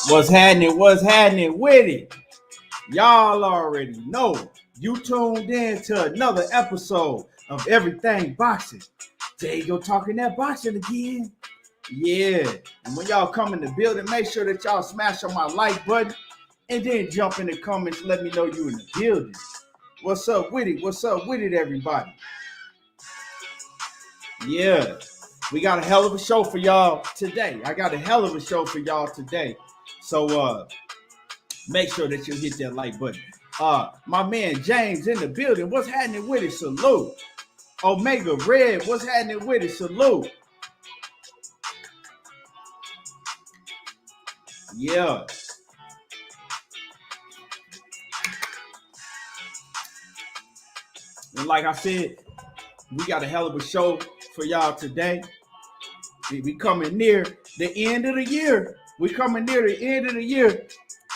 What's happening? What's happening with it? Y'all already know. You tuned in to another episode of Everything Boxing. There you go, talking that boxing again. Yeah. And when y'all come in the building, make sure that y'all smash on my like button and then jump in the comments. Let me know you in the building. What's up with it? What's up with it, everybody? Yeah. We got a hell of a show for y'all today. So make sure that you hit that like button. My man James in the building. What's happening with it? Salute. Omega Red, what's happening with it? Salute. Yeah. And like I said, we got a hell of a show for y'all today. We coming near the end of the year.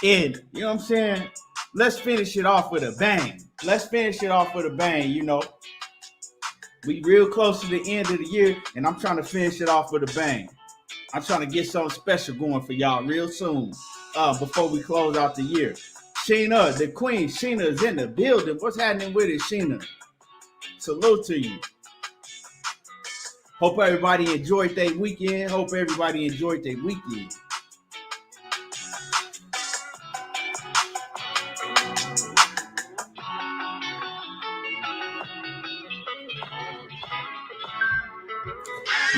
And you know what I'm saying? Let's finish it off with a bang. You know. We real close to the end of the year, and I'm trying to finish it off with a bang. I'm trying to get something special going for y'all real soon, before we close out the year. Sheena, the queen, Sheena is in the building. What's happening with it, Sheena? Salute to you. Hope everybody enjoyed their weekend.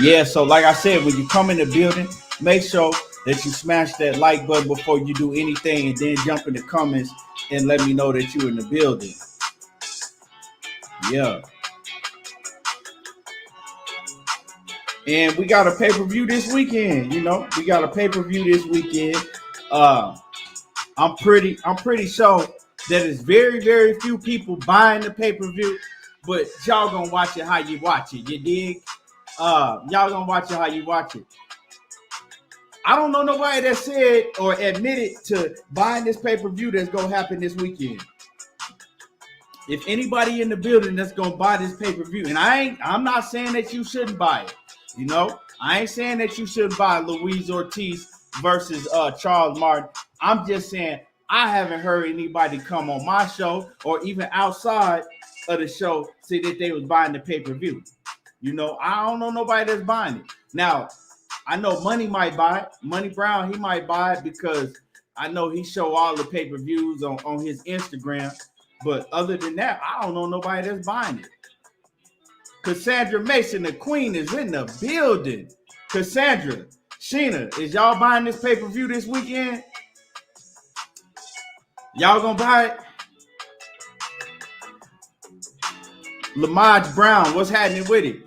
Yeah, so like I said, when you come in the building, make sure that you smash that like button before you do anything, and then jump in the comments and let me know that you're in the building. Yeah. And we got a pay-per-view this weekend, I'm pretty sure that it's very, very few people buying the pay-per-view, but y'all gonna watch it how you watch it, you dig? Y'all gonna watch it how you watch it. I don't know nobody that said or admitted to buying this pay-per-view that's gonna happen this weekend. If anybody in the building that's gonna buy this pay-per-view, and I'm not saying that you shouldn't buy it. You know, I ain't saying that you shouldn't buy Luis Ortiz versus Charles Martin. I'm just saying I haven't heard anybody come on my show or even outside of the show say that they was buying the pay-per-view. You know, I don't know nobody that's buying it. Now, I know Money might buy it. Money Brown, he might buy it because I know he show all the pay-per-views on his Instagram. But other than that, I don't know nobody that's buying it. Cassandra Mason, the queen, is in the building. Cassandra, Sheena, is y'all buying this pay-per-view this weekend? Y'all gonna buy it? Lamaj Brown, what's happening with it?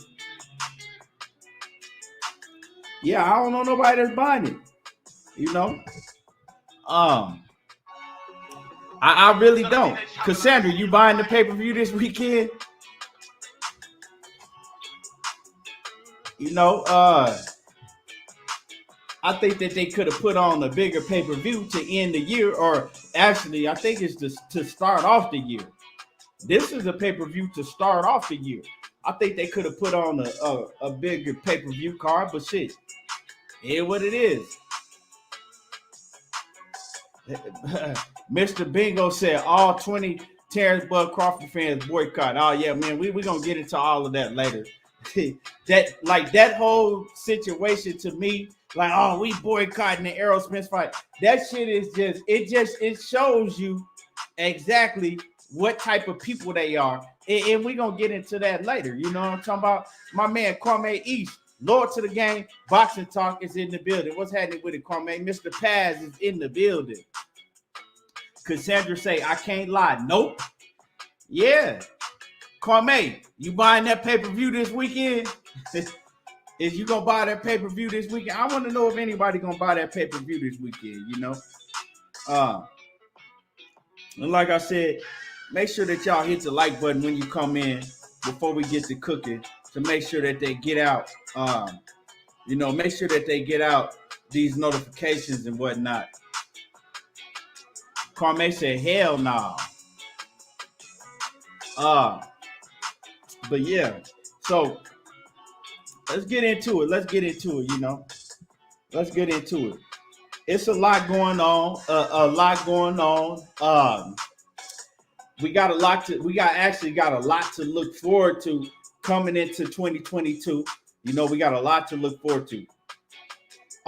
Yeah, I don't know nobody that's buying it. You know? I really don't. Cassandra, you buying the pay-per-view this weekend? You know, I think that they could have put on a bigger pay-per-view to end the year, or actually, I think it's to start off the year. This is a pay-per-view to start off the year. I think they could have put on a bigger pay-per-view card, but shit, it what it is. Mr. Bingo said all 20 Terence Bud Crawford fans boycott. Oh yeah, man, we gonna get into all of that later. that whole situation to me, like, oh, we boycotting the Errol Spence fight. That shit is it shows you exactly what type of people they are. And we gonna get into that later. You know what I'm talking about? My man Kwame East, Lord to the game, Boxing Talk is in the building. What's happening with it, Kwame? Mr. Paz is in the building. Cassandra say, I can't lie. Nope. Yeah. Kwame, you buying that pay-per-view this weekend? Is you gonna buy that pay-per-view this weekend? I want to know if anybody gonna buy that pay-per-view this weekend, you know? And like I said, make sure that y'all hit the like button when you come in before we get to cooking to make sure that they get out, make sure that they get out these notifications and whatnot. Kwame said, hell no. But yeah, so let's get into it. Let's get into it. it's a lot going on. A lot going on. We got actually got a lot to look forward to coming into 2022. You know, we got a lot to look forward to.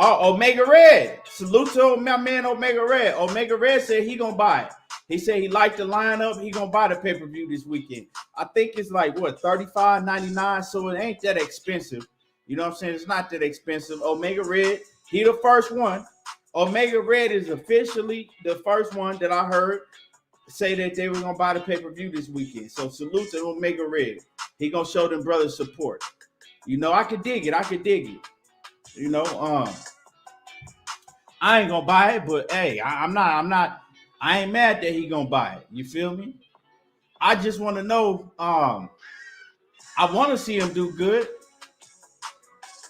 Oh, Omega Red. Salute to my man Omega Red. Omega Red said he gonna buy it. He said he liked the lineup. He gonna buy the pay-per-view this weekend. I think it's like what, $35.99, so it ain't that expensive. You know what I'm saying? It's not that expensive. Omega Red, he the first one. Omega Red is officially the first one that I heard say that they were gonna buy the pay-per-view this weekend. So salute to Omega Red. He gonna show them brothers support. You know, I could dig it. You know, I ain't gonna buy it, but hey, I ain't mad that he gonna buy it. You feel me? I just want to know. I want to see him do good.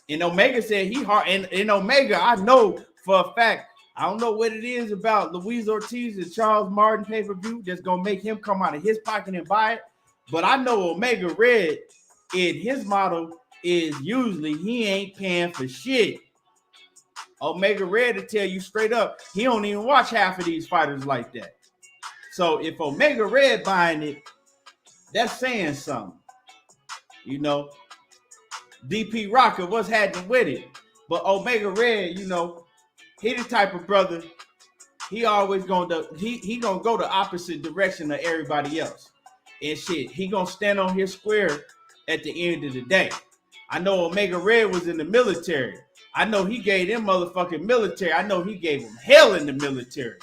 And Omega said he hard. And Omega, I know for a fact. I don't know what it is about Luis Ortiz and Charles Martin pay-per-view that's gonna make him come out of his pocket and buy it. But I know Omega Red, in his model, is usually he ain't paying for shit. Omega Red to tell you straight up, he don't even watch half of these fighters like that. So if Omega Red buying it, that's saying something. You know, DP Rocker, what's happening with it? But Omega Red, you know, he the type of brother, he always gonna go the opposite direction of everybody else. And shit, he gonna stand on his square at the end of the day. I know Omega Red was in the military. I know he gave them motherfucking military. I know he gave them hell in the military.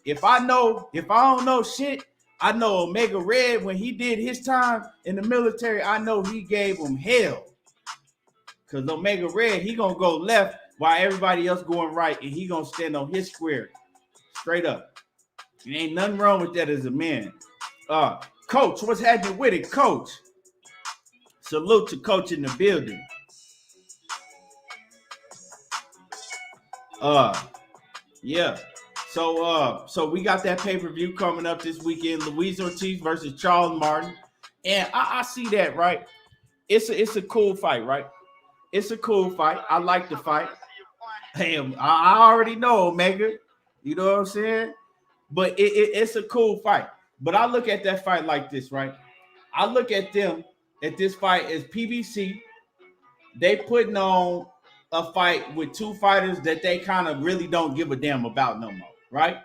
If I don't know shit, I know Omega Red, when he did his time in the military, I know he gave them hell. Because Omega Red, he gonna go left while everybody else going right, and he gonna stand on his square. Straight up. There ain't nothing wrong with that as a man. Coach, what's happening with it, Coach? Salute to Coach in the building. Yeah. So we got that pay-per-view coming up this weekend. Luis Ortiz versus Charles Martin. And I see that, right? It's a cool fight, right? It's a cool fight. I like the fight. Hey, I already know, Omega. You know what I'm saying? But it's a cool fight. But I look at that fight like this, right? I look at this fight as PBC. They putting on a fight with two fighters that they kind of really don't give a damn about no more, right?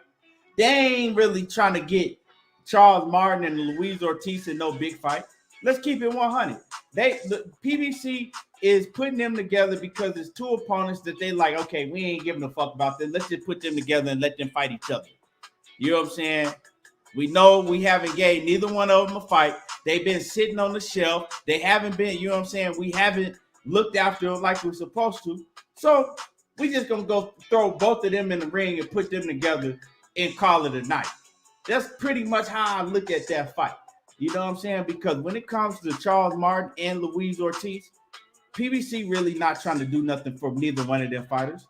They ain't really trying to get Charles Martin and Luis Ortiz in no big fight. Let's keep it 100. The PBC is putting them together because it's two opponents that they like, okay, we ain't giving a fuck about them. Let's just put them together and let them fight each other. You know what I'm saying? We know we haven't gave neither one of them a fight. They've been sitting on the shelf. They haven't been, you know what I'm saying? We haven't looked after them like we're supposed to. So we just going to go throw both of them in the ring and put them together and call it a night. That's pretty much how I look at that fight. You know what I'm saying? Because when it comes to Charles Martin and Luis Ortiz, PBC really not trying to do nothing for neither one of them fighters.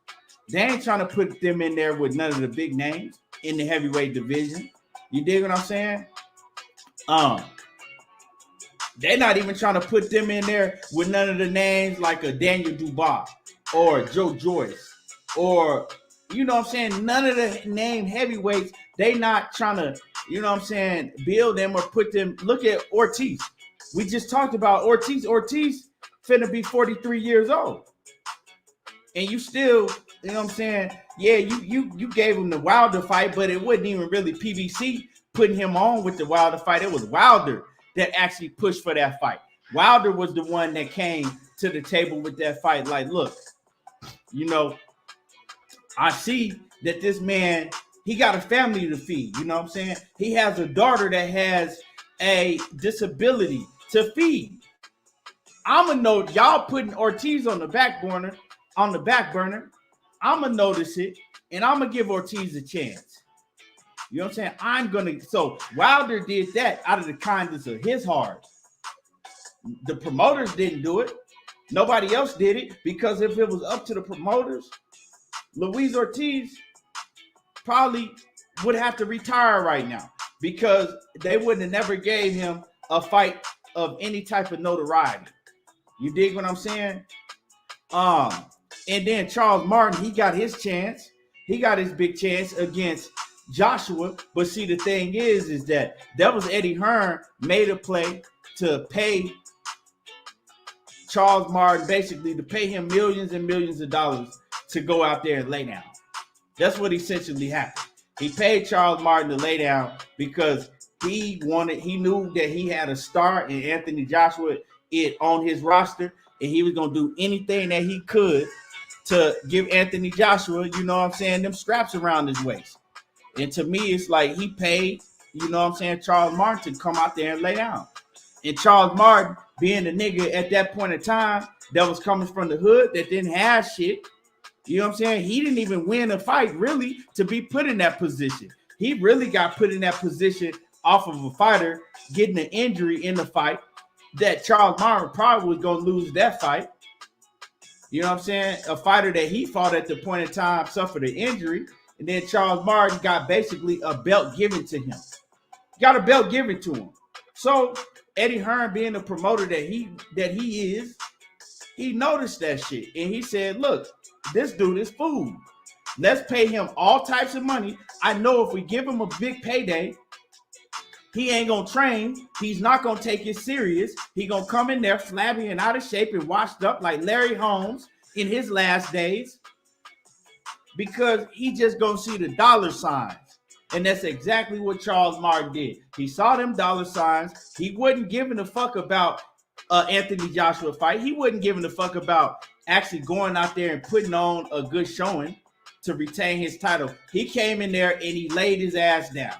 They ain't trying to put them in there with none of the big names in the heavyweight division. You dig what I'm saying? They're not even trying to put them in there with none of the names like a Daniel Dubois or Joe Joyce or, you know what I'm saying, none of the name heavyweights. They not trying to, you know what I'm saying, build them or put them. Look at Ortiz. We just talked about Ortiz. Ortiz finna be 43 years old. And you still, you know what I'm saying, yeah, you gave him the Wilder fight, but it wasn't even really PBC putting him on with the Wilder fight. It was Wilder that actually pushed for that fight. Wilder was the one that came to the table with that fight. Like, look, you know, I see that this man, he got a family to feed. You know what I'm saying? He has a daughter that has a disability to feed. I'm going to know y'all putting Ortiz on the back burner. I'm going to notice it, and I'm going to give Ortiz a chance. You know what I'm saying? So Wilder did that out of the kindness of his heart. The promoters didn't do it. Nobody else did it, because if it was up to the promoters, Luis Ortiz probably would have to retire right now, because they wouldn't have never gave him a fight of any type of notoriety. You dig what I'm saying? And then Charles Martin, he got his chance. He got his big chance against Joshua. But see, the thing is that was Eddie Hearn made a play to pay Charles Martin, basically to pay him millions and millions of dollars to go out there and lay down. That's what essentially happened. He paid Charles Martin to lay down because he knew that he had a star in Anthony Joshua on his roster, and he was going to do anything that he could to give Anthony Joshua, you know what I'm saying, them straps around his waist. And to me, it's like he paid, you know what I'm saying, Charles Martin to come out there and lay down. And Charles Martin, being the nigga at that point in time that was coming from the hood that didn't have shit, you know what I'm saying? He didn't even win a fight, really, to be put in that position. He really got put in that position off of a fighter getting an injury in the fight that Charles Martin probably was going to lose that fight. You know what I'm saying? A fighter that he fought at the point in time suffered an injury, and then Charles Martin got basically a belt given to him. Got a belt given to him. So Eddie Hearn, being the promoter that he is, he noticed that shit, and he said, look, this dude is food. Let's pay him all types of money. I know if we give him a big payday, he ain't going to train. He's not going to take it serious. He going to come in there flabby and out of shape and washed up like Larry Holmes in his last days because he just going to see the dollar signs. And that's exactly what Charles Martin did. He saw them dollar signs. He wasn't giving a fuck about Anthony Joshua fight. He wasn't giving a fuck about actually going out there and putting on a good showing to retain his title. He came in there and he laid his ass down.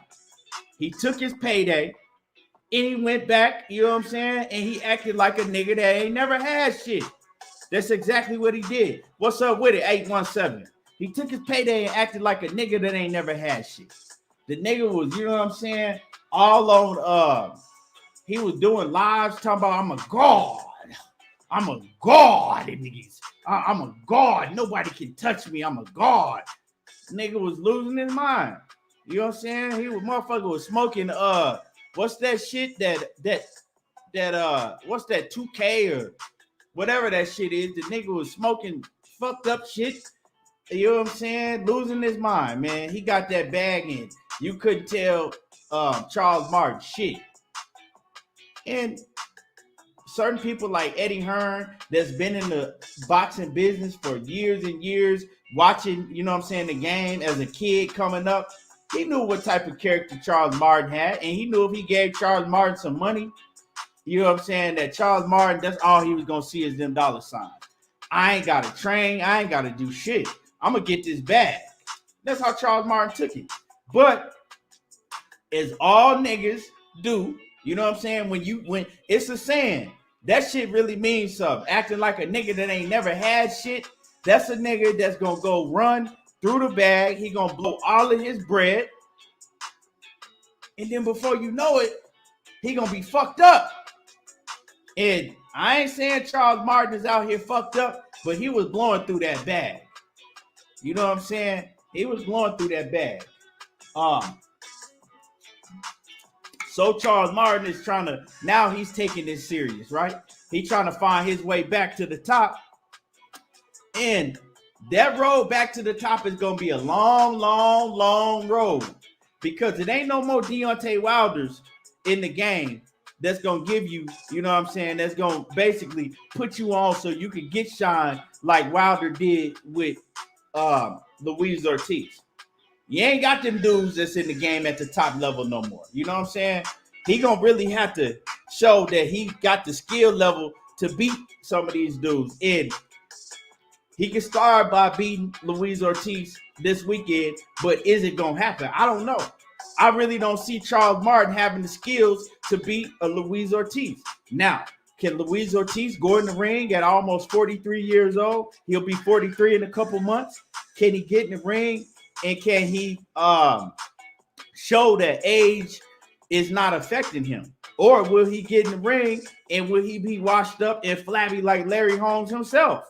He took his payday and he went back, you know what I'm saying? And he acted like a nigga that ain't never had shit. That's exactly what he did. What's up with it, 817? He took his payday and acted like a nigga that ain't never had shit. The nigga was, you know what I'm saying, all on, he was doing lives talking about, I'm a god. I'm a god, niggas. I'm a god. Nobody can touch me. I'm a god. Nigga was losing his mind. You know what I'm saying? Motherfucker was smoking, what's that shit that what's that 2K or whatever that shit is? The nigga was smoking fucked up shit. You know what I'm saying? Losing his mind, man. He got that bag in. You couldn't tell Charles Martin shit. And certain people like Eddie Hearn that's been in the boxing business for years and years, watching, you know what I'm saying, the game as a kid coming up, he knew what type of character Charles Martin had, and he knew if he gave Charles Martin some money, you know what I'm saying, that Charles Martin, that's all he was going to see is them dollar signs. I ain't got to train. I ain't got to do shit. I'm going to get this bag. That's how Charles Martin took it. But as all niggas do, you know what I'm saying, when it's a saying, that shit really means something. Acting like a nigga that ain't never had shit, that's a nigga that's going to go run through the bag. He going to blow all of his bread. And then before you know it, he going to be fucked up. And I ain't saying Charles Martin is out here fucked up, but he was blowing through that bag. You know what I'm saying? He was blowing through that bag. So Charles Martin is now he's taking this serious, right? He's trying to find his way back to the top. And that road back to the top is going to be a long, long, long road because it ain't no more Deontay Wilders in the game that's going to give you, you know what I'm saying, that's going to basically put you on so you can get shine like Wilder did with Luis Ortiz. You ain't got them dudes that's in the game at the top level no more. You know what I'm saying? He going to really have to show that he got the skill level to beat some of these dudes. And he can start by beating Luis Ortiz this weekend, but is it going to happen? I don't know. I really don't see Charles Martin having the skills to beat a Luis Ortiz. Now, can Luis Ortiz go in the ring at almost 43 years old? He'll be 43 in a couple months. Can he get in the ring? And can he show that age is not affecting him? Or will he get in the ring and will he be washed up and flabby like Larry Holmes himself?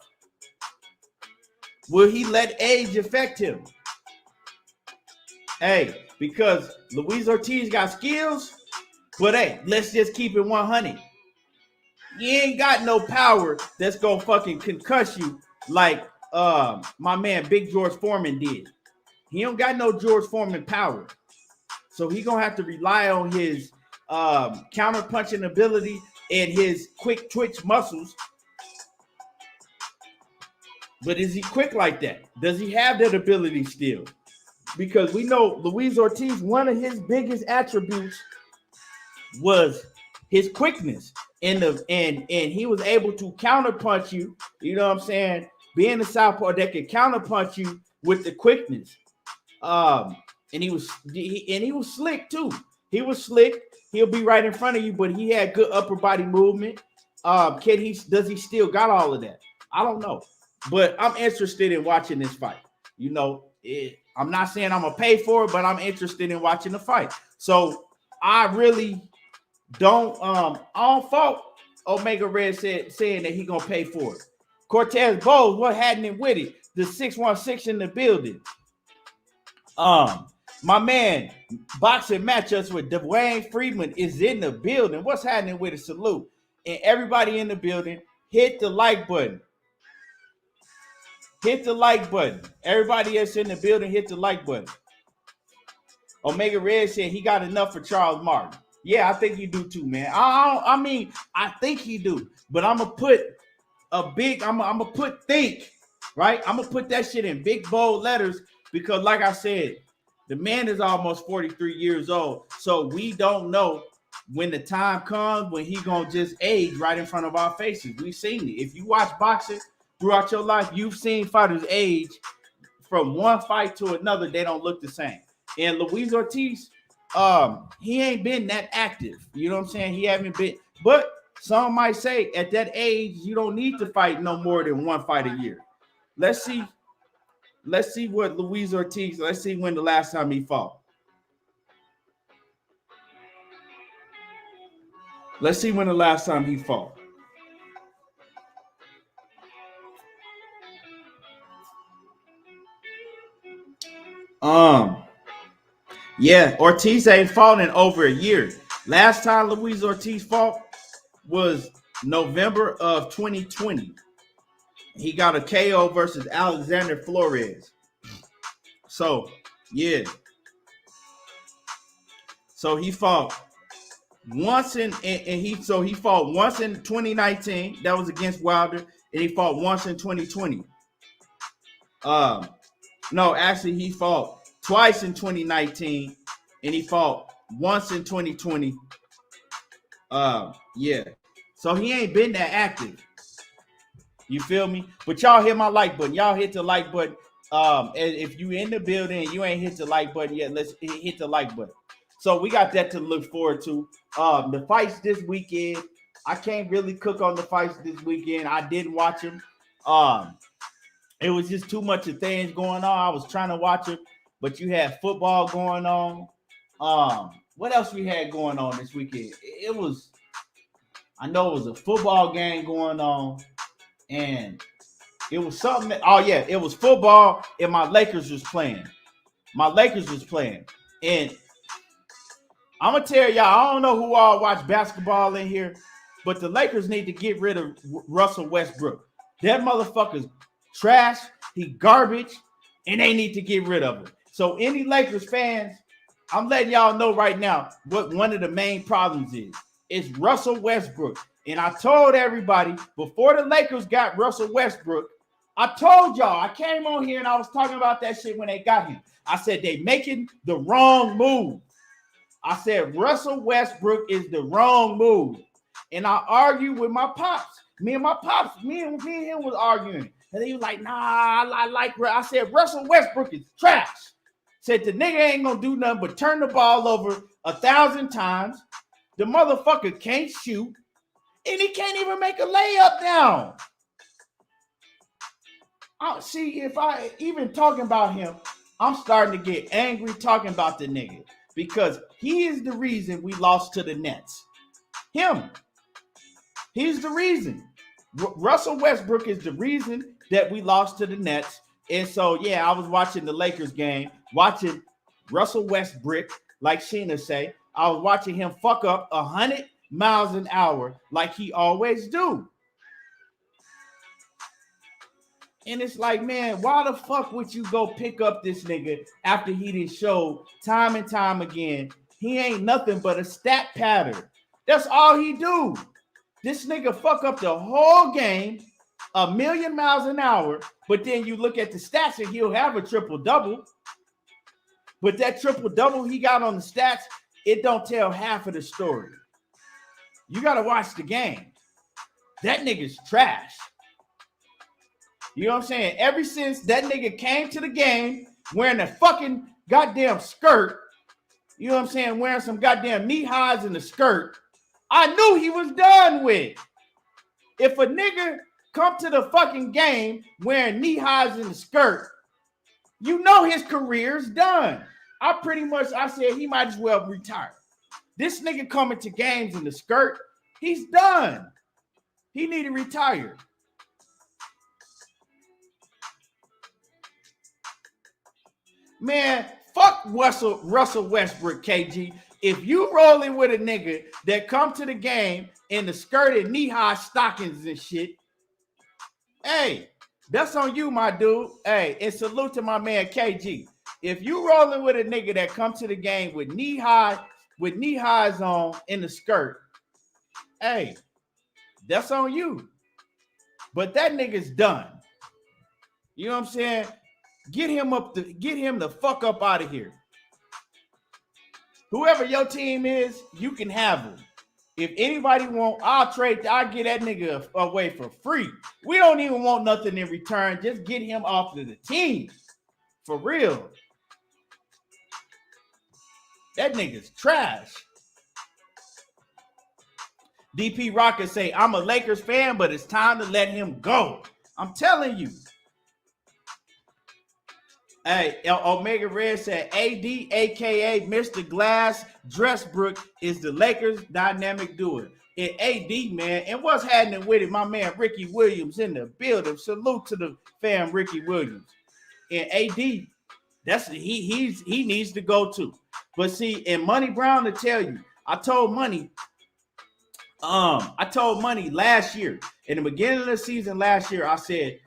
Will he let age affect him? Hey, because Luis Ortiz got skills, but hey, let's just keep it 100. You ain't got no power that's going to fucking concuss you like my man Big George Foreman did. He don't got no George Foreman power. So he gonna have to rely on his counter punching ability and his quick twitch muscles. But is he quick like that? Does he have that ability still? Because we know Luis Ortiz, one of his biggest attributes was his quickness. And he was able to counter punch you, you know what I'm saying? Being a southpaw that could counter punch you with the quickness. And he was slick too. He was slick. He'll be right in front of you, but he had good upper body movement. Does he still got all of that? I don't know. But I'm interested in watching this fight. You know, I'm not saying I'm gonna pay for it, but I'm interested in watching the fight. So I really don't fault Omega Red saying that he gonna pay for it. Cortez Bowles, what happening with it? The 616 in the building. My man, boxing matchups with Dwayne Friedman is in the building. What's happening with it? Salute. And everybody in the building, hit the like button. Hit the like button. Everybody that's in the building, hit the like button. Omega Red said he got enough for Charles Martin. Yeah, I think he do too, man. I think he do. But I'm gonna put I'm gonna put think, right? I'm gonna put that shit in big bold letters because, like I said, the man is almost 43 years old. So we don't know when the time comes when he gonna just age right in front of our faces. We've seen it. If you watch boxing throughout your life, you've seen fighters age from one fight to another. They don't look the same. And Luis Ortiz, he ain't been that active. You know what I'm saying? He haven't been. But some might say at that age, you don't need to fight no more than one fight a year. Let's see what Luis Ortiz, let's see when the last time he fought. Let's see when the last time he fought. Yeah, Ortiz ain't fought in over a year. Last time Luis Ortiz fought was November of 2020. He got a KO versus Alexander Flores. So, yeah. So he fought once he fought once in 2019. That was against Wilder, and he fought once in 2020. No, actually he fought twice in 2019, and he fought once in 2020. Yeah. So he ain't been that active. You feel me? But y'all hit my like button. Y'all hit the like button. And if you in the building and you ain't hit the like button yet, let's hit the like button. So we got that to look forward to. The fights this weekend. I can't really cook on the fights this weekend. I didn't watch them. It was just too much of things going on. I was trying to watch it, but you had football going on. What else we had going on this weekend? I know it was a football game going on, and it was something it was football, and my Lakers was playing. And I'm gonna tell y'all, I don't know who all watch basketball in here, but the Lakers need to get rid of Russell Westbrook. That motherfucker's trash, he garbage, and they need to get rid of him. So any Lakers fans, I'm letting y'all know right now what one of the main problems is. It's Russell Westbrook. And I told everybody before the Lakers got Russell Westbrook, I told y'all, I came on here and I was talking about that shit when they got him. I said they making the wrong move. I said Russell Westbrook is the wrong move. And I argued with my pops. Me and him was arguing. And he was like, nah, I said Russell Westbrook is trash. Said the nigga ain't gonna do nothing but turn the ball over 1,000 times. The motherfucker can't shoot. And he can't even make a layup now. See, if I even talking about him, I'm starting to get angry talking about the nigga. Because he is the reason we lost to the Nets. Him. He's the reason. Russell Westbrook is the reason that we lost to the Nets. And so, yeah, I was watching the Lakers game, watching Russell Westbrook, like Sheena say. I was watching him fuck up 100 miles an hour like he always do. And it's like, man, why the fuck would you go pick up this nigga after he done showed time and time again he ain't nothing but a stat pattern? That's all he do. This nigga fuck up the whole game 1,000,000 miles an hour, but then you look at the stats and he'll have a triple-double. But that triple-double he got on the stats, it don't tell half of the story. You got to watch the game. That nigga's trash. You know what I'm saying? Ever since that nigga came to the game wearing a fucking goddamn skirt, you know what I'm saying, wearing some goddamn knee highs in the skirt, I knew he was done with. If a nigga come to the fucking game wearing knee highs in the skirt, you know his career's done. I said he might as well retire. This nigga coming to games in the skirt, he's done. He need to retire. Man, fuck Russell Westbrook, KG. If you rolling with a nigga that come to the game in the skirt and knee-high stockings and shit, hey, that's on you, my dude. Hey, and salute to my man KG. If you rolling with a nigga that come to the game with knee-highs on in the skirt, hey, that's on you. But that nigga's done. You know what I'm saying? Get him the fuck up out of here. Whoever your team is, you can have him. If anybody want, I'll get that nigga away for free. We don't even want nothing in return. Just get him off of the team. For real. That nigga's trash. DP Rocket say, I'm a Lakers fan, but it's time to let him go. I'm telling you. Hey, Omega Red said, AD, a.k.a. Mr. Glass Dressbrook, is the Lakers' dynamic duo. And AD, man, and what's happening with it? My man Ricky Williams in the building. Salute to the fam, Ricky Williams. And AD, he needs to go too. But see, and Money Brown to tell you, I told Money last year, in the beginning of the season last year, I said,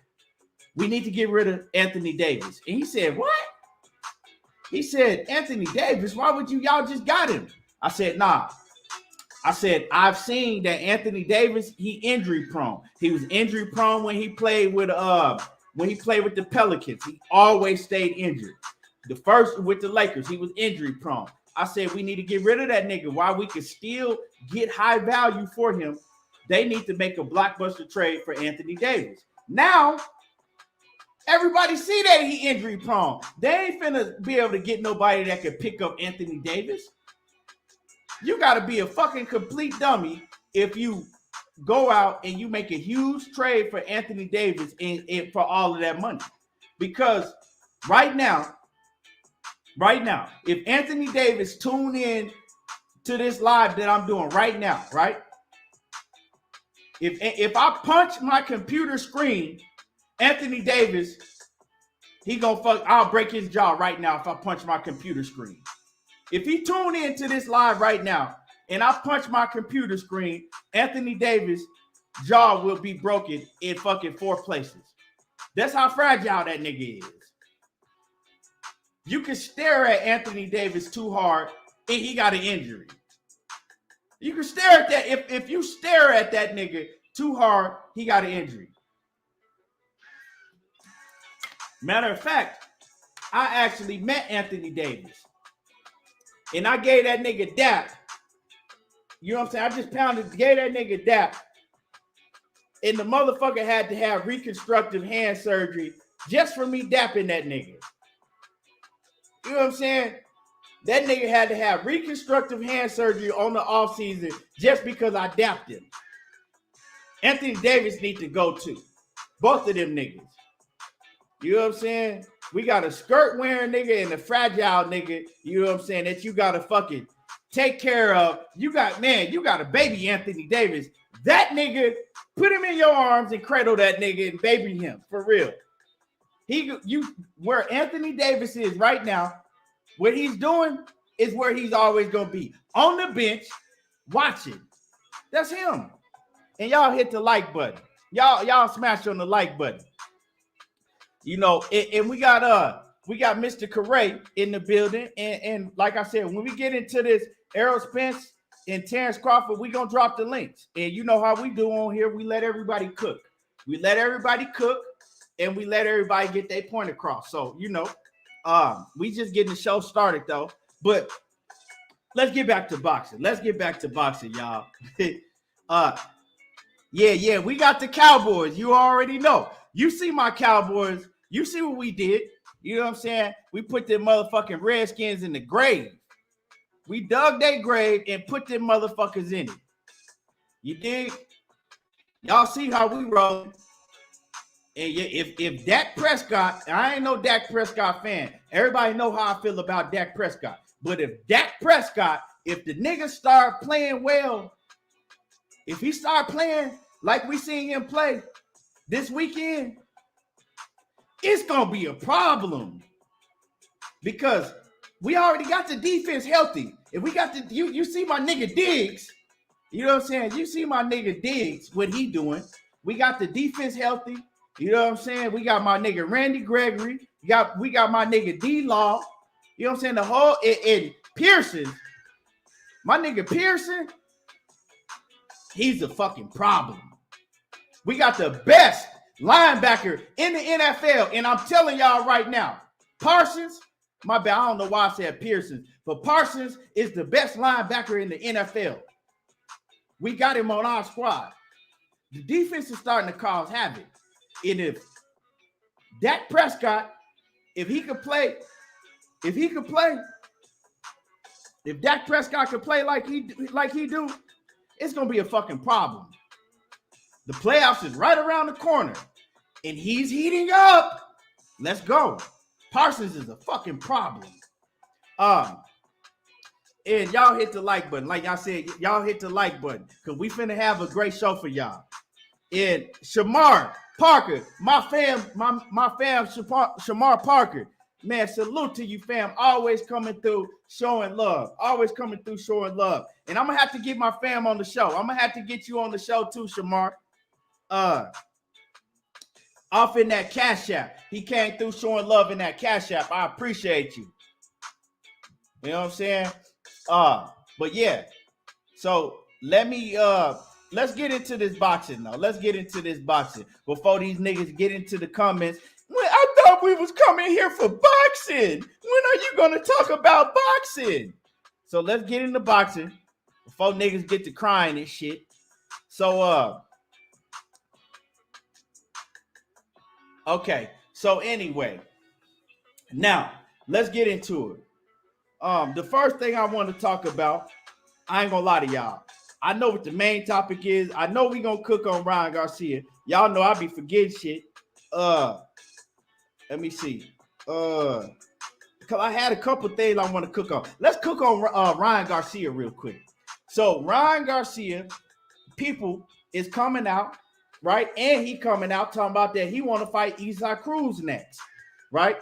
we need to get rid of Anthony Davis. And he said, what? He said, Anthony Davis, why would y'all just got him? I said, nah. I said, I've seen that Anthony Davis, he injury prone. He was injury prone when he played with the Pelicans. He always stayed injured. The first with the Lakers, he was injury prone. I said, we need to get rid of that nigga while we can still get high value for him. They need to make a blockbuster trade for Anthony Davis. Now, everybody see that he injury prone. They ain't finna be able to get nobody that can pick up Anthony Davis. You got to be a fucking complete dummy if you go out and you make a huge trade for Anthony Davis and for all of that money. Because right now, if Anthony Davis tune in to this live that I'm doing right now, right? If I punch my computer screen, Anthony Davis, I'll break his jaw right now if I punch my computer screen. If he tune into this live right now and I punch my computer screen, Anthony Davis' jaw will be broken in fucking 4 places. That's how fragile that nigga is. You can stare at Anthony Davis too hard and he got an injury. You can stare at that. If you stare at that nigga too hard, he got an injury. Matter of fact, I actually met Anthony Davis. And I gave that nigga dap. You know what I'm saying? I just gave that nigga dap. And the motherfucker had to have reconstructive hand surgery just for me dapping that nigga. You know what I'm saying? That nigga had to have reconstructive hand surgery on the offseason just because I dapped him. Anthony Davis needs to go too. Both of them niggas. You know what I'm saying? We got a skirt wearing nigga and a fragile nigga, you know what I'm saying, that you got to fucking take care of. You got a baby Anthony Davis. That nigga, put him in your arms and cradle that nigga and baby him, for real. Where Anthony Davis is right now, what he's doing is where he's always going to be. On the bench, watching. That's him. And y'all hit the like button. Y'all smash on the like button. You know, and we got Mr. Correa in the building. And like I said, when we get into this Errol Spence and Terence Crawford, we gonna drop the links. And you know how we do on here. We let everybody cook. We let everybody cook and we let everybody get their point across. So, you know, we just getting the show started though. But let's get back to boxing. Let's get back to boxing, y'all. Yeah, we got the Cowboys. You already know. You see my Cowboys. You see what we did. You know what I'm saying? We put them motherfucking Redskins in the grave. We dug their grave and put them motherfuckers in it. You dig? Y'all see how we roll. And if Dak Prescott, I ain't no Dak Prescott fan. Everybody know how I feel about Dak Prescott. But if Dak Prescott, if the niggas start playing well, if he start playing like we seen him play this weekend, it's gonna be a problem because we already got the defense healthy. If we got the you see my nigga Diggs, you know what I'm saying? You see my nigga Diggs, what he doing? We got the defense healthy. You know what I'm saying? We got my nigga Randy Gregory. We got my nigga D-Law. You know what I'm saying? The whole and Pearson, my nigga Pearson, he's a fucking problem. We got the best linebacker in the NFL, and I'm telling y'all right now, Parsons, my bad, I don't know why I said Pearson, but Parsons is the best linebacker in the NFL. We got him on our squad. The defense is starting to cause havoc. And if Dak Prescott, if Dak Prescott could play like he do, it's gonna be a fucking problem. The playoffs is right around the corner, and he's heating up. Let's go. Parsons is a fucking problem. And y'all hit the like button. Like I said, y'all hit the like button because we finna have a great show for y'all. And Shamar Parker, my fam, Shamar Parker, man, salute to you, fam. Always coming through, showing love. Always coming through, showing love. And I'm gonna have to get my fam on the show. I'm gonna have to get you on the show too, Shamar. Off in that Cash App. He came through showing love in that Cash App. I appreciate you. You know what I'm saying? But yeah. So let's get into this boxing though. Let's get into this boxing before these niggas get into the comments. Well, I thought we was coming here for boxing. When are you gonna talk about boxing? So let's get into boxing before niggas get to crying and shit. So okay. So anyway, now let's get into it. The first thing I want to talk about, I ain't gonna lie to y'all. I know what the main topic is. I know we gonna cook on Ryan Garcia. Y'all know I be forgetting shit. Let me see. Because I had a couple things I want to cook on. Let's cook on Ryan Garcia real quick. So Ryan Garcia, people is coming out, right? And he coming out talking about that he want to fight Essac Cruz next, right?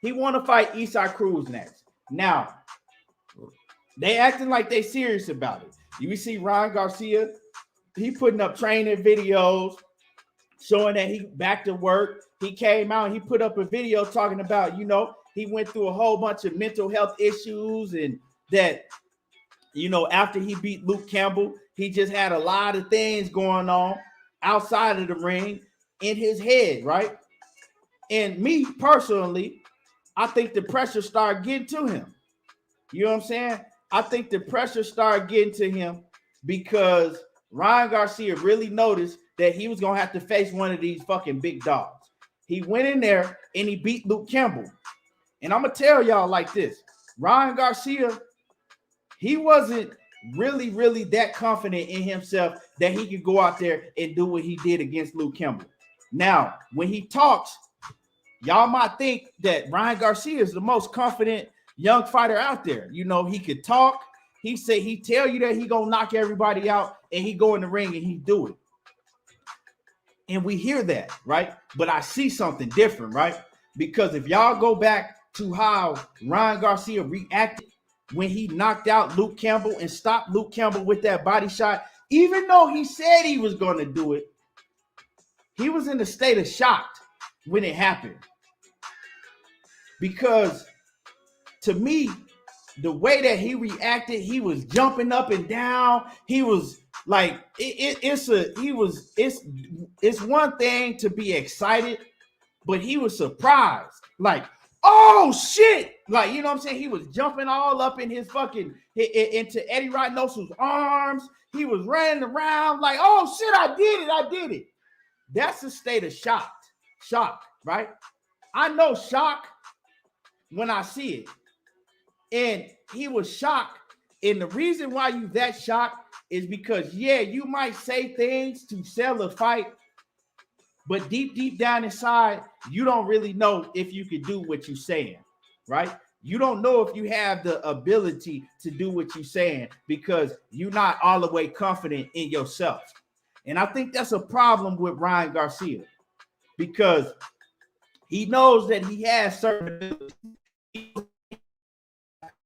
He want to fight Essac Cruz next. Now, they acting like they serious about it. You see Ryan Garcia, he putting up training videos showing that he back to work. He came out and he put up a video talking about, you know, he went through a whole bunch of mental health issues and that, you know, after he beat Luke Campbell, he just had a lot of things going on outside of the ring in his head, right? And me personally, I think the pressure started getting to him. You know what I'm saying? I think the pressure started getting to him because Ryan Garcia really noticed that he was going to have to face one of these fucking big dogs. He went in there and he beat Luke Campbell. And I'm going to tell y'all like this. Ryan Garcia, he wasn't really that confident in himself that he could go out there and do what he did against Luke Campbell. Now, when he talks, y'all might think that Ryan Garcia is the most confident young fighter out there. You know, he could talk. He tell you that he gonna knock everybody out and he go in the ring and he do it. And we hear that, right? But I see something different, right? Because if y'all go back to how Ryan Garcia reacted when he knocked out Luke Campbell and stopped Luke Campbell with that body shot, even though he said he was going to do it, he was in a state of shock. when it happened. Because to me, the way that he reacted, he was jumping up and down. He was like, it's one thing to be excited, but he was surprised. Like, oh shit! Like, you know what I'm saying? He was jumping all up in his fucking into Eddie Reynoso's arms. He was running around like, oh shit, I did it. That's a state of shock, right? I know shock when I see it. And he was shocked. And the reason why you that shocked is because, yeah, you might say things to sell a fight, but deep down inside, you don't really know if you can do what you're saying, right? You don't know if you have the ability to do what you're saying because you're not all the way confident in yourself. And I think that's a problem with Ryan Garcia because he knows that he has certain abilities.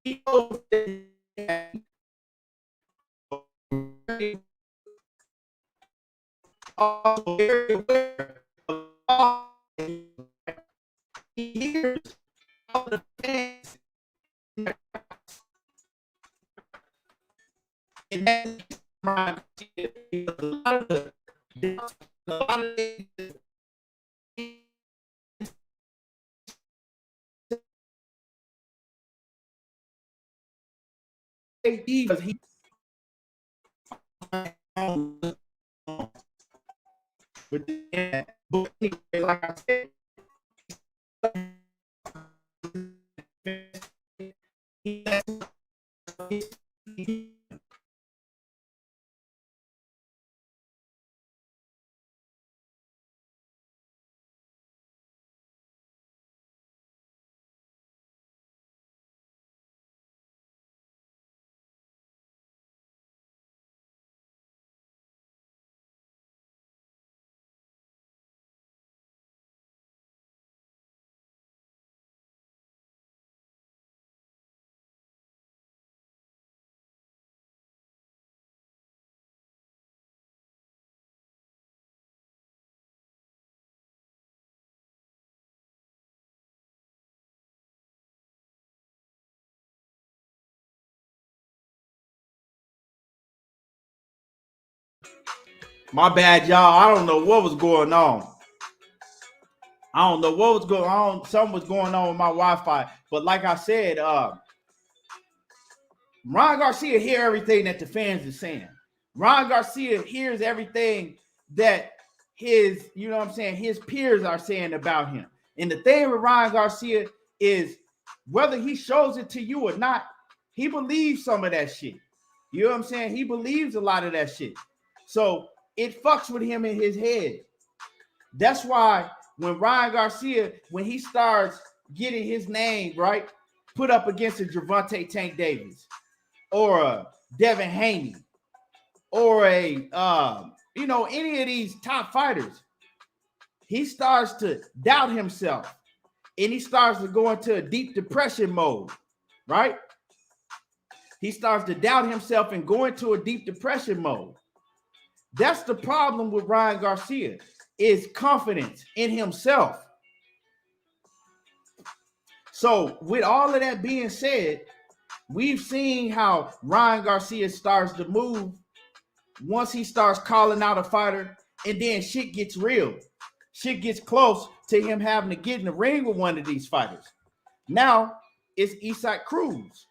He knows that also very aware of all. He hears all the fans, and that's a lot of because he but anyway, like I said, my bad, y'all. I don't know what was going on. I don't know what was going on. Something was going on with my Wi-Fi. But like I said, Ryan Garcia hears everything that the fans are saying. Ryan Garcia hears everything that his, you know what I'm saying, his peers are saying about him. And the thing with Ryan Garcia is whether he shows it to you or not, he believes some of that shit. You know what I'm saying? He believes a lot of that shit. So it fucks with him in his head. That's why when Ryan Garcia, when he starts getting his name, right, put up against a Gervonta Tank Davis or a Devin Haney or a, any of these top fighters, he starts to doubt himself and he starts to go into a deep depression mode, right? He starts to doubt himself and go into a deep depression mode. That's the problem with Ryan Garcia, is confidence in himself. So with all of that being said, we've seen how Ryan Garcia starts to move once he starts calling out a fighter, and then shit gets real. Shit gets close to him having to get in the ring with one of these fighters. Now it's Essac Cruz.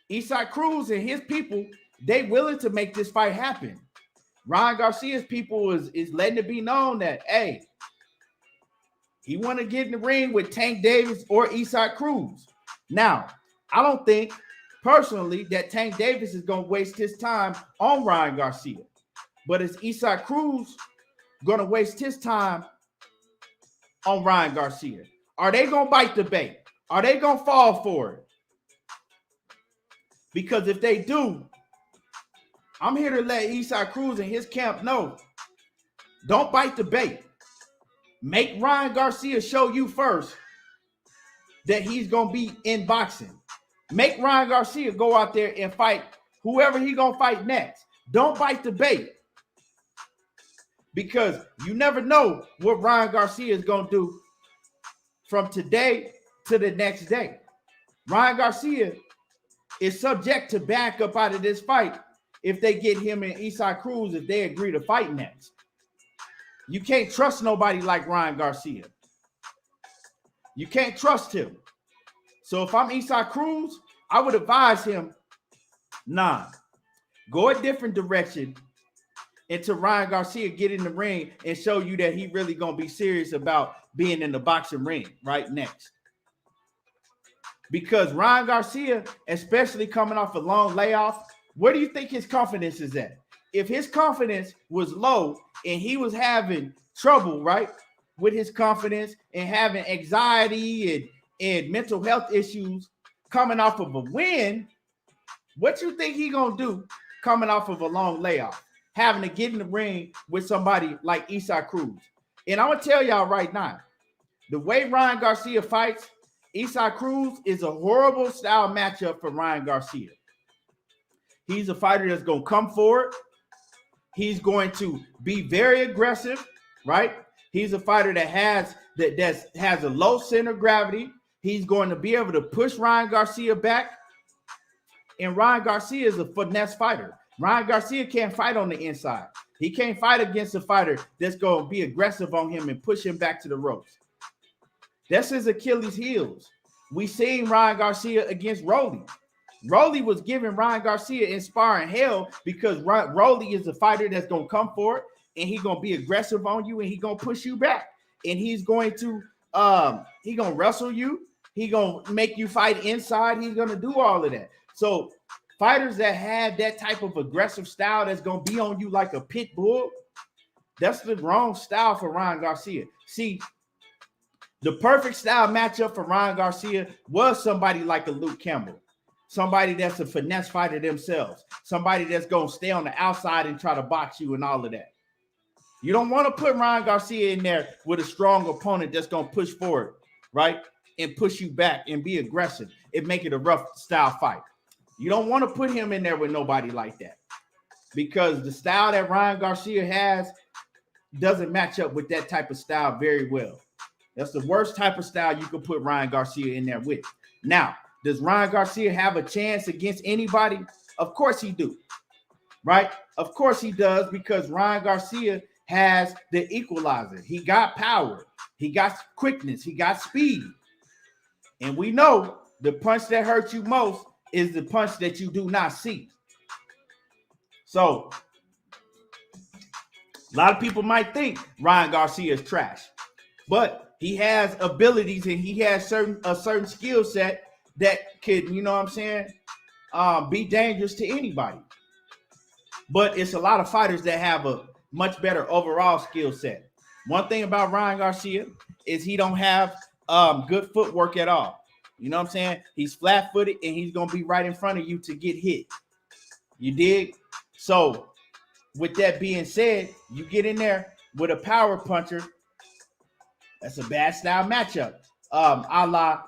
Essac Cruz and his people, they willing to make this fight happen. Ryan Garcia's people is letting it be known that, hey, he want to get in the ring with Tank Davis or Essac Cruz. Now, I don't think personally that Tank Davis is going to waste his time on Ryan Garcia. But is Essac Cruz going to waste his time on Ryan Garcia? Are they going to bite the bait? Are they going to fall for it? Because if they do, I'm here to let Essac Cruz and his camp know, don't bite the bait. Make Ryan Garcia show you first that he's going to be in boxing. Make Ryan Garcia go out there and fight whoever he's going to fight next. Don't bite the bait. because you never know what Ryan Garcia is going to do from today to the next day. Ryan Garcia is subject to back up out of this fight if they get him and Essac Cruz if they agree to fight next. You can't trust nobody like Ryan Garcia. You can't trust him. So if I'm Essac Cruz, I would advise him, nah, go a different direction until Ryan Garcia get in the ring and show you that he really going to be serious about being in the boxing ring right next. Because Ryan Garcia, especially coming off a long layoff, where do you think his confidence is at? If his confidence was low and he was having trouble, right, with his confidence and having anxiety and mental health issues coming off of a win, what you think he gonna do coming off of a long layoff, having to get in the ring with somebody like Essac Cruz? And I'm gonna tell y'all right now, the way Ryan Garcia fights, Essac Cruz is a horrible style matchup for Ryan Garcia. He's a fighter that's going to come forward. He's going to be very aggressive, right? He's a fighter that has a low center of gravity. He's going to be able to push Ryan Garcia back. And Ryan Garcia is a finesse fighter. Ryan Garcia can't fight on the inside. He can't fight against a fighter that's going to be aggressive on him and push him back to the ropes. That's his Achilles heels. We seen Ryan Garcia against Rolly. Rolly was giving Ryan Garcia inspiring hell because Rolly is a fighter that's going to come forward and he's going to be aggressive on you and he's going to push you back. And he's going to wrestle you. He's going to make you fight inside. He's going to do all of that. So fighters that have that type of aggressive style that's going to be on you like a pit bull, that's the wrong style for Ryan Garcia. See, the perfect style matchup for Ryan Garcia was somebody like a Luke Campbell, somebody that's a finesse fighter themselves, somebody that's going to stay on the outside and try to box you and all of that. You don't want to put Ryan Garcia in there with a strong opponent that's going to push forward, right, and push you back and be aggressive and make it a rough style fight. You don't want to put him in there with nobody like that because the style that Ryan Garcia has doesn't match up with that type of style very well. That's the worst type of style you could put Ryan Garcia in there with. Now, does Ryan Garcia have a chance against anybody? Of course he do, right? Of course he does because Ryan Garcia has the equalizer. He got power. He got quickness. He got speed. And we know the punch that hurts you most is the punch that you do not see. So, a lot of people might think Ryan Garcia is trash, but he has abilities and he has a certain skill set that could, you know what I'm saying, be dangerous to anybody. But it's a lot of fighters that have a much better overall skill set. One thing about Ryan Garcia is he don't have good footwork at all. You know what I'm saying? He's flat-footed and he's going to be right in front of you to get hit. You dig? So with that being said, you get in there with a power puncher. That's a bad style matchup, a la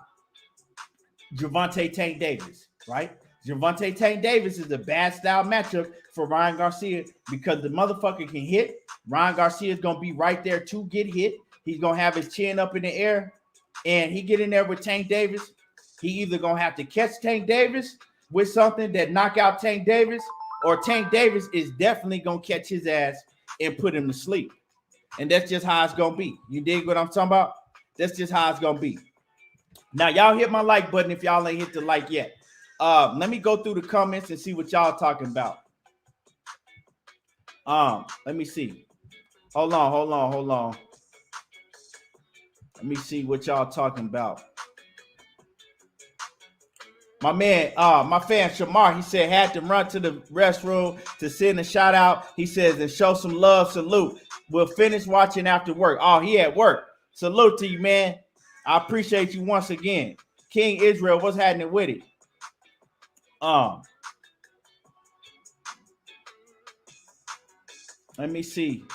Gervonta Tank Davis, right? Gervonta Tank Davis is a bad style matchup for Ryan Garcia because the motherfucker can hit. Ryan Garcia is going to be right there to get hit. He's going to have his chin up in the air, and he get in there with Tank Davis. He either going to have to catch Tank Davis with something that knock out Tank Davis, or Tank Davis is definitely going to catch his ass and put him to sleep. And that's just how it's going to be. You dig what I'm talking about? That's just how it's going to be. Now, y'all hit my like button if y'all ain't hit the like yet. Let me go through the comments and see what y'all talking about. Let me see. Hold on. Let me see what y'all talking about. My man, my fan Shamar, he said had to run to the restroom to send a shout out. He says and show some love, salute. We'll finish watching after work. Oh, he at work. Salute to you, man. I appreciate you once again. King Israel, what's happening with it? Let me see.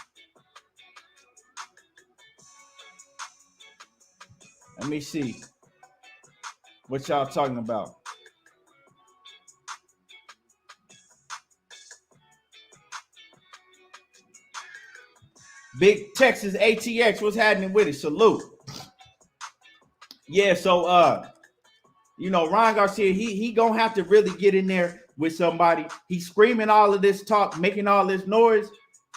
What y'all talking about? Big Texas ATX, what's happening with it? Salute. Yeah, so Ryan Garcia, he gonna have to really get in there with somebody. He's screaming all of this talk, making all this noise,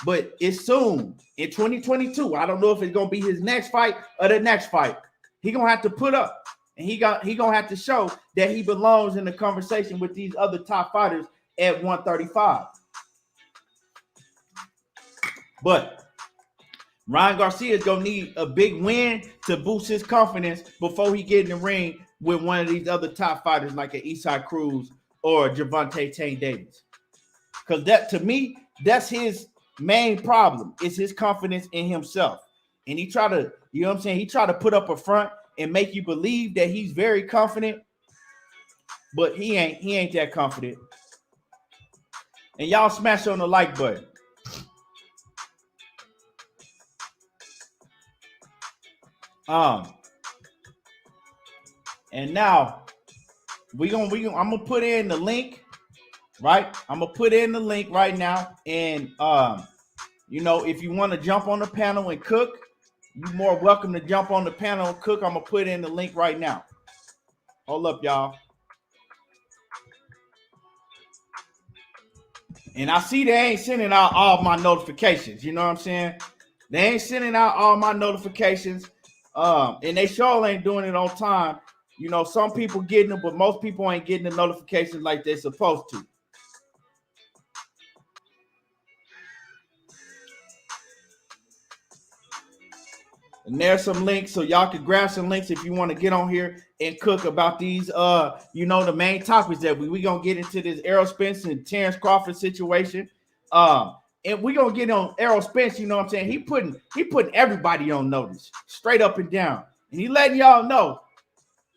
but it's soon in 2022. I don't know if it's gonna be his next fight or the next fight. He gonna have to put up, and he gonna have to show that he belongs in the conversation with these other top fighters at 135. But Ryan Garcia is gonna need a big win to boost his confidence before he get in the ring with one of these other top fighters like an Essac Cruz or Gervonta Tank Davis. Because that, to me, that's his main problem, is his confidence in himself. And he try to, you know what I'm saying? He try to put up a front and make you believe that he's very confident, but he ain't that confident. And y'all smash on the like button. And now I'm gonna put in the link, right? I'm gonna put in the link right now. And if you want to jump on the panel and cook, you're more welcome to jump on the panel and cook. I'm gonna put in the link right now. Hold up, y'all. And I see they ain't sending out all my notifications. You know what I'm saying? They ain't sending out all my notifications. And they sure ain't doing it on time. Some people getting them, but most people ain't getting the notifications like they're supposed to. And there's some links, so y'all can grab some links if you want to get on here and cook about these, the main topics that we gonna get into this Errol Spence and Terence Crawford situation. And we gonna get on Errol Spence. You know what I'm saying? He putting everybody on notice, straight up and down, and he letting y'all know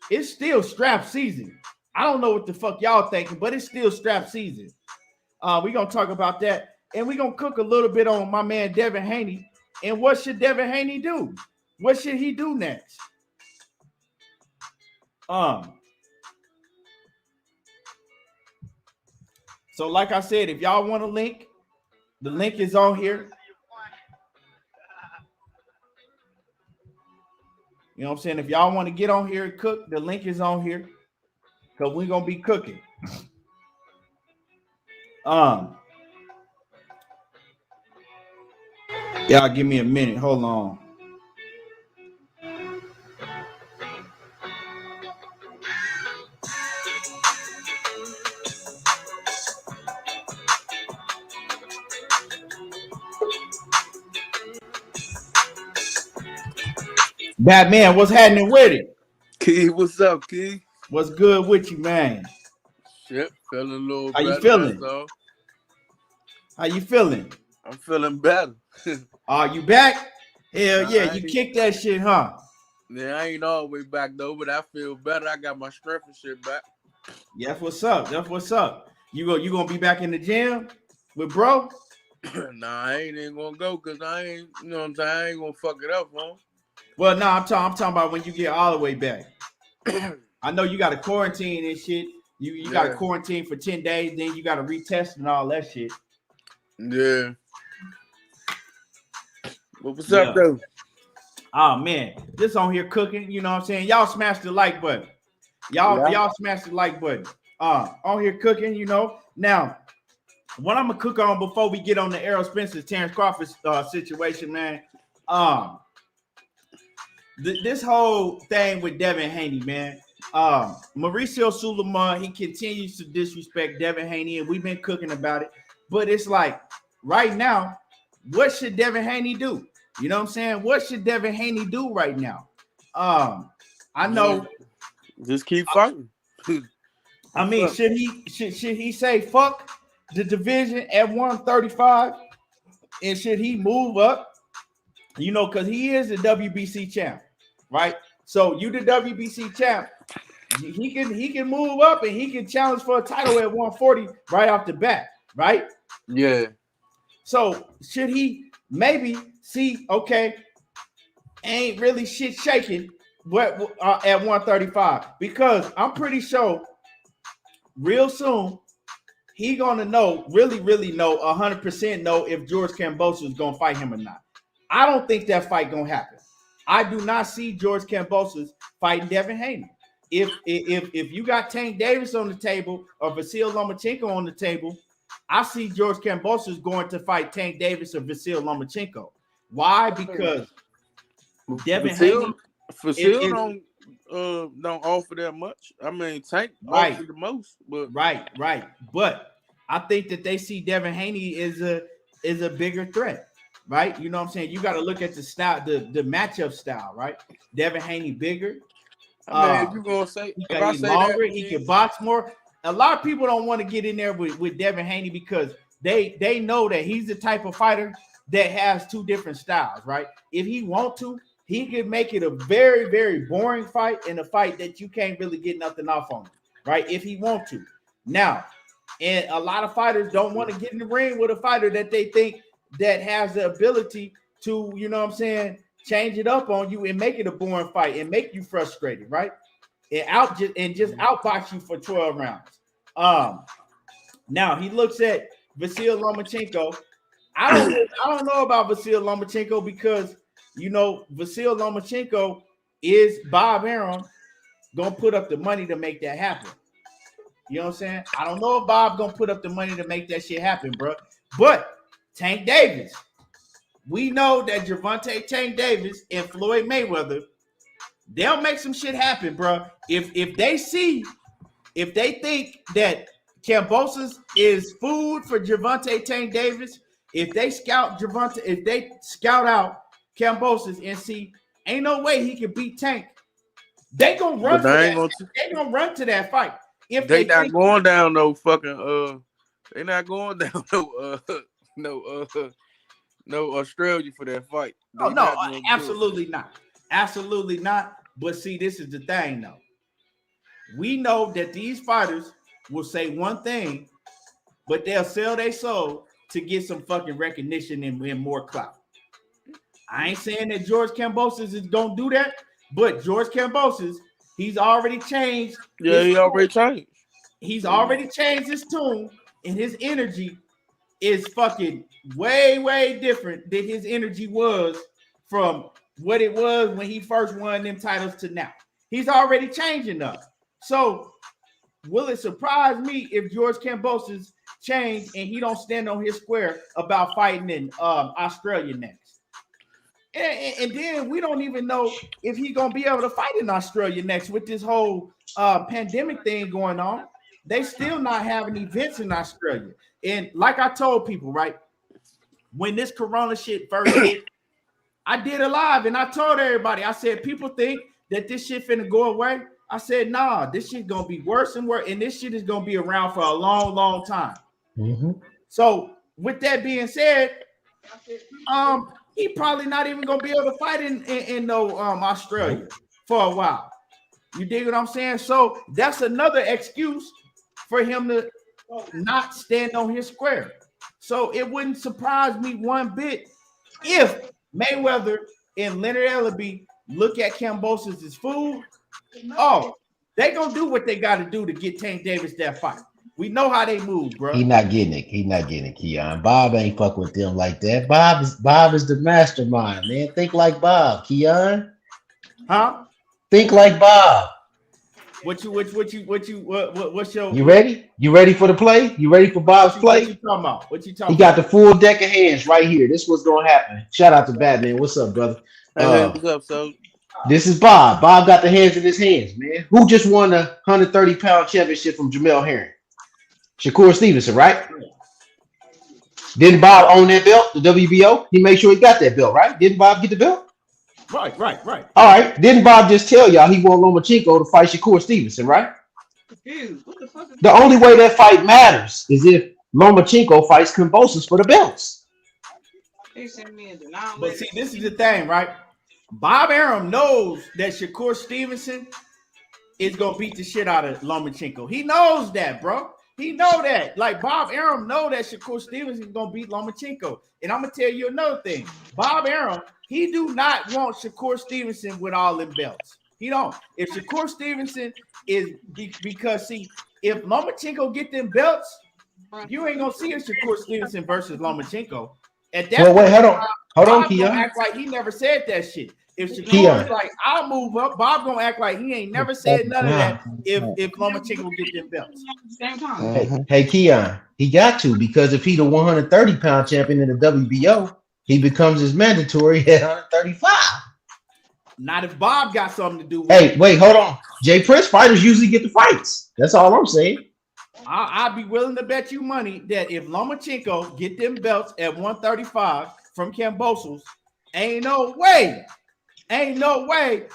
it's still strap season. I don't know what the fuck y'all thinking, but it's still strap season. We gonna talk about that, and we gonna cook a little bit on my man Devin Haney. And what should Devin Haney do? What should he do next? So like I said, if y'all want a link, the link is on here. You know what I'm saying? If y'all want to get on here and cook, the link is on here. Because we're going to be cooking. Y'all give me a minute. Hold on. Batman, what's happening with it? Key, what's up, Key? What's good with you, man? Shit, feeling a little better. How you feeling? Though. How you feeling? I'm feeling better. Are you back? Hell yeah, you kicked that shit, huh? Yeah, I ain't all the way back though, but I feel better. I got my strength and shit back. Yeah, that's what's up. That's what's up. You gonna be back in the gym with bro? Nah, I ain't even gonna go because I ain't, you know what I'm saying? I ain't gonna fuck it up, huh? Well, no, I'm talking about when you get all the way back. I know you got to quarantine and shit. You got to quarantine for 10 days, then you got to retest and all that shit. Yeah. But what's up, though? Oh, man. Just on here cooking, you know what I'm saying? Y'all smash the like button. Y'all smash the like button. On here cooking, Now, what I'm going to cook on before we get on the Errol Spence Terence Crawford situation, man. This whole thing with Devin Haney, man. Mauricio Suleiman, he continues to disrespect Devin Haney, and we've been cooking about it. But it's like, right now, what should Devin Haney do? You know what I'm saying? What should Devin Haney do right now? I know. Just keep fighting. I mean, should he say fuck the division at 135? And should he move up? Because he is the WBC champ. Right, so you the WBC champ. He can move up and he can challenge for a title at 140 right off the bat, right? Yeah. So should he maybe see? Okay, ain't really shit shaking, but at 135, because I'm pretty sure real soon he gonna know, really know, 100% know if George Kambosos is gonna fight him or not. I don't think that fight gonna happen. I do not see George Kambosos fighting Devin Haney. If you got Tank Davis on the table or Vasyl Lomachenko on the table, I see George Kambosos going to fight Tank Davis or Vasyl Lomachenko. Why? Because Devin Haney Vasyl don't offer that much. I mean, Tank offers the most, but right. But I think that they see Devin Haney is a bigger threat. Right, you know what I'm saying? You got to look at the style, the matchup style, right? Devin Haney bigger. I mean, if you're gonna say, if I say longer, that, he can box more. A lot of people don't want to get in there with Devin Haney because they know that he's the type of fighter that has two different styles, right? If he want to, he could make it a very, very boring fight and a fight that you can't really get nothing off on, right? If he want to. Now, and a lot of fighters don't want to get in the ring with a fighter that they think that has the ability to, you know what I'm saying, change it up on you and make it a boring fight and make you frustrated, right? And just outbox you for 12 rounds. Now he looks at Vasyl Lomachenko. I don't know about Vasyl Lomachenko because you know Vasyl Lomachenko is Bob Arum gonna put up the money to make that happen. You know what I'm saying? I don't know if Bob gonna put up the money to make that shit happen, bro. But Tank Davis, we know that Gervonta Tank Davis and Floyd Mayweather, they'll make some shit happen, bro. If they think that Kambosos is food for Gervonta Tank Davis, if they scout out Kambosos and see ain't no way he can beat Tank, they gonna run they gonna run to that fight. If they not going down no fucking they not going down no Australia for that fight. Oh, no, absolutely not. Absolutely not. But see, this is the thing, though. We know that these fighters will say one thing, but they'll sell their soul to get some fucking recognition and more clout. I ain't saying that George Kambosos is gonna do that, but George Kambosos, he's already changed. Yeah, he already changed. He's already changed his tune, and his energy is fucking way, way different than his energy was from what it was when he first won them titles to now. He's already changing up. So will it surprise me if George Kambosos changed and he don't stand on his square about fighting in Australia next? And then we don't even know if he's gonna be able to fight in Australia next with this whole pandemic thing going on. They still not having events in Australia. And like I told people, right, when this corona shit first hit, I did a live and I told everybody, I said, people think that this shit finna go away. I said, nah, this shit gonna be worse and worse, and this shit is gonna be around for a long, long time. Mm-hmm. So with that being said, he probably not even gonna be able to fight in no Australia for a while. You dig what I'm saying? So that's another excuse for him to not stand on his square. So it wouldn't surprise me one bit if Mayweather and Leonard Ellaby look at Kambosos as food. Oh, they gonna do what they got to do to get Tank Davis that fight. We know how they move, bro. He not getting it, Keon. Bob ain't fuck with them like that. Bob is the mastermind, man. Think like Bob, Keon. Huh? Think like Bob. What's your? You ready? You ready for the play? You ready for Bob's play? What you talking about? What you talking? He got the full deck of hands right here. This what's gonna happen. Shout out to Batman. What's up, brother? What's up, so? This is Bob. Bob got the hands in his hands, man. Who just won the 130-pound championship from Jamel Herring? Shakur Stevenson, right? Didn't Bob own that belt, the WBO? He made sure he got that belt, right? Didn't Bob get the belt? Right. All right. Didn't Bob just tell y'all he want Lomachenko to fight Shakur Stevenson, right? The only way that fight matters is if Lomachenko fights Kambosos for the belts. But see, this is the thing, right? Bob Arum knows that Shakur Stevenson is gonna beat the shit out of Lomachenko. He knows that, bro. He know that. Like Bob Arum know that Shakur Stevenson is gonna beat Lomachenko. And I'm gonna tell you another thing. Bob Arum, he do not want Shakur Stevenson with all them belts. He don't. If Shakur Stevenson is because see, if Lomachenko get them belts, you ain't gonna see a Shakur Stevenson versus Lomachenko. At that wait, point, hold on, Bob Keon. gonna act like he never said that shit. If Shakur is like, I'll move up, Bob gonna act like he ain't never said none of that. If Lomachenko get them belts, hey, Keon, he got to, because if he the 130-pound champion in the WBO, he becomes his mandatory at 135. not if Bob got something to do with Hey, it. wait, hold on. Jay Prince fighters usually get the fights. That's all I'm saying. I'd be willing to bet you money that if Lomachenko get them belts at 135 from Kambosos, ain't no way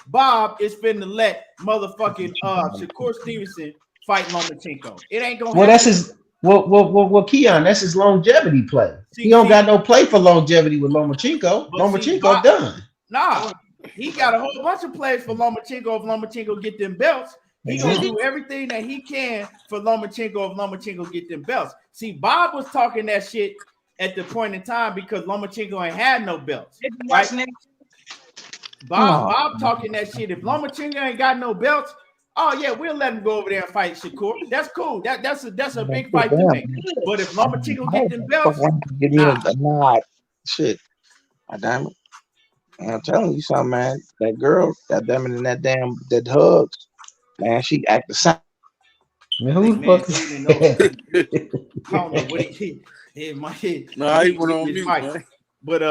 Bob is finna let motherfucking Shakur Stevenson fight Lomachenko. It ain't gonna happen. That's his Keon, that's his longevity play. He don't got no play for longevity with Lomachenko. Lomachenko done. Nah, he got a whole bunch of plays for Lomachenko if Lomachenko get them belts. He gonna do everything that he can for Lomachenko if Lomachenko get them belts. See, Bob was talking that shit at the point in time because Lomachenko ain't had no belts. Right? Bob talking that shit. If Lomachenko ain't got no belts, oh yeah, we'll let him go over there and fight Shakur. That's cool. That's a big fight to make. But if Lomachenko get them belts, nah. Shit. Damn it. I'm telling you something, man. That girl, that damn it, in that hugs, man, she act the same. Man, who the fuck? I don't know what he might hit. No, he went on mute, man. But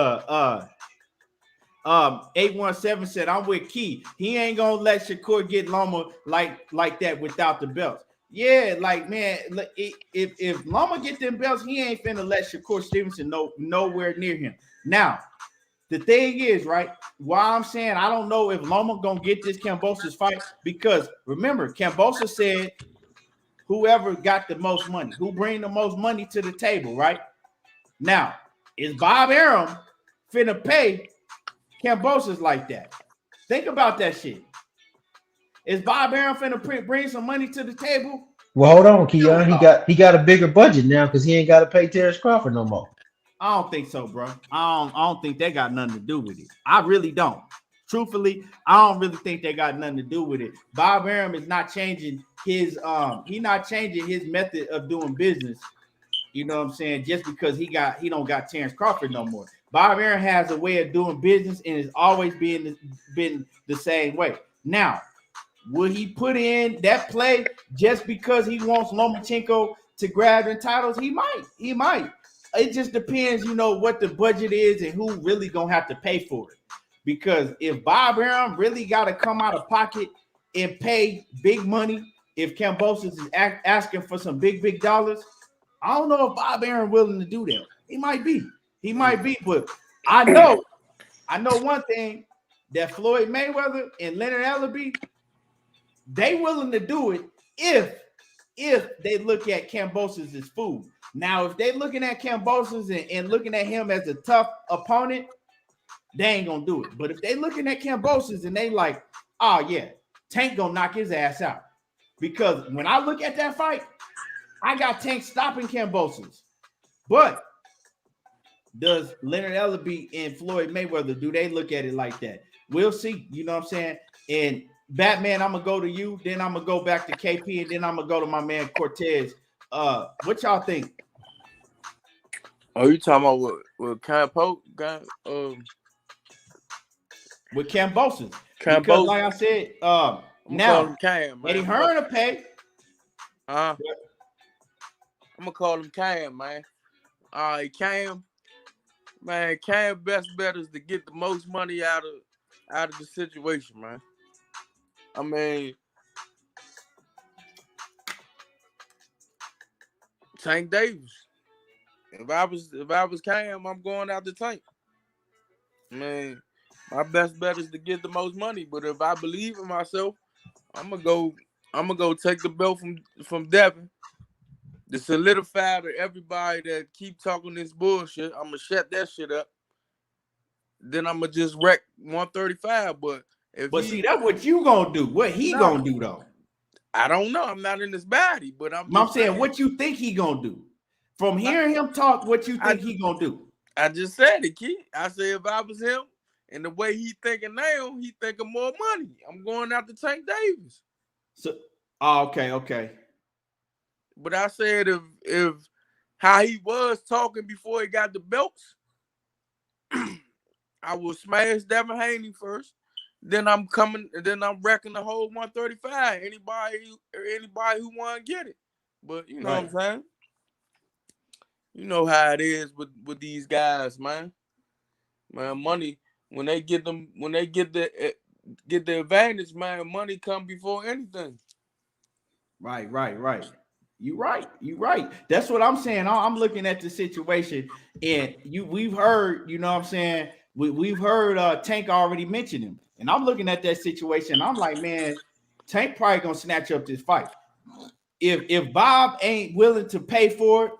817 said, I'm with Key. He ain't gonna let Shakur get Loma like that without the belts. Yeah, like, man, if Loma get them belts, he ain't finna let Shakur Stevenson nowhere near him. Now, the thing is, right, why I'm saying I don't know if Loma gonna get this Kambosos fight, because remember, Kambosos said whoever got the most money, who bring the most money to the table, right? Now, is Bob Arum finna pay Kambosos like that? Think about that shit. Is Bob Arum finna bring some money to the table? Well, hold on, Keon. He got a bigger budget now because he ain't got to pay Terence Crawford no more. I don't think so, bro. I don't think they got nothing to do with it. I really don't. Truthfully, I don't really think they got nothing to do with it. Bob Arum is not changing his his method of doing business. You know what I'm saying? Just because he don't got Terence Crawford no more. Bob Arum has a way of doing business and has always been the same way. Now, will he put in that play just because he wants Lomachenko to grab the titles? He might. It just depends, what the budget is and who really gonna have to pay for it. Because if Bob Arum really got to come out of pocket and pay big money, if Kambosos is asking for some big dollars, I don't know if Bob Arum willing to do that. He might be, but I know one thing, that Floyd Mayweather and Leonard Ellerbe, they willing to do it if they look at Kambosos as food. Now, if they looking at Kambosos and looking at him as a tough opponent, they ain't gonna do it. But if they looking at Kambosos and they like, oh yeah, Tank gonna knock his ass out. Because when I look at that fight, I got Tank stopping Kambosos. But does Leonard Ellerbe and Floyd Mayweather, do they look at it like that? We'll see. You know what I'm saying? And Batman, I'm gonna go to you, then I'm gonna go back to KP, and then I'm gonna go to my man Cortez. What y'all think? Oh, you talking about with Kambosos? With Kambosos. Because like I said, now Eddie Hearn to pay. I'm gonna call him Cam, man. All right, Cam. Man, Cam best bet is to get the most money out of the situation, man. I mean, Tank Davis. If I was Cam, I'm going out the Tank. Man, my best bet is to get the most money. But if I believe in myself, I'm gonna go take the belt from Devin to solidify to everybody that keep talking this bullshit. I'm gonna shut that shit up. Then I'm gonna just wreck 135. But see, that's what you gonna do. What he gonna do though? I don't know. I'm not in his body, but I'm saying what you think he gonna do. From hearing him talk, what you think he gonna do? I just said it, Key. I said if I was him and the way he thinking now, he thinking more money. I'm going out to Tank Davis. So, okay. But I said if how he was talking before he got the belts, I will smash Devin Haney first. Then I'm wrecking the whole 135. Anybody who want to get it. But you know what I'm saying? You know how it is with these guys, man. Man, money when they get the advantage, man, money come before anything. Right. You right. That's what I'm saying. I'm looking at the situation, and we've heard, you know what I'm saying? We've heard Tank already mention him. And I'm looking at that situation. I'm like, man, Tank probably gonna snatch up this fight. If Bob ain't willing to pay for it,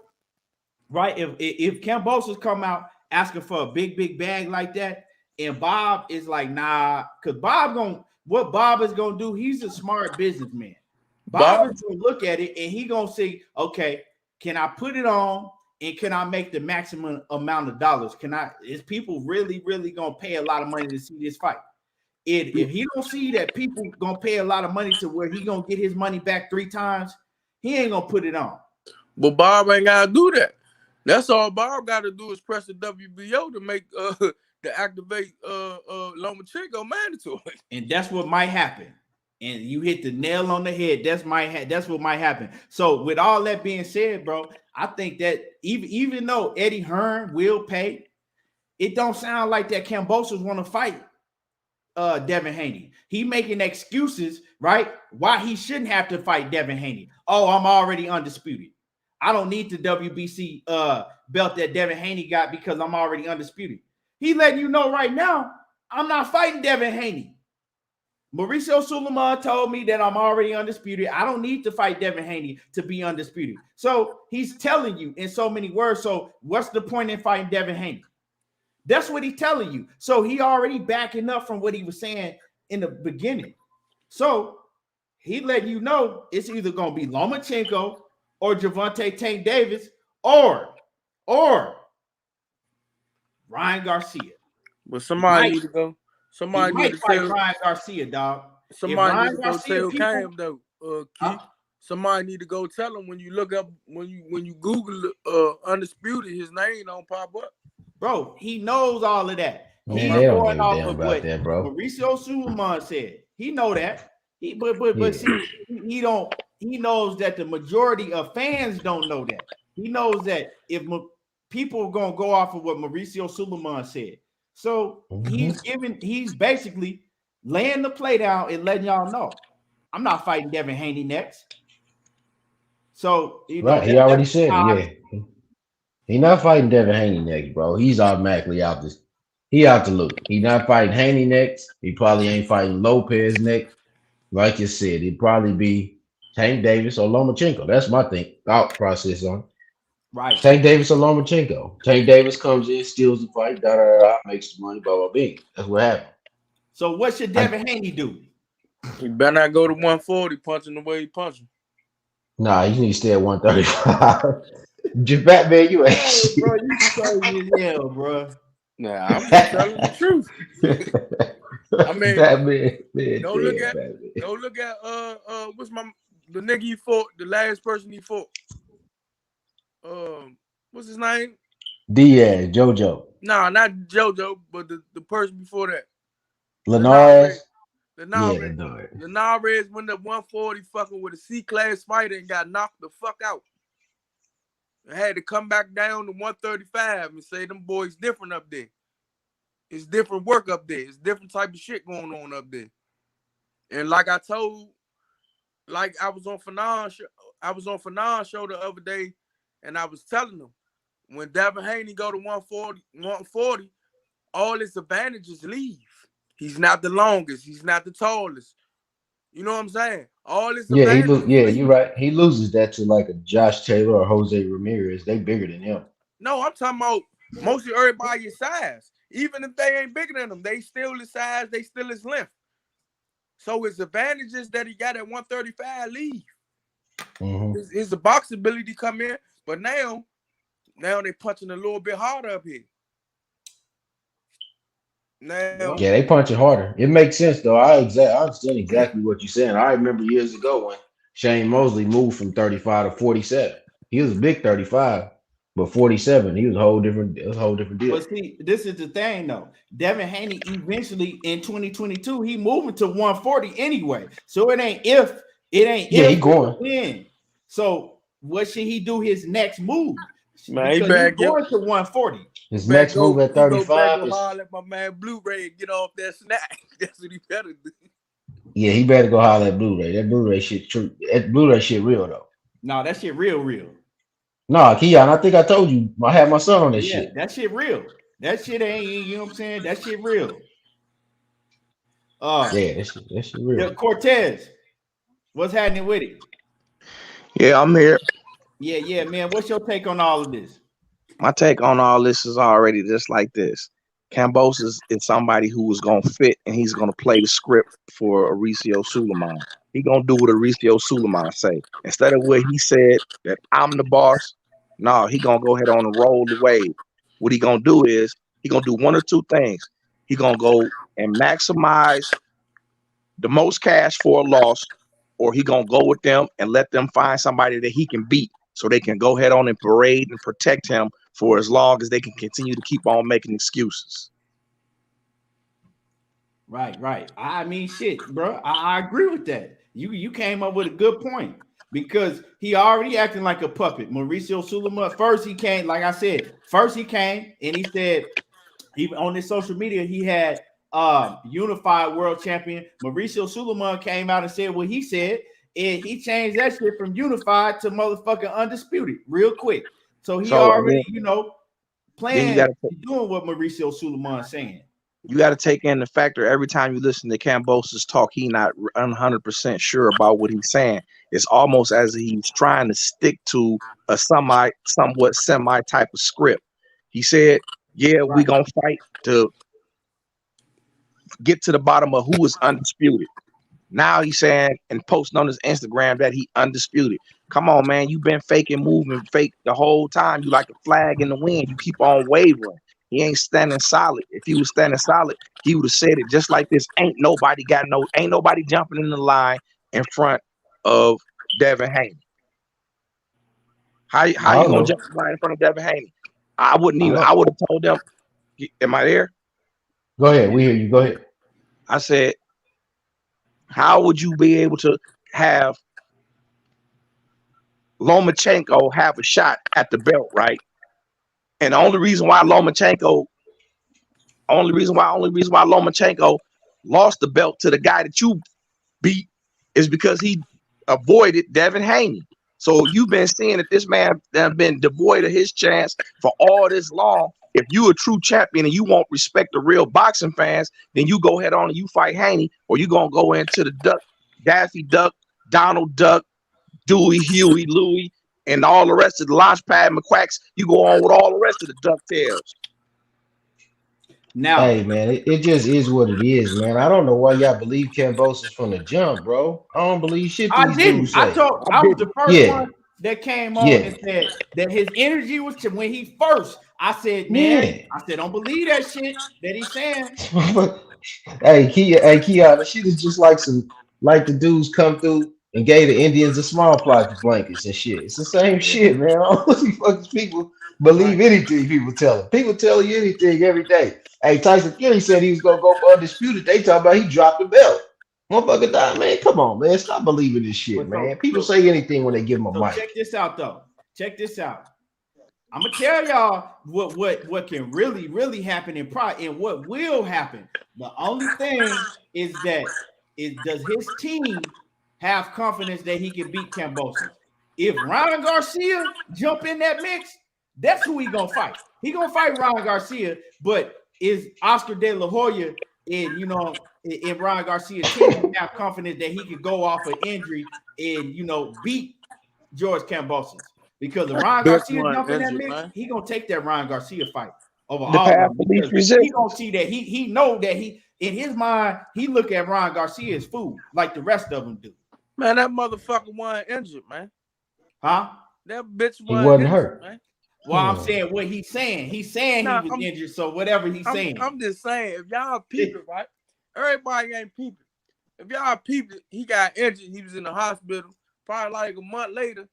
right? If Kambosos come out asking for a big bag like that, and Bob is like, nah, because what Bob is gonna do, he's a smart businessman. Bob is gonna look at it and he gonna say, okay, can I put it on and can I make the maximum amount of dollars? Is people really gonna pay a lot of money to see this fight? If he don't see that people gonna pay a lot of money to where he gonna get his money back 3 times, he ain't gonna put it on. But Bob ain't gotta do that. That's all Bob gotta do is press the WBO to make to activate Lomachenko mandatory. And that's what might happen. And you hit the nail on the head. That's what might happen. So with all that being said, bro, I think that even though Eddie Hearn will pay, it don't sound like that Kambosos want to fight Devin Haney. He making excuses, right? Why he shouldn't have to fight Devin Haney. Oh, I'm already undisputed. I don't need the WBC belt that Devin Haney got because I'm already undisputed. He letting you know right now, I'm not fighting Devin Haney. Mauricio Sulaiman told me that I'm already undisputed. I don't need to fight Devin Haney to be undisputed. So he's telling you in so many words. So what's the point in fighting Devin Haney? That's what he's telling you. So he already backing up from what he was saying in the beginning. So he letting you know it's either going to be Lomachenko or Gervonta Tank Davis or Ryan Garcia. But somebody need to go. Somebody need to tell Ryan Garcia, dog. Somebody need to go tell Cam though. Keith. Somebody need to go tell him when you look up when you Google undisputed, his name don't pop up. Bro, he knows all of that. He's going off of what that, bro. Mauricio Sulaiman said. He know that. See, he don't. He knows that the majority of fans don't know that. He knows that if people are gonna go off of what Mauricio Sulaiman said, so he's basically laying the play down and letting y'all know, I'm not fighting Devin Haney next. So you know, he already said it. Yeah, he's not fighting Devin Haney next, bro. He's automatically out this. He out the loop. He's not fighting Haney next. He probably ain't fighting Lopez next. Like you said, it'd probably be Tank Davis or Lomachenko. That's my thought process on it. Right. Tank Davis or Lomachenko. Tank Davis comes in, steals the fight, makes the money, blah, blah, blah. That's what happened. So what should Devin Haney do? He better not go to 140 punching the way he punching. Nah, you need to stay at 135. Just Batman, you ain't shit. Bro, you crazy as hell, bro. Nah, I'm just telling the truth. I mean, Batman, don't look at what's the nigga he fought, the last person he fought. What's his name? Diaz, JoJo. Nah, not JoJo, but the person before that. Linares. Linares went up 140 fucking with a C-class fighter and got knocked the fuck out. I had to come back down to 135 and say them boys different up there. It's different work up there. It's different type of shit going on up there. And like I told, like I was on Fanon's show the other day, and I was telling them when Devin Haney go to 140, all his advantages leave. He's not the longest. He's not the tallest. You know what I'm saying? All his advantages leave. You're right. He loses that to like a Josh Taylor or Jose Ramirez. They bigger than him. No, I'm talking about mostly everybody his size. Even if they ain't bigger than him, they still his size, they still his length. So his advantages that he got at 135 leave. His box ability come in, but now they punching a little bit harder up here. Now, yeah, they punching harder. It makes sense though. I understand exactly what you're saying. I remember years ago when Shane Mosley moved from 35 to 47. He was a big 35. But 47, he was a whole different deal. But see, this is the thing though. Devin Haney eventually in 2022, he moving to 140 anyway. So it ain't if He going. when. So what should he do his next move? Man, he Because better he's going to 140. His next move at he go back 35 and is holler at my man Blu-ray and get off that snack. That's what he better do. he better go holler at Blu-ray. That Blu-ray shit true. That Blu-ray shit real though. No, that shit real. Nah, Keon, I think I told you I had my son on that shit. That shit real. That shit ain't, you know what I'm saying? That shit real. That shit real. Cortez, what's happening with it? Yeah, I'm here. Yeah, man. What's your take on all of this? My take on all this is already just like this. Kambosos is somebody who is going to fit, and he's going to play the script for Mauricio Suleiman. He going to do what Mauricio Suleiman say. Instead of what he said, that I'm the boss, no, he going to go ahead on and roll the wave. What he going to do is he going to do one or two things. He going to go and maximize the most cash for a loss, or he going to go with them and let them find somebody that he can beat so they can go ahead on and parade and protect him for as long as they can continue to keep on making excuses. Right. I mean, shit, bro. I agree with that. You came up with a good point because he already acting like a puppet. Mauricio Suleiman, first he came, like I said, and he said, even on his social media, he had unified world champion. Mauricio Suleiman came out and said what he said, and he changed that shit from unified to motherfucking undisputed real quick. So he already, playing, doing what Mauricio Suleiman is saying. You got to take in the factor every time you listen to Kambosos talk, he not 100% sure about what he's saying. It's almost as if he's trying to stick to a somewhat semi type of script. He said, we going to fight to get to the bottom of who is undisputed. Now he's saying and posting on his Instagram that he undisputed. Come on, man. You've been faking, moving fake the whole time. You like a flag in the wind. You keep on wavering. He ain't standing solid. If he was standing solid, he would have said it just like this. Ain't nobody jumping in the line in front of Devin Haney. How you gonna jump in the line in front of Devin Haney? I would have told them, am I there? Go ahead. We hear you. Go ahead. I said, how would you be able to have Lomachenko have a shot at the belt, right? And the only reason why Lomachenko lost the belt to the guy that you beat is because he avoided Devin Haney. So you've been seeing that this man has been devoid of his chance for all this long. If you a true champion and you won't respect the real boxing fans, then you go ahead on and you fight Haney, or you gonna go into the Daffy Duck, Donald Duck, Dewey, Huey, Louie, and all the rest of the Launchpad McQuacks. You go on with all the rest of the DuckTales. Now, hey man, it just is what it is, man. I don't know why y'all believe Kambosos from the jump, bro. I don't believe shit these dudes say. I was the first one that came on and said that his energy was to when he first. I said, man, don't believe that shit that he's saying. Hey, Keon, that shit is just like the dudes come through and gave the Indians a smallpox blankets and shit. It's the same shit, man. All these fucking people believe anything people tell them. People tell you anything every day. Hey, Tyson Fury said he was gonna go for undisputed. They talk about he dropped the belt. Motherfucker died, man. Come on, man. Stop believing this shit, man. People say anything when they give them a mic. Check this out, though. Check this out. I'm gonna tell y'all what can really happen in pride and what will happen. The only thing is does his team have confidence that he can beat Kambosos? If Ryan Garcia jump in that mix, that's who he gonna fight. He gonna fight Ryan Garcia, but is Oscar De La Hoya in Ryan Garcia's team have confidence that he could go off an injury and beat George Kambosos? Because if Ryan Garcia jump in that mix, he gonna take that Ryan Garcia fight over all of them. He gonna see that he know that he in his mind he look at Ryan Garcia as food like the rest of them do. Man, that motherfucker wasn't injured, man. Huh? That bitch wasn't hurt, man. Well, I'm saying what he's saying. He's saying he was injured, so whatever he's saying. I'm just saying, if y'all peep it, right? Everybody ain't peeping. If y'all peeped it, he got injured. He was in the hospital. Probably like a month later,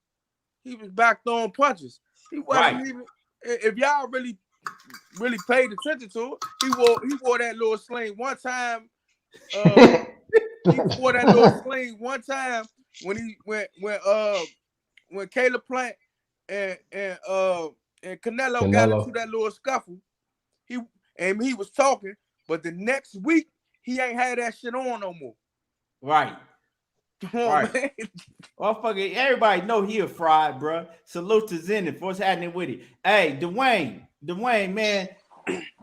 he was back throwing punches. He wasn't even. If y'all really paid attention to it, he wore that little sling one time. He wore that little sling one time when Caleb Plant and Canelo got into that little scuffle. He was talking, but the next week he ain't had that shit on no more. Right. Come on, man. Well, fucking everybody know he a fraud, bro. Salute to Zenith. What's happening with it? Hey, Dwayne, man,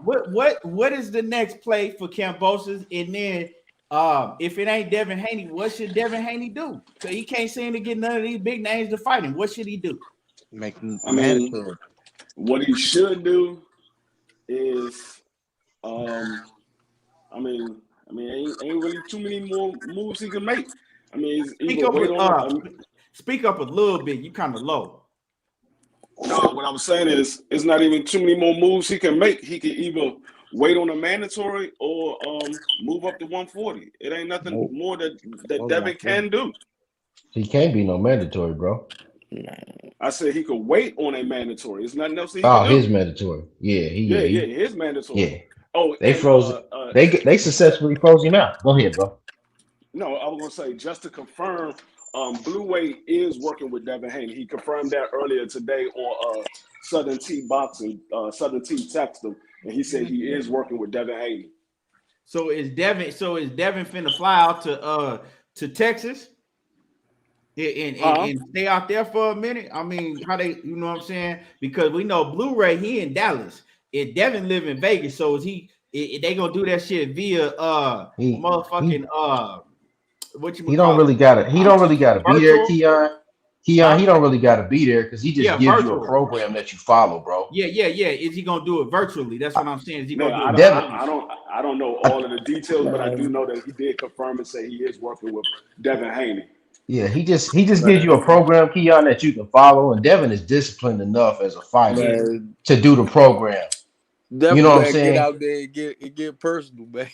what is the next play for Kambosos? And then if it ain't Devin Haney, what should Devin Haney do? So he can't seem to get none of these big names to fight him. What should he do? What he should do is ain't really too many more moves he can make. I mean, speak up a little bit. You kind of low. No, what I'm saying is, it's not even too many more moves he can make. He can either wait on a mandatory or move up to 140. It ain't nothing more that Devin can do. He can't be no mandatory, bro. I said he could wait on a mandatory. It's nothing else he can do. His mandatory. Yeah, his mandatory. Yeah. Oh, they froze. They successfully froze him out. Go ahead, bro. No, I was gonna say, just to confirm, Blue Wave is working with Devin Haney. He confirmed that earlier today on Southern T Boxing. Southern T texted him, and he said he is working with Devin Haney. So is Devin finna fly out to Texas and stay out there for a minute? I mean, how they, you know what I'm saying? Because we know Blu-ray, he in Dallas. If Devin live in Vegas, so is he? They gonna do that shit via what you? He don't really gotta be there, Keon. He don't really gotta be there because he just gives you a program that you follow, bro. Yeah. Is he gonna do it virtually? That's what I'm saying. Is he gonna do it? I don't know all of the details, but I do know that he did confirm and say he is working with Devin Haney. Yeah, he just gives you a program, Keon, that you can follow, and Devin is disciplined enough as a fighter to do the program. Devin, you know what I'm saying? Get out there and get personal, man.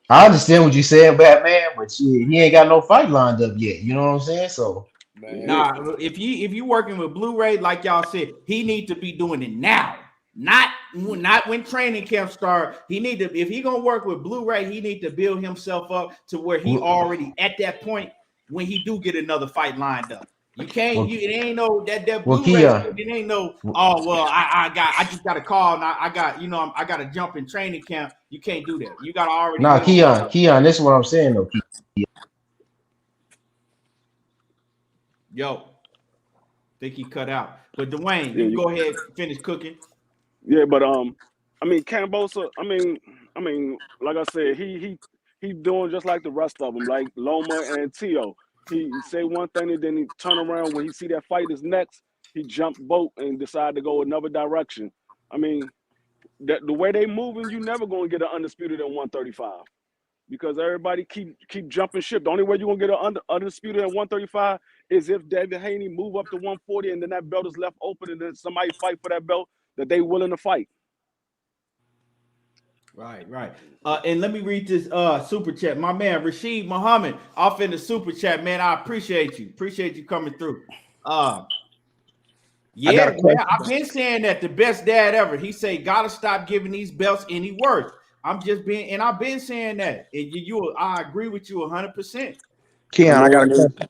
I understand what you're saying, Batman, but he ain't got no fight lined up yet. You know what I'm saying? So, nah, if you working with Blu-ray, like y'all said, he need to be doing it now, not when training camp start. He need to, if he gonna work with Blu-ray, he need to build himself up to where he already at that point when he do get another fight lined up. You can't. It ain't no that Blu-ray. It ain't no. Oh well, I just got a call. And I got to jump in training camp. You can't do that. You got to already. Nah, Keon. This is what I'm saying though. Yo, think he cut out. But Dwayne, you go ahead, finish cooking. Yeah, but Kambosos. I mean, like I said, he doing just like the rest of them, like Loma and Tio. He say one thing and then he turn around when he see that fight is next, he jump boat and decide to go another direction. I mean, the way they moving, you never gonna get an undisputed at 135 because everybody keep jumping ship. The only way you gonna get an undisputed at 135 is if Devin Haney move up to 140 and then that belt is left open and then somebody fight for that belt that they willing to fight. Right. And let me read this super chat. My man Rashid Muhammad off in the super chat, man. I appreciate you. Appreciate you coming through. Yeah, man, I've been saying that the best dad ever. He say gotta stop giving these belts any worth. I've been saying that. And I agree with you 100%. Keon, I got a question.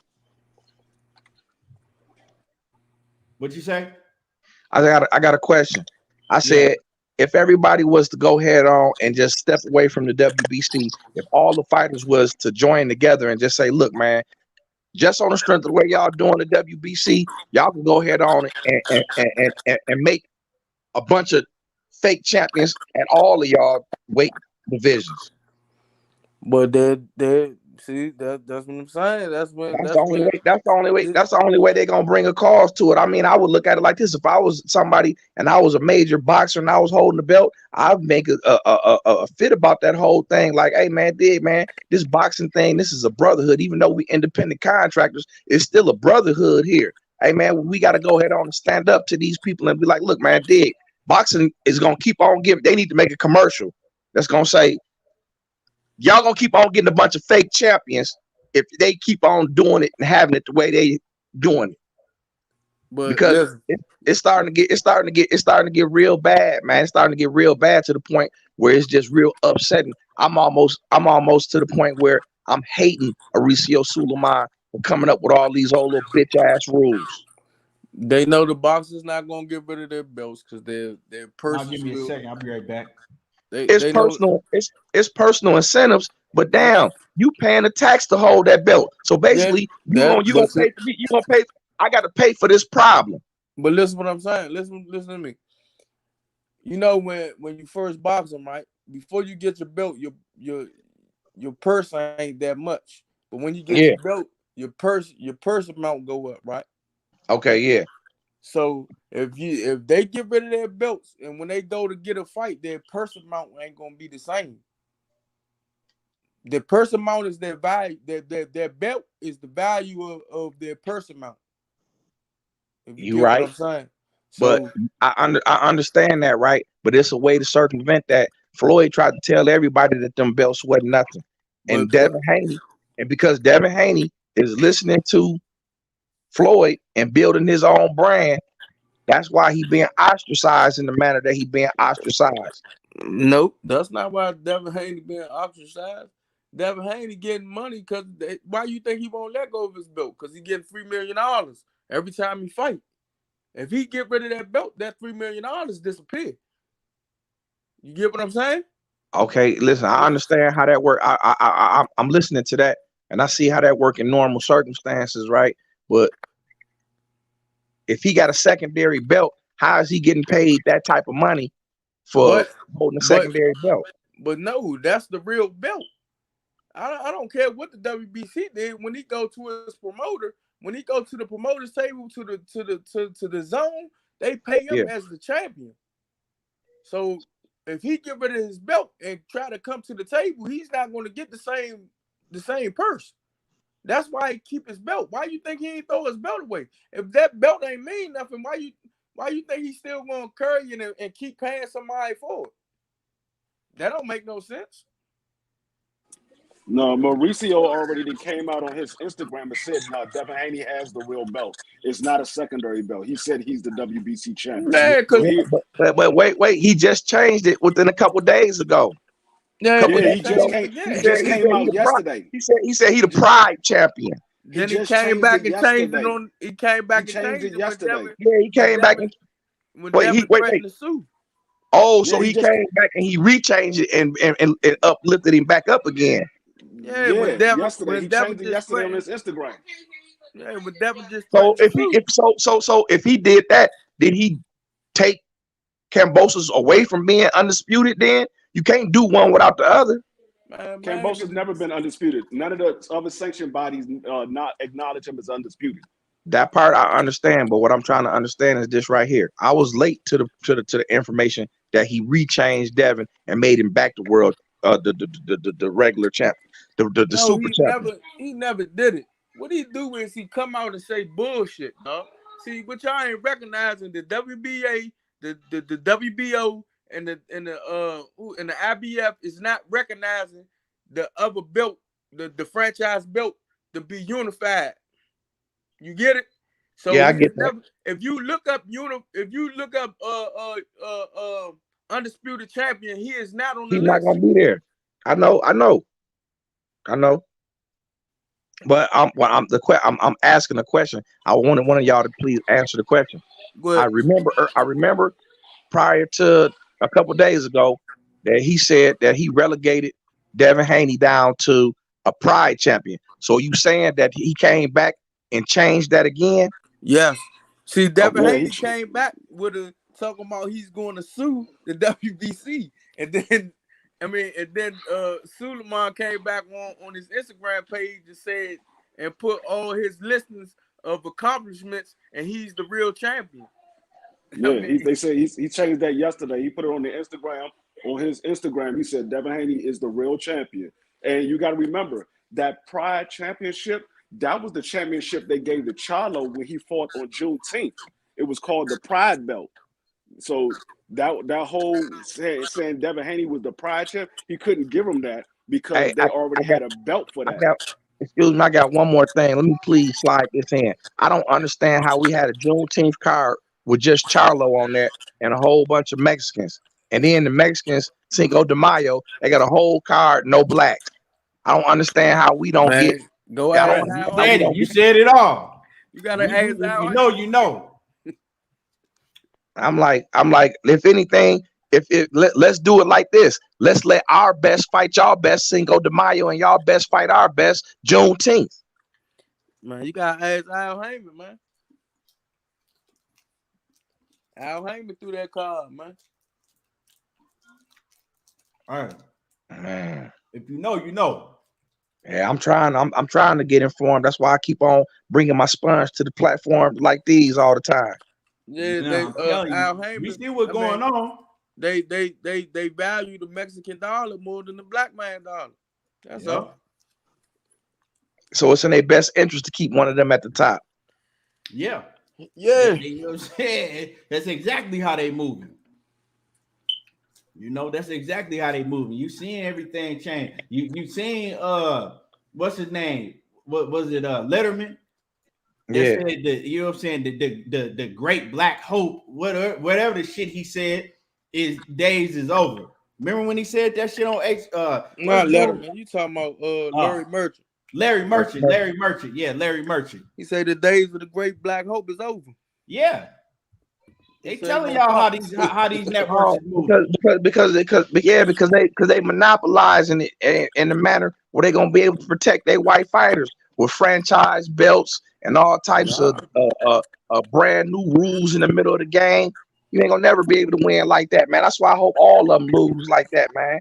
What'd you say? I got a question. I said, if everybody was to go head on and just step away from the WBC, if all the fighters was to join together and just say, look, man, just on the strength of the way y'all doing the WBC, y'all can go head on and make a bunch of fake champions at all of y'all weight divisions. But they see that's what I'm saying. That's the only way they're gonna bring a cause to it. I mean, I would look at it like this: if I was somebody and I was a major boxer and I was holding the belt, I'd make a fit about that whole thing. Like, hey man, this boxing thing, this is a brotherhood. Even though we independent contractors, it's still a brotherhood here. Hey man, we got to go ahead on and stand up to these people and be like, look, man, boxing is gonna keep on giving. They need to make a commercial that's gonna say, y'all gonna keep on getting a bunch of fake champions if they keep on doing it and having it the way they doing it. But because listen, it's starting to get real bad, man. It's starting to get real bad to the point where it's just real upsetting. I'm almost to the point where I'm hating Mauricio Suleiman for coming up with all these old little bitch ass rules. they know the boxers not gonna get rid of their belts because their Now purses give me a will. second. I'll be right back. It's They know. personal. It's personal incentives. But Yeah, damn, you paying the tax to hold that belt. So yeah. basically, you gonna That's pay it. for me. You gonna pay. I got to pay for this problem. But listen, what I'm saying. Listen to me. You know when you first box them, right? Before you get your belt, your purse ain't that much. But when you get Yeah. your belt, your purse amount go up, right? Okay. Yeah. So if they get rid of their belts and when they go to get a fight, their purse amount ain't gonna be the same. The purse amount is their value. Their belt is the value of their purse amount. If you You get what right. I'm saying. But So, I understand that, right? But it's a way to circumvent that. Floyd tried to tell everybody that them belts wasn't nothing. but And Devin Haney, and because Devin Haney is listening to Floyd and building his own brand, that's why he being ostracized in the manner that he being ostracized. nope, that's not why Devin Haney being ostracized. Devin Haney getting money because why you think he won't let go of his belt? Because he getting $3 million every time he fight. If he get rid of that belt, that $3 million disappear. You get what I'm saying? Okay, listen, I understand how that work. I'm listening to that, and I see how that work in normal circumstances, right? But if he got a secondary belt, how is he getting paid that type of money for But holding a but secondary belt? but no, that's the real belt. I don't care what the WBC did when he go to his promoter. When he go to the promoter's table to the zone, they pay him Yeah. as the champion. So if he get rid of his belt and try to come to the table, he's not going to get the same purse. That's why he keep his belt. Why you think he ain't throw his belt away? If that belt ain't mean nothing, why you think he's still going to carry it and keep paying somebody for it? That don't make no sense. No, Mauricio already came out on his Instagram and said, "No, Devin Haney has the real belt. It's not a secondary belt." He said he's the WBC champion. Yeah, So cause he, But wait, he just changed it within a couple days ago. yeah, Couple but yeah, he days ago, changed it he again. just he came said he out the pride. yesterday. He said he the pride champion. He Then he just came changed back it and changed it yesterday. on. He came He back and changed changed it it when yesterday. Yeah, he came back and Devin wait. threatened to sue. Oh, so Yeah, he he just came back and he rechanged it and uplifted him back up again. Yeah, yesterday. when He Devin changed it just yesterday on threatened. his Instagram. Yeah, when Devin just So threatened to sue. if he did that, did he take Kambosos away from being undisputed? Then you can't do one without the other. Man, Kambosos never been undisputed. None of the other sanctioned bodies not acknowledge him as undisputed. That part I understand, but what I'm trying to understand is this right here. I was late to the information that he rechanged Devin and made him back the world, the regular champ, the no, super champion. he never did it. What he do is he come out and say bullshit, dog. See, what y'all ain't recognizing the WBA, the WBO, and the IBF is not recognizing the other belt, the franchise belt to be unified. You get it? So Yeah, I he get is that. never. If you look up undisputed champion, he is not on the He's not list. gonna be there. I know. But I'm asking a question. I wanted one of y'all to please answer the question. But I remember prior to a couple days ago that he said that he relegated Devin Haney down to a pride champion. So you saying that he came back and changed that again? yes, see, Devin Okay. Yeah, Haney came back with a talking about he's going to sue the WBC, and then Suleiman came back on his Instagram page and said and put all his listings of accomplishments, and he's the real champion. I yeah. mean, They say he changed that yesterday. He put it on the Instagram. On his Instagram, he said Devin Haney is the real champion. And you got to remember that Pride Championship. That was the championship they gave to Charlo when he fought on Juneteenth. It was called the Pride Belt. So that whole saying Devin Haney was the Pride champ, he couldn't give him that because Hey, they already I got had a belt for I that. got Excuse me, I got one more thing. Let me please slide this in. I don't understand how we had a Juneteenth card with just Charlo on there and a whole bunch of Mexicans. And then the Mexicans, Cinco de Mayo, they got a whole card, no blacks. I don't understand how we don't get. Man, go I don't ask Right. You Al understand how we said it. Haymon. don't You get. said it all. You gotta ask If Al you Haymon. know, you know. I'm like, if anything, let's do it like this. Let's let our best fight y'all best Cinco de Mayo and y'all best fight our best Juneteenth. Man, you gotta ask Al Haymon, man. Al Haymon threw that card, man. All right. Man. If you know, you know. Yeah, I'm trying to get informed. That's why I keep on bringing my sponge to the platforms like these all the time. Yeah, Now, they I'm telling Al you, we Haymon. see what's going on. They value the Mexican dollar more than the black man dollar. That's Yeah. all. So it's in their best interest to keep one of them at the top. Yeah. Yeah. You know what I'm saying? That's exactly how they moving. You know, that's exactly how they moving. You seeing everything change. You seeing what's his name? What was it? Letterman. That Yeah. said that, you know what I'm saying? The great black hope, whatever the shit he said is days is over. Remember when he said that shit on X Not Letterman. You talking about Larry Merchant. Larry Merchant. Yeah, Larry Merchant. He said the days of the great black hope is over. Yeah. They telling y'all how these networks is moving. because they monopolizing it in the manner where they're gonna be able to protect their white fighters with franchise belts and all types of brand new rules in the middle of the game. You ain't gonna never be able to win like that, man. That's why I hope all of them lose like that, man.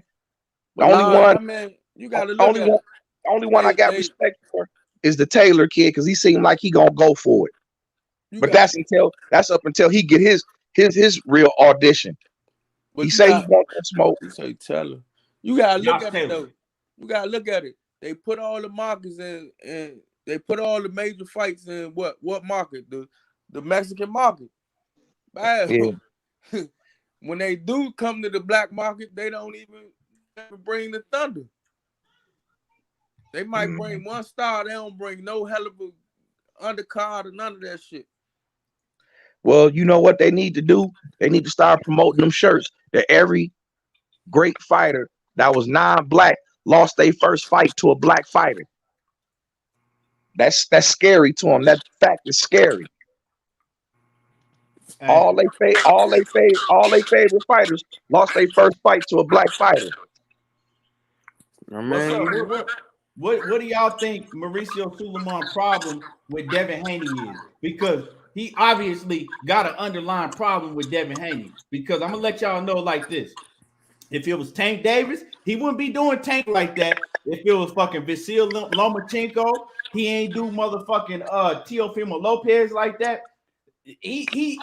The But only one, I mean, you gotta look at it. only one I got respect for is the Taylor kid because he seemed like he gonna go for it. But that's up until he get his real audition. He say he want that smoke. You say Taylor. You gotta look at it though. You gotta look at it. They put all the markets in, and they put all the major fights in what market? The Mexican market. Yeah. When they do come to the black market, they don't even bring the thunder. They might bring one star. They don't bring no hell of a undercard or none of that shit. Well, you know what they need to do? They need to start promoting them shirts that every great fighter that was non-black lost their first fight to a black fighter. That's scary to them. That fact is scary. Hey. All they favorite fighters lost their first fight to a black fighter. What do y'all think Mauricio Sulaiman's problem with Devin Haney is? Because he obviously got an underlying problem with Devin Haney. Because I'm gonna let y'all know like this: if it was Tank Davis, he wouldn't be doing Tank like that. If it was fucking Vasil Lomachenko, he ain't do motherfucking Teofimo Lopez like that. He's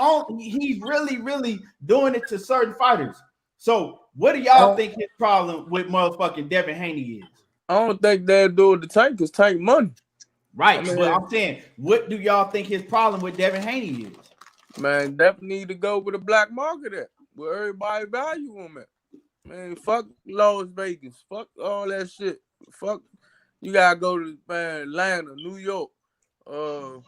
really doing it to certain fighters. So what do y'all think his problem with motherfucking Devin Haney is? I don't think they'll do it to Tank because Tank money. Right. But I'm saying, what do y'all think his problem with Devin Haney is? Man, definitely need to go with the black market at where everybody value him at. Man, fuck Las Vegas. Fuck all that shit. Fuck, you gotta go to Atlanta, New York. You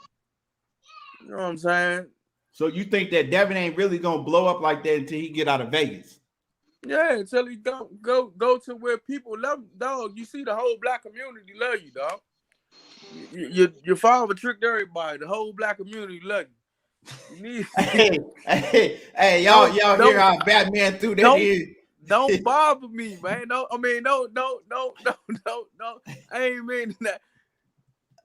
know what I'm saying? So you think that Devin ain't really gonna blow up like that until he get out of Vegas? Yeah, until he go to where people love him, dog. You see the whole black community love you, dog. Your father tricked everybody. The whole black community love you. Hey, y'all hear how Batman threw that in? Don't bother me, man. No. I ain't mean that.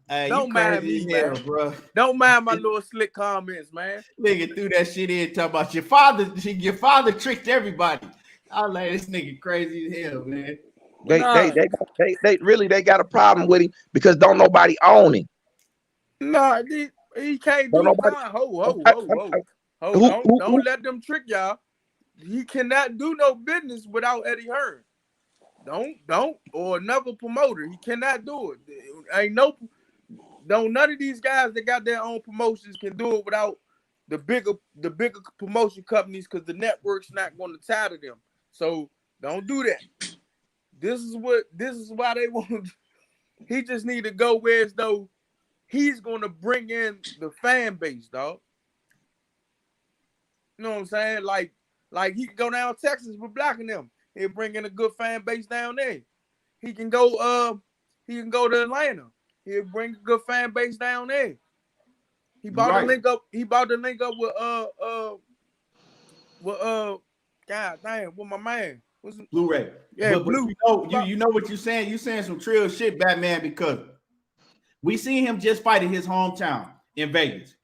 Hey, don't mind me, man. Bro. Don't mind my little slick comments, man. Nigga threw that shit in talking about your father tricked everybody. I was like, this nigga crazy as hell, man. They got a problem with him because don't nobody own him. Nah, he can't do it. Don't let them trick y'all. He cannot do no business without Eddie Hearn. Don't or another promoter. He cannot do it. Ain't none of these guys that got their own promotions can do it without the bigger promotion companies because the network's not going to tie to them. So don't do that. This is why they want. He just need to go where as though he's gonna bring in the fan base, dog. You know what I'm saying? Like he can go down to Texas with blocking them. He'll bring in a good fan base down there. He can go to Atlanta. He'll bring a good fan base down there. He bought Right. to link up. He bought to link up with God damn, with my man. What's it? Blu-ray. Yeah, but Blue. you know what you're saying? You're saying some trill shit, Batman, because we seen him just fight in his hometown in Vegas.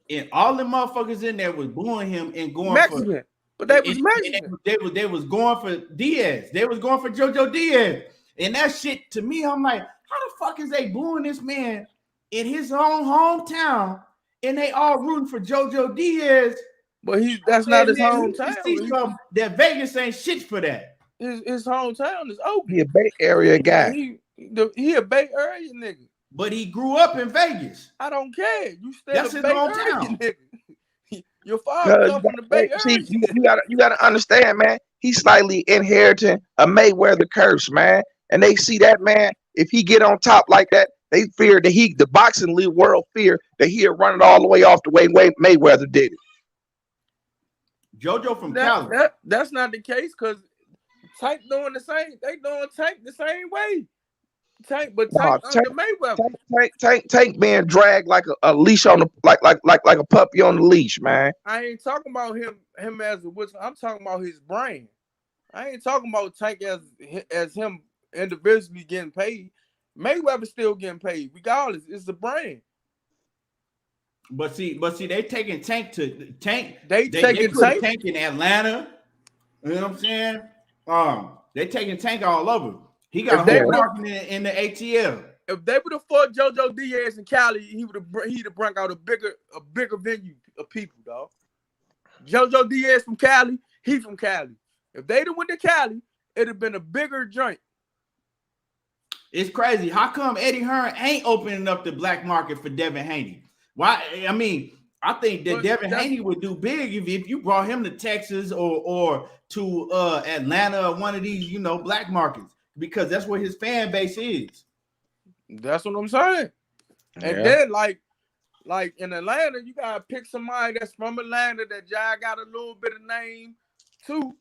And all the motherfuckers in there was booing him and going Mexican. But they was Mexican. They was going for Diaz. They was going for JoJo Diaz. And that shit, to me, I'm like, how the fuck is they booing this man in his own hometown and they all rooting for JoJo Diaz? But that's not his hometown. That Vegas ain't shit for that. His hometown is Oakland. He a Bay Area guy. He a Bay Area nigga. But he grew up in Vegas. I don't care. You still That's a his Bay hometown. Area nigga. Your father come from the Bay Area. See, you gotta understand, man. He's slightly inheriting a Mayweather curse, man. And they see that, man. If he get on top like that, they fear that the boxing league world fear that he'll run it all the way off the way Mayweather did it. JoJo from Cali. That's not the case because Tank doing the same. They doing Tank the same way. Tank under Mayweather. Tank being dragged like a leash on the like a puppy on the leash, man. I ain't talking about him as a whistle. I'm talking about his brain. I ain't talking about Tank as him individually getting paid. Mayweather still getting paid regardless. It's the brand. But see, they taking Tank to Tank. They taking Tank in Atlanta. You know what I'm saying? They taking Tank all over. He got marketing in the ATL. If they would have fought JoJo Diaz in Cali, he'd have brought out a bigger venue of people, dog. JoJo Diaz from Cali, he from Cali. If they'd have went to Cali, it'd have been a bigger joint. It's crazy. How come Eddie Hearn ain't opening up the black market for Devin Haney? Why? I mean, I think that Devin Haney would do big if you brought him to Texas or to Atlanta or one of these, black markets, because that's where his fan base is. That's what I'm saying. And then like in Atlanta, you gotta pick somebody that's from Atlanta that y'all got a little bit of name too.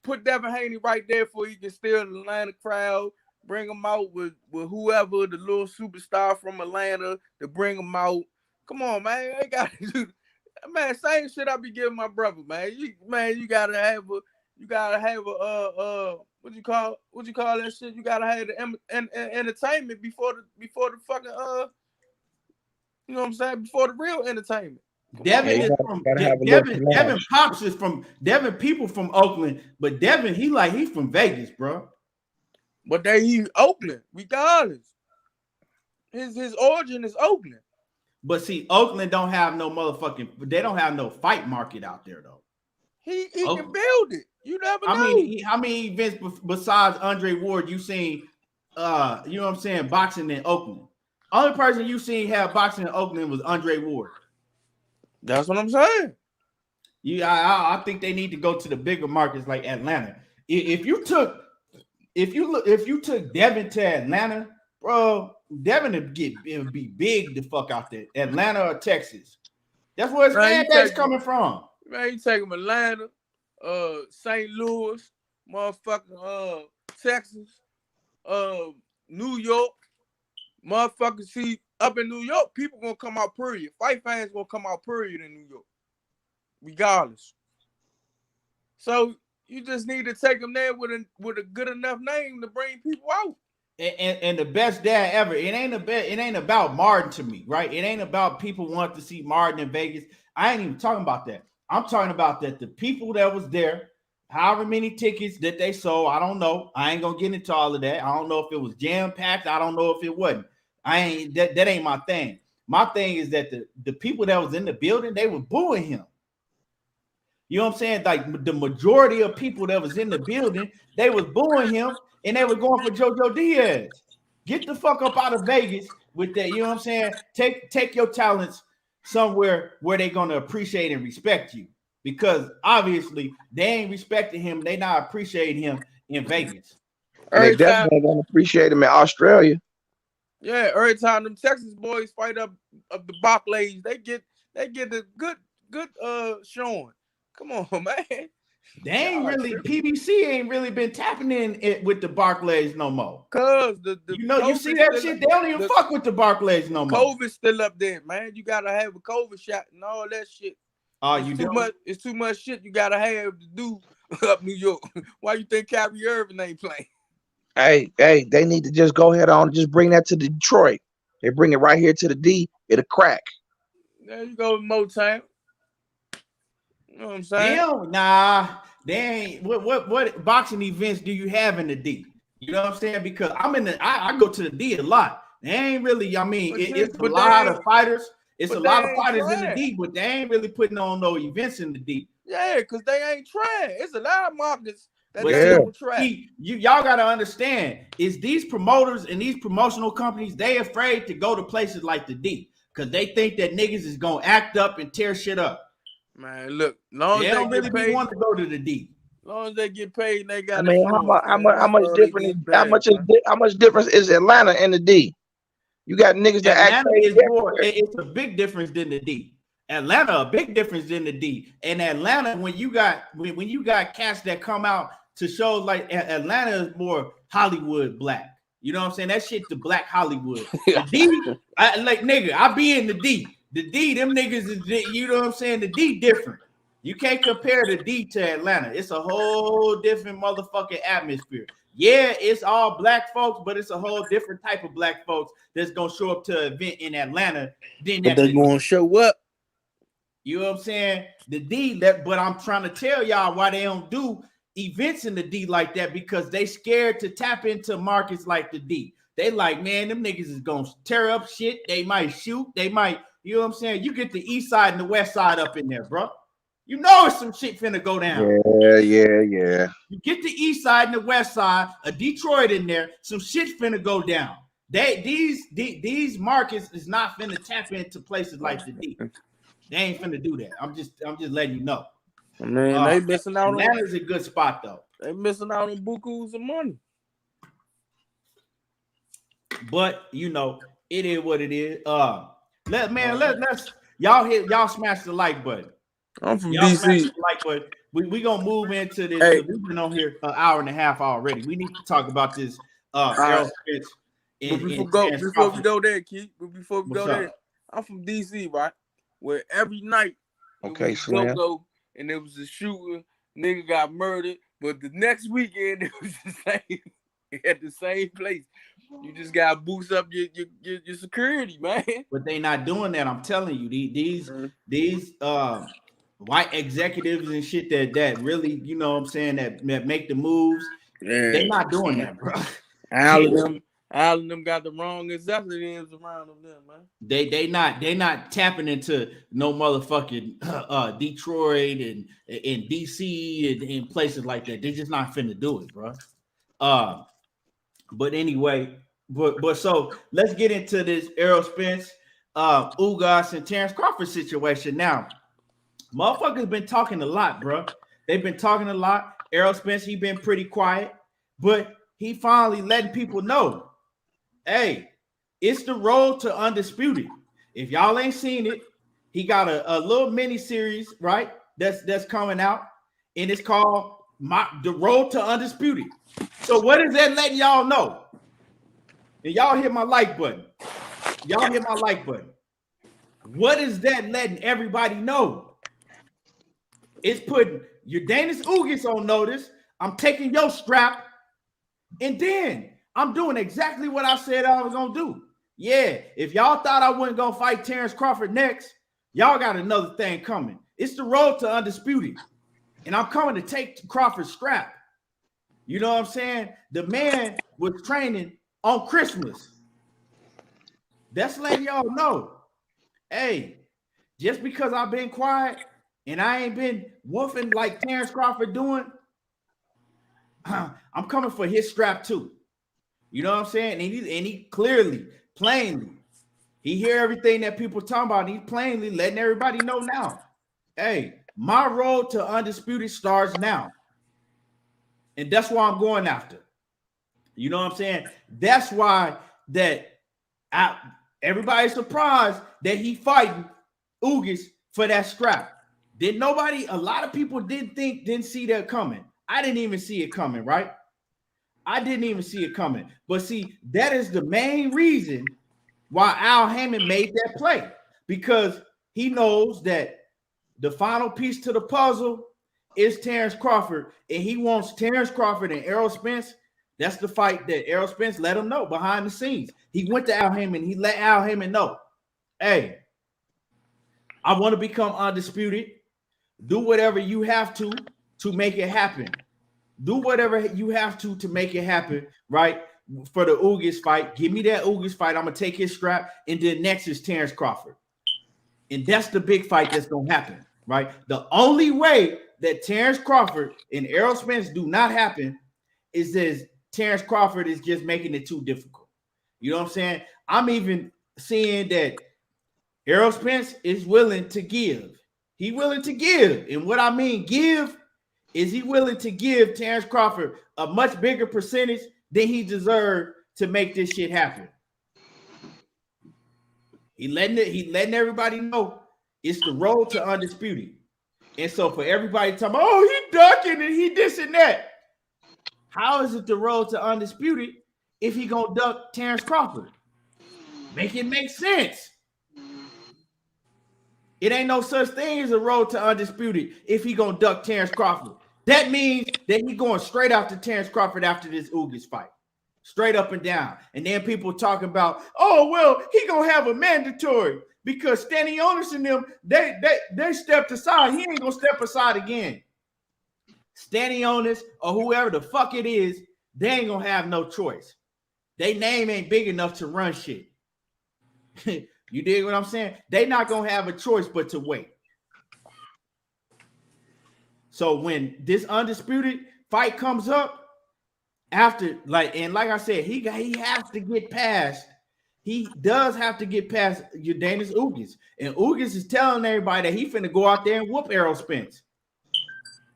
Put Devin Haney right there for you can steal the Atlanta crowd. Bring him out with whoever, the little superstar from Atlanta to bring him out. Come on, man. I got to do, man. Same shit I be giving my brother, man. You gotta have a what you call that shit? You gotta have the entertainment before the fucking you know what I'm saying? Before the real entertainment. Devin Pops is from Devin. People from Oakland, but Devin he's from Vegas, bro. But he Oakland, regardless. His origin is Oakland. But see, Oakland don't have no motherfucking. They don't have no fight market out there though. He can build it. You never know. How many events besides Andre Ward you seen? You know what I'm saying? Boxing in Oakland. Only person you seen have boxing in Oakland was Andre Ward. That's what I'm saying. I think they need to go to the bigger markets like Atlanta. If you took Devin to Atlanta, bro, Devin would be big the fuck out there. Atlanta or Texas. That's where his fan base coming from. Man, you take him Atlanta, St. Louis, motherfucking Texas, New York, motherfuckers. See, up in New York, people gonna come out period. Fight fans gonna come out period in New York, regardless. So you just need to take them there with a good enough name to bring people out. And the best dad ever. It ain't about Martin to me, right? It ain't about people want to see Martin in Vegas. I ain't even talking about that. I'm talking about that the people that was there, however many tickets that they sold, I don't know. I ain't gonna get into all of that. I don't know if it was jam-packed. I don't know if it wasn't. That ain't my thing. My thing is that the people that was in the building, they were booing him. You know what I'm saying? Like the majority of people that was in the building, they was booing him and they were going for JoJo Diaz. Get the fuck up out of Vegas with that. You know what I'm saying? Take your talents somewhere where they're gonna appreciate and respect you, because obviously they ain't respecting him. They not appreciating him in Vegas. They definitely gonna appreciate him in Australia. Yeah, every time them Texas boys fight up the Barclays, they get a good showing. Come on, man. They ain't really PBC ain't really been tapping in it with the Barclays no more. Cause you see that shit. They don't even fuck with the Barclays no more. COVID's still up there, man. You gotta have a COVID shot and all that shit. Oh, It's too much shit you gotta have to do up New York. Why you think Kyrie Irving ain't playing? Hey, they need to just go ahead on and just bring that to Detroit. They bring it right here to the D. It'll crack. There you go, Motown. You know what I'm saying? They ain't. What boxing events do you have in the D? You know what I'm saying? Because I go to the D a lot. They ain't really. I mean, it's a lot of fighters. It's a lot of fighters in the D, but they ain't really putting on no events in the D. Yeah, because they ain't trying. It's a lot of markets that But they don't try. Y'all gotta understand, is these promoters and these promotional companies, they afraid to go to places like the D because they think that niggas is gonna act up and tear shit up. Man, look, long they as don't they really get paid, want to go to the D. Long as they get paid, they got. I mean, how much difference is Atlanta in the D? You got niggas that act. Atlanta is more. It's a big difference than the D. Atlanta, a big difference than the D. And Atlanta, when you got cats that come out to shows like Atlanta is more Hollywood black. You know what I'm saying? That shit the black Hollywood. The D, I be in the D. The D, them niggas is, you know what I'm saying? The D different. You can't compare the D to Atlanta. It's a whole different motherfucking atmosphere. Yeah, it's all black folks, but it's a whole different type of black folks that's gonna show up to an event in Atlanta. But they're gonna show up. You know what I'm saying? The D, but I'm trying to tell y'all why they don't do events in the D like that, because they scared to tap into markets like the D. They like, man, them niggas is gonna tear up shit. They might shoot. They might, you know what I'm saying? You get the east side and the west side up in there, bro. You know it's some shit finna go down. Yeah. You get the east side and the west side, a Detroit in there, some shit finna go down. These markets is not finna tap into places like the D. They ain't finna do that. I'm just letting you know. Man, they missing out. Atlanta's a good spot though. They missing out on bukus of money. But you know, it is what it is. Let's y'all smash the like button. I'm from y'all DC. Like, but we gonna move into this. Hey. We've been on here an hour and a half already. We need to talk about this. Errol Spence. Before we go there, Keith. Before we go there, I'm from DC, right? Where every night, okay, Slim. And there was a shooting, nigga got murdered, but the next weekend it was the same at the same place. You just gotta boost up your security, man. But they not doing that. I'm telling you, these white executives and shit that really, you know what I'm saying, that make the moves. Yeah. They not doing that, bro. All of them got the wrong executives around them, man. They not tapping into no motherfucking Detroit and DC and places like that. They just not finna do it, bro. But anyway, but so let's get into this Errol Spence, Ugas, and Terence Crawford situation. Now, motherfuckers been talking a lot, bro. They've been talking a lot. Errol Spence, he been pretty quiet, but he finally letting people know, hey, it's the road to undisputed. If y'all ain't seen it, he got a little mini series, right? That's coming out, and it's called The Road to Undisputed. So what is that letting y'all know? And y'all hit my like button. What is that letting everybody know? It's putting your Danish Ugas on notice. I'm taking your strap, and then I'm doing exactly what I said I was gonna do. Yeah, if y'all thought I wasn't gonna fight Terence Crawford next, y'all got another thing coming. It's the road to undisputed, and I'm coming to take Crawford's strap. You know what I'm saying? The man was training on Christmas. That's letting y'all know, hey, just because I've been quiet and I ain't been woofing like Terence Crawford doing, I'm coming for his strap too. You know what I'm saying? And he clearly, plainly, he hear everything that people talking about. And he's plainly letting everybody know now. Hey, my road to undisputed starts now. And that's why I'm going after. You know what I'm saying? That's why that Everybody's surprised that he fighting Ugas for that scrap. A lot of people didn't see that coming. I didn't even see it coming, right? I didn't even see it coming. But see, that is the main reason why Al Haymon made that play, because he knows that the final piece to the puzzle is Terence Crawford, and he wants Terence Crawford and Errol Spence. That's the fight that Errol Spence let him know behind the scenes. He went to Al Haymon. He let Al Haymon know, hey, I want to become undisputed. Do whatever you have to make it happen. Do whatever you have to make it happen, right? For the Ugas fight. Give me that Ugas fight. I'm going to take his scrap. And then next is Terence Crawford. And that's the big fight that's going to happen, right? The only way that Terence Crawford and Errol Spence do not happen is that Terence Crawford is just making it too difficult. You know what I'm saying? I'm even seeing that Errol Spence is willing to give. He's willing to give. And what I mean give is he willing to give Terence Crawford a much bigger percentage than he deserved to make this shit happen. He letting everybody know it's the road to undisputed. And so for everybody talking about, oh, he ducking and he this and that. How is it the road to undisputed if he gonna duck Terence Crawford? Make it make sense. It ain't no such thing as a road to undisputed if he gonna duck Terence Crawford. That means that he going straight after Terence Crawford after this Ugas fight. Straight up and down. And then people talking about, oh, well, he gonna have a mandatory because Stanionis and them, they stepped aside. He ain't gonna step aside again. Stanionis or whoever the fuck it is, they ain't gonna have no choice. They name ain't big enough to run shit. You dig what I'm saying? They not gonna have a choice but to wait. So when this undisputed fight comes up, after like I said, he has to get past. He does have to get past Yordenis Ugas, and Ugas is telling everybody that he finna go out there and whoop Errol Spence.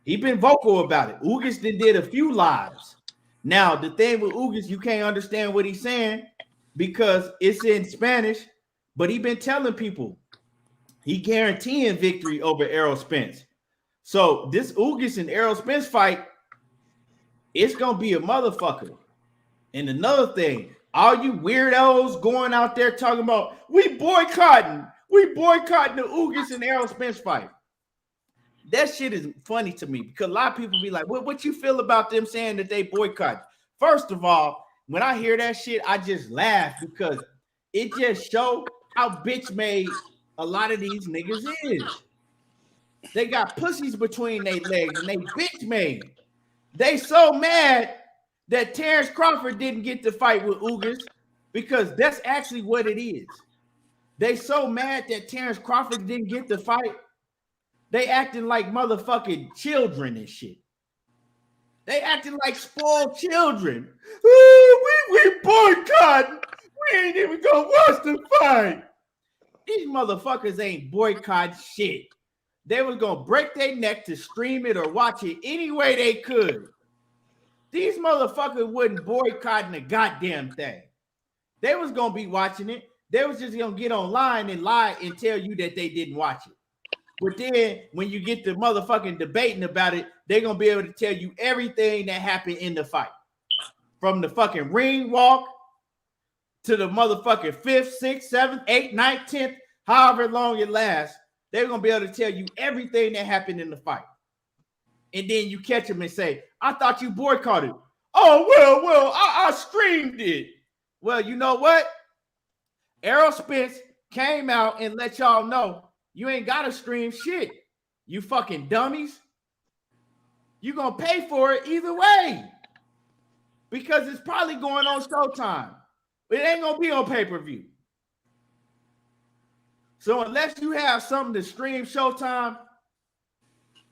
He been vocal about it. Ugas did a few lives. Now the thing with Ugas, you can't understand what he's saying because it's in Spanish. But he been telling people he guaranteeing victory over Errol Spence. So this Ugas and Errol Spence fight, it's gonna be a motherfucker. And another thing, all you weirdos going out there talking about we boycotting the Ugas and Errol Spence fight. That shit is funny to me because a lot of people be like, what you feel about them saying that they boycott? First of all, when I hear that shit, I just laugh because it just shows how bitch made a lot of these niggas is. They got pussies between their legs and they bitch made. They so mad that Terence Crawford didn't get to fight with Ugas because that's actually what it is. They so mad that Terence Crawford didn't get to fight. They acting like motherfucking children and shit. They acting like spoiled children. We boycotting. We ain't even gonna watch the fight. These motherfuckers ain't boycott shit. They was gonna break their neck to stream it or watch it any way they could. These motherfuckers wouldn't boycotting the goddamn thing. They was gonna be watching it. They was just gonna get online and lie and tell you that they didn't watch it. But then when you get the motherfucking debating about it, they're gonna be able to tell you everything that happened in the fight. From the fucking ring walk to the motherfucking 5th, 6th, 7th, 8th, 9th, 10th, however long it lasts, they're going to be able to tell you everything that happened in the fight. And then you catch them and say, I thought you boycotted. Oh, well, I streamed it. Well, you know what? Errol Spence came out and let y'all know you ain't got to stream shit. You fucking dummies. You're going to pay for it either way. Because it's probably going on Showtime. It ain't going to be on pay-per-view. So unless you have something to stream Showtime,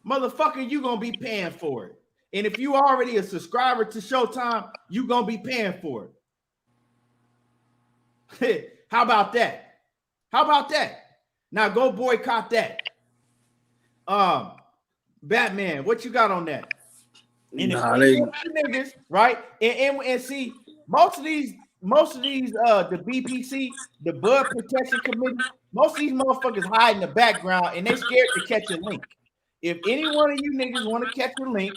motherfucker, you're going to be paying for it. And if you already a subscriber to Showtime, you're going to be paying for it. How about that? How about that? Now go boycott that. Batman, what you got on that? And if niggas, right? And see, most of these most of these the BPC, the Bud Protection Committee, most of these motherfuckers hide in the background and they scared to catch a link. If any one of you niggas want to catch a link,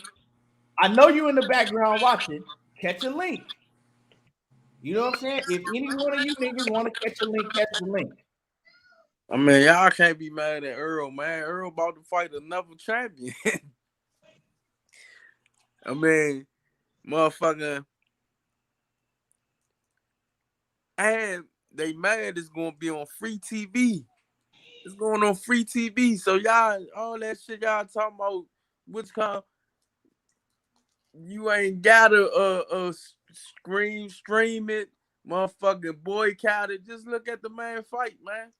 I know you in the background watching, catch a link. You know what I'm saying? If any one of you niggas want to catch a link, catch the link. I mean, y'all can't be mad at Errol, man. Errol about to fight another champion. I mean, motherfucker. And they mad it's gonna be on free TV. It's going on free TV. So y'all, all that shit y'all talking about, which kind, you ain't gotta stream it, motherfucking boycott it. Just look at the man fight, man.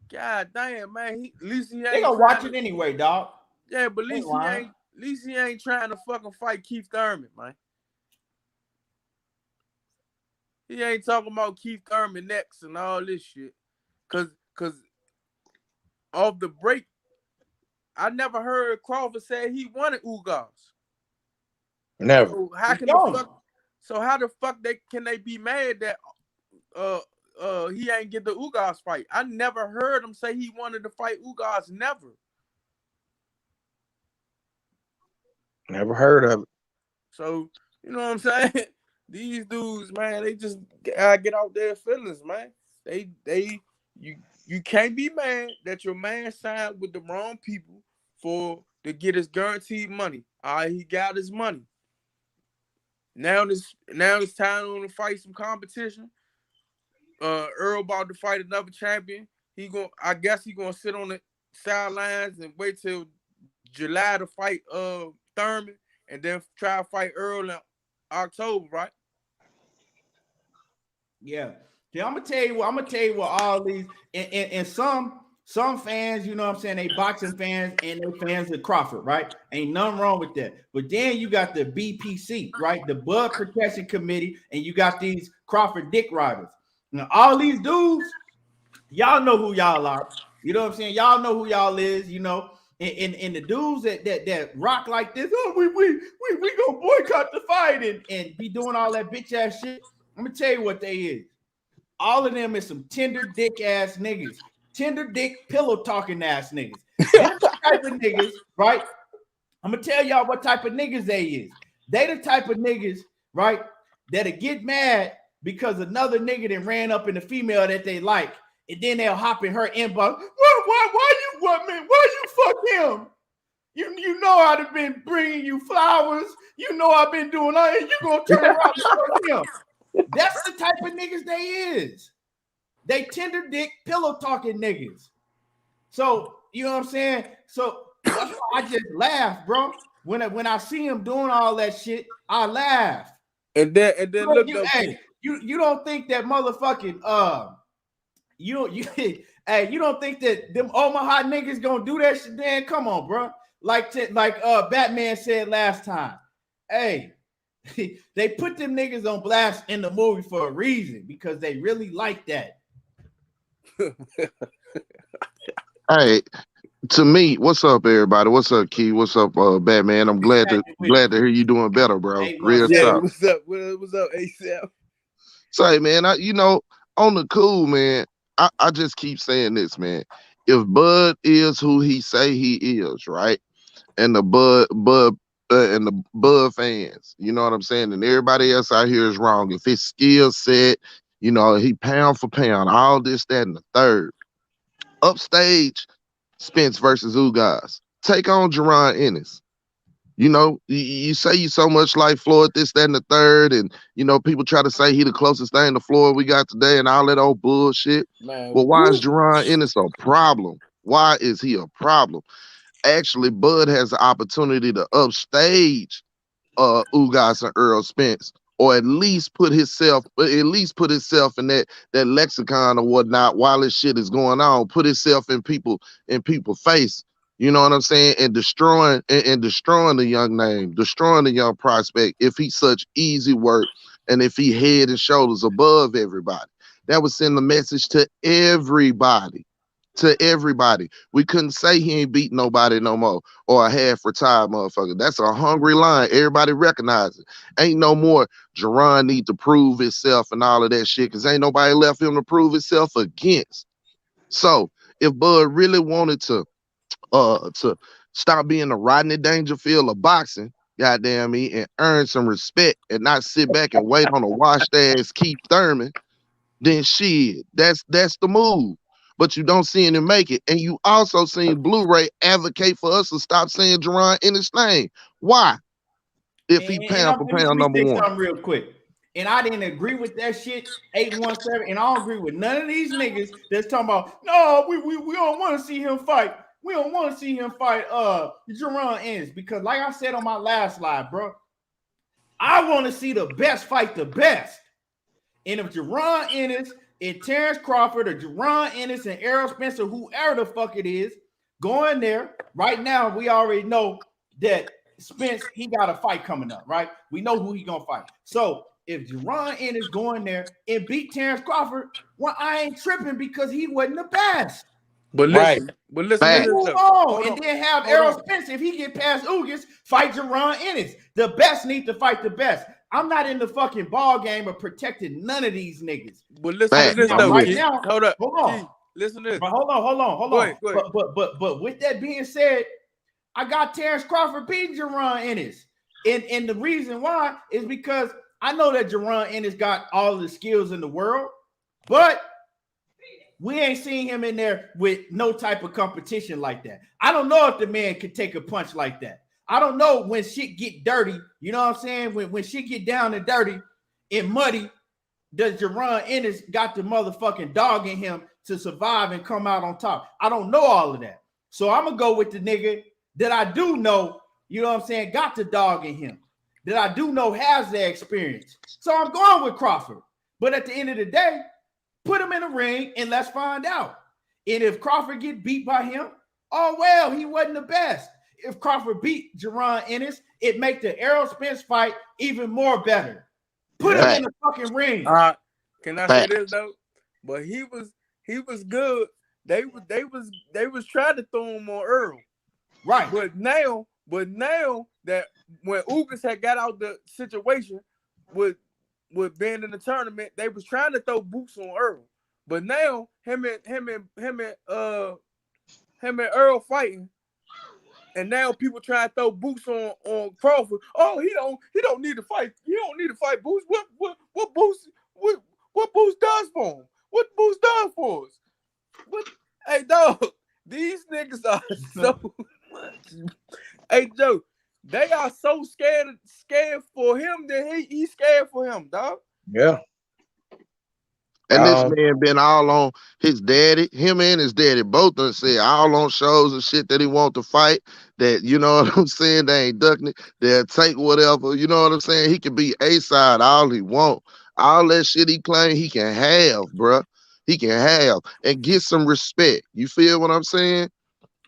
God damn, man. At least he ain't. They gonna watch it anyway, dog. Yeah, but at least he ain't trying to fucking fight Keith Thurman, man. He ain't talking about Keith Thurman next and all this shit. Cause off the break, I never heard Crawford say he wanted Ugas. Never. So how the fuck can they be mad that he ain't get the Ugas fight? I never heard him say he wanted to fight Ugas. Never. Never heard of it. So, you know what I'm saying? These dudes, man, they just gotta get out their feelings, man. You can't be mad that your man signed with the wrong people to get his guaranteed money. All right, he got his money. Now it's time to fight some competition. Errol about to fight another champion. I guess he gonna sit on the sidelines and wait till July to fight Thurman, and then try to fight Errol in October, right? Yeah. Yeah, I'm gonna tell you what all these and some fans, you know what I'm saying, they boxing fans and they fans of Crawford, right? Ain't nothing wrong with that. But then you got the BPC, right? The Bud Protection Committee, and you got these Crawford dick riders. Now, all these dudes, y'all know who y'all are. You know what I'm saying? Y'all know who y'all is, you know. And the dudes that rock like this, oh, we gonna boycott the fight and be doing all that bitch ass shit. I'm gonna tell you what they is. All of them is some tender dick ass niggas, tender dick pillow talking ass niggas. They're the type of niggas, right? I'm gonna tell y'all what type of niggas they is. They the type of niggas, right, that'll get mad because another nigga that ran up in the female that they like, and then they'll hop in her inbox. Why you what man? Why you fuck him? You know I'd have been bringing you flowers. You know I've been doing all that. You gonna turn around and fuck him? That's the type of niggas they is. They tender dick pillow talking niggas. So you know what I'm saying? So that's why I just laugh, bro. When I see him doing all that shit, I laugh. And then look, you don't think that motherfucking you don't think that them Omaha niggas gonna do that shit? Then come on, bro. Like Batman said last time. Hey, they put them niggas on blast in the movie for a reason, because they really like that. Hey, to me, what's up, everybody? What's up, Key? What's up, Batman? I'm glad to hear you doing better, bro. Hey, Real yeah, talk. what's up, ASAP? Say, man, on the cool, man. I just keep saying this, man. If Bud is who he say he is, right, and the Bud fans, you know what I'm saying, and everybody else out here is wrong. If his skill set, you know, he pound for pound, all this, that, and the third. Upstage, Spence versus Ugas. Take on Ennis. You know, you say you so much like Floyd, this, that, and the third, and, you know, people try to say he the closest thing to Floyd we got today and all that old bullshit. Man, well, why is Ennis a problem? Why is he a problem? Actually, Bud has the opportunity to upstage Ugas and Errol Spence, or at least put himself in that lexicon or whatnot while this shit is going on. Put himself in people's face. You know what I'm saying? And destroying the young name, destroying the young prospect if he's such easy work and if he head and shoulders above everybody. That would send a message to everybody to everybody. We couldn't say he ain't beat nobody no more or a half retired motherfucker. That's a hungry line. Everybody recognize it. Ain't no more Jerron need to prove himself and all of that shit because ain't nobody left him to prove himself against. So if Bud really wanted to stop being the Rodney Dangerfield of boxing, goddamn me, and earn some respect and not sit back and wait on a washed ass Keith Thurman, then shit, that's the move. But you don't see him make it. And you also seen Blu-ray advocate for us to stop saying Jerron Ennis name. Why? If he pound for pound number one. Something real quick. And I didn't agree with that shit, 817, and I don't agree with none of these niggas that's talking about, no, we don't want to see him fight. We don't want to see him fight Jerron Ennis because, like I said on my last live, bro, I want to see the best fight the best. And if Jerron Ennis and Terence Crawford or Jerron Ennis and Errol Spence or whoever the fuck it is going there, right now we already know that Spence, he got a fight coming up, right? We know who he gonna fight. So if Jerron Ennis going there and beat Terence Crawford, well, I ain't tripping because he wasn't the best. But listen, move on and then have Errol Spence, if he get past Ugas, fight Jerron Ennis. The best need to fight the best. I'm not in the fucking ball game of protecting none of these niggas. But listen to this though. Right now, hold on. Key, listen to this. But hold on. Go ahead. But with that being said, I got Terence Crawford beating Jerron Ennis. And the reason why is because I know that Jerron Ennis got all the skills in the world, but we ain't seen him in there with no type of competition like that. I don't know if the man could take a punch like that. I don't know when shit get dirty, you know what I'm saying? When shit get down and dirty and muddy, does Jerron Ennis got the motherfucking dog in him to survive and come out on top? I don't know all of that. So I'm going to go with the nigga that I do know, you know what I'm saying, got the dog in him, that I do know has the experience. So I'm going with Crawford. But at the end of the day, put him in the ring and let's find out. And if Crawford get beat by him, oh, well, he wasn't the best. If Crawford beat Jerron Ennis, it make the Errol Spence fight even more better. Put him in the fucking ring. Can I say this though? But he was good. They was trying to throw him on Earl. Right. But now that when Ugas had got out the situation with being in the tournament, they was trying to throw boots on Earl. But now him and Earl fighting, and now people try to throw boots on Crawford. Oh, he don't need to fight. He don't need to fight Boots. What Boots does for him? What Boots does for us? Hey, dog, these niggas are so much. Hey, Joe, they are so scared for him that he's scared for him, dog. Yeah. And this man been all on his daddy, him and his daddy, both of them said all on shows and shit that he want to fight, that, you know what I'm saying, they ain't ducking it, they'll take whatever, you know what I'm saying, he can be A-side all he want. All that shit he claim he can have, bruh. He can have and get some respect. You feel what I'm saying?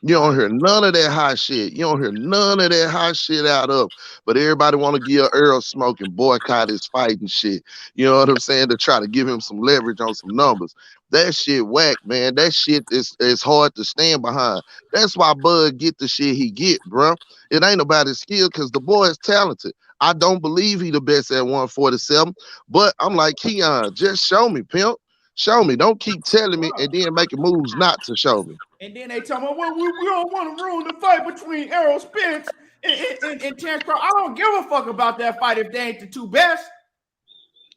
You don't hear none of that hot shit. You don't hear none of that hot shit out of. But everybody want to give Earl smoke and boycott his fight and shit. You know what I'm saying? To try to give him some leverage on some numbers. That shit whack, man. That shit is hard to stand behind. That's why Bud get the shit he get, bro. It ain't about his skill because the boy is talented. I don't believe he the best at 147, but I'm like, Keon, just show me, pimp. Show me. Don't keep telling me and then making moves not to show me. And then they tell me, well, we don't want to ruin the fight between Errol Spence and Terence Crawford. I don't give a fuck about that fight if they ain't the two best.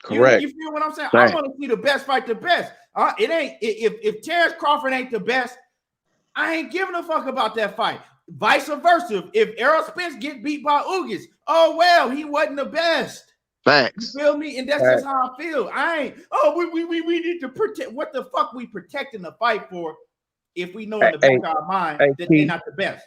Correct. You feel what I'm saying? Right. I want to see the best fight the best. It ain't if Terence Crawford ain't the best, I ain't giving a fuck about that fight. Vice versa. If Errol Spence get beat by Ugas, oh well, he wasn't the best. Facts. You feel me? And that's just how I feel. I ain't. Oh, we need to protect. What the fuck we protecting the fight for? If we know in the back of our mind that they're not the best.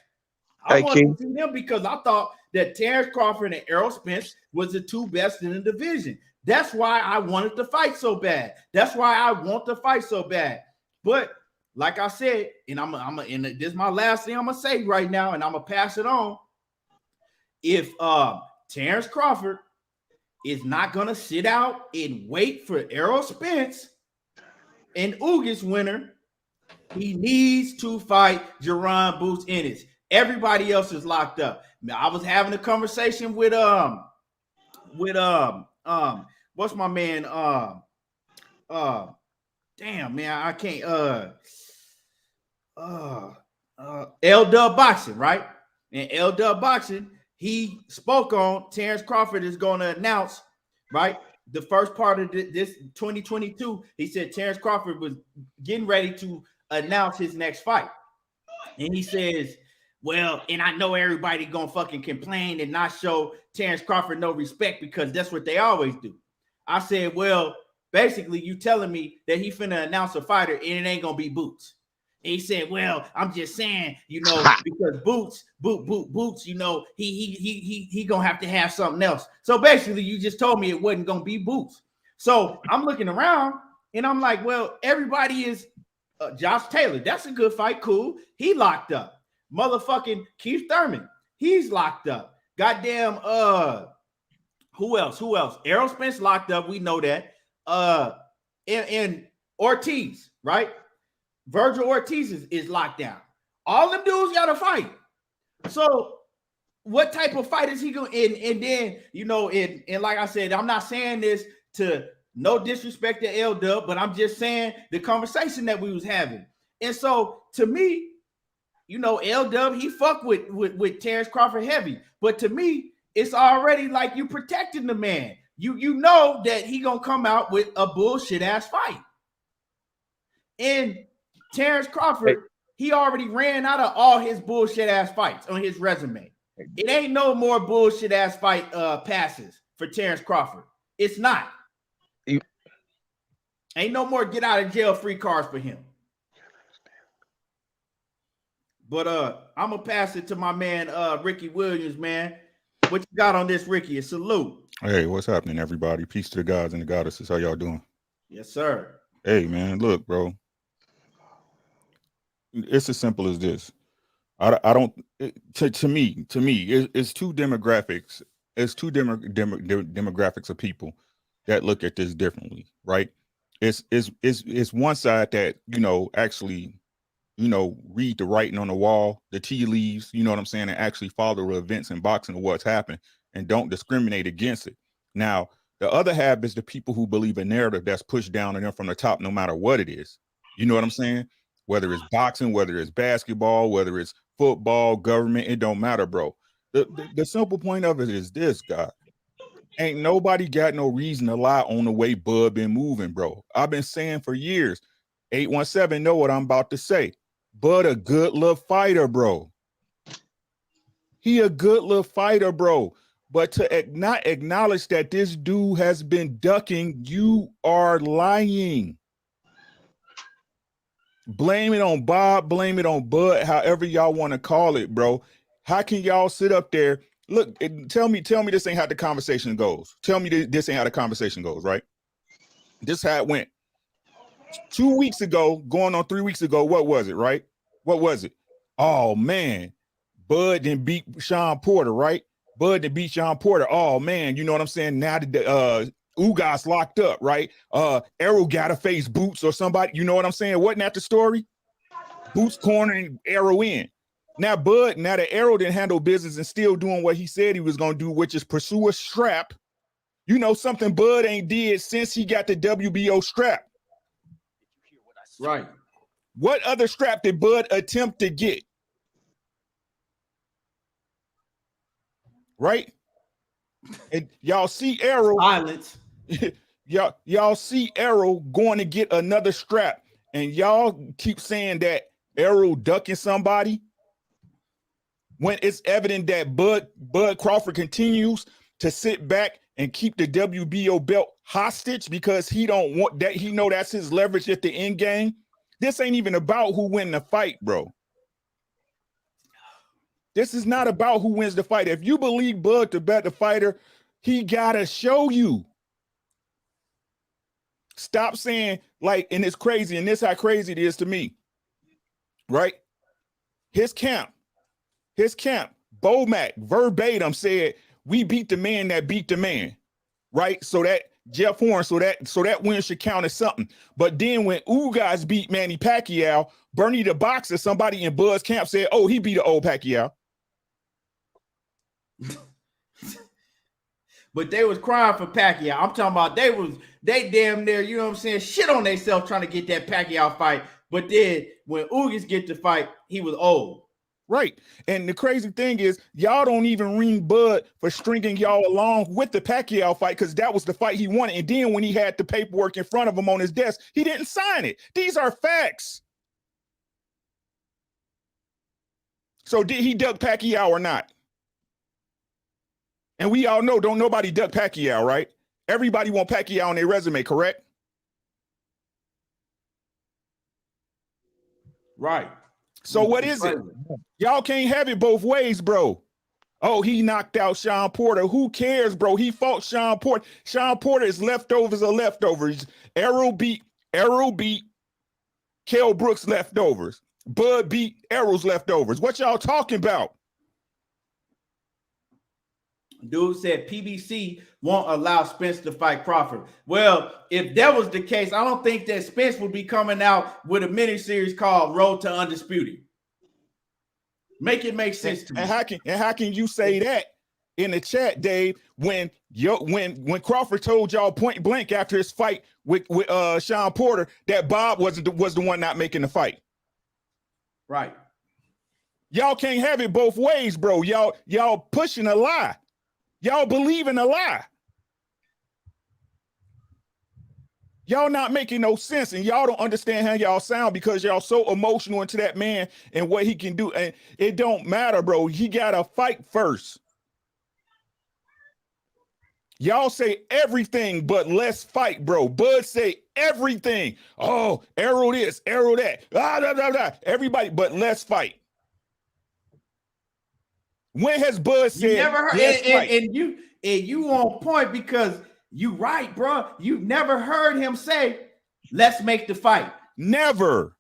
I want to see them because I thought that Terence Crawford and Errol Spence was the two best in the division. That's why I wanted to fight so bad. That's why I want to fight so bad. But like I said, and and this is my last thing I'm gonna say right now, and I'm gonna pass it on. If Terence Crawford is not gonna sit out and wait for Errol Spence and Ugas winner He needs to fight Jerron Boots Ennis. Everybody else is locked up. Now, I was having a conversation with what's my man damn man, I can't L Dub Boxing, right? And L Dub Boxing, he spoke on Terence Crawford is going to announce, right? The first part of this 2022, he said Terence Crawford was getting ready to announce his next fight. And he says, well, and I know everybody gonna fucking complain and not show Terence Crawford no respect because that's what they always do. I said, well, basically you telling me that he finna announce a fighter and it ain't gonna be Boots. And he said, well, I'm just saying, you know, because Boots, you know, he gonna have to have something else. So basically you just told me it wasn't gonna be Boots. So I'm looking around and I'm like, well, everybody is Josh Taylor. That's a good fight. Cool. He locked up. Motherfucking Keith Thurman. He's locked up. Goddamn, who else? Errol Spence locked up. We know that. And Ortiz, right? Virgil Ortiz is locked down. All them dudes got to fight. So what type of fight is he going to, and then, you know, and like I said, I'm not saying this to no disrespect to L Dub, but I'm just saying the conversation that we was having. And so to me, you know, L Dub, he fucked with Terence Crawford heavy. But to me, it's already like you protecting the man. You know that he gonna come out with a bullshit ass fight. And Terence Crawford, he already ran out of all his bullshit ass fights on his resume. It ain't no more bullshit ass fight passes for Terence Crawford. It's not. Ain't no more get out of jail free cards for him. But I'm gonna pass it to my man Ricky Williams, man. What you got on this, Ricky? A salute. Hey, what's happening, everybody? Peace to the gods and the goddesses. How y'all doing? Yes, sir. Hey, man, look, bro. It's as simple as this. I don't. To me, it's two demographics. It's two demographics of people that look at this differently, right? It's one side that, you know, actually, you know, read the writing on the wall, the tea leaves, you know what I'm saying, and actually follow the events in boxing and what's happened and don't discriminate against it. Now, the other half is the people who believe a narrative that's pushed down on them from the top, no matter what it is. You know what I'm saying? Whether it's boxing, whether it's basketball, whether it's football, government, it don't matter, bro. The simple point of it is this, God. Ain't nobody got no reason to lie on the way Bud been moving, bro. I've been saying for years, 817 know what I'm about to say. Bud a good little fighter, bro. He a good little fighter, bro. But to not acknowledge that this dude has been ducking, you are lying. Blame it on Bob, blame it on Bud, however y'all want to call it, bro. How can y'all sit up there? Look, tell me this ain't how the conversation goes. Tell me this ain't how the conversation goes, right? This how it went. 2 weeks ago, going on 3 weeks ago, what was it, right? What was it? Oh, man. Bud didn't beat Sean Porter, right? Bud didn't beat Sean Porter. Oh, man, you know what I'm saying? Now the Ugas locked up, right? Errol got to face Boots or somebody. You know what I'm saying? Wasn't that the story? Boots cornering Errol in. Now that Errol didn't handle business and still doing what he said he was going to do, which is pursue a strap. You know, something Bud ain't did since he got the WBO strap. Right. What other strap did Bud attempt to get? Right? And y'all see Errol. Silence. y'all see Errol going to get another strap. And y'all keep saying that Errol ducking somebody when it's evident that Bud Crawford continues to sit back and keep the WBO belt hostage because he don't want that. He know that's his leverage at the end game. This ain't even about who win the fight, bro. This is not about who wins the fight. If you believe Bud to bet the fighter, he gotta show you. Stop saying like, and it's crazy, and this how crazy it is to me, right? His camp, Bomac verbatim said, "We beat the man that beat the man," right? So Jeff Horn, so that win should count as something. But then when Ugas beat Manny Pacquiao, Bernie the Boxer, somebody in Buzz Camp said, "Oh, he beat the old Pacquiao." But they was crying for Pacquiao. I'm talking about they damn near, you know what I'm saying, shit on themselves trying to get that Pacquiao fight. But then when Ugas get to fight, he was old. Right. And the crazy thing is, y'all don't even ring Bud for stringing y'all along with the Pacquiao fight, because that was the fight he wanted. And then when he had the paperwork in front of him on his desk, he didn't sign it. These are facts. So did he duck Pacquiao or not? And we all know, don't nobody duck Pacquiao, right? Everybody want Pacquiao on their resume, correct? Right. So what is it? Y'all can't have it both ways, bro. Oh, he knocked out Sean Porter. Who cares, bro? He fought Sean Porter. Sean Porter is leftovers of leftovers. Errol beat Kell Brooks leftovers. Bud beat Errol's leftovers. What y'all talking about? Dude said PBC won't allow Spence to fight Crawford. Well, if that was the case, I don't think that Spence would be coming out with a miniseries called Road to Undisputed. Make it make sense to me. And how can you say that in the chat, Dave, when Crawford told y'all point blank after his fight with Sean Porter that Bob was the one not making the fight? Right. Y'all can't have it both ways, bro. Y'all pushing a lie. Y'all believe in a lie. Y'all not making no sense, and y'all don't understand how y'all sound because y'all so emotional into that man and what he can do. And it don't matter, bro. He got to fight first. Y'all say everything, but let's fight, bro. Bud say everything. Oh, Errol this, Errol that. Blah, blah, blah, blah. Everybody, but let's fight. When has Bud said? You never heard, and you on point because you right, bro. You never heard him say, "Let's make the fight." Never.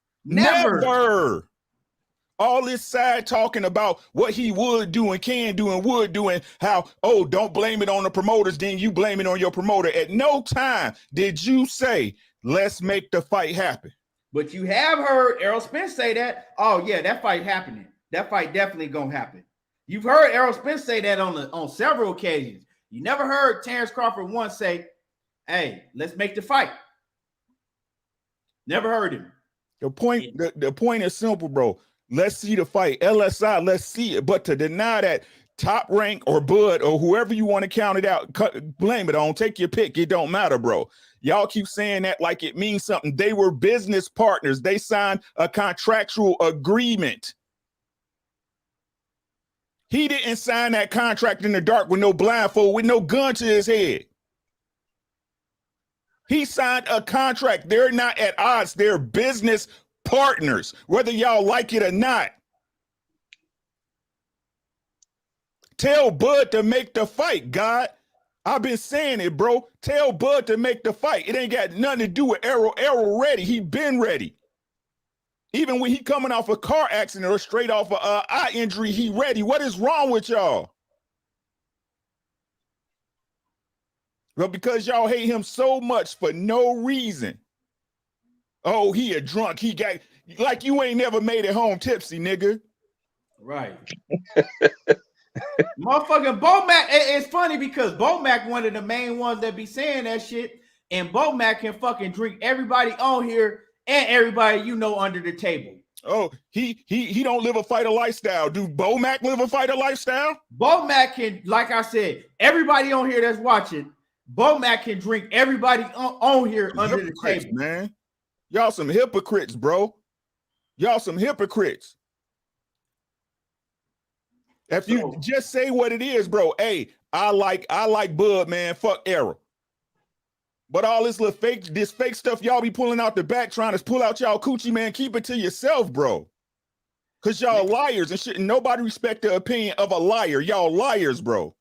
All this side talking about what he would do and can do and would do, and how, oh, don't blame it on the promoters, then you blame it on your promoter. At no time did you say, "Let's make the fight happen." But you have heard Errol Spence say that. Oh yeah, that fight happening. That fight definitely gonna happen. You've heard Errol Spence say that on several occasions. You never heard Terence Crawford once say, "Hey, let's make the fight." Never heard him. The point is simple, bro. Let's see the fight. LSI, let's see it. But to deny that Top Rank or Bud or whoever you want to count it out, blame it on, take your pick. It don't matter, bro. Y'all keep saying that like it means something. They were business partners. They signed a contractual agreement. He didn't sign that contract in the dark with no blindfold, with no gun to his head. He signed a contract. They're not at odds. They're business partners, whether y'all like it or not. Tell Bud to make the fight, God. I've been saying it, bro. Tell Bud to make the fight. It ain't got nothing to do with Errol. Errol ready. He been ready. Even when he coming off a car accident or straight off a eye injury, he ready. What is wrong with y'all? Well, because y'all hate him so much for no reason. Oh, he a drunk. He got, like you ain't never made it home tipsy, nigga. Right. Motherfucking Bo-Mac. It's funny because Bo-Mac one of the main ones that be saying that shit, and Bo-Mac can fucking drink everybody on here and everybody you know under the table. Oh, he don't live a fighter lifestyle. Do Bo-Mac live a fighter lifestyle? Bo-Mac can, like I said, everybody on here that's watching, Bo-Mac can drink everybody on here under the table. Man. Y'all some hypocrites, bro. Y'all some hypocrites. If you just say what it is, bro. Hey, I like Bud, man. Fuck Errol. But all this little fake stuff y'all be pulling out the back, trying to pull out y'all coochie, man, keep it to yourself, bro. Cause y'all liars and shit. And nobody respect the opinion of a liar. Y'all liars, bro.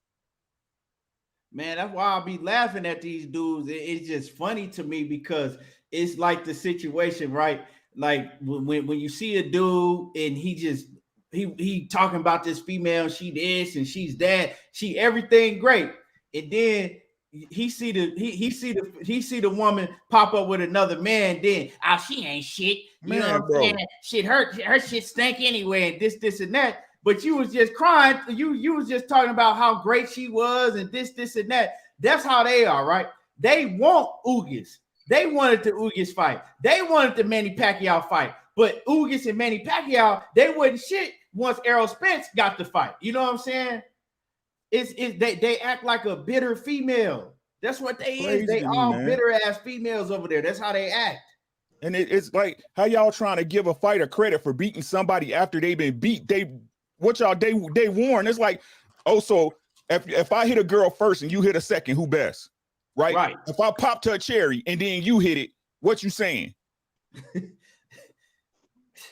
Man, that's why I be laughing at these dudes. It's just funny to me because it's like the situation, right? Like when you see a dude and he talking about this female, she this and she's that, she everything great. And then he see the woman pop up with another man, then she ain't shit. You know what I'm saying? Shit, her shit stank anyway, and this and that. But you was just crying. You was just talking about how great she was, and this and that. That's how they are, right? They want Ugas. They wanted the Ugas fight. They wanted the Manny Pacquiao fight. But Ugas and Manny Pacquiao, they wasn't shit once Errol Spence got the fight. You know what I'm saying? They act like a bitter female. That's what they is. They all bitter ass females over there. That's how they act. And it's like, how y'all trying to give a fighter credit for beating somebody after they've been beat? They warn. It's like, oh, so if I hit a girl first and you hit a second, who best? Right. If I popped her cherry and then you hit it, what you saying?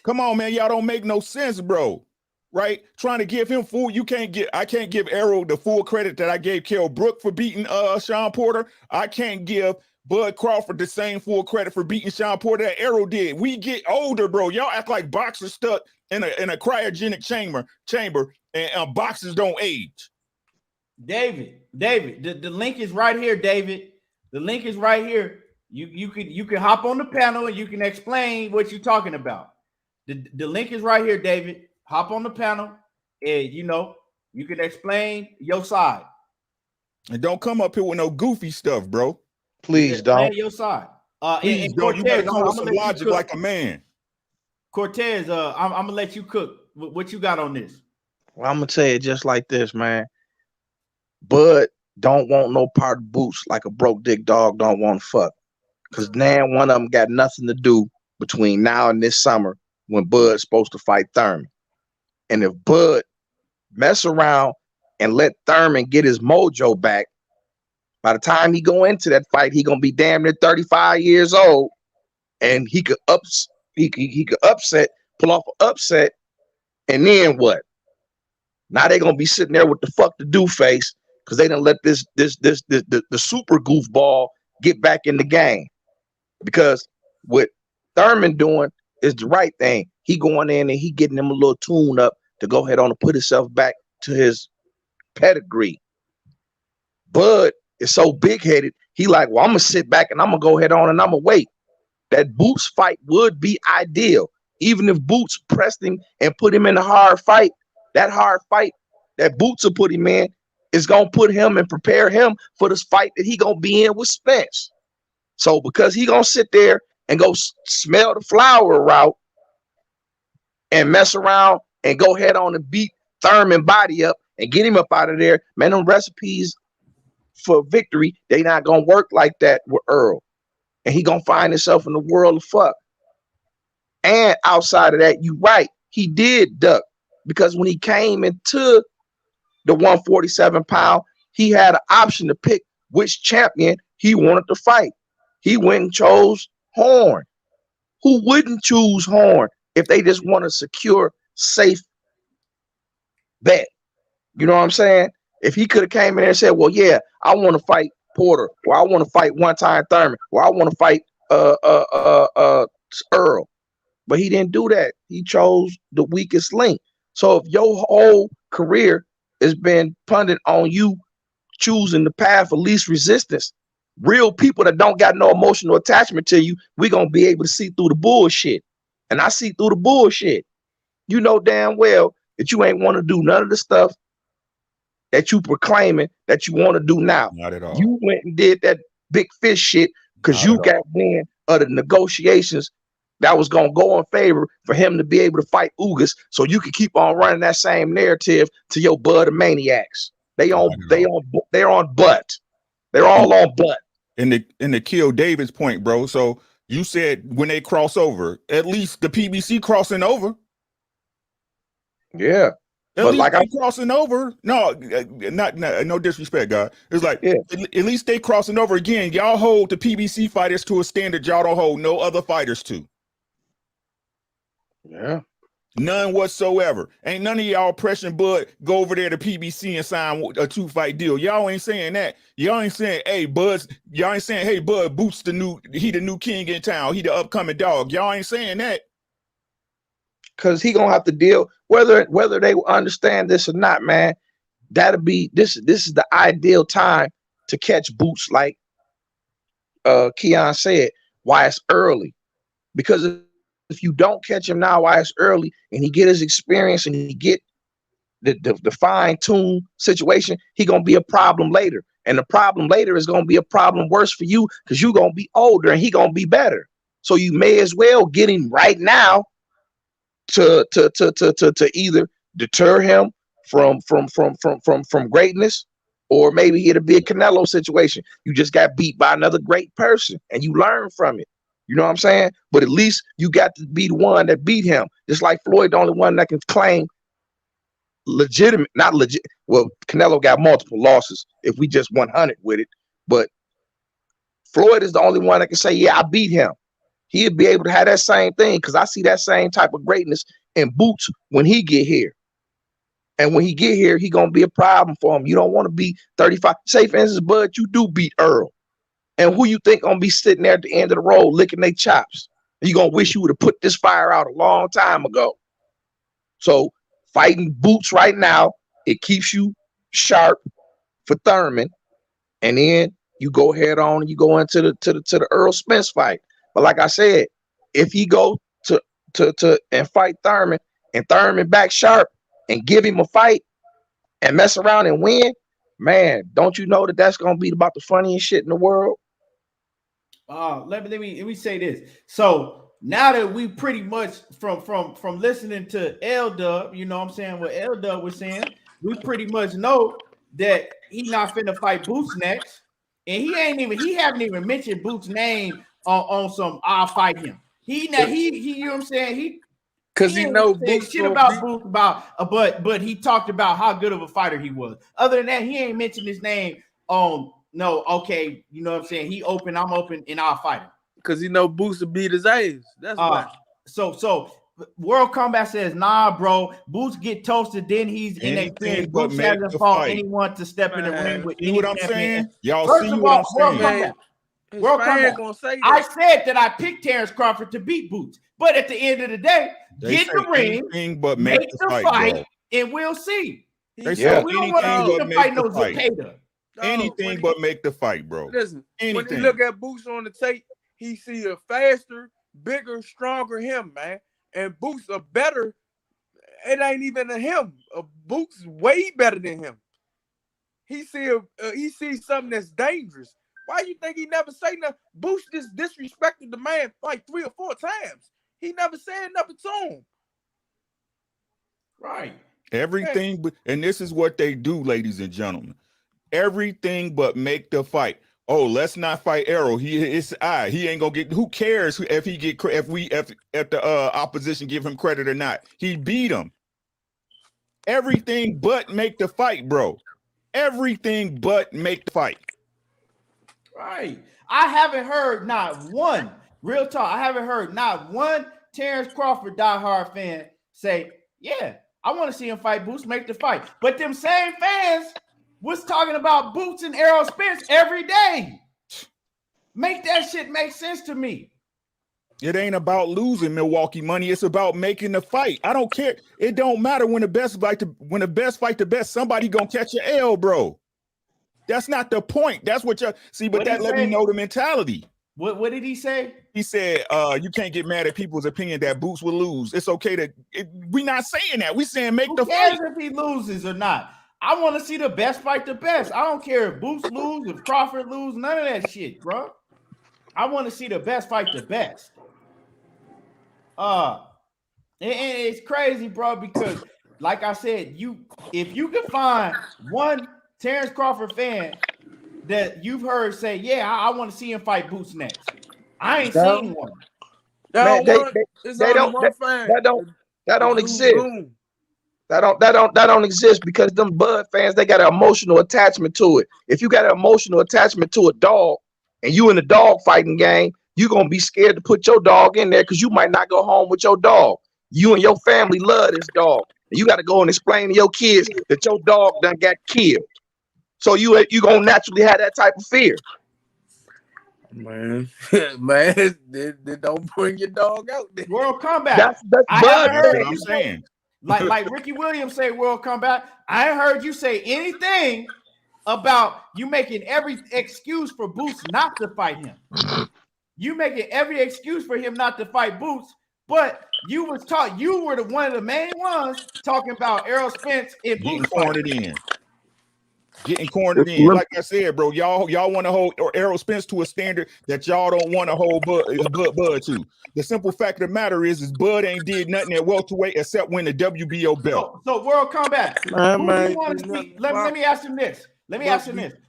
Come on, man. Y'all don't make no sense, bro. Right? Trying to give him full. I can't give Errol the full credit that I gave Kell Brook for beating Sean Porter. I can't give Bud Crawford the same full credit for beating Sean Porter that Errol did. We get older, bro. Y'all act like boxers stuck in a cryogenic chamber and boxers don't age. David, the link is right here, David. The link is right here. You can hop on the panel and you can explain what you're talking about. The link is right here, David. Hop on the panel and you can explain your side. And don't come up here with no goofy stuff, bro. Please don't. Your side. Please don't. You better come with some logic like a man. Cortez, I'm gonna let you cook. What you got on this? Well, I'm gonna tell you just like this, man. Bud don't want no part of Boots like a broke dick dog don't want to fuck. Because now one of them got nothing to do between now and this summer when Bud's supposed to fight Thurman. And if Bud mess around and let Thurman get his mojo back, by the time he go into that fight, he gonna be damn near 35 years old, and he could upset, pull off an upset, and then what? Now they gonna be sitting there with the fuck to do face because they done let the super goofball get back in the game. Because what Thurman doing is the right thing. He going in and he getting him a little tune up to go ahead on and put himself back to his pedigree. Bud is so big-headed, he like, well, I'm gonna sit back and I'm gonna go ahead on and I'm gonna wait. That Boots fight would be ideal. Even if Boots pressed him and put him in a hard fight, that hard fight that Boots will put him in is gonna put him and prepare him for this fight that he gonna be in with Spence. So because he gonna sit there and go smell the flower route and mess around and go head on and beat Thurman body up and get him up out of there, man, them recipes for victory, they not gonna work like that with Earl. And he gonna find himself in the world of fuck. And outside of that, you right, he did duck. Because when he came into the 147 pound, he had an option to pick which champion he wanted to fight. He went and chose Horn. Who wouldn't choose Horn if they just want a secure, safe bet? You know what I'm saying? If he could have came in there and said, well, yeah, I want to fight Porter, or I want to fight one-time Thurman, or I want to fight Earl. But he didn't do that. He chose the weakest link. So if your whole career has been pundit on you choosing the path of least resistance, real people that don't got no emotional attachment to you, we're going to be able to see through the bullshit. And I see through the bullshit. You know damn well that you ain't want to do none of the stuff that you proclaiming that you want to do now. Not at all. You went and did that big fish shit because you got wind of the negotiations that was going to go in favor for him to be able to fight Ugas, so you could keep on running that same narrative to your bud of maniacs. They're on butt. They're all on butt. And to kill David's point, bro. So you said when they cross over, at least the PBC crossing over. Yeah. At least they crossing over. No, no disrespect, God. It's like, yeah. At least they crossing over again. Y'all hold the PBC fighters to a standard y'all don't hold no other fighters to. Yeah. None whatsoever. Ain't none of y'all pressing Bud go over there to PBC and sign a 2-fight deal. Y'all ain't saying that. Y'all ain't saying, hey, Bud, y'all ain't saying, hey, Bud Boots the new king in town. He the upcoming dog. Y'all ain't saying that. Because he gonna have to deal, whether they understand this or not, man. That'll be this is the ideal time to catch Boots like Keon said, why it's early. Because if you don't catch him now while it's early and he get his experience and he get the fine-tuned situation, he gonna be a problem later. And the problem later is gonna be a problem worse for you because you're gonna be older and he gonna be better. So you may as well get him right now to either deter him from greatness, or maybe it'll be a Canelo situation. You just got beat by another great person and you learn from it. You know what I'm saying? But at least you got to be the one that beat him. Just like Floyd, the only one that can claim legitimate, not legit. Well, Canelo got multiple losses if we just 100 with it. But Floyd is the only one that can say, yeah, I beat him. He'd be able to have that same thing because I see that same type of greatness in Boots when he get here. And when he get here, he going to be a problem for him. You don't want to be 35. Say, for instance, Bud, you do beat Earl. And who you think going to be sitting there at the end of the road licking their chops? And you going to wish you would have put this fire out a long time ago. So fighting Boots right now, it keeps you sharp for Thurman. And then you go head on and you go into the Errol Spence fight. But like I said, if he go to and fight Thurman and Thurman back sharp and give him a fight and mess around and win, man, don't you know that that's gonna be about the funniest shit in the world? Let me say this. So now that we pretty much from listening to L Dub, you know what I'm saying, what L Dub was saying, we pretty much know that he not finna fight Boots next, and he haven't even mentioned Boots' name on some I'll fight him. He you know what I'm saying, because he knows Boots shit about Boots but he talked about how good of a fighter he was. Other than that, he ain't mentioned his name on no, okay, you know what I'm saying, he open, I'm open, and I'll fight him. Because he know Boots will beat his ass. That's why. So World Combat says, nah, bro, Boots get toasted, then he's Anything in a but Boots make hasn't the fought fight. anyone to step in the ring with See any what I'm champion. saying? Y'all First see of what all, I'm saying? World Combat. His World fan Combat. gonna say that. I said that I picked Terence Crawford to beat Boots, but at the end of the day, They get say the ring, anything but make the the fight, bro. and we'll see. They Yeah. say We don't want to anything see but him fight make no the fight. Zepeda. Anything but make the fight, bro. Listen, when Anything. you look at Boots on the tape, he see a faster, bigger, stronger him, man. And Boots a better. It ain't even a him. Boots way better than him. He sees something that's dangerous. Why you think he never say nothing? Boots just disrespected the man like 3 or 4 times. He never said nothing to him. Right. Everything, but, and this is what they do, ladies and gentlemen. Everything but make the fight. Oh, let's not fight Errol. He ain't gonna get. Who cares if the opposition give him credit or not? He beat him. Everything but make the fight, bro. Everything but make the fight. Right. I haven't heard not one real talk. I haven't heard not one Terence Crawford diehard fan say, "Yeah, I want to see him fight Boots, make the fight." But them same fans was talking about Boots and Errol Spence every day. Make that shit make sense to me. It ain't about losing Milwaukee money. It's about making the fight. I don't care. It don't matter when the best fight the best. Somebody gonna catch an L, bro. That's not the point. That's what you see. But that let me know the mentality. What did he say? He said, "You can't get mad at people's opinion that Boots will lose. It's okay we not saying that. We saying make the fight. Who cares if he loses or not? I want to see the best fight the best. I don't care if Boots lose, if Crawford lose, none of that shit, bro. I want to see the best fight the best. And it's crazy, bro, because like I said, if you can find one Terence Crawford fan that you've heard say, "Yeah, I want to see him fight Boots next," I ain't seen one. Man, that don't exist. That don't exist because them Bud fans, they got an emotional attachment to it. If you got an emotional attachment to a dog and you in the dog fighting game, you're gonna be scared to put your dog in there because you might not go home with your dog. You and your family love this dog. And you got to go and explain to your kids that your dog done got killed. So you gonna naturally have that type of fear. Man, they don't bring your dog out there. World Combat. That's Bud. That's what I'm saying. Like Ricky Williams say, World Combat. I ain't heard you say anything about you making every excuse for Boots not to fight him. You making every excuse for him not to fight Boots, but you were the one of the main ones talking about Errol Spence and Getting Boots cornered fighting. in. Getting cornered in. Like I said, bro, y'all want to hold Errol Spence to a standard that y'all don't want to hold Bud to. The simple fact of the matter is Bud ain't did nothing at welterweight except win the WBO belt. So World Combat. Man, Who do you want to see? Let me ask him this. But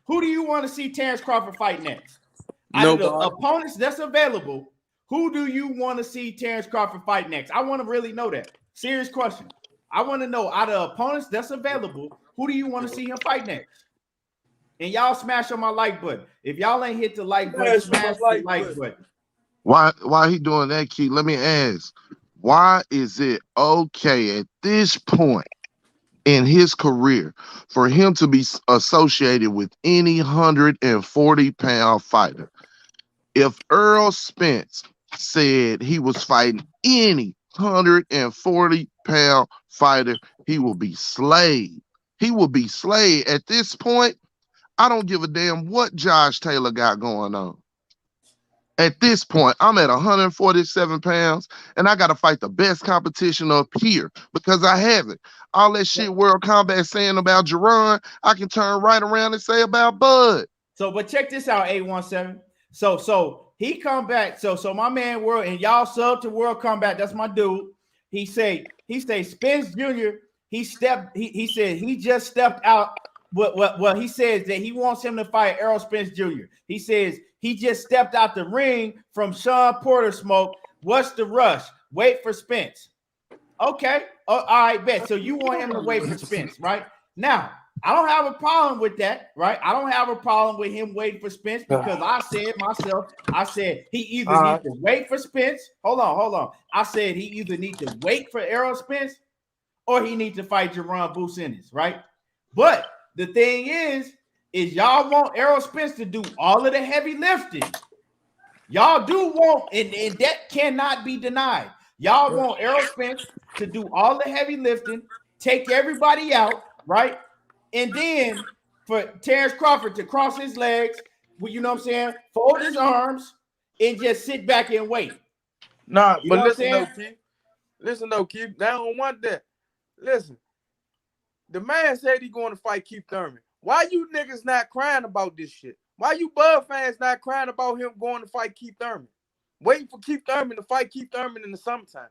Who do you want to see Terence Crawford fight next? Out of the opponents that's available, who do you want to see Terence Crawford fight next? I want to really know that. Serious question. I want to know out of opponents that's available, who do you want to see him fight next? And y'all smash on my like button. If y'all ain't hit the like button, smash the like button. Why he doing that, Keith? Let me ask. Why is it okay at this point in his career for him to be associated with any 140-pound fighter? If Errol Spence said he was fighting any 140-pound fighter, he will be slayed. He will be slayed. At this point, I don't give a damn what Josh Taylor got going on. At this point, I'm at 147 pounds, and I got to fight the best competition up here because I have it. All that shit World Combat saying about Jerron, I can turn right around and say about Bud. So, but check this out, 817. So he come back. So my man World, and y'all sub to World Combat. That's my dude. He say Spence Jr. He said he just stepped out. Well, he says that he wants him to fight Errol Spence Jr. He says he just stepped out the ring from Sean Porter smoke. What's the rush? Wait for Spence. Okay. All right, bet. So you want him to wait for Spence, right? Now, I don't have a problem with that, right? I don't have a problem with him waiting for Spence because I said he either needs to wait for Spence. Hold on. I said he either needs to wait for Errol Spence or he needs to fight Jerron Boots Ennis, right? But the thing is y'all want Errol Spence to do all of the heavy lifting. Y'all do want, and that cannot be denied. Y'all want Errol Spence to do all the heavy lifting, take everybody out, right? And then for Terence Crawford to cross his legs, you know what I'm saying, fold his arms, and just sit back and wait. Nah, You but know listen though, Keith. They don't want that. Listen, the man said he's going to fight Keith Thurman. Why you niggas not crying about this shit? Why you Bud fans not crying about him going to fight Keith Thurman? Waiting for Keith Thurman to fight Keith Thurman in the summertime.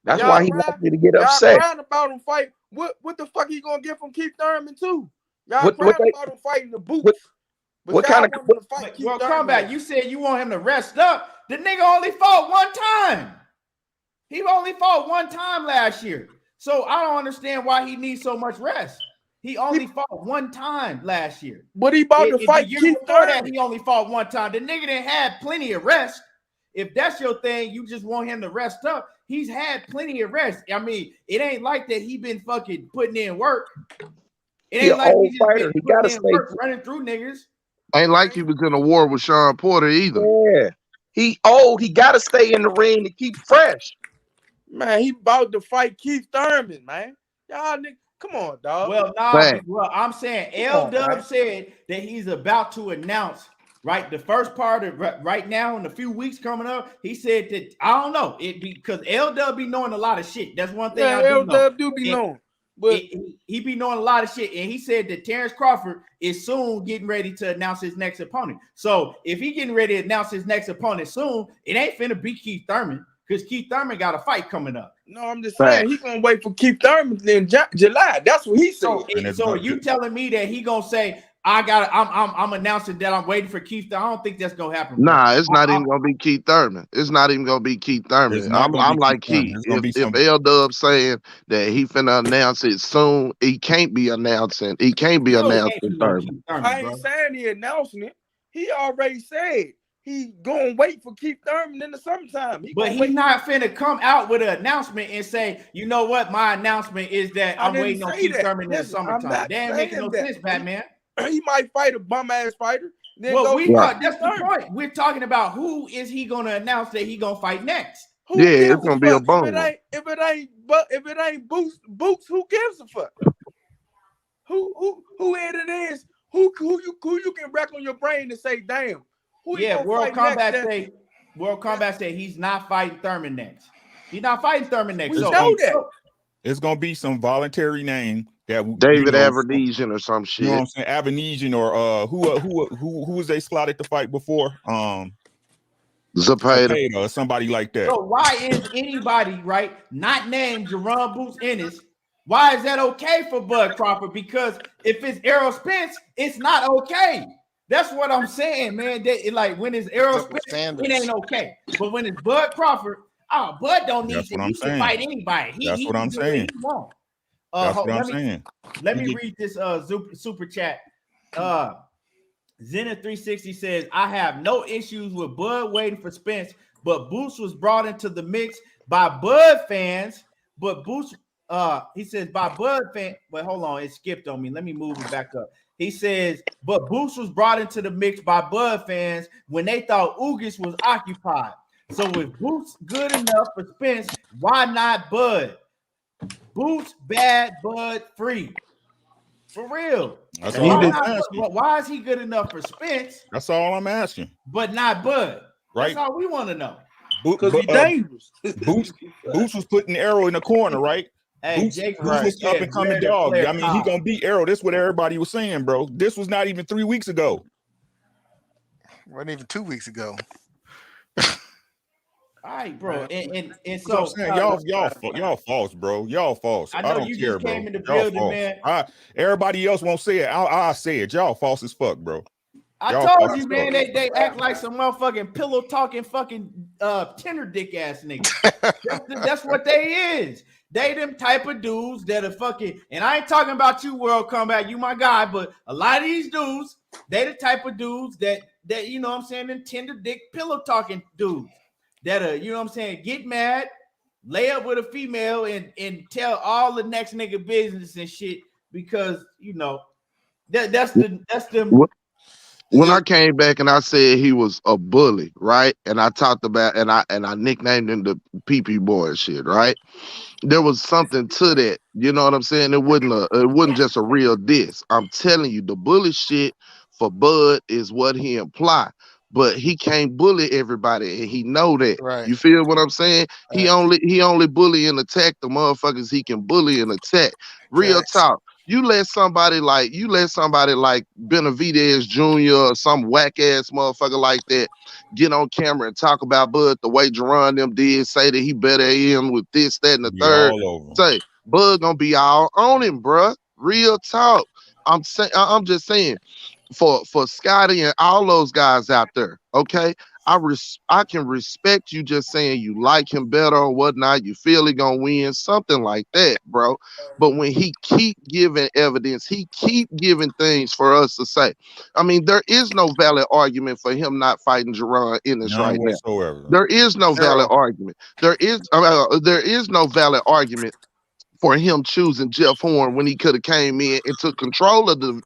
That's why he likely to get upset. Y'all crying about him fight. What the fuck he gonna get from Keith Thurman too? Y'all crying about him fighting the Boots. What kind of fight well, Combat, you said you want him to rest up. The nigga only fought one time. He only fought one time last year. So I don't understand why he needs so much rest. He only fought one time last year. But he about to fight Keith Thurman. That he only fought one time. The nigga didn't have plenty of rest. If that's your thing, you just want him to rest up. He's had plenty of rest. I mean, it ain't like that he been fucking putting in work. It ain't like he just been putting in work, running through niggas. Ain't like he was in a war with Sean Porter either. Yeah. He got to stay in the ring to keep fresh. Man, he about to fight Keith Thurman, man. Y'all niggas, come on, dog. Well, I'm saying L-Dub said that he's about to announce, right, the first part of right now in a few weeks coming up. He said that, I don't know, because L-Dub be knowing a lot of shit. That's one thing I do know. L-Dub do be knowing. But he be knowing a lot of shit, and he said that Terence Crawford is soon getting ready to announce his next opponent. So if he getting ready to announce his next opponent soon, it ain't finna be Keith Thurman because Keith Thurman got a fight coming up. No, I'm just saying he's gonna wait for Keith Thurman in July. That's what he said. So you telling me that he gonna say I'm announcing that I'm waiting for Keith Thurman? I don't think that's gonna happen. Nah, it's not even gonna be Keith Thurman. It's not even gonna be Keith Thurman. I'm like Keith. If L-Dub saying that he finna announce it soon, he can't be announcing. He can't be announcing Thurman. I ain't saying he announcing it. He already said he gonna wait for Keith Thurman in the summertime. But he's not finna come out with an announcement and say, you know what, my announcement is that I'm waiting on Keith Thurman in the summertime. That ain't making no sense, Batman. He might fight a bum ass fighter. Well, that's the point. We're talking about who is he gonna announce that he gonna fight next. Yeah, Who it's gives a gonna be a fuck bone. if it ain't Boots? Who gives a fuck? Who it is? Who you can rack on your brain and say, damn, who he Yeah, gonna fight next? World Combat say he's not fighting Thurman next. He's not fighting Thurman next. We It's So know gonna that. it's gonna be some voluntary name that David Averdesian or some you know what I'm shit. saying, Avenesian or who was they slotted to fight before? Zapata. Zapata or somebody like that. So why is anybody, right, not named Jerome Boots Ennis? Why is that okay for Bud Crawford? Because if it's Errol Spence, it's not okay. That's what I'm saying, man. Like when it's Errol Double Spence, standards. it ain't okay. But when it's Bud Crawford, Bud don't need That's to. what He I'm can saying. fight anybody. That's He what can I'm do what saying. he want. That's what I'm saying. Let me read this super chat. Zenith360 says, I have no issues with Bud waiting for Spence, but Boots was brought into the mix by Bud fans. But Boots, he says, by Bud fan. But hold on, it skipped on me. Let me move it back up. He says, but Boots was brought into the mix by Bud fans when they thought Ugas was occupied. So if Boots good enough for Spence, why not Bud? Boots bad, Bud free. For real. That's So all I'm why, asking. why is he good enough for Spence, That's all I'm asking. but not Bud? Right? That's all we want to know. Because he dangerous. Boots was putting Arrow in the corner, right? Hey, Boots Jake was up and coming dog. I mean, he gonna beat Arrow. That's what everybody was saying, bro. This was not even 3 weeks ago. Wasn't even 2 weeks ago. All right, bro. And So I'm so saying, y'all false, bro. Y'all false. I I know don't you care, just bro. came in the Y'all building, false. man. Everybody else won't say it. I'll say it. Y'all false as fuck, bro. I Y'all told false you, as man, fuck. they act like some motherfucking pillow talking fucking tender dick ass niggas. That's what they is. They them type of dudes that are fucking, and I ain't talking about you, World Combat, you my guy, but a lot of these dudes, they the type of dudes that you know what I'm saying, them tender dick pillow talking dudes that are, you know what I'm saying, get mad, lay up with a female and tell all the next nigga business and shit because you know that's the When I came back and I said he was a bully, right? And I talked about and I nicknamed him the PP boy and shit, right? There was something to that. You know what I'm saying? It wasn't just a real diss. I'm telling you, the bully shit for Bud is what he imply. But he can't bully everybody, and he know that. Right. You feel what I'm saying? He only bully and attack the motherfuckers he can bully and attack. Real talk. You let somebody like Benavidez Jr. or some whack ass motherfucker like that get on camera and talk about Bud the way Jerron them did, say that he better him with this, that, and the Be third. all over. Say Bud gonna be all on him, bruh. Real talk. I'm just saying, for Scotty and all those guys out there, okay? I can respect you just saying you like him better or whatnot, you feel he gonna win, something like that, bro. But when he keep giving evidence, he keep giving things for us to say. I mean, there is no valid argument for him not fighting Jerron Ennis None right now. whatsoever. There is no valid argument. There is no valid argument for him choosing Jeff Horn when he could have came in and took control of the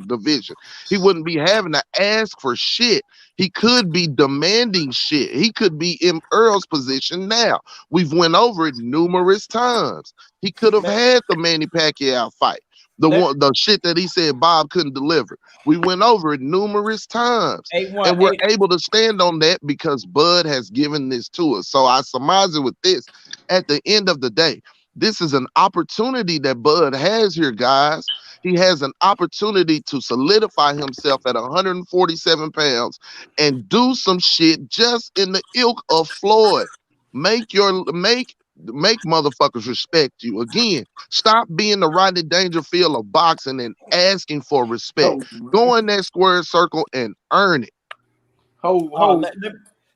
division. He wouldn't be having to ask for shit. He could be demanding shit. He could be in Earl's position now. We've went over it numerous times. He could have had the Manny Pacquiao fight. The shit that he said Bob couldn't deliver. We went over it numerous times. And we're able to stand on that because Bud has given this to us. So I surmise it with this. At the end of the day, this is an opportunity that Bud has here, guys. He has an opportunity to solidify himself at 147 pounds and do some shit just in the ilk of Floyd. Make motherfuckers respect you. Again, stop being the Rodney Dangerfield of boxing and asking for respect. Go in that square circle and earn it.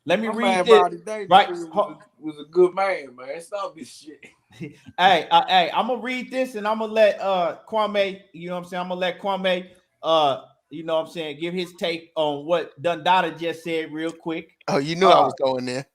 Let me read this. Right, was a good man. Stop this shit. Hey, I'm gonna read this and I'm gonna let Kwame, you know what I'm saying? I'm gonna let Kwame you know what I'm saying, give his take on what Dundada just said real quick. Oh, you knew I was going there.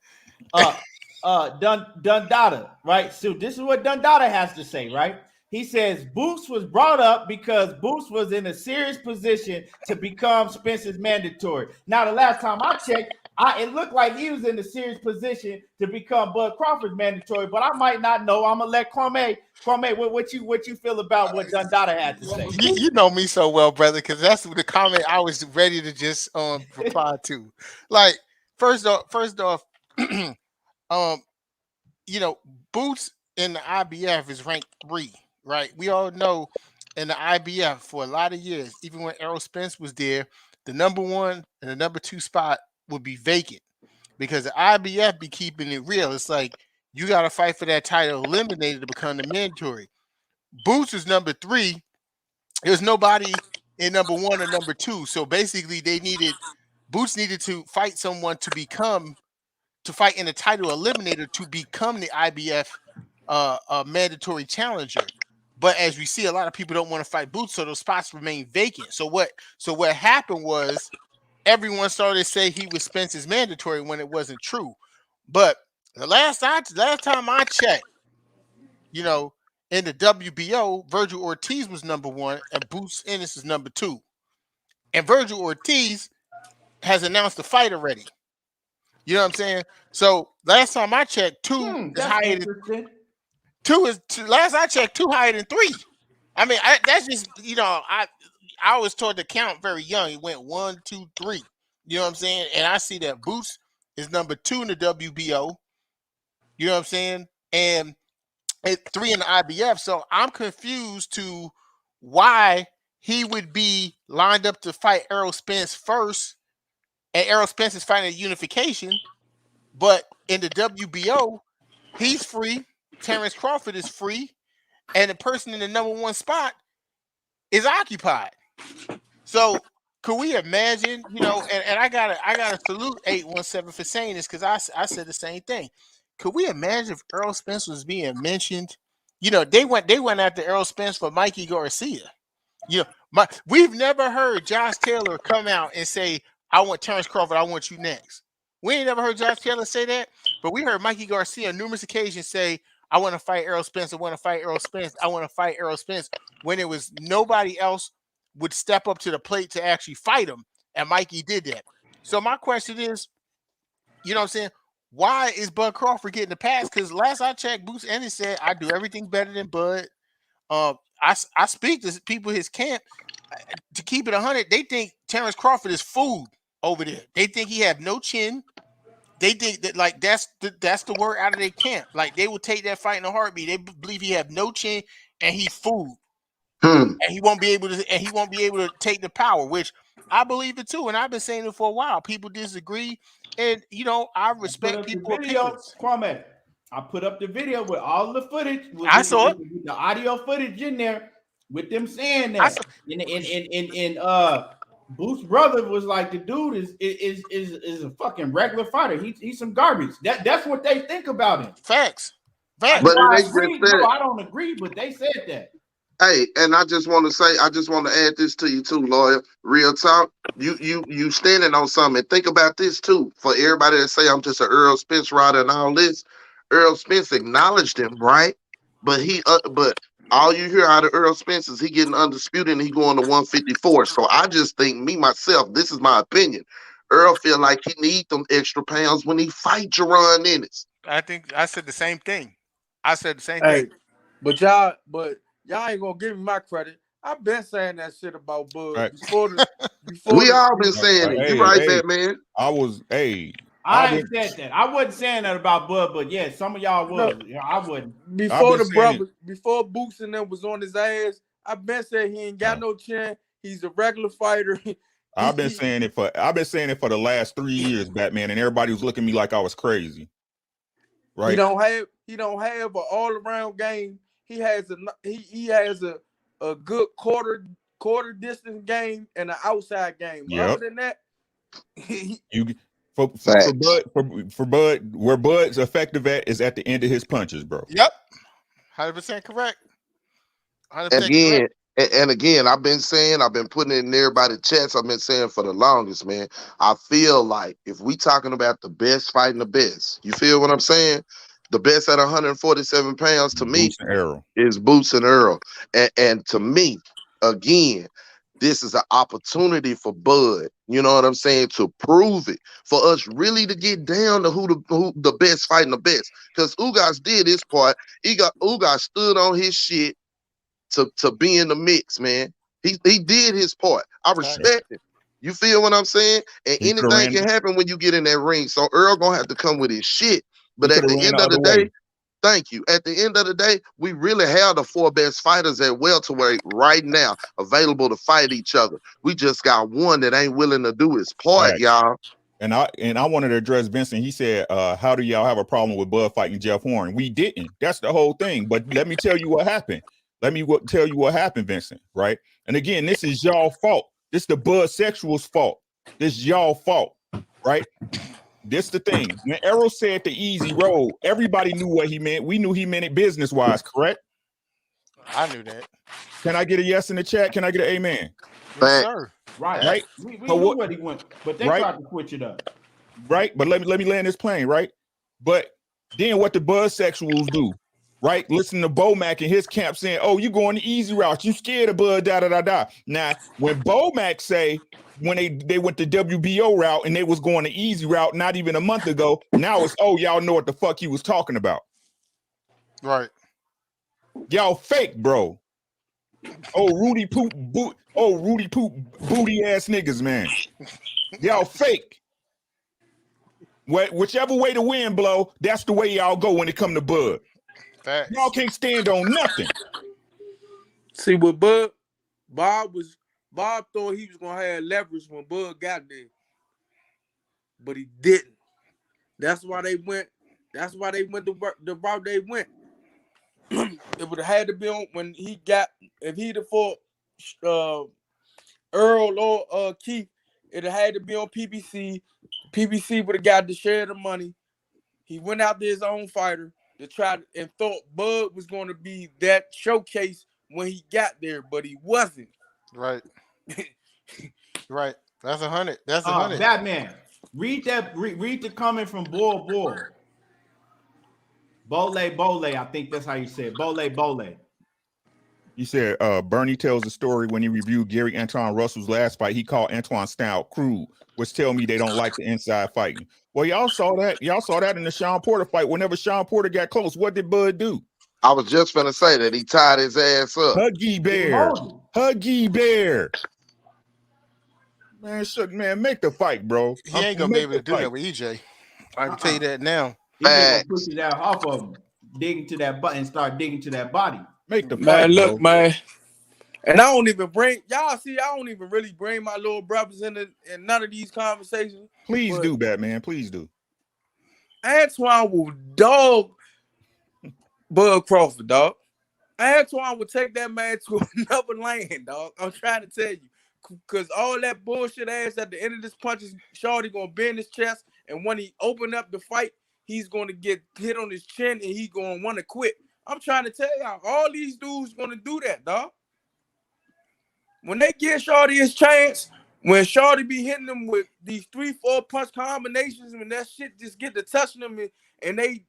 Dundada, right? So this is what Dundada has to say, right? He says Boots was brought up because Boots was in a serious position to become Spence's mandatory. Now, the last time I checked, It looked like he was in a serious position to become Bud Crawford's mandatory, but I might not know. I'm gonna let Kwame, what you feel about what Dundada had to say? You know me so well, brother, because that's the comment I was ready to just reply to. Like, first off, Boots in the IBF is ranked 3, right? We all know in the IBF for a lot of years, even when Errol Spence was there, the number 1 and the number 2 spot would be vacant because the IBF be keeping it real. It's like you got to fight for that title eliminated to become the mandatory. Boots is number 3. There's nobody in number 1 or number 2. So basically Boots needed to fight someone to fight in the title eliminator to become the IBF mandatory challenger. But as we see, a lot of people don't want to fight Boots, so those spots remain vacant. So what happened was everyone started to say he was Spence's mandatory when it wasn't true. But the last time I checked, in the WBO, Virgil Ortiz was number 1 and Boots Ennis is number 2. And Virgil Ortiz has announced the fight already. You know what I'm saying? So last time I checked, 2 is higher than 2 is last I checked 2 higher than 3. I mean, that's just I was taught to count very young. It went 1, 2, 3. You know what I'm saying? And I see that Boots is number 2 in the WBO. You know what I'm saying? And 3 in the IBF. So I'm confused to why he would be lined up to fight Errol Spence first, and Errol Spence is fighting a unification. But in the WBO, he's free. Terence Crawford is free, and the person in the number 1 spot is occupied. So could we imagine, and I gotta salute 817 for saying this because I said the same thing. Could we imagine if Errol Spence was being mentioned? They went after Errol Spence for Mikey Garcia. We've never heard Josh Taylor come out and say, I want Terence Crawford, I want you next. We ain't never heard Josh Taylor say that, but we heard Mikey Garcia on numerous occasions say, I want to fight Errol Spence, I want to fight Errol Spence, I want to fight Errol Spence, when it was nobody else would step up to the plate to actually fight him, and Mikey did that. So my question is, you know what I'm saying, why is Bud Crawford getting the pass? Because last I checked, Boots Ennis said, I do everything better than Bud. I speak to people in his camp. To keep it 100, they think Terence Crawford is food over there. They think he have no chin. They think that that's the word out of their camp. Like they will take that fight in a heartbeat. They believe he have no chin and he's food, and he won't be able to take the power. Which I believe it too, and I've been saying it for a while. People disagree, and I respect people's opinions. Kwame, I put up the video with all the footage. I saw it. With the audio footage in there with them saying that. And Boots' brother was like, the dude is a fucking regular fighter. He's some garbage. That's what they think about him. Facts. But I don't agree, but they said that. Hey, and I just want to add this to you too, lawyer. Real talk. You standing on something. Think about this too. For everybody that say I'm just an Errol Spence rider and all this, Errol Spence acknowledged him, right? But but all you hear out of Errol Spence is he getting undisputed and he going to 154. So I just think, myself, this is my opinion. Earl feel like he need them extra pounds when he fight Jerron Ennis. I think I said the same thing. Thing. But y'all ain't gonna give me my credit. I've been saying that shit about Bud right. before we all been saying it. You right, Batman. I ain't said that. I wasn't saying that about Bud, but yeah, some of y'all was. No, I wouldn't. Before Boots and them was on his ass, I've been saying he ain't got no chin. He's a regular fighter. I've been saying it for the last 3 years, Batman, and everybody was looking at me like I was crazy. Right? He don't have an all around game. He has a good quarter distance game and an outside game. Yep. Other than that, for Bud, where Bud's effective at is at the end of his punches, bro. Yep, 100% correct. 100% correct. And again, I've been putting it in everybody's chest. I've been saying for the longest, man. I feel like if we talking about the best fighting the best, you feel what I'm saying? The best at 147 pounds to me is Boots and Errol. And to me, again, this is an opportunity for Bud, you know what I'm saying, to prove it, for us really to get down to who the best fighting the best. Because Ugas did his part. Ugas stood on his shit to be in the mix, man. He did his part. I respect it. You feel what I'm saying? And He could have anything ran. can happen when you get in that ring. So Earl gonna have to come with his shit. But He at could have the ran end the of the other way. day, thank you. At the end of the day, we really have the 4 best fighters at welterweight right now available to fight each other. We just got one that ain't willing to do his part, Facts. y'all. And I wanted to address Vincent. He said, how do y'all have a problem with Bud fighting Jeff Horn? We didn't. That's the whole thing. But let me tell you what happened. Tell you what happened, Vincent, right? And again, this is y'all fault. This the Bud Sexual's fault. This y'all fault, right? This the thing. When Errol said the easy road, everybody knew what he meant. We knew he meant it business-wise, correct? I knew that. Can I get a yes in the chat? Can I get an amen? Yes, sir. Right. We So knew what he went, but they tried to switch it up. Right? But let me land this plane, right? But then what the Bud Sexuals do, right? Listen to Bomac and his camp saying, oh, you going the easy route. You scared of Bud, da-da-da-da. Now, when Bomac say, when they went the WBO route and they was going the easy route not even a month ago, now it's, oh, y'all know what the fuck he was talking about. Right. Y'all fake, bro. Rudy Poop booty ass niggas, man. Y'all fake. Whichever way the wind blow, that's the way y'all go when it come to Bud. Facts. Y'all can't stand on nothing. See, with Bud, Bob thought he was gonna have leverage when Bud got there, but he didn't. That's why they went. That's why they went the route they went. It would have had to be on when he got. If he'd have fought Earl or Keith, it had to be on PBC. PBC would have got to share the money. He went out there his own fighter to try and thought Bud was going to be that showcase when he got there, but he wasn't. Right. Right. That's 100. That's 100. Batman, read the comment from Bole. Bole, I think that's how you say it. Bole. He said, Bernie tells a story when he reviewed Gary Antoine Russell's last fight. He called Antoine's style crude, which tell me they don't like the inside fighting. Well, y'all saw that. Y'all saw that in the Sean Porter fight. Whenever Sean Porter got close, what did Bud do? I was just finna say that he tied his ass up. Huggy Bear. Man, make the fight, bro. He ain't gonna be able to do that with EJ. I can tell you that now. He's gonna push it out off of him, digging to that button, start digging to that body. Make the man, fight, look, bro. man. And I don't even bring y'all. See, I don't even really bring my little brothers in none of these conversations. Please do, Batman. Please do. Antoine will dog Bud Crawford, dog. Antoine would take that man to another lane, dog. I'm trying to tell you. Because all that bullshit ass at the end of this punch is Shorty gonna bend his chest, and when he open up the fight, he's gonna get hit on his chin and he's gonna want to quit. I'm trying to tell y'all, all these dudes gonna do that, dog. When they give Shorty his chance, when Shorty be hitting them with these 3-4 punch combinations, when that shit just get to touching them and they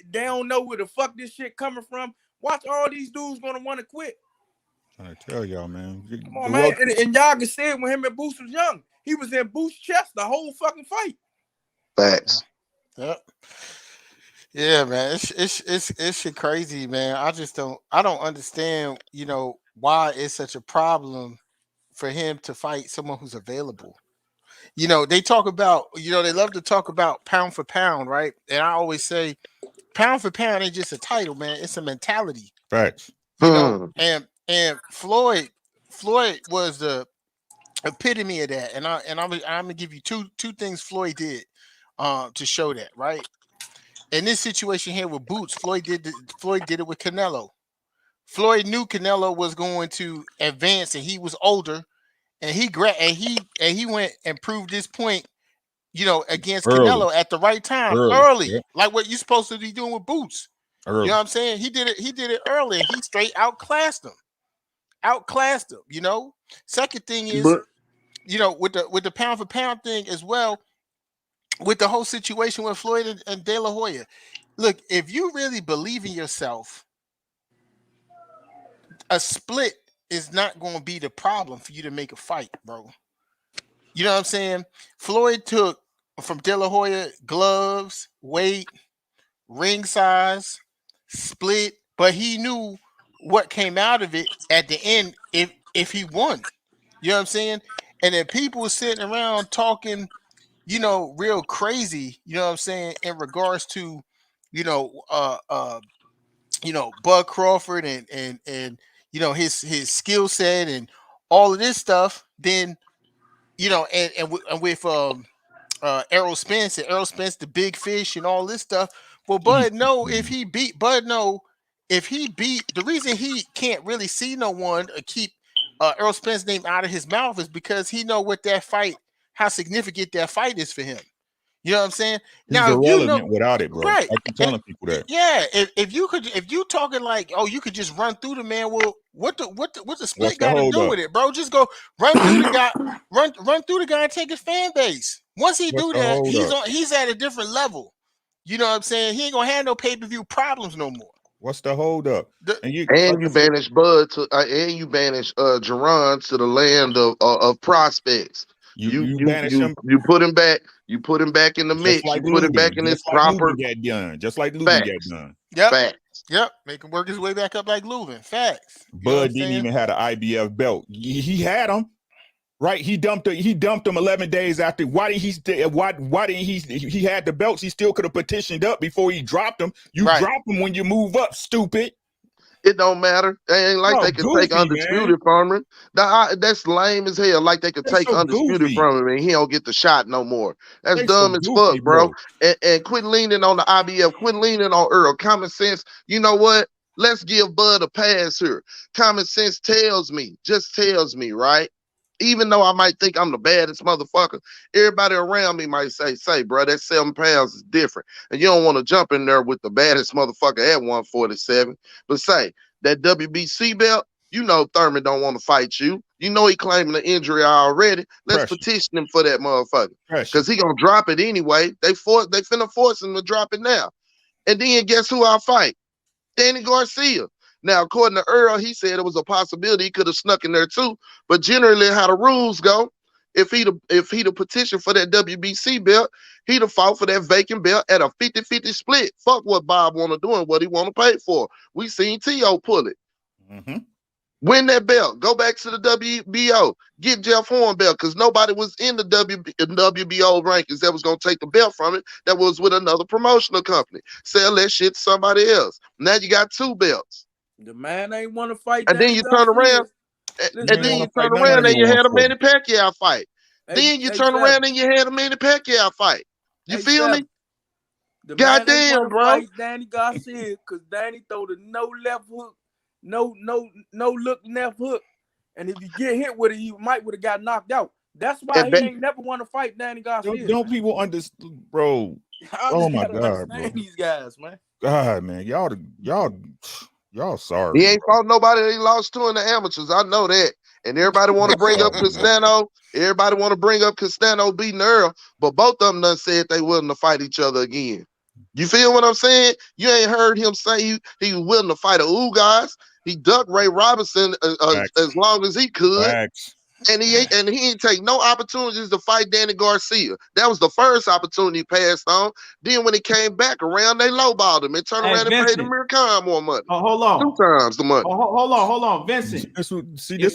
don't know where the fuck this shit coming from, watch all these dudes gonna want to quit. I tell y'all, man. Come on, man. And y'all can see it when him and Boost was young. He was in Boost's chest the whole fucking fight. Facts. Yep. Yeah, man. It's shit crazy, man. I don't understand, why it's such a problem for him to fight someone who's available. They talk about, they love to talk about pound for pound, right? And I always say pound for pound ain't just a title, man. It's a mentality. Facts. And Floyd was the epitome of that. And I'm gonna give you two things Floyd did to show that, right? In this situation here with Boots, Floyd did it with Canelo. Floyd knew Canelo was going to advance, and he was older, and he went and proved this point, against Canelo at the right time, early, yeah. Like what you're supposed to be doing with Boots. Early. You know what I'm saying? He did it early, and he straight outclassed him. Second thing is, with the pound for pound thing as well, with the whole situation with Floyd and De La Hoya. Look, if you really believe in yourself, a split is not going to be the problem for you to make a fight, bro. You know what I'm saying? Floyd took from De La Hoya gloves, weight, ring size, split, but he knew what came out of it at the end if he won. You know what I'm saying? And then people were sitting around talking, you know, real crazy, you know what I'm saying, in regards to, Bud Crawford and you know his skill set and all of this stuff, then and with Errol Spence the big fish and all this stuff. Well, Bud know if he beat the reason he can't really see no one or keep Errol Spence's name out of his mouth is because he know what that fight, how significant that fight is for him. You know what I'm saying? He's Now, irrelevant without it, bro. right? I keep telling people that. Yeah, if you talking like, oh, you could just run through the man. Well, what the split got to do with it, bro? Just go run through the guy, run through the guy and take his fan base. Once he do that, he's at a different level. You know what I'm saying? He ain't gonna have no pay-per-view problems no more. What's the hold up? You banish Bud to and you banish Jerron to the land of prospects. You banish him. You put him back. You put him back in the mix. Like you put him back in his proper. Just like Lubin got done. Yep. Facts. Yep. Make him work his way back up like Lubin. Facts. Bud didn't even have an IBF belt. He had him. Right, he dumped him 11 days after. Why didn't he had the belts? He still could have petitioned up before he dropped them. You drop them when you move up, stupid. It don't matter. They ain't like they can take undisputed from him. That's lame as hell. Like they could take undisputed from him and he don't get the shot no more. That's dumb as fuck, bro. And quit leaning on the IBF. Quit leaning on Earl. Common sense. You know what? Let's give Bud a pass here. Common sense tells me, right? Even though I might think I'm the baddest motherfucker, everybody around me might say, bro, that 7 pounds is different. And you don't want to jump in there with the baddest motherfucker at 147. But say, that WBC belt, you know Thurman don't want to fight you. You know he claiming an injury already. Let's petition him for that motherfucker. Because he going to drop it anyway. They finna force him to drop it now. And then guess who I'll fight? Danny Garcia. Now, according to Earl, he said it was a possibility he could have snuck in there too. But generally, how the rules go, if he'd have petitioned for that WBC belt, he'd have fought for that vacant belt at a 50-50 split. Fuck what Bob want to do and what he want to pay for. We seen T.O. pull it. Mm-hmm. Win that belt. Go back to the WBO. Get Jeff Horn belt because nobody was in the WBO rankings that was going to take the belt from it that was with another promotional company. Sell that shit to somebody else. Now you got 2 belts. The man ain't want to fight. And then you turn around, and then you turn around and you had a Manny Pacquiao fight. Then you turn around and you had a Manny Pacquiao fight. You feel me? Goddamn, bro. Fight Danny Garcia because Danny throw the no left hook, no look left hook, and if you get hit with it, you might would have got knocked out. That's why he ain't never want to fight Danny Garcia. Don't people understand, bro? Oh my God, bro. These guys, man. God, man, y'all sorry. He ain't fought nobody that he lost to in the amateurs. I know that. And everybody want to bring up Castano. Everybody want to bring up Castano beating Earl. But both of them done said they willing to fight each other again. You feel what I'm saying? You ain't heard him say he was willing to fight a Ugas. He ducked Ray Robinson as long as he could. Facts. And he ain't take no opportunities to fight Danny Garcia. That was the first opportunity he passed on. Then when he came back around, they lowballed him and turned around and paid Amir Khan more money. Oh, hold on. 2 times the money. Oh, hold on, Vincent. This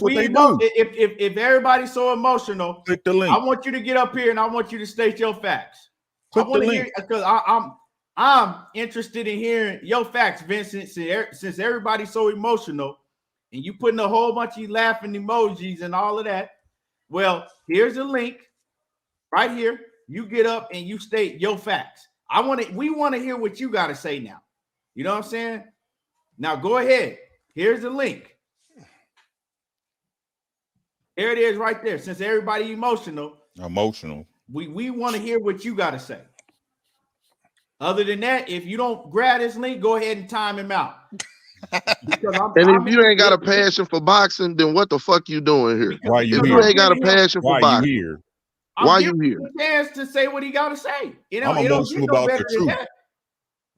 what they do. If everybody's so emotional, click the link. I want you to get up here and I want you to state your facts. Click I want the to link. hear because I'm interested in hearing your facts, Vincent. Since everybody's so emotional, and you putting a whole bunch of laughing emojis and all of that. Well, here's a link right here. You get up and you state your facts. We want to hear what you got to say now. You know what I'm saying? Now go ahead. Here's the link. Here it is right there. Since everybody emotional, we want to hear what you got to say. Other than that, if you don't grab this link, go ahead and time him out. If you ain't got a passion for boxing, then what the fuck you doing here? Why you if here? You ain't got a passion for boxing, you here? Why you here? A chance to say what he got to say. I'm emotional about the truth.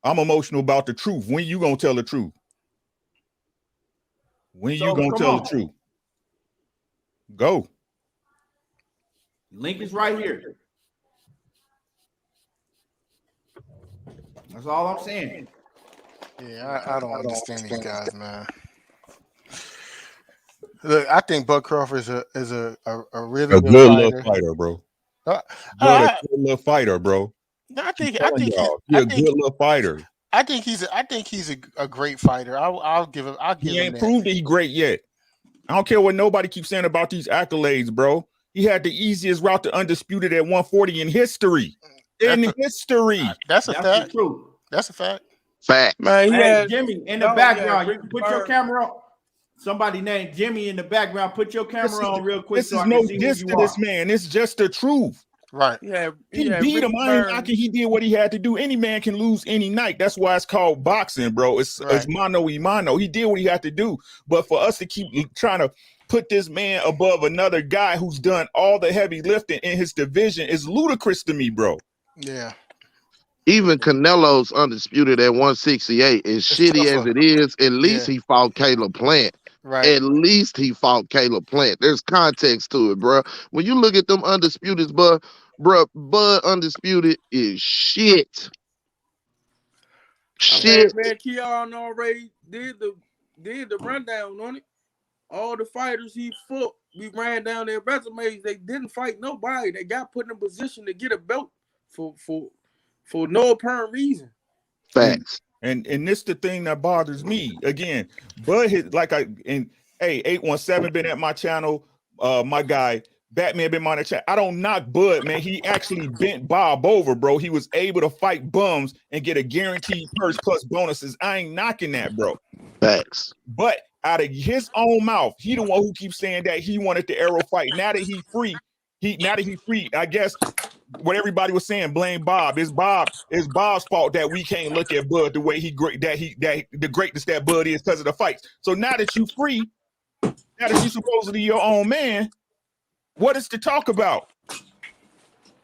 I'm emotional about the truth. When you gonna tell the truth? When you gonna tell the truth? Go. Link is right here. That's all I'm saying. Yeah, I don't understand these guys, man. Look, I think Bud Crawford is a really A good good fighter. little fighter, bro. Bud, A good little fighter, bro. I think He a good little fighter. I think he's a great fighter. I'll give him. He ain't that. proved that he great yet. I don't care what nobody keeps saying about these accolades, bro. He had the easiest route to undisputed at 140 in history. That's a fact. True. That's a fact. Fact. Man, Hey, Jimmy, in the background, you put your camera on. Somebody named Jimmy in the background. Put your camera on real quick. This is no diss to this man. It's just the truth. Right. He beat him. I ain't knocking. He did what he had to do. Any man can lose any night. That's why it's called boxing, bro. It's mano y mano. He did what he had to do. But for us to keep trying to put this man above another guy who's done all the heavy lifting in his division is ludicrous to me, bro. Yeah. Even Canelo's undisputed at 168. As shitty as it is, at least he fought Caleb Plant. Right. At least he fought Caleb Plant. There's context to it, bro. When you look at them undisputeds, Bud undisputed is shit. Shit. Man, Keon already did the rundown on it. All the fighters he fought, we ran down their resumes. They didn't fight nobody. They got put in a position to get a belt for no apparent reason. Facts. And this the thing that bothers me. Again, Bud hit like 817 been at my channel. My guy Batman been on the chat. I don't knock Bud, man. He actually bent Bob over, bro. He was able to fight bums and get a guaranteed purse plus bonuses. I ain't knocking that, bro. Facts. But out of his own mouth, he the one who keeps saying that he wanted the Errol fight. Now that he's free, I guess what everybody was saying, blame Bob. It's Bob's fault that we can't look at Bud the way the greatness that Bud is because of the fights. So now that you free, now that you supposedly your own man, what is to talk about?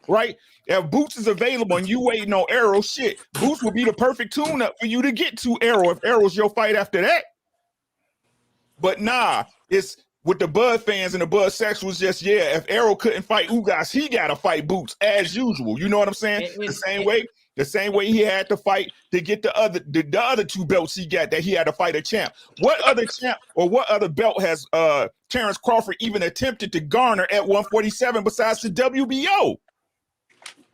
Right? If Boots is available and you waiting on Errol, shit, Boots would be the perfect tune-up for you to get to Errol if Errol's your fight after that. But nah, it's with the Bud fans and the Bud sexuals just, if Errol couldn't fight Ugas, he got to fight Boots as usual. You know what I'm saying? The same way he had to fight to get the other two belts he got that he had to fight a champ. What other champ or what other belt has Terence Crawford even attempted to garner at 147 besides the WBO?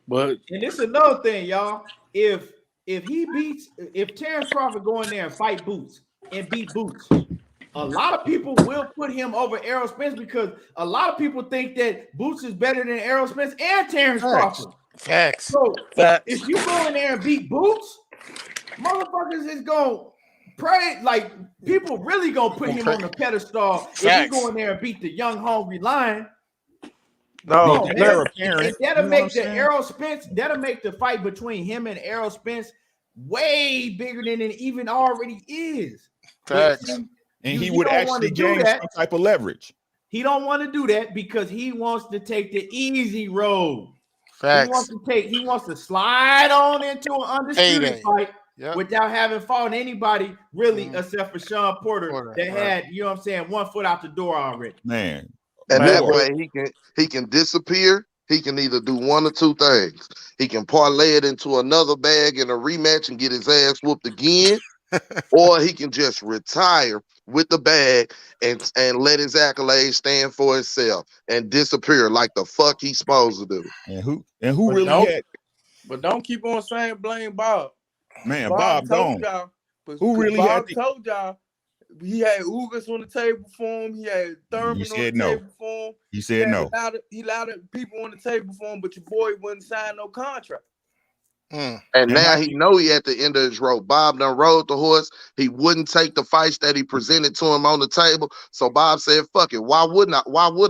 But and this is another thing, y'all. If Terence Crawford go in there and fight Boots and beat Boots, a lot of people will put him over Errol Spence because a lot of people think that Boots is better than Errol Spence and Terence Crawford. Facts. So if you go in there and beat Boots, motherfuckers is gonna pray like people really gonna put him on the pedestal. Facts. If you go in there and beat the young hungry lion. No, that'll make the Errol Spence. That'll make the fight between him and Errol Spence way bigger than it even already is. Facts. And he would actually gain some type of leverage. He don't want to do that because he wants to take the easy road. Facts. He wants to slide on into an undisputed fight without having fought anybody really except for Sean Porter that had, you know what I'm saying, one foot out the door already. Man. And that way he can disappear. He can either do one or two things. He can parlay it into another bag in a rematch and get his ass whooped again, or he can just retire with the bag and let his accolades stand for itself and disappear like the fuck he's supposed to do. And who really had? But don't keep on saying blame Bob. Man, Bob don't. Who really Bob told y'all he had Ugas on the table for him. He had Thurman on the table for him. He said no. He allowed people on the table for him, but your boy wouldn't sign no contract. And now he know he at the end of his rope. Bob done rode the horse. He wouldn't take the fights that he presented to him on the table. So Bob said, "Fuck it. Why would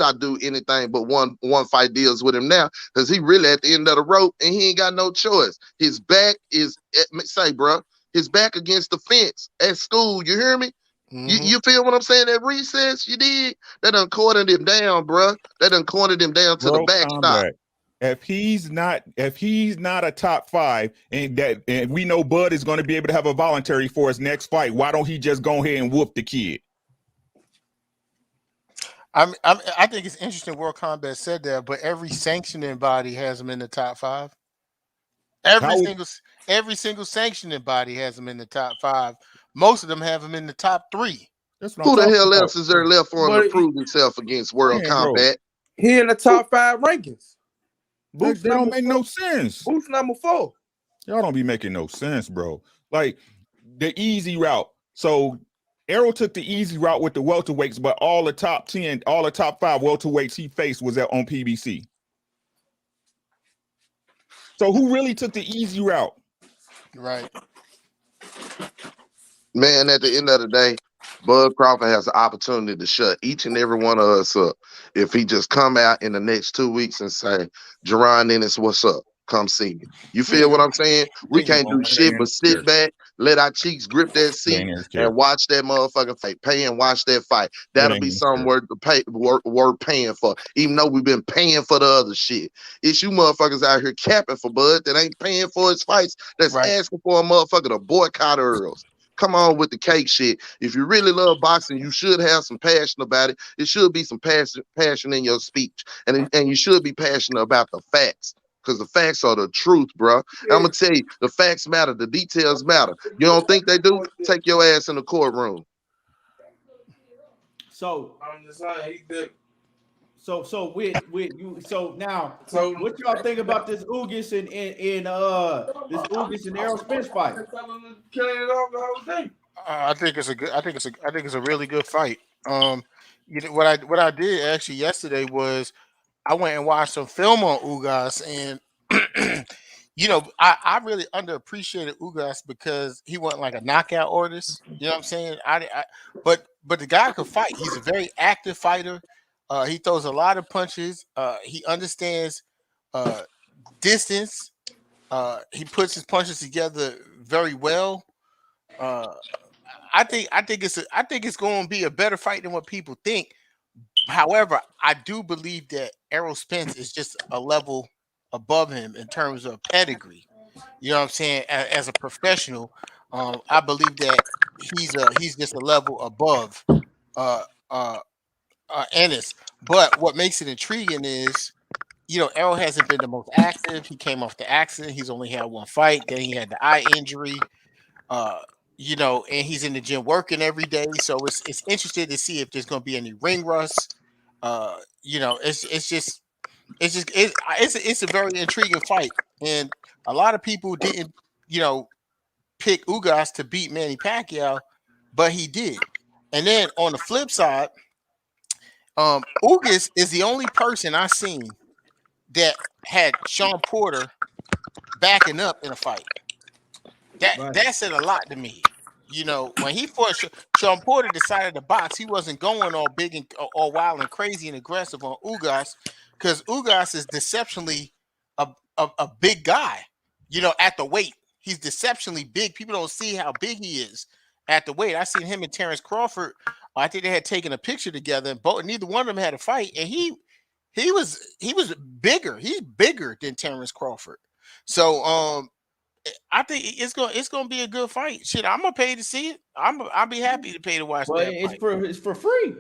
I do anything but one fight deals with him now? Because he really at the end of the rope and he ain't got no choice. His back is his back against the fence at school. You hear me? Mm-hmm. You feel what I'm saying? At recess, you did. That done cornered him down, bro. That done cornered him down to the backstop. If he's not a top 5 and we know Bud is going to be able to have a voluntary for his next fight, why don't he just go ahead and whoop the kid? I think it's interesting. World Combat said that, but every sanctioning body has them in the top 5. Every How would single every single sanctioning body has them in the top 5. Most of them have them in the top 3. that's what I'm Who the talking hell about. else is there left for him to But prove himself against World Man, bro, Combat? he in the Who? top 5 rankings. that, Boots that don't number make 4. no sense. Boots number 4. Y'all don't be making no sense, bro. Like the easy route. So Errol took the easy route with the welterweights, but all the top 10, all the top 5 welterweights he faced was on PBC. So who really took the easy route? Right. Man, at the end of the day, Bud Crawford has the opportunity to shut each and every one of us up if he just come out in the next 2 weeks and say, Jerron Ennis, what's up? Come see me. You feel what I'm saying? We He can't do won't. It shit ain't in but his sit chair. back, let our cheeks grip that It seat, ain't in his chair. and watch that motherfucking fight. Pay and watch that fight. It That'll ain't be in his something chair. worth the pay, worth paying for, even though we've been paying for the other shit. It's you motherfuckers out here capping for Bud that ain't paying for his fights, that's Right. asking for a motherfucker to boycott Earls. Come on with the cake shit. If you really love boxing, you should have some passion about it. It should be some passion in your speech, and you should be passionate about the facts, because the facts are the truth, bro. I'm gonna tell you, the facts matter, the details matter. You don't think they do? Take your ass in the courtroom. So I'm just saying he did. so with you. So now, So what y'all think about this Ugas and this Ugas and Errol Spence fight? killing it off the whole thing. I think it's a good. I think it's a really good fight. What I did actually yesterday was I went and watched some film on Ugas, and I really underappreciated Ugas because he wasn't like a knockout artist. You know what I'm saying? But the guy could fight. He's a very active fighter. He throws a lot of punches. He understands uh, distance. He puts his punches together very well. Uh, I think it's going to be a better fight than what people think. However, I do believe that Errol Spence is just a level above him in terms of pedigree. You know what I'm saying? As a professional, I believe that he's just a level above uh, uh, Ennis. But what makes it intriguing is, Errol hasn't been the most active. He came off the accident. He's only had one fight. Then he had the eye injury. Uh, and he's in the gym working every day. So it's interesting to see if there's going to be any ring rust. It's a very intriguing fight, and a lot of people didn't, pick Ugas to beat Manny Pacquiao, but he did. And then on the flip side, Ugas is the only person I seen that had Sean Porter backing up in a fight. Right. That said a lot to me. When he fought Sean Porter decided to box, he wasn't going all big and all wild and crazy and aggressive on Ugas, because Ugas is deceptionally a big guy. At the weight, he's deceptionally big. People don't see how big he is at the weight. I seen him and Terence Crawford. I think they had taken a picture together, and neither one of them had a fight, and he was bigger. He's bigger than Terence Crawford. So I think it's gonna be a good fight. Shit, I'm gonna pay to see it. I'll be happy to pay to watch Well, that it's fight. for free.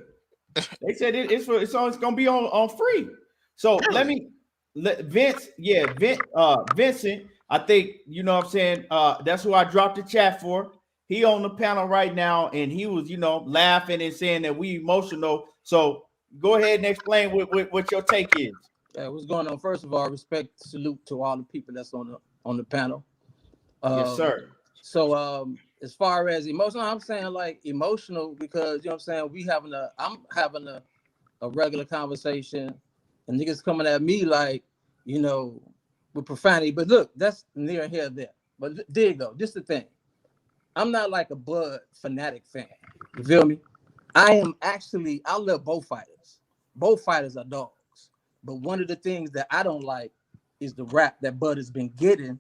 They said it's gonna be on free. So Really? let Vincent. I think you know what I'm saying. That's who I dropped the chat for. He on the panel right now, and he was laughing and saying that we emotional. So go ahead and explain what your take is. What's going on? First of all, respect, salute to all the people that's on the panel. Yes, sir. So as far as emotional, I'm saying like emotional because I'm saying I'm having a regular conversation and niggas coming at me like, with profanity. But look, that's near here there. But there you go. This is the thing. I'm not like a Bud fanatic fan. You feel me? I love both fighters. Both fighters are dogs. But one of the things that I don't like is the rap that Bud has been getting,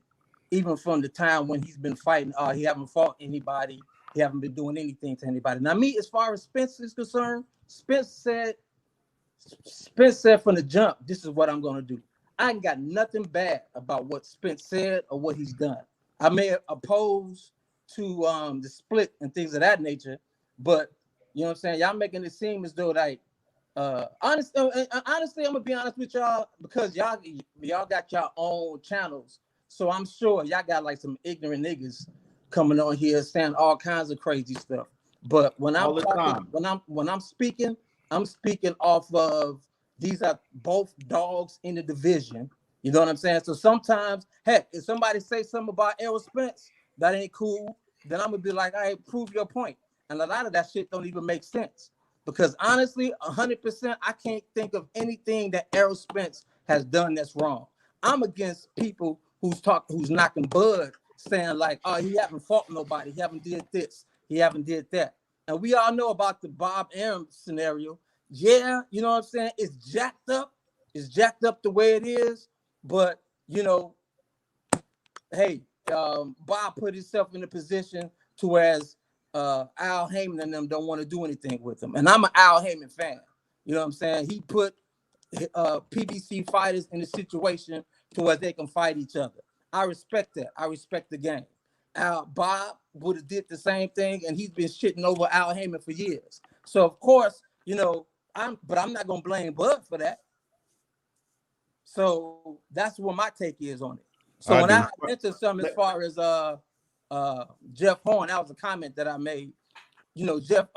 even from the time when he's been fighting. He haven't fought anybody. He haven't been doing anything to anybody. Now, me, as far as Spence is concerned, Spence said from the jump, this is what I'm going to do. I ain't got nothing bad about what Spence said or what he's done. I may oppose to the split and things of that nature, but you know what I'm saying? Y'all making it seem as though like honestly, I'm gonna be honest with y'all because y'all got your own channels, so I'm sure y'all got like some ignorant niggas coming on here saying all kinds of crazy stuff. But when I'm talking, when I'm speaking off of these are both dogs in the division. You know what I'm saying? So sometimes, heck, if somebody say something about Errol Spence that ain't cool, then I'm gonna be like, all right, prove your point. And a lot of that shit don't even make sense. Because honestly, 100%, I can't think of anything that Errol Spence has done that's wrong. I'm against people who's knocking Bud, saying like, oh, he haven't fought nobody, he haven't did this, he haven't did that. And we all know about the Bob Arum scenario. Yeah, you know what I'm saying? It's jacked up. It's jacked up the way it is. But, you know, hey, Bob put himself in a position to whereas Al Heyman and them don't want to do anything with him. And I'm an Al Heyman fan. You know what I'm saying? He put PBC fighters in a situation to where they can fight each other. I respect that. I respect the game. Bob would have did the same thing, and he's been shitting over Al Heyman for years. So, of course, you know, I'm not going to blame Bud for that. So that's what my take is on it. So when I mentioned something as far as Jeff Horn, that was a comment that I made. You know, Jeff,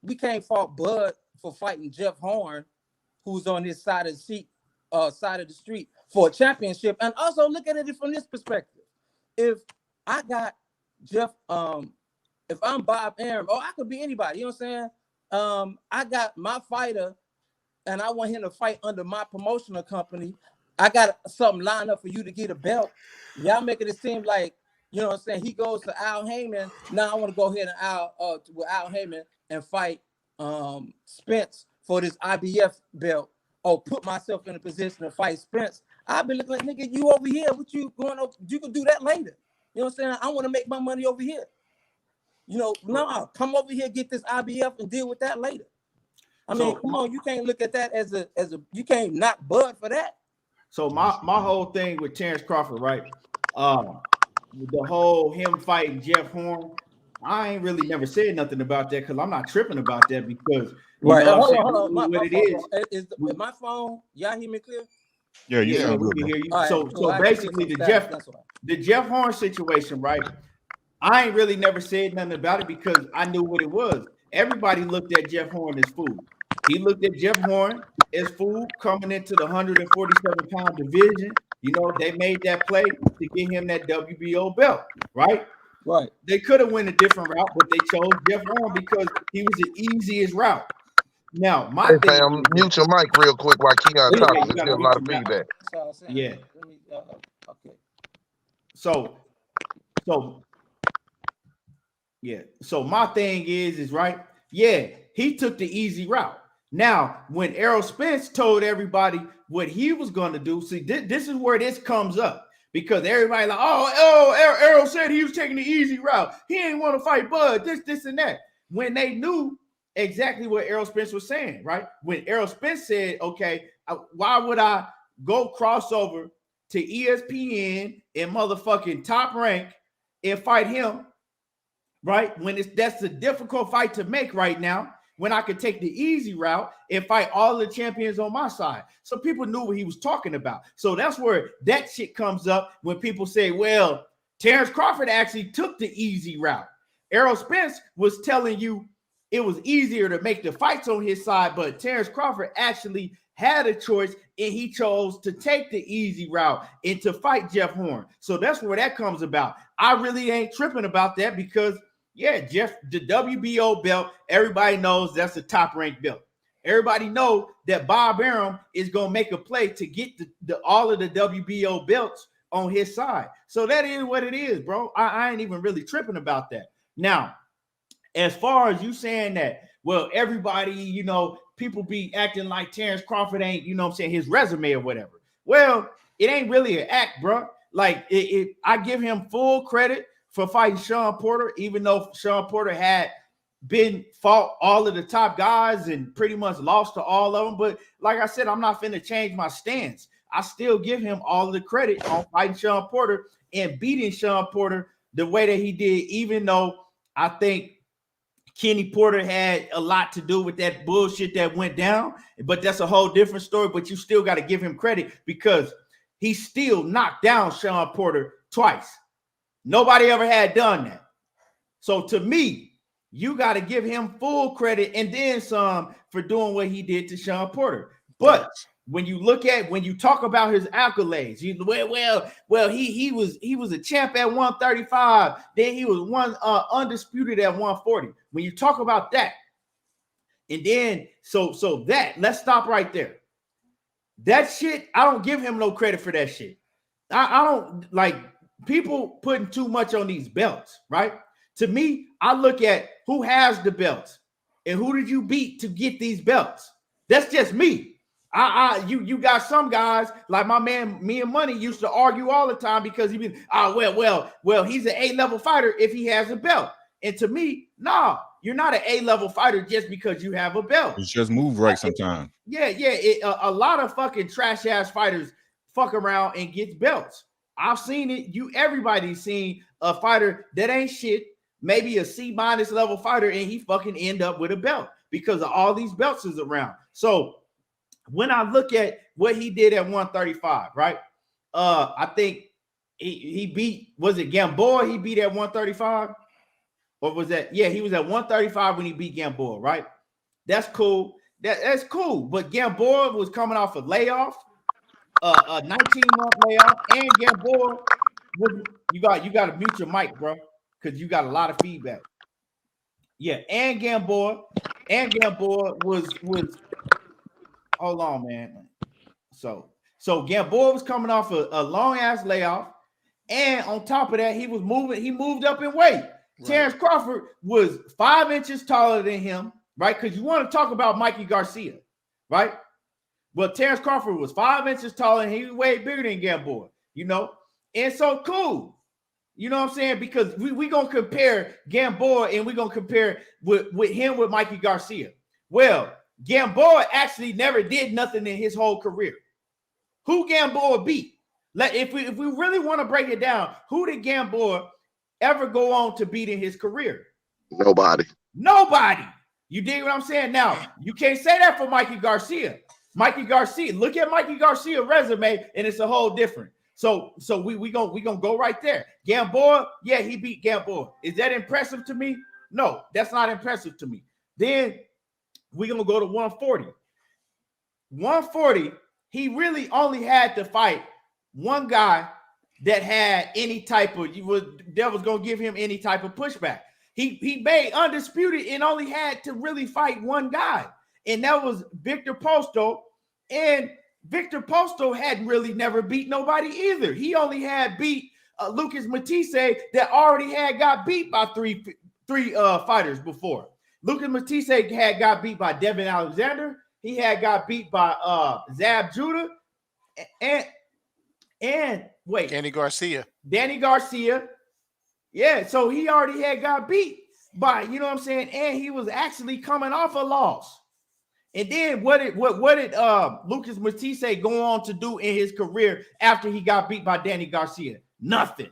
we can't fault Bud for fighting Jeff Horn, who's on his side of the seat, side of the street for a championship. And also look at it from this perspective. If I got Jeff, if I'm Bob Arum, or I could be anybody, you know what I'm saying? I got my fighter and I want him to fight under my promotional company. I got something lined up for you to get a belt. Y'all making it seem like, you know what I'm saying? He goes to Al Heyman. Now I want to go ahead and with Al Heyman and fight Spence for this IBF belt, or put myself in a position to fight Spence. I'll be looking like, nigga, you over here. What you going over? You can do that later. You know what I'm saying? I want to make my money over here. You know, no, come over here, get this IBF and deal with that later. I mean, come on, you can't look at that as a you can't knock Bud for that. So my whole thing with Terence Crawford, right? The whole him fighting Jeff Horn, I ain't really never said nothing about that because I'm not tripping about that because right. Know Hold on. what it is. Is my phone? Y'all hear me clear? Yeah, we can hear you. Right, so basically the Jeff Horn situation, right? I ain't really never said nothing about it because I knew what it was. Everybody looked at Jeff Horn as food. He looked at Jeff Horn as food coming into the 147-pound division. You know, they made that play to get him that WBO belt, right? Right. They could have went a different route, but they chose Jeff Horn because he was the easiest route. Now, my thing fam, mute your mic real quick while Keon talking. There's still a lot of feedback. Yeah. Okay. So yeah. So my thing is right. Yeah, he took the easy route. Now, when Errol Spence told everybody what he was going to do, see, this is where this comes up because everybody like, Errol said he was taking the easy route. He ain't want to fight Bud, this, and that. When they knew exactly what Errol Spence was saying, right? When Errol Spence said, okay, why would I go crossover to ESPN and motherfucking Top Rank and fight him, right? When that's a difficult fight to make right now, when I could take the easy route and fight all the champions on my side. So people knew what he was talking about. So that's where that shit comes up when people say, well, Terence Crawford actually took the easy route. Errol Spence was telling you it was easier to make the fights on his side, but Terence Crawford actually had a choice and he chose to take the easy route and to fight Jeff Horn. So that's where that comes about. I really ain't tripping about that because yeah, Jeff, the WBO belt, everybody knows that's a top-ranked belt. Everybody know that Bob Arum is going to make a play to get all of the WBO belts on his side. So that is what it is, bro. I ain't even really tripping about that. Now, as far as you saying that, well, everybody, you know, people be acting like Terence Crawford ain't, you know what I'm saying, his resume or whatever. Well, it ain't really an act, bro. Like, I give him full credit for fighting Sean Porter, even though Sean Porter had fought all of the top guys and pretty much lost to all of them. But like I said, I'm not finna change my stance. I still give him all of the credit on fighting Sean Porter and beating Sean Porter the way that he did, even though I think Kenny Porter had a lot to do with that bullshit that went down, but that's a whole different story. But you still got to give him credit because he still knocked down Sean Porter twice. Nobody ever had done that. So to me, you got to give him full credit and then some for doing what he did to Sean Porter. But when you talk about his accolades, he was a champ at 135. Then he was undisputed at 140. When you talk about that, and then so that let's stop right there. That shit, I don't give him no credit for that shit. I don't like people putting too much on these belts, right? To me, I look at who has the belts and who did you beat to get these belts. That's just me. You got some guys like my man, me and Money used to argue all the time because he's an A-level fighter if he has a belt. And to me, nah, you're not an A-level fighter just because you have a belt. It's just move right sometimes. Yeah. A lot of fucking trash ass fighters fuck around and get belts. I've seen it. Everybody's seen a fighter that ain't shit, maybe a C- level fighter, and he fucking end up with a belt because of all these belts is around. So when I look at what he did at 135, right? I think he beat, was it Gamboa he beat at 135? Or was that? Yeah, he was at 135 when he beat Gamboa, right? That's cool. That's cool. But Gamboa was coming off a layoff, a 19-month layoff, and Gamboa was, you got to mute your mic, bro, because you got a lot of feedback. Yeah, and Gamboa was hold on, man. So Gamboa was coming off a long ass layoff, and on top of that, he moved up in weight. Right. Terence Crawford was 5 inches taller than him, right? Because you want to talk about Mikey Garcia, right? Well, Terence Crawford was 5 inches taller, and he was way bigger than Gamboa, and so cool. You know what I'm saying? Because we gonna compare Gamboa and we're gonna compare with him with Mikey Garcia. Well, Gamboa actually never did nothing in his whole career. Who Gamboa beat? If we really want to break it down, who did Gamboa ever go on to beat in his career? Nobody. You dig what I'm saying? Now, you can't say that for Mikey Garcia. Look at Mikey Garcia's resume, and it's a whole different. So we gonna go right there. Gamboa, yeah, he beat Gamboa. Is that impressive to me? No, that's not impressive to me. Then we're going to go to 140. 140, he really only had to fight one guy that had any type of, that was going to give him any type of pushback. He made undisputed and only had to really fight one guy, and that was Victor Posto. And Victor Posto hadn't really never beat nobody either. He only had beat Lucas Matisse that already had got beat by three fighters before. Lucas Matisse had got beat by Devin Alexander. He had got beat by Zab Judah and wait, Danny Garcia. Yeah, so he already had got beat by, you know what I'm saying? And he was actually coming off a loss. And then what did Lucas Matisse go on to do in his career after he got beat by Danny Garcia? Nothing.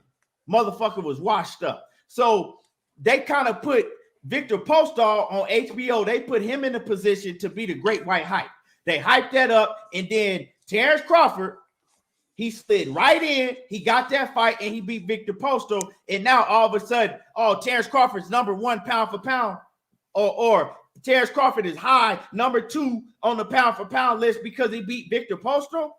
Motherfucker was washed up. So they kind of put Victor Postol on HBO. They put him in a position to be the great white hype. They hyped that up, and then Terence Crawford, he slid right in. He got that fight, and he beat Victor Postol. And now all of a sudden, Terence Crawford's number one pound for pound, or Terence Crawford is high number 2 on the pound for pound list because he beat Victor Postol.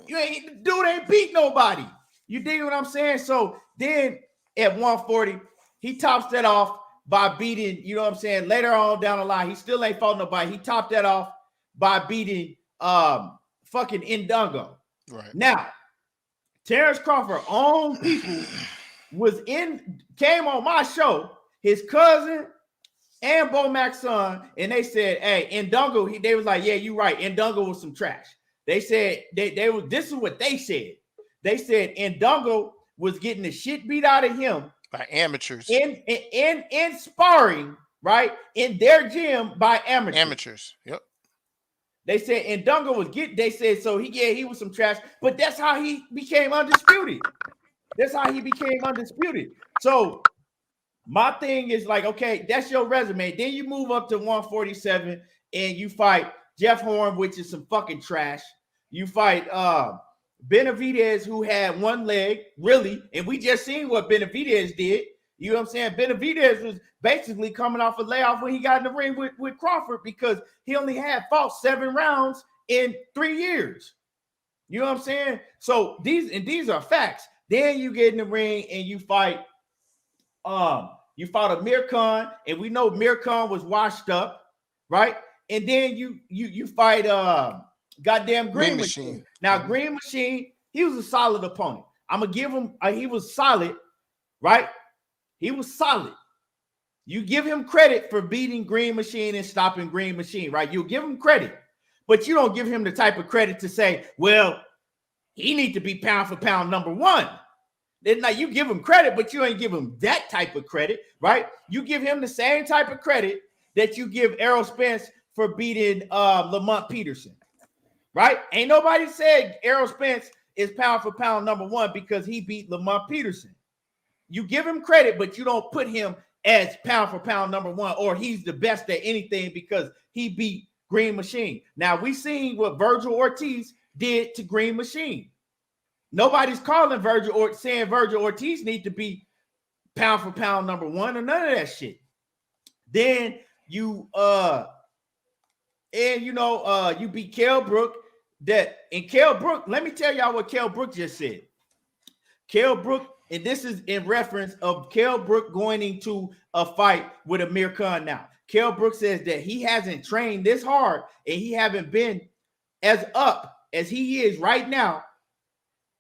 Dude ain't beat nobody. You dig what I'm saying? So then at 140, he tops that off by beating, you know what I'm saying, later on down the line, he still ain't fought nobody. He topped that off by beating fucking Ndongo. Right. Now, Terence Crawford own people came on my show, his cousin and Bo Mac's son, and they said, hey, Ndongo, they was like, yeah, you right. Ndongo was some trash. They said this is what they said. They said Ndongo was getting the shit beat out of him by amateurs in sparring, right? In their gym by amateurs. Amateurs. Yep. They said Ndongo was they said so he was some trash, but that's how he became undisputed. So My thing is like, okay, that's your resume. Then you move up to 147 and you fight Jeff Horn, which is some fucking trash. You fight Benavidez, who had one leg, really, and we just seen what Benavidez did. You know what I'm saying? Benavidez was basically coming off a layoff when he got in the ring with Crawford because he only had fought 7 rounds in 3 years. You know what I'm saying? So these are facts. Then you get in the ring and you fight you fought Amir Khan, and we know Amir Khan was washed up, right? And then you fight goddamn Green Machine. Now, Green Machine, he was a solid opponent. I'm gonna give him he was solid, right? He was solid. You give him credit for beating Green Machine and stopping Green Machine, right? You give him credit, but you don't give him the type of credit to say, well, he needs to be pound for pound number 1. Then now you give him credit, but you ain't give him that type of credit, right? You give him the same type of credit that you give Errol Spence for beating Lamont Peterson, right? Ain't nobody said Errol Spence is pound for pound number 1 because he beat Lamont Peterson. You give him credit, but you don't put him as pound for pound number 1 or he's the best at anything because he beat Green Machine. Now, we seen what Virgil Ortiz did to Green Machine. Nobody's calling saying Virgil Ortiz need to be pound for pound number 1 or none of that shit. Then you you beat Kell Brook. And Kell Brook, let me tell y'all what Kell Brook just said. Kell Brook, and this is in reference of Kell Brook going into a fight with Amir Khan now. Kell Brook says that he hasn't trained this hard and he haven't been as up as he is right now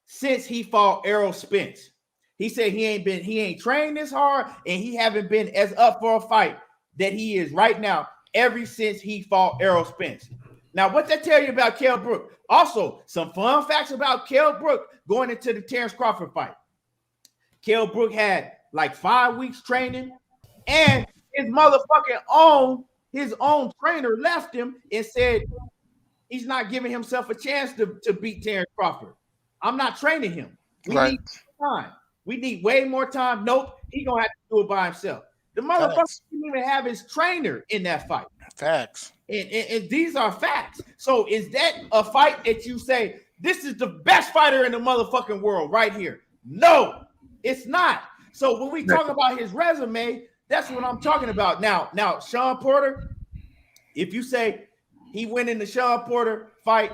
since he fought Errol Spence. He said he ain't trained this hard and he haven't been as up for a fight that he is right now ever since he fought Errol Spence. Now, what that tell you about Kell Brook? Also, some fun facts about Kell Brook going into the Terence Crawford fight. Kell Brook had like 5 weeks training, and his own trainer left him and said he's not giving himself a chance to beat Terence Crawford. I'm not training him. We need time. We need way more time. Nope, he's gonna have to do it by himself. The motherfucker didn't even have his trainer in that fight. Facts. And these are facts. So is that a fight that you say this is the best fighter in the motherfucking world right here? No, it's not. So when we talk about his resume, that's what I'm talking about. Now, Sean Porter, if you say he went in the Sean Porter fight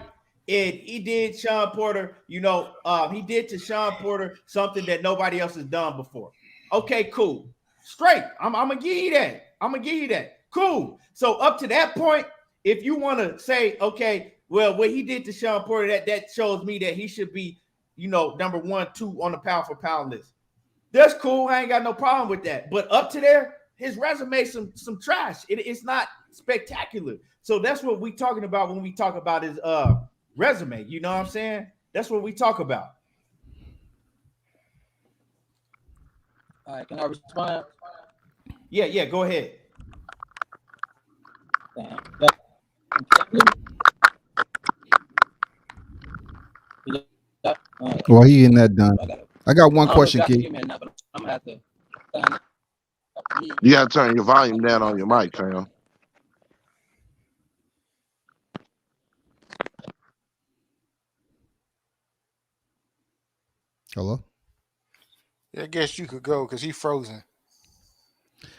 and he did Sean Porter, he did to Sean Porter something that nobody else has done before. Okay, cool. Straight. I'm gonna give you that. Cool. So up to that point, if you want to say, okay, well, what he did to Sean Porter, that shows me that he should be, number 1, 2 on the pound for pound list. That's cool. I ain't got no problem with that. But up to there, his resume some trash. It's not spectacular. So that's what we talking about when we talk about his resume. You know what I'm saying? That's what we talk about. All right, can I respond? Yeah, go ahead. Well, he getting that done. I got one question, Keith. You gotta turn your volume down on your mic, fam. Hello? I guess you could go because he's frozen.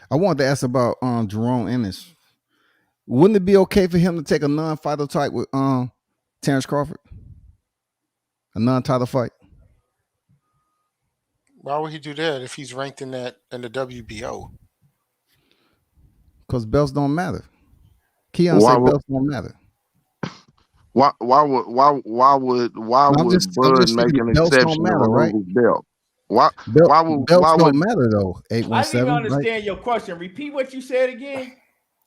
I wanted to ask about Jerome Ennis. Wouldn't it be okay for him to take a non-fighter fight with Terence Crawford? A non-title fight? Why would he do that if he's ranked in the WBO? Because belts don't matter. Keon said belts don't matter. Why would Bud make an exception to remove his belt? Why don't matter though? 817. I didn't understand your question. Repeat what you said again.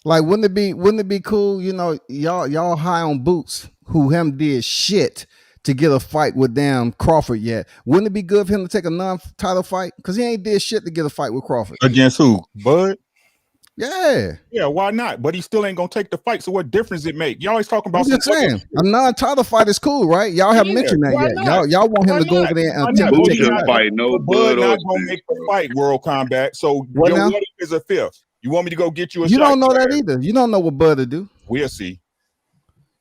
Like, wouldn't it be cool? Y'all high on Boots, who did shit to get a fight with damn Crawford yet. Wouldn't it be good for him to take a non-title fight? Because he ain't did shit to get a fight with Crawford. Against who? Bud? Yeah. Yeah, why not? But he still ain't gonna take the fight. So what difference does it make? Y'all always talking I'm about some just other saying, shit. a non-title fight is cool, right? Y'all haven't Yeah, mentioned that why yet. not? Y'all want him Why to go not? over there and Why take not? the So Boots chicken couldn't out. fight no so Bud Bud not or gonna Spence, make the bro. fight World Combat. So What your now? what if it's a fifth? You want me to go get you a You shot? don't know that either. You don't know what Bud to do. We'll see.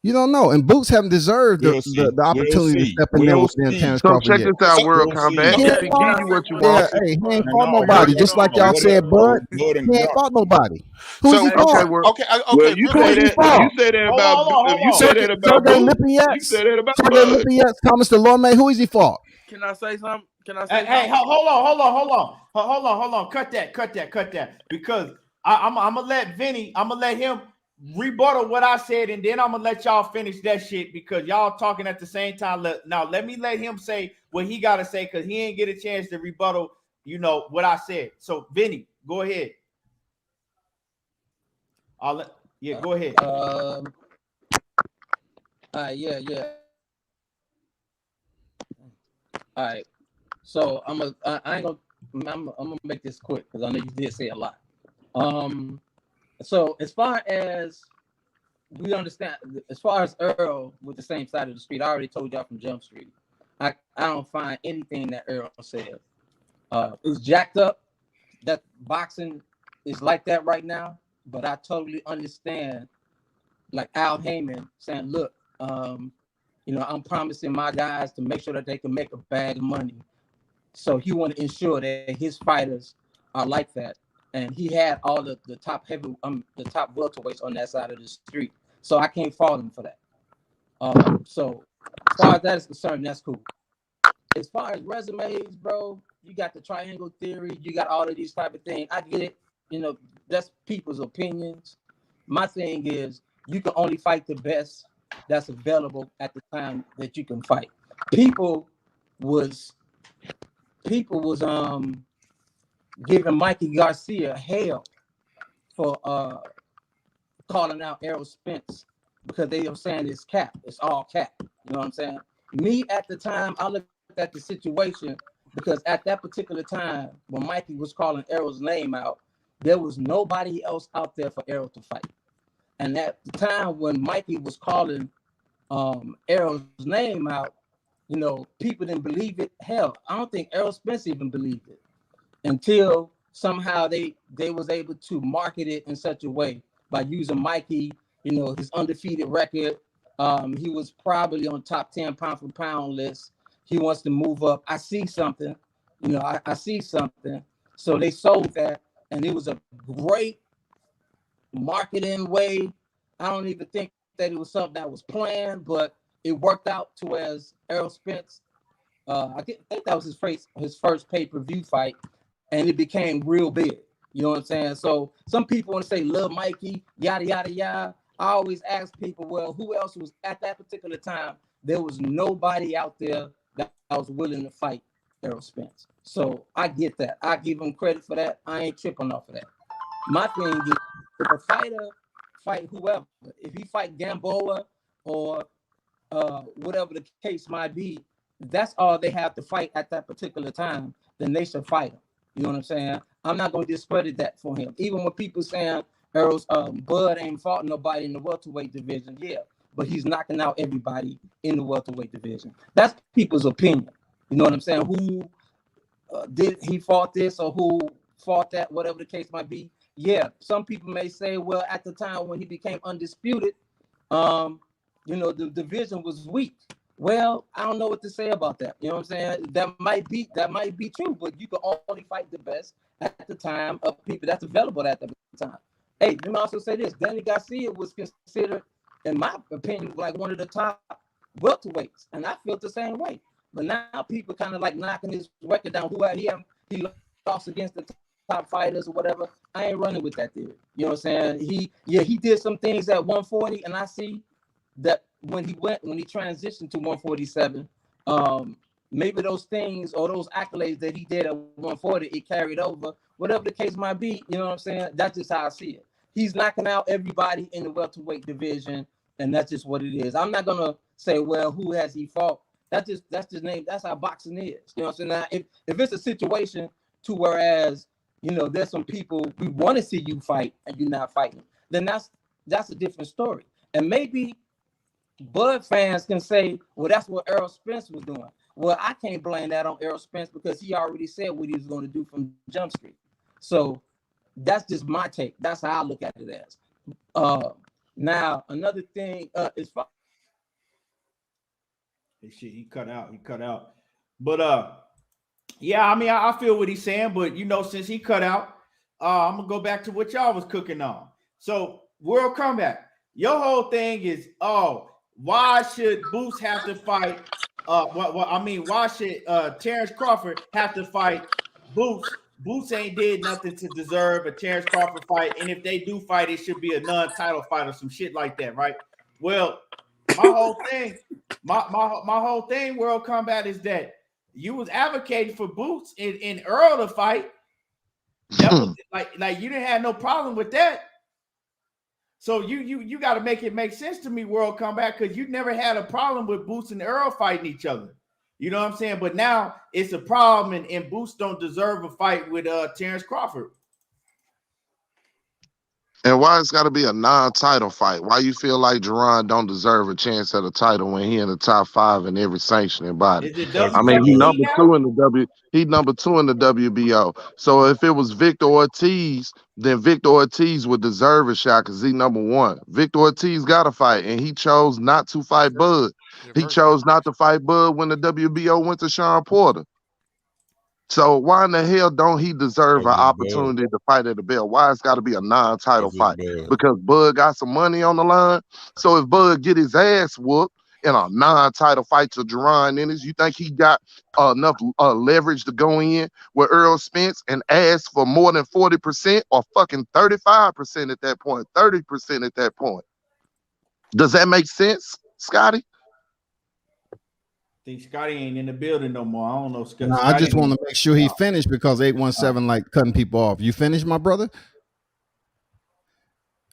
You don't know. And Boots haven't deserved We'll see. the We'll opportunity to see. step in there We'll with them see. Terence So Crawford check yet. this out, World We'll Combat. see. He He ain't can fought. give you what you Yeah, want. hey, he ain't And fought no, nobody. Just like y'all what if said, Bud, Bud and he ain't fought nobody. Who's So he hey, Okay, fought? World. Well, okay, you real say Who's quick. he that. If fought? you say that about, if you say that about Sergey Boots, you Lipinets. say that about Sergey Bud. Lipinets, Thomas Delorme. Who is he fought? Can I say something? Can I Hey, say something? hold on. Cut that. Because I'm gonna let I'm gonna let him rebuttal what I said, and then I'm gonna let y'all finish that shit because y'all talking at the same time. Now let me let him say what he gotta say because he ain't get a chance to rebuttal, what I said. So Vinny, go ahead. Go ahead. All right, yeah. All right. So I ain't gonna I'm gonna make this quick because I know you did say a lot. So as far as we understand, as far as Earl with the same side of the street, I already told y'all from Jump Street. I don't find anything that Earl said. It's jacked up. That boxing is like that right now, but I totally understand. Like Al Heyman saying, "Look, I'm promising my guys to make sure that they can make a bag of money." So he want to ensure that his fighters are like that, and he had all the top the top welterweights on that side of the street. So I can't fault him for that. So as far as that is concerned, that's cool. As far as resumes, bro, you got the triangle theory, you got all of these type of things. I get it. That's people's opinions. My thing is you can only fight the best that's available at the time that you can fight. People was giving Mikey Garcia hell for calling out Errol Spence because they were saying it's cap. It's all cap. You know what I'm saying? Me at the time, I looked at the situation because at that particular time when Mikey was calling Errol's name out, there was nobody else out there for Errol to fight. And at the time when Mikey was calling Errol's name out, people didn't believe it. Hell, I don't think Errol Spence even believed it until somehow they was able to market it in such a way by using Mikey, his undefeated record. He was probably on top 10 pound for pound list. He wants to move up. I see something, I see something. So they sold that, and it was a great marketing way. I don't even think that it was something that was planned, but it worked out to as Errol Spence. I think that was his first pay-per-view fight, and it became real big. You know what I'm saying? So some people want to say love Mikey, yada yada yada. I always ask people, well, who else was at that particular time? There was nobody out there that was willing to fight Errol Spence. So I get that. I give him credit for that. I ain't tripping off of that. My thing is, if a fighter fight whoever, if he fight Gamboa or whatever the case might be, that's all they have to fight at that particular time, then they should fight him. You know what I'm saying? I'm not going to discredit that for him. Even when people saying Earl's Bud ain't fought nobody in the welterweight division, yeah, but he's knocking out everybody in the welterweight division. That's people's opinion. You know what I'm saying? Who did he fought this or who fought that, whatever the case might be. Yeah, some people may say, well, at the time when he became undisputed, the division was weak. Well, I don't know what to say about that. You know what I'm saying? That might be true, but you can only fight the best at the time of people that's available at the time. Hey, let me also say this: Danny Garcia was considered, in my opinion, like one of the top welterweights, and I feel the same way. But now people kind of like knocking his record down. He lost against the top fighters or whatever. I ain't running with that theory. You know what I'm saying? He did some things at 140, and I see that when he transitioned to 147, maybe those things or those accolades that he did at 140, it carried over. Whatever the case might be, you know what I'm saying? That's just how I see it. He's knocking out everybody in the welterweight division, and that's just what it is. I'm not gonna say, well, who has he fought? That's just name. That's how boxing is. You know what I'm saying? Now, if it's a situation to whereas there's some people we want to see you fight and you're not fighting. Then that's a different story. And maybe Bud fans can say, well, that's what Errol Spence was doing. Well, I can't blame that on Errol Spence because he already said what he was going to do from Jump Street. So that's just my take. That's how I look at it as. Now, another thing is he cut out. But yeah, I mean, I feel what he's saying, but since he cut out, I'm gonna go back to what y'all was cooking on. So World Comeback, your whole thing is, why should Boots have to fight? Why should Terence Crawford have to fight Boots? Boots ain't did nothing to deserve a Terence Crawford fight, and if they do fight, it should be a non-title fight or some shit like that, right? Well, my whole thing, World Combat, is that you was advocating for Boots and Earl to fight. That was like you didn't have no problem with that. So you got to make it make sense to me, World Combat, because you never had a problem with Boots and Earl fighting each other. You know what I'm saying? But now it's a problem, and Boots don't deserve a fight with Terence Crawford. And why it's got to be a non-title fight? Why you feel like Jerron don't deserve a chance at a title when he in the top 5 in every sanctioning body? I mean, he number 2 in the WBO. So if it was Victor Ortiz, then Victor Ortiz would deserve a shot because he number 1. Victor Ortiz got a fight, and he chose not to fight Bud. He chose not to fight Bud when the WBO went to Sean Porter. So why in the hell don't he deserve an opportunity to fight at the belt? Why it's got to be a non-title fight? Because Bud got some money on the line. So if Bud get his ass whooped in a non-title fight to Jerron Ennis, you think he got enough leverage to go in with Errol Spence and ask for more than 40% or fucking 35% at that point, 30% at that point? Does that make sense, Scotty? I think Scotty ain't in the building no more. I don't know. No, I just want to make sure he finished because 817 like cutting people off. You finished, my brother?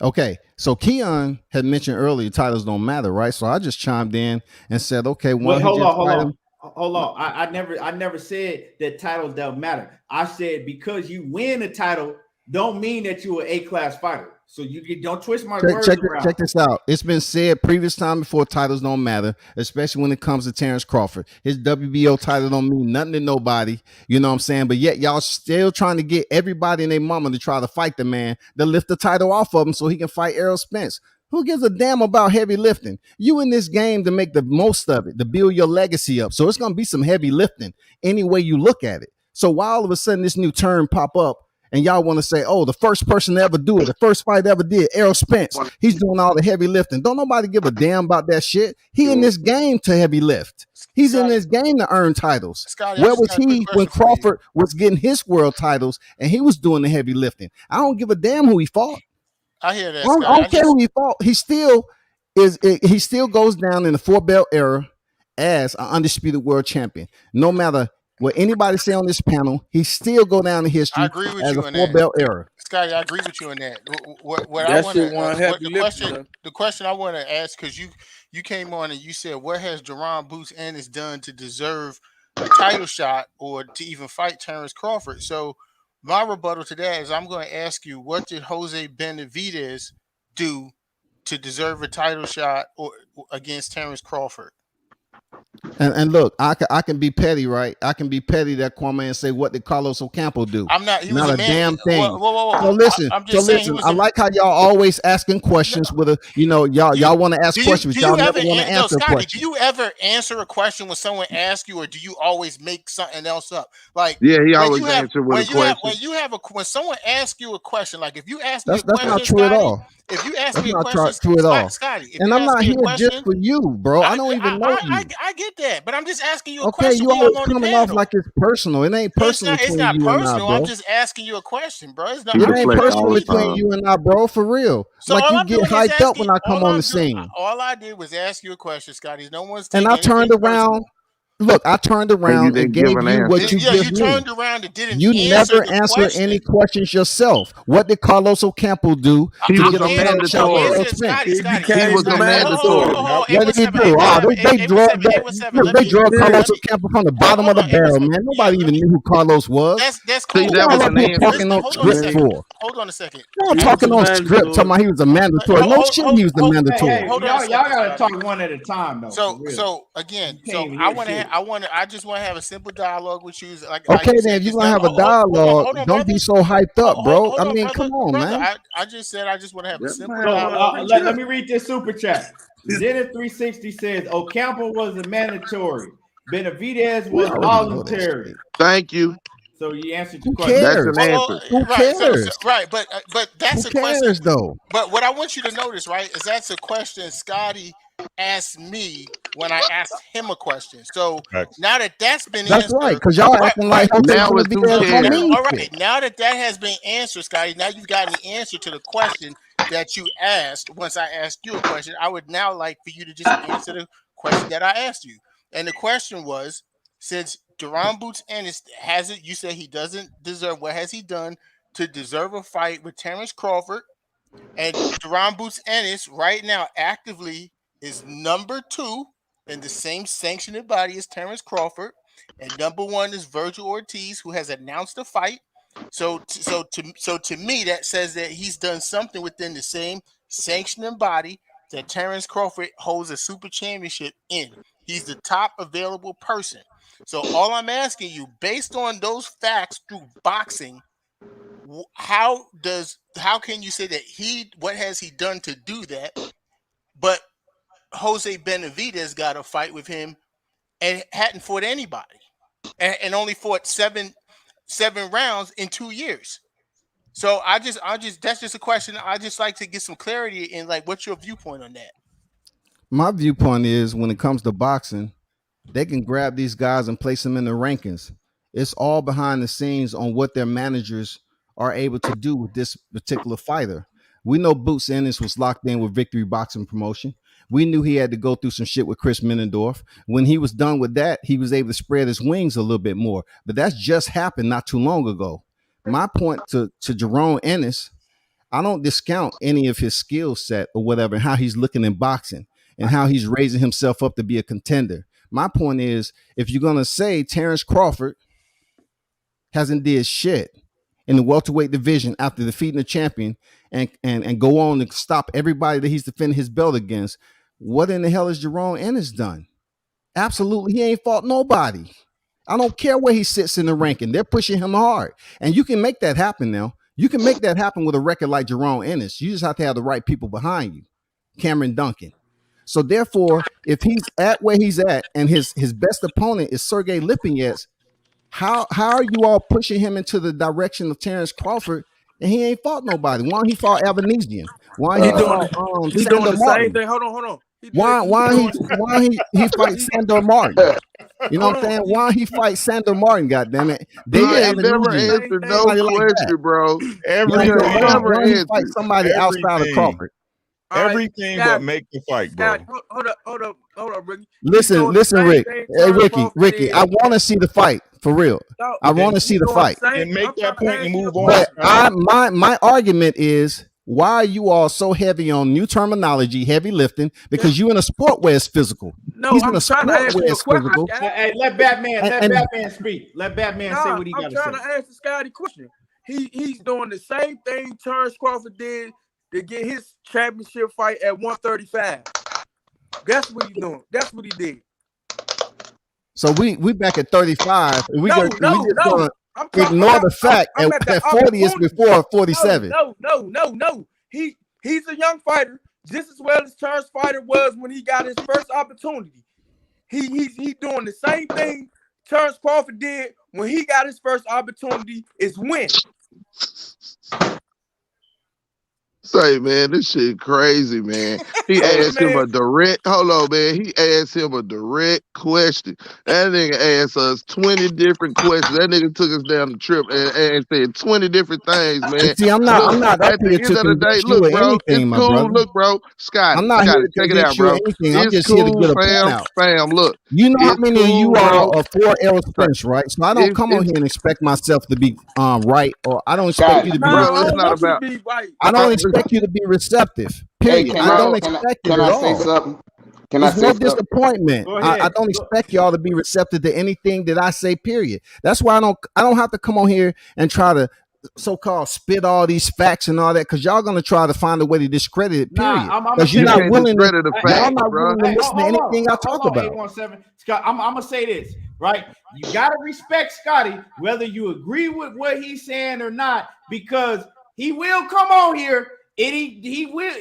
Okay, so Keon had mentioned earlier titles don't matter, right? So I just chimed in and said, okay, hold on. I never said that titles don't matter. I said because you win a title don't mean that you're an A-class fighter. So you don't twist my words around. Check this out. It's been said previous time before titles don't matter, especially when it comes to Terence Crawford. His WBO title don't mean nothing to nobody. You know what I'm saying? But yet y'all still trying to get everybody and their mama to try to fight the man to lift the title off of him so he can fight Errol Spence. Who gives a damn about heavy lifting? You in this game to make the most of it, to build your legacy up. So it's going to be some heavy lifting any way you look at it. So why all of a sudden this new term pop up and y'all want to say, oh, the first person to ever do it, the first fight ever did, Errol Spence, he's doing all the heavy lifting. Don't nobody give a damn about that shit. He in this game to heavy lift. He's in this game to earn titles. Scotty, where was he when Crawford was getting his world titles and he was doing the heavy lifting? I don't give a damn who he fought. I hear that. I don't care who he fought. He still goes down in the 4-belt era as an undisputed world champion. No matter what anybody say on this panel, he still go down in history as a 4-belt era. Scotty, I agree with you on that. The question I want to ask, because you came on and you said, what has Jerron Boots Ennis done to deserve a title shot or to even fight Terence Crawford? So my rebuttal to that is I'm going to ask you, what did Jose Benavidez do to deserve a title shot or against Terence Crawford? And look, I can be petty, right? I can be petty that Kwame and say, what did Carlos Ocampo do? I'm not. He was not a damn thing. Whoa. So listen. I like how y'all always asking questions with a, y'all want to ask questions. Y'all never want to answer questions. Do you ever answer a question when someone asks you, or do you always make something else up? Like, yeah, he always answers with a question. When someone asks you a question, like if you ask me a question, that's not true at all. If you ask me a question, Scotty, and I'm not here just for you, bro. I don't even know you. I get that, but I'm just asking you a question. Okay, you always coming off like it's personal. It ain't personal. It's not personal. I'm just asking you a question, bro. It's not. It ain't personal between you and I, bro. For real. So like you get hyped up when I come on the scene. All I did was ask you a question, Scotty. No one's. And I turned around. Look, I turned And you around and didn't gave give an you what answer. you Yeah, give you me. turned around and didn't You answer never the answer any question. questions yourself. What did Carlos Ocampo do He to was get a a title shot with mandatory. Errol Answer, Spence? Scotty, He Scotty. He became was the a mandatory. mandatory. That What was did he 817, do? Oh, they 817, drug 817. look, Let they me, drug yeah. Carlos let me, Ocampo from the bottom of hold the on, barrel, man. 817. Yeah, Nobody let even me. knew who Carlos was. That's See, cool. that Y'all was up an here answer. talking on Hold on a script Man, second. for. Hold on a second. Y'all he I was just the talking on script, talking mandatory. about he was a mandatory. No shit, he was the Hey, mandatory. hold on a y'all second, gotta Scotty. talk one at a time though, for So real. so You again, can't so even I hear want to shit. I just want to have a simple dialogue with you, like Okay, you then said if you're just gonna now. have a dialogue, Hold on, don't brother. be so hyped up, bro. I Hold on, mean, come on, brother. man. I just said I just want to have a That simple man So want dialogue to with preach. you. let me read this super chat. Zenith 360 says Ocampo was a mandatory. Benavidez We was already know that voluntary. shit. Thank you. So you answered your Who question. That's cares? an answer. Who Right. So cares? right, but Who that's a question. cares though? But what I want you to notice, right, is that's a question Scotty asked me when I asked him a question. So Facts. now that that's been That's right, answered, because y'all right, acting like right. Jose Now it's who Benavidez don't cares. mean All right. shit. Now that that has been answered, Scotty, now you've gotten the answer to the question that you asked. Once I asked you a question, I would now like for you to just answer the question that I asked you. And the question was, since Duran Boots Ennis has it, you say he doesn't deserve. What has he done to deserve a fight with Terence Crawford? And Duran Boots Ennis right now actively is number 2 in the same sanctioned body as Terence Crawford, and number 1 is Virgil Ortiz, who has announced a fight. So to me, that says that he's done something within the same sanctioning body that Terence Crawford holds a super championship in. He's the top available person. So all I'm asking you, based on those facts through boxing, how can you say that what has he done to do that, but Jose Benavidez got a fight with him and hadn't fought anybody and only fought seven rounds in 2 years. So I just that's just a question. I just like to get some clarity in, like, what's your viewpoint on that? My viewpoint is when it comes to boxing, they can grab these guys and place them in the rankings. It's all behind the scenes on what their managers are able to do with this particular fighter. We know Boots Ennis was locked in with Victory Boxing Promotion. We knew he had to go through some shit with Chris Menendorf. When he was done with that, he was able to spread his wings a little bit more. But that's just happened not too long ago. My point to Jerome Ennis, I don't discount any of his skill set or whatever, how he's looking in boxing and how he's raising himself up to be a contender. My point is, if you're gonna say Terence Crawford hasn't did shit in the welterweight division after defeating the champion and go on and stop everybody that he's defending his belt against, what in the hell has Jerome Ennis done? Absolutely, he ain't fought nobody. I don't care where he sits in the ranking. They're pushing him hard. And you can make that happen now. You can make that happen with a record like Jerome Ennis. You just have to have the right people behind you. Cameron Duncan. So therefore, if he's at where he's at and his best opponent is Sergey Lipinets, how are you all pushing him into the direction of Terence Crawford and he ain't fought nobody? Why he fought Albanesian? Why he fought He doing Sandor the same Martin? thing. Hold on. Why he fight Sandor Martin? You know Hold what I'm on. saying? Why he fight Sandor Martin? Goddamn it, You David ain't never Albanesian, Same answered thing. no somebody like that. question, bro. You know what I'm You saying? ain't Everything, never Why he fight answered. somebody outside of everything, Crawford? All right, everything but Scotty, make the fight, Scotty, bro. hold up, Ricky. He's Listen, doing the listen, same Rick. thing Hey, Terence Ricky, Crawford I did. want to see the fight for real. No, I want to Then see he's the doing the fight. same. then make I'm trying that to point and ask you a move on, But question. Scotty. my argument is, why are you all so heavy on new terminology, heavy lifting? Because you in a sport where it's physical. No, He's in I'm a trying to sport ask where you a it's question, physical. Scotty. Hey, let And Batman speak. Let Batman say Nah, what he I'm got to trying say. to ask the Scotty question. He's doing the same thing Terence Crawford did to get his championship fight at 135. That's what he's doing. That's what he did. so we back at 35, and we just No. gonna I'm ignore the fact I'm at the that 40 is opportunity. before 47. No. He's a young fighter, just as well as Terence Fighter was when he got his first opportunity. He's doing the same thing Terence Crawford did when he got his first opportunity, is win. Say, man, this shit crazy, man. He Hey asked him man, a direct, hold on, man. He asked him a direct question. That nigga asked us 20 different questions. That nigga took us down the trip and said 20 different things, And man. see, I'm Look, not up at the here end to of the day, convince you look, of bro, it's anything, my cool. brother. Look, bro, I'm Scotty, not here to check it convince out, you of bro. anything. I'm It's just here to cool, get a point fam. out. Fam, look, You know how it's many of you cool, all bro. are for Errol Spence, right? So I don't come on It's here and expect myself to be right, or I don't expect you Scotty. to be nah, bro, I it's don't not receptive. want you to about. be right. I don't It's, expect you to be receptive. Hey, Period. I don't expect it can at I say all. something? Can I It's say no something? disappointment. Go I ahead. don't expect y'all to be receptive to anything that I say. Period. That's why I don't have to come on here and try to so-called spit all these facts and all that, because y'all gonna try to find a way to discredit it. Nah, Period. I'm gonna Because you're say you not this. can't willing to. discredit the Hey, Y'all facts, not bro. willing to hey, listen to anything I talk hold on, about. 817. Scott, I'm gonna say this, right? You gotta respect Scotty, whether you agree with what he's saying or not, because he will come on here and he will.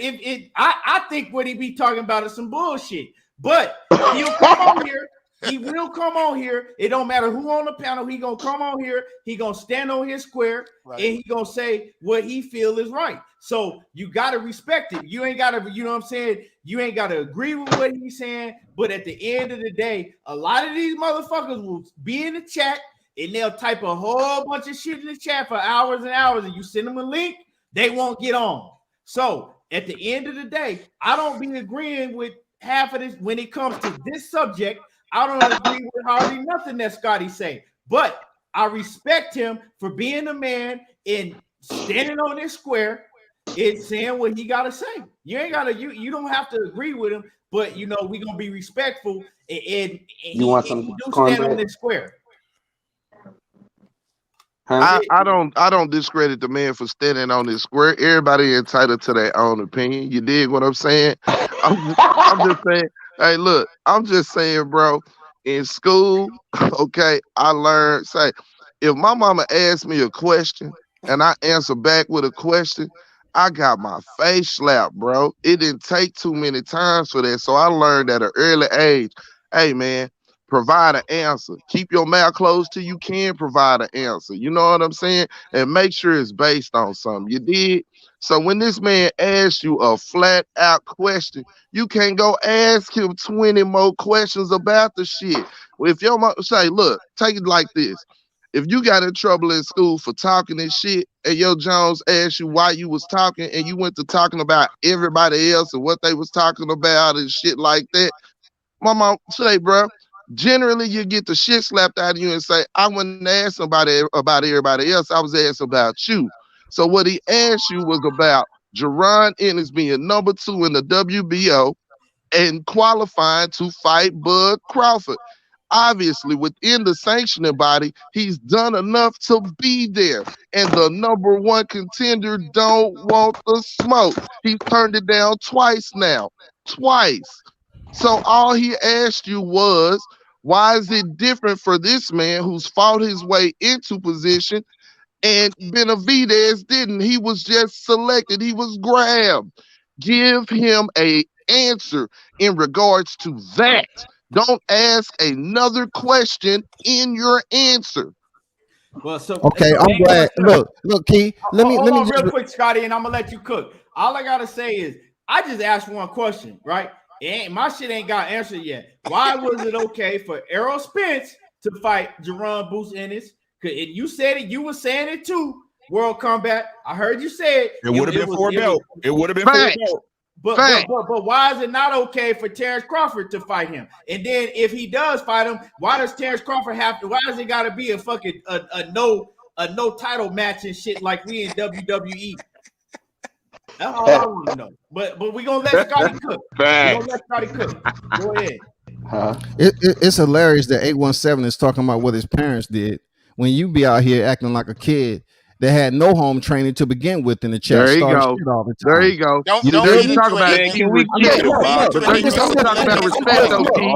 I think what he be talking about is some bullshit, but he'll come on here. He will come on here. It don't matter who on the panel. He gonna come on here. He gonna stand on his square, Right. and he gonna say what he feel is right. So you gotta respect it. You ain't gotta, you know what I'm saying? You ain't gotta agree with what he's saying. But at the end of the day, a lot of these motherfuckers will be in the chat and they'll type a whole bunch of shit in the chat for hours and hours, and you send them a link, they won't get on. So at the end of the day, I don't be agreeing with half of this when it comes to this subject. I don't agree with hardly nothing that Scotty say, but I respect him for being a man and standing on this square and saying what he gotta say. You ain't gotta, you don't have to agree with him, but you know we gonna be respectful and You want he some do stand on cornbread? this square. Huh? I don't discredit the man for standing on his square. Everybody entitled to their own opinion. You dig what I'm saying? I'm just saying, hey, look, I'm just saying, bro, in school, okay, I learned, say, if my mama asked me a question and I answer back with a question, I got my face slapped, bro. It didn't take too many times for that. So I learned at an early age, hey, man, provide an answer. Keep your mouth closed till you can provide an answer. You know what I'm saying? And make sure it's based on something. You did? So when this man asks you a flat out question, you can't go ask him 20 more questions about the shit. If your mom say, look, take it like this. If you got in trouble in school for talking and shit, and your Jones asked you why you was talking, and you went to talking about everybody else and what they was talking about and shit like that, my mom say, bro, generally you get the shit slapped out of you and say, I wouldn't ask somebody about everybody else. I was asking about you. So what he asked you was about Jerron Ennis being number 2 in the WBO and qualifying to fight Bud Crawford. Obviously, within the sanctioning body, he's done enough to be there. And the number 1 contender don't want the smoke. He's turned it down twice now. Twice. So all he asked you was, why is it different for this man who's fought his way into position and Benavidez didn't? He was just selected. He was grabbed. Give him a answer in regards to that. Don't ask another question in your answer. Well, so Okay, I'm glad. Look, Key. Let me hold on just real quick, Scotty, and I'm gonna let you cook. All I gotta say is I just asked one question, right? My shit ain't got answered yet. Why was it okay for Errol Spence to fight Jerron Boots Ennis? And you said it, you were saying it too. World Combat. I heard you say it. It would have been for a belt. It would have been for a belt. But why is it not okay for Terence Crawford to fight him? And then if he does fight him, why does Terence Crawford have to? Why does it got to be a fucking a no title match and shit like we in WWE? That's all I want to know. But we gonna let Scotty cook. We gonna let Scotty cook. Go ahead. It's hilarious that 817 is talking about what his parents did when you be out here acting like a kid that had no home training to begin with in the chat. There you Starting go. shit all the time. There you go. Don't You get into talk it. about Man, can we Don't keep get it bob? into it. you talk about respect, though, King.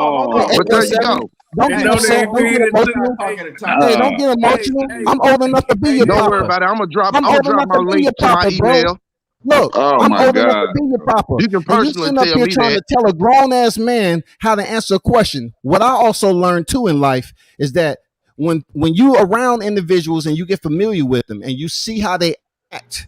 But there you go. Don't get No, upset. they Don't get ain't emotional. Hey, don't get emotional. I'm old enough to be your Don't worry papa. about it. I'm gonna drop I'm old enough my to be link your to my papa, bro. email. Look, Oh I'm my old enough to God. be your papa. You can And you personally sitting up tell here me trying that. to tell a grown ass man how to answer a question. What I also learned too in life is that when you around individuals and you get familiar with them and you see how they act,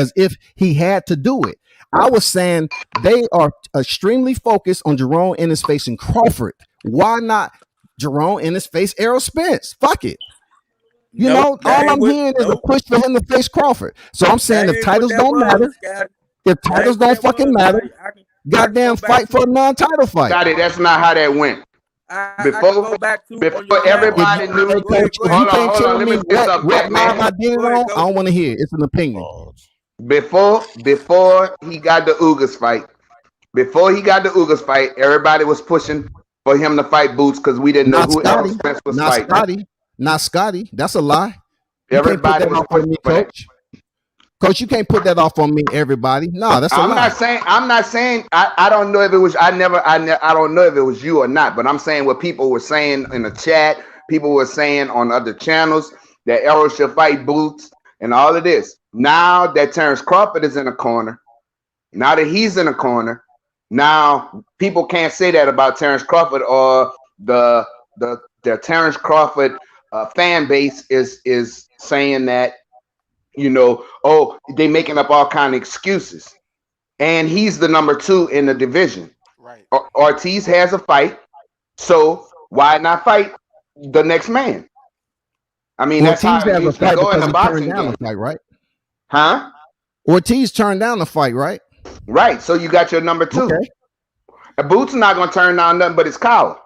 as if he had to do it. I was saying they are extremely focused on Jerome Ennis facing Crawford. Why not Jerome Ennis face Errol Spence? Fuck it. You Nope, know, that all ain't I'm what. hearing is a Nope, push for him to face Crawford. So I'm saying that if ain't what titles that don't was, matter, Scotty. if That titles ain't what don't that fucking was, matter, Scotty. I can goddamn go back fight for a non-title fight. Scotty, that's not how that went. I can Before go back to on your before camera. If you, everybody knew. hey Go ahead, coach, go if ahead, you Hold on, can't hold tell on. Let me me say something, what fat line man. I did it go ahead, on, I coach. don't want to hear it. It's an opinion. Pause. Before he got the Ugas fight, before he got the Ugas fight, everybody was pushing for him to fight Boots because we didn't know Not who Errol Scotty. Spence was Not fighting. Scotty. Not Scotty. That's a lie. You can't put Everybody that was off on pushing me, for that. Coach. Coach, you can't put that off on me, everybody. No, that's a I'm lie. not saying I don't know if it was I don't know if it was you or not, but I'm saying what people were saying in the chat, people were saying on other channels that Errol should fight Boots and all of this. Now that Terence Crawford is in the corner, now that he's in the corner, now people can't say that about Terence Crawford or the Terence Crawford fan base is saying that, you know, oh, they making up all kind of excuses. And he's the number 2 in the division. Right. Ortiz has a fight, so why not fight the next man? I mean, that's how Ortiz it has a used to fight go in because the he boxing turned down game. the fight, right? Huh? Ortiz turned down the fight, right? Right. So you got your number 2. Okay. Boots not going to turn down nothing but his collar.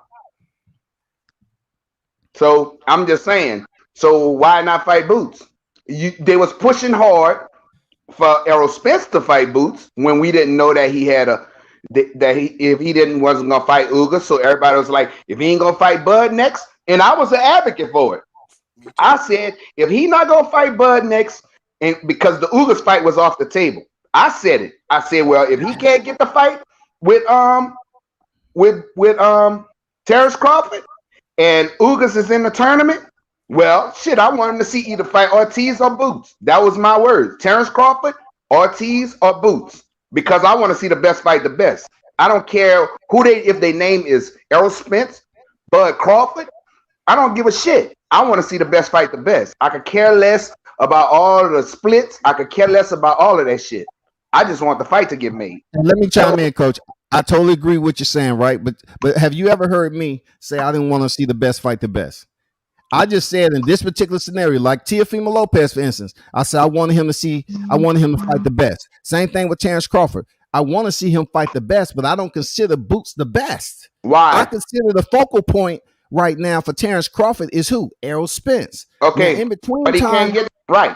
So I'm just saying. So why not fight Boots? They was pushing hard for Errol Spence to fight Boots when we didn't know that he had if he wasn't gonna fight Ugas. So everybody was like, if he ain't gonna fight Bud next, and I was an advocate for it. I said if he not gonna fight Bud next, and because the Ugas fight was off the table, I said it. I said, well, if he can't get the fight with Terence Crawford and Ugas is in the tournament, well, shit, I want him to see either fight Ortiz or Boots. That was my word. Terence Crawford, Ortiz, or Boots. Because I want to see the best fight the best. I don't care if their name is Errol Spence, Bud Crawford. I don't give a shit. I want to see the best fight the best. I could care less about all of the splits. I could care less about all of that shit. I just want the fight to get made. And let me chime in, Coach. I totally agree with what you're saying, right? But have you ever heard me say I didn't want to see the best fight the best? I just said in this particular scenario, like Teofimo Lopez, for instance, I said I wanted him to fight the best. Same thing with Terence Crawford. I want to see him fight the best, but I don't consider Boots the best. Why? I consider the focal point right now for Terence Crawford is who? Errol Spence. Okay, now, in between but he time, can't get right.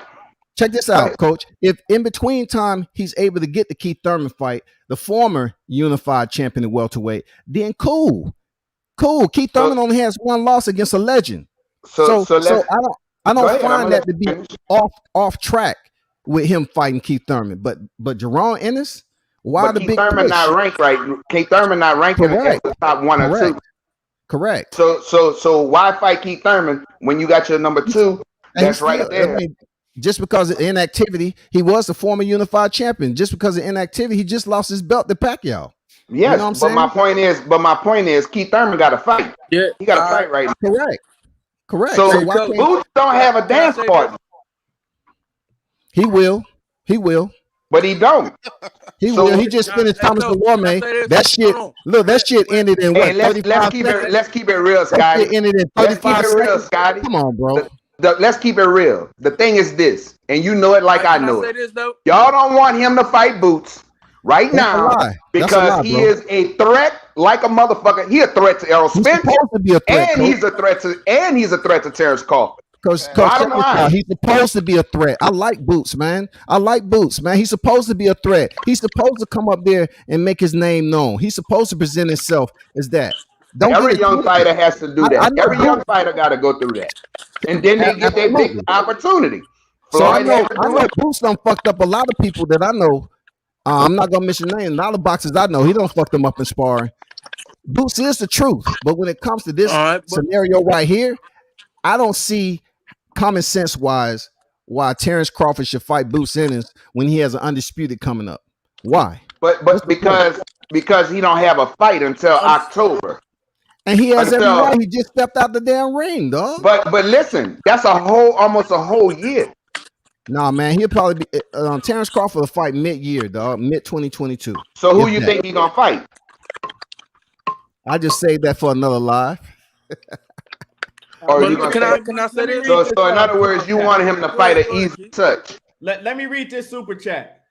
Check this out, Coach. If in between time he's able to get the Keith Thurman fight, the former unified champion at welterweight, then cool. Keith Thurman only has one loss against a legend. So I don't find that to be off track with him fighting Keith Thurman. But Jerron Ennis, why the Keith big Thurman push? not ranked right? Keith Thurman not ranked in the top 1 or 2. Correct. So why fight Keith Thurman when you got your number 2? That's right there. I mean, just because of inactivity, he was the former unified champion. Just because of inactivity, he just lost his belt to Pacquiao. Yes, you know what I'm saying? my point is, Keith Thurman got to fight. Yeah, he got to fight right now. Correct. So Boots don't have a dance partner. He will, but he don't. He will. He just finished Thomas Delorme. That shit. Look, that shit ended in what? Let's keep it real, Scotty. That shit ended in 35 seconds. Scotty. Come on, bro. Let's keep it real. The thing is this, and you know it like I know it. This, y'all don't want him to fight Boots right now because he is a threat like a motherfucker. He a threat to Errol Spence. He's supposed to be a threat, and he's a threat to Terence Crawford. Coach, he's supposed to be a threat. I like Boots, man. He's supposed to be a threat. He's supposed to come up there and make his name known. He's supposed to present himself as that. Every young fighter has to do that. Every young fighter got to go through that, and then they get their big opportunity. So I know Boots done fucked up a lot of people that I know. I'm not gonna mention names. A lot of boxers I know, he don't fuck them up in sparring. Boots is the truth, but when it comes to this scenario right here, I don't see common sense wise why Terence Crawford should fight Boots Ennis when he has an undisputed coming up. Why? But because he don't have a fight until October. And he has every right. He just stepped out the damn ring, dog. But listen, that's almost a whole year. Nah, man, he'll probably be Terence Crawford will fight mid-year, dog, mid-2022. So who you think he gonna fight? I just saved that for another live. Can I say this? So in other words, you want him to fight an easy touch. Let me read this super chat.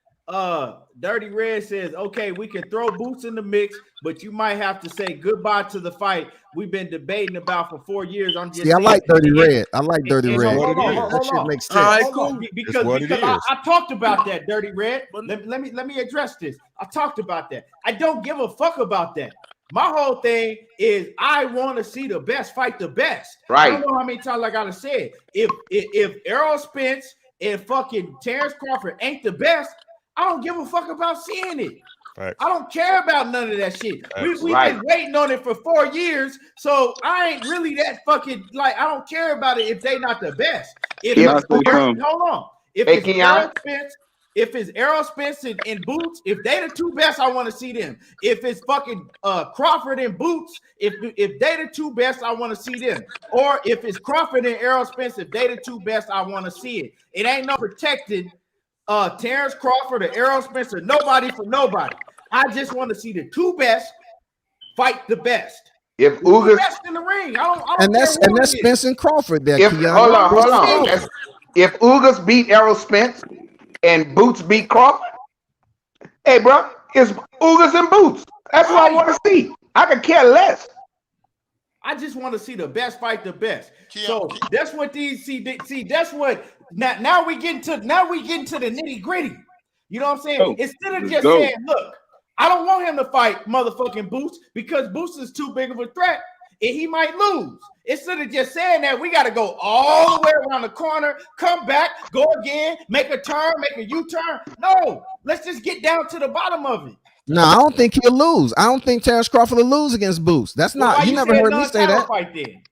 Dirty Red says, okay, we can throw Boots in the mix, but you might have to say goodbye to the fight we've been debating about for 4 years. I'm just See, I saying. like Dirty Red. I like Dirty And Red. hold on, That hold shit on. makes All right, sense. Hold on, cool. because what it is. I talked about that, Dirty Red. Let me address this. I talked about that. I don't give a fuck about that. My whole thing is I want to see the best fight the best. I Right. don't know how many times I gotta say it. If Errol Spence and fucking Terence Crawford ain't the best, I don't give a fuck about seeing it. Facts. I don't care about none of that shit. We've Right. been waiting on it for 4 years, so I ain't really that fucking like. I don't care about it if they not the best. If Can I it's say something? hold on, if Hey, it's Keon. Errol Spence, if it's Errol Spence and Boots, if they the two best, I want to see them. If it's fucking Crawford and Boots, if they the two best, I want to see them. Or if it's Crawford and Errol Spence, if they the two best, I want to see it. It ain't no protecting Terence Crawford or Errol Spence or nobody for nobody. I just want to see the two best fight the best. If The two Ugas, best in the ring. I don't And care that's who it is. Spence and Crawford there, if Keon. hold on, Spence hold and on. Crawford. If Ugas beat Errol Spence and Boots beat Crawford, hey, bro, it's Ugas and Boots. That's what I want to see. I could care less. I just want to see the best fight the best. Keon, So that's what these see. That's what now we get into the nitty gritty. You know what I'm saying? Go. Instead of Let's just go. saying, look, I don't want him to fight motherfucking Boots because Boots is too big of a threat and he might lose. Instead of just saying that, we got to go all the way around the corner, come back, go again, make a turn, make a U-turn. No, let's just get down to the bottom of it. No, I don't think he'll lose. I don't think Terence Crawford will lose against Boots. That's Well, not. why You never said heard me say non-title that. fight then?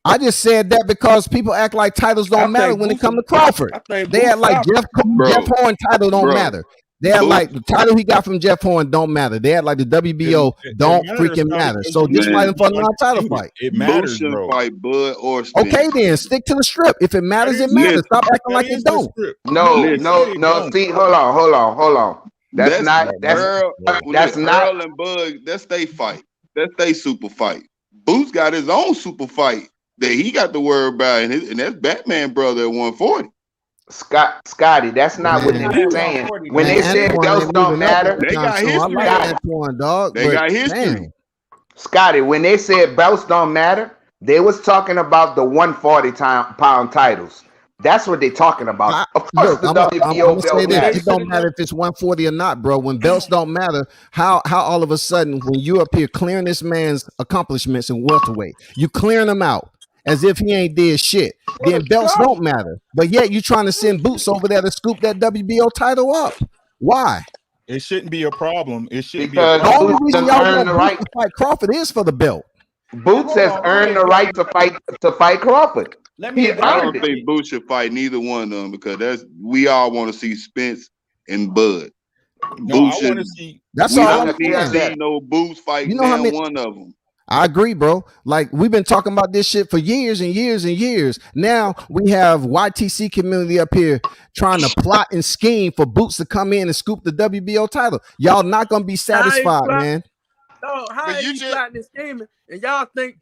I just said that because people act like titles I don't matter think when it Boots comes to is- Crawford. I think They Boots act like stop. Jeff Horn title don't Bro. matter. They act Boots- like the title he got from Jeff Horn don't matter. They act like the WBO It don't matters, freaking Scotty, matter. 'cause So you just Man. fight him for a you non-title undisputed. fight. It Boots matters, shouldn't bro. fight Bud or Spence. Okay, then stick to the strip. If it matters, it is- matters. Listen, Stop acting That like is it the don't. script. No, Listen, no, it no. don't. See, hold on. That's not. That's Earl. that's not. Earl and Bud. That's they fight. That's they super fight. Boots got his own super fight that he got to worry about, and that's Batman brother at 140. Scotty, that's not what Man. they're saying. When Man, they said Antoine belts ain't don't moving up matter, They anytime got soon. I history. like Scotty. Antoine, dog. They but got history. damn. Scotty, when they said belts don't matter, they was talking about the 140-pound titles. That's what they're talking about. Of course, Look, the I'm WBO gonna say belt this: matters. it don't matter if it's 140 or not, bro. When belts don't matter, how all of a sudden when you up here clearing this man's accomplishments in welterweight, you clearing them out as if he ain't did shit. Then belts Scotty. don't matter, but yet you trying to send Boots over there to scoop that WBO title up. Why? It shouldn't be a problem. It shouldn't be a Because The only problem. Boots reason has y'all earned want the Boots right. to fight Crawford is for the belt. Boots has earned the right to fight Crawford. Let He me I earned don't it. think Boots should fight neither one of them because we all want to see Spence and Bud. No, I Boots want to should. see. That's We all don't I'm need to saying. see no Boots fight You know how now many? one of them. I agree, bro. Like we've been talking about this shit for years and years and years. Now we have YTC community up here trying to plot and scheme for Boots to come in and scoop the WBO title. Y'all not gonna be satisfied, man. No, how But is you he just plotting and scheming?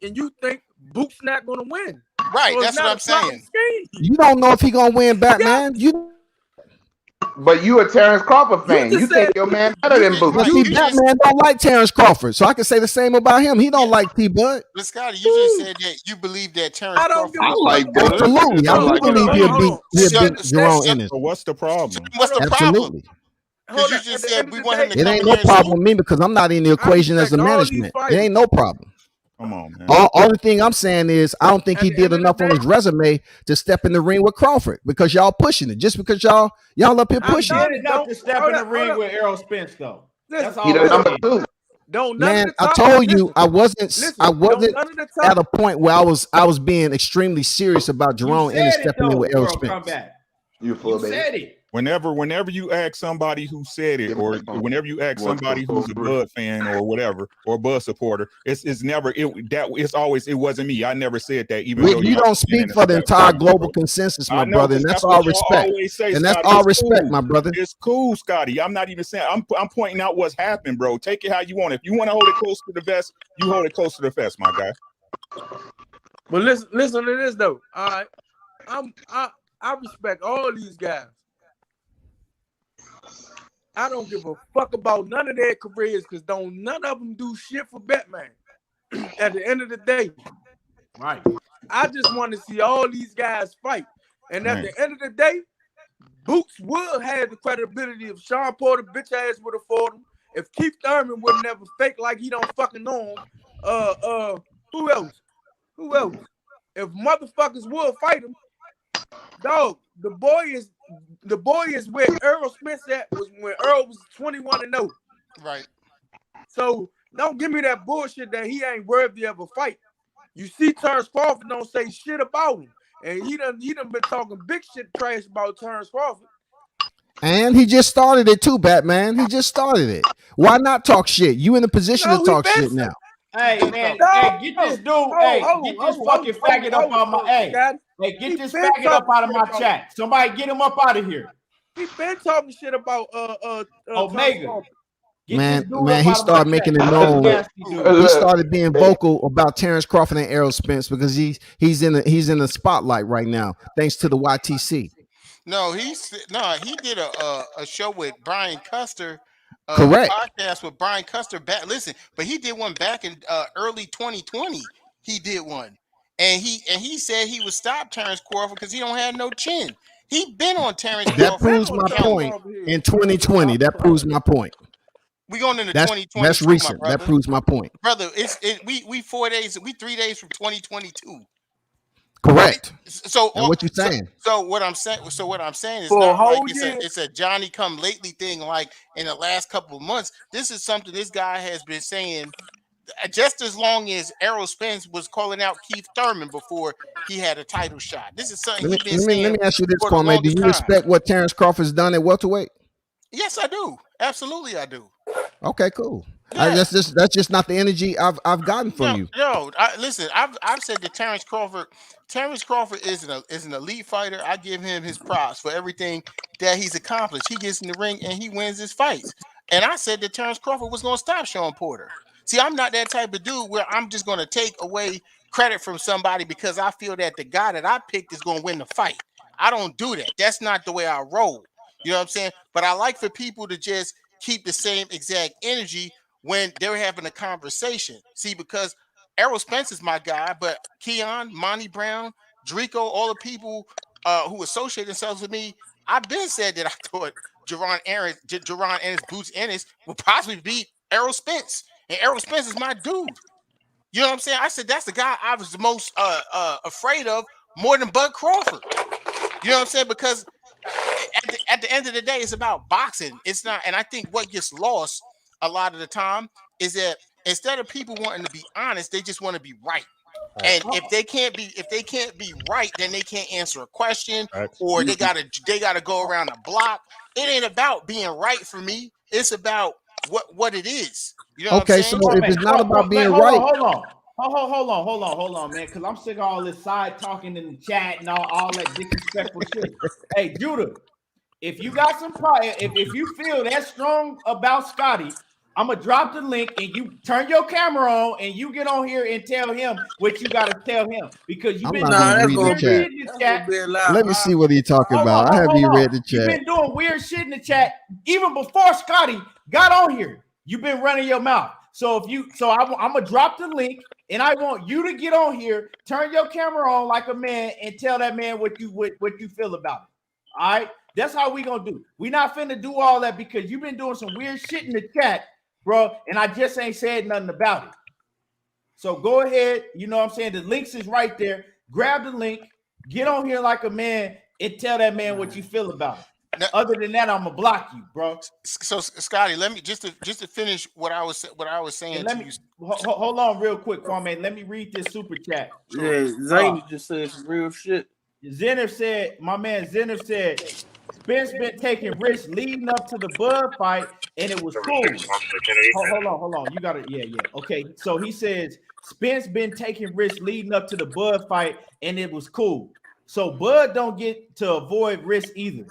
And you think Boots not gonna win? right. So it's That's what not I'm a plot saying. and scheme. You don't know if he gonna win, Batman. You But you a Terence Crawford You fan. You just think said your man better than Boots. but Right. see, You just Batman don't like Terence Crawford, so I can say the same about him. He don't like T Bud. but Scotty, you just said that you believe that Terence I don't Crawford. give a I like fuck. Bud. Absolutely, I I do like believe Bud. he'll So- beat so- Jerome so- Ennis. So what's the problem? What's the problem? Absolutely, Because you Hold on. just At the said end of we the want him day, to it come ain't in no here and problem scoop. with me because I'm not in the equation as the respect all these management. It fighters. ain't no problem. Come on, man. Only thing I'm saying is I don't think At he the did end of the enough on day- his resume to step in the ring with Crawford because y'all pushing it. Just because y'all up here I He pushing did it. enough to step in the ring with Errol Spence, though. That's He all the I number did. two. Don't none Man, of the I top. told you listen, I wasn't listen, I don't wasn't none of the at top. a point where I was being extremely serious about You Jerome Ennis said it, stepping in though, with Errol World Spence. Comeback. You full You baby. said it. Whenever you ask somebody who said it, or whenever you ask somebody who's a Bud fan or whatever, or a Bud supporter, it's never it's always it wasn't me. I never said that, even though You y'all don't saying speak it for the about entire me, global bro. consensus, I my know, brother, but and that's that's what all y'all respect. always say, And that's Scotty. all It's respect, cool. my brother. It's cool, Scotty. I'm not even saying I'm pointing out what's happened, bro. Take it how you want. If you want to hold it close to the vest, you hold it close to the vest, my guy. But listen to this though. All right, I respect all these guys. I don't give a fuck about none of their careers because none of them do shit for Batman. At the end of the day, Right. I just want to see all these guys fight. And at Right. the end of the day, Boots would have the credibility if Sean Porter bitch ass would have fought him. If Keith Thurman would never fake like he don't fucking know him. Who else? Who else? If motherfuckers would fight him, dog, the boy is where Errol Spence at was when Earl was 21-0. Right. So don't give me that bullshit that he ain't worthy of a fight. You see, Terence Crawford don't say shit about him, and he done been talking big shit trash about Terence Crawford. And he just started it too, Batman. He just started it. Why not talk shit? You in a position to talk shit now. Hey man, hey, get this dude, get this fucking faggot up out my hey, get this faggot up out of my chat. Somebody get him up out of here. He been talking shit about Omega. Man, he started making it known. He started being vocal about Terence Crawford and Errol Spence because he's in the spotlight right now, thanks to the YTC. No, he did a show with Brian Custer. Correct. Podcast with Brian Custer back. Listen, but he did one back in early 2020. He did one, and he said he would stop Terence Crawford because he don't have no chin. He been on Terence Crawford. That proves my point. In 2020, that proves my point. We going into 2022. That's recent. That proves my point, brother. We 4 days. We 3 days from 2022. Correct. So what you saying? So what I'm saying is for not like year. it's a Johnny come lately thing. Like in the last couple of months, this is something this guy has been saying just as long as Errol Spence was calling out Keith Thurman before he had a title shot. This is something he's been saying. Let me ask you this, Kwame. Do you respect what Terence Crawford's done at welterweight? Yes, I do. Absolutely, I do. Okay, cool. Yeah. That's just not the energy I've gotten from you. No, listen. I've said that Terence Crawford is an elite fighter. I give him his props for everything that he's accomplished. He gets in the ring and he wins his fights. And I said that Terence Crawford was going to stop Sean Porter. See, I'm not that type of dude where I'm just going to take away credit from somebody because I feel that the guy that I picked is going to win the fight. I don't do that. That's not the way I roll. You know what I'm saying? But I like for people to just keep the same exact energy when they're having a conversation. See, because Errol Spence is my guy, but Keon, Monty Brown, Drico, all the people who associate themselves with me, I've been said that I thought Jerron Ennis, Boots Ennis would possibly beat Errol Spence. And Errol Spence is my dude. You know what I'm saying? I said that's the guy I was the most afraid of more than Bud Crawford. You know what I'm saying? Because at the end of the day, it's about boxing. It's not, and I think what gets lost a lot of the time is that instead of people wanting to be honest, they just want to be right. And if they can't be right, then they can't answer a question, or they gotta go around the block. It ain't about being right for me. It's about what it is. You know what I'm saying? So if it's not about being right, hold on, man, because I'm sick of all this side talking in the chat and all that disrespectful shit. Hey, Judah, if you got some pride, if you feel that strong about Scotty, I'm gonna drop the link and you turn your camera on and you get on here and tell him what you gotta tell him because you've been doing weird shit in the chat. Let me see what he's talking about. I haven't even read the chat. You've been doing weird shit in the chat even before Scotty got on here. You've been running your mouth. So I'm gonna drop the link and I want you to get on here, turn your camera on like a man, and tell that man what you feel about it. All right, that's how we gonna do. We not finna do all that because you've been doing some weird shit in the chat, bro, and I just ain't said nothing about it. So go ahead, you know what I'm saying? The links is right there. Grab the link, get on here like a man, and tell that man what you feel about it. Now, other than that, I'm gonna block you, bro. So, Scotty, let me just to finish what I was saying. Hold on, real quick, Kwame. Let me read this super chat. Yeah, Zane just said some real shit. My man Zenner said, Spence been taking risks leading up to the Bud fight, and it was cool. Hold on. You got it. Yeah. Okay. So he says Spence been taking risks leading up to the Bud fight, and it was cool. So Bud don't get to avoid risk either.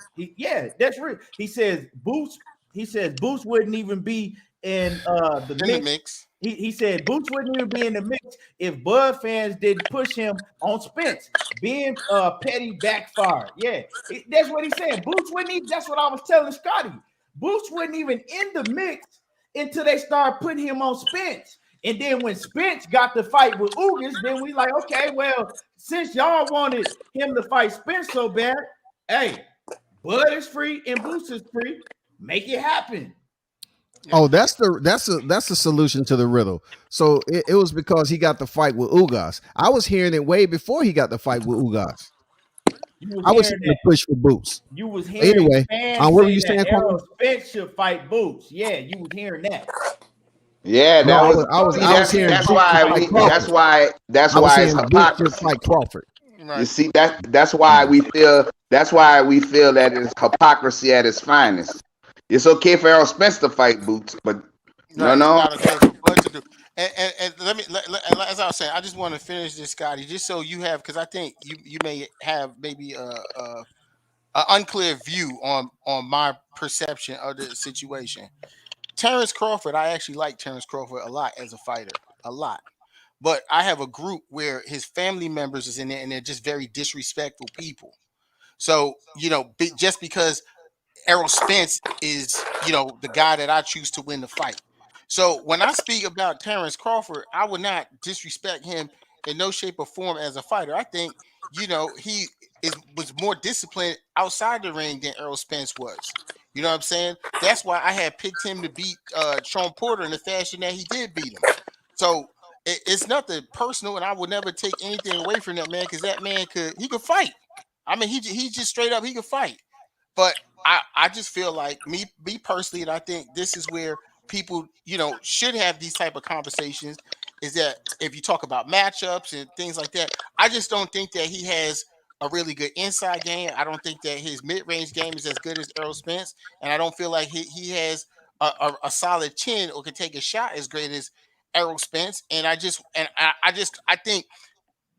That's real. He says Boots wouldn't even be in the mix. He said Boots wouldn't even be in the mix if Bud fans didn't push him on Spence. Being petty backfired. Yeah, that's what he said. Boots wouldn't even. That's what I was telling Scotty. Boots wasn't even in the mix until they started putting him on Spence. And then when Spence got the fight with Ugas, then we like, okay, well, since y'all wanted him to fight Spence so bad, hey, Bud is free and Boots is free. Make it happen. Oh, that's the solution to the riddle. So it was because he got the fight with Ugas. I was hearing it way before he got the fight with Ugas. I was hearing the push for Boots. You was hearing anyway. Fans What were say you that saying, Errol Spence should fight Boots. Yeah, you was hearing that. Yeah, No, that I was hearing that's Boots why fight we Crawford. that's I was why it's saying Boots should hypocrisy. fight Crawford. You see that's why we feel that it's hypocrisy at its finest. It's okay for Errol Spence to fight Boots, but Right, no. it's not okay for Bud to do. And as I was saying, I just want to finish this, Scotty, just so you have, because I think you may have maybe a unclear view on my perception of the situation. Terence Crawford, I actually like Terence Crawford a lot as a fighter, a lot. But I have a group where his family members is in there, and they're just very disrespectful people. So just because Errol Spence is, the guy that I choose to win the fight. So when I speak about Terence Crawford, I would not disrespect him in no shape or form as a fighter. I think, he was more disciplined outside the ring than Errol Spence was. You know what I'm saying? That's why I had picked him to beat Sean Porter in the fashion that he did beat him. So it's nothing personal, and I would never take anything away from that man, because that man could fight. I mean, he just straight up, he could fight. But I just feel like me personally, and I think this is where people, should have these type of conversations, is that if you talk about matchups and things like that, I just don't think that he has a really good inside game. I don't think that his mid-range game is as good as Errol Spence, and I don't feel like he has a solid chin or can take a shot as great as Errol Spence. And I think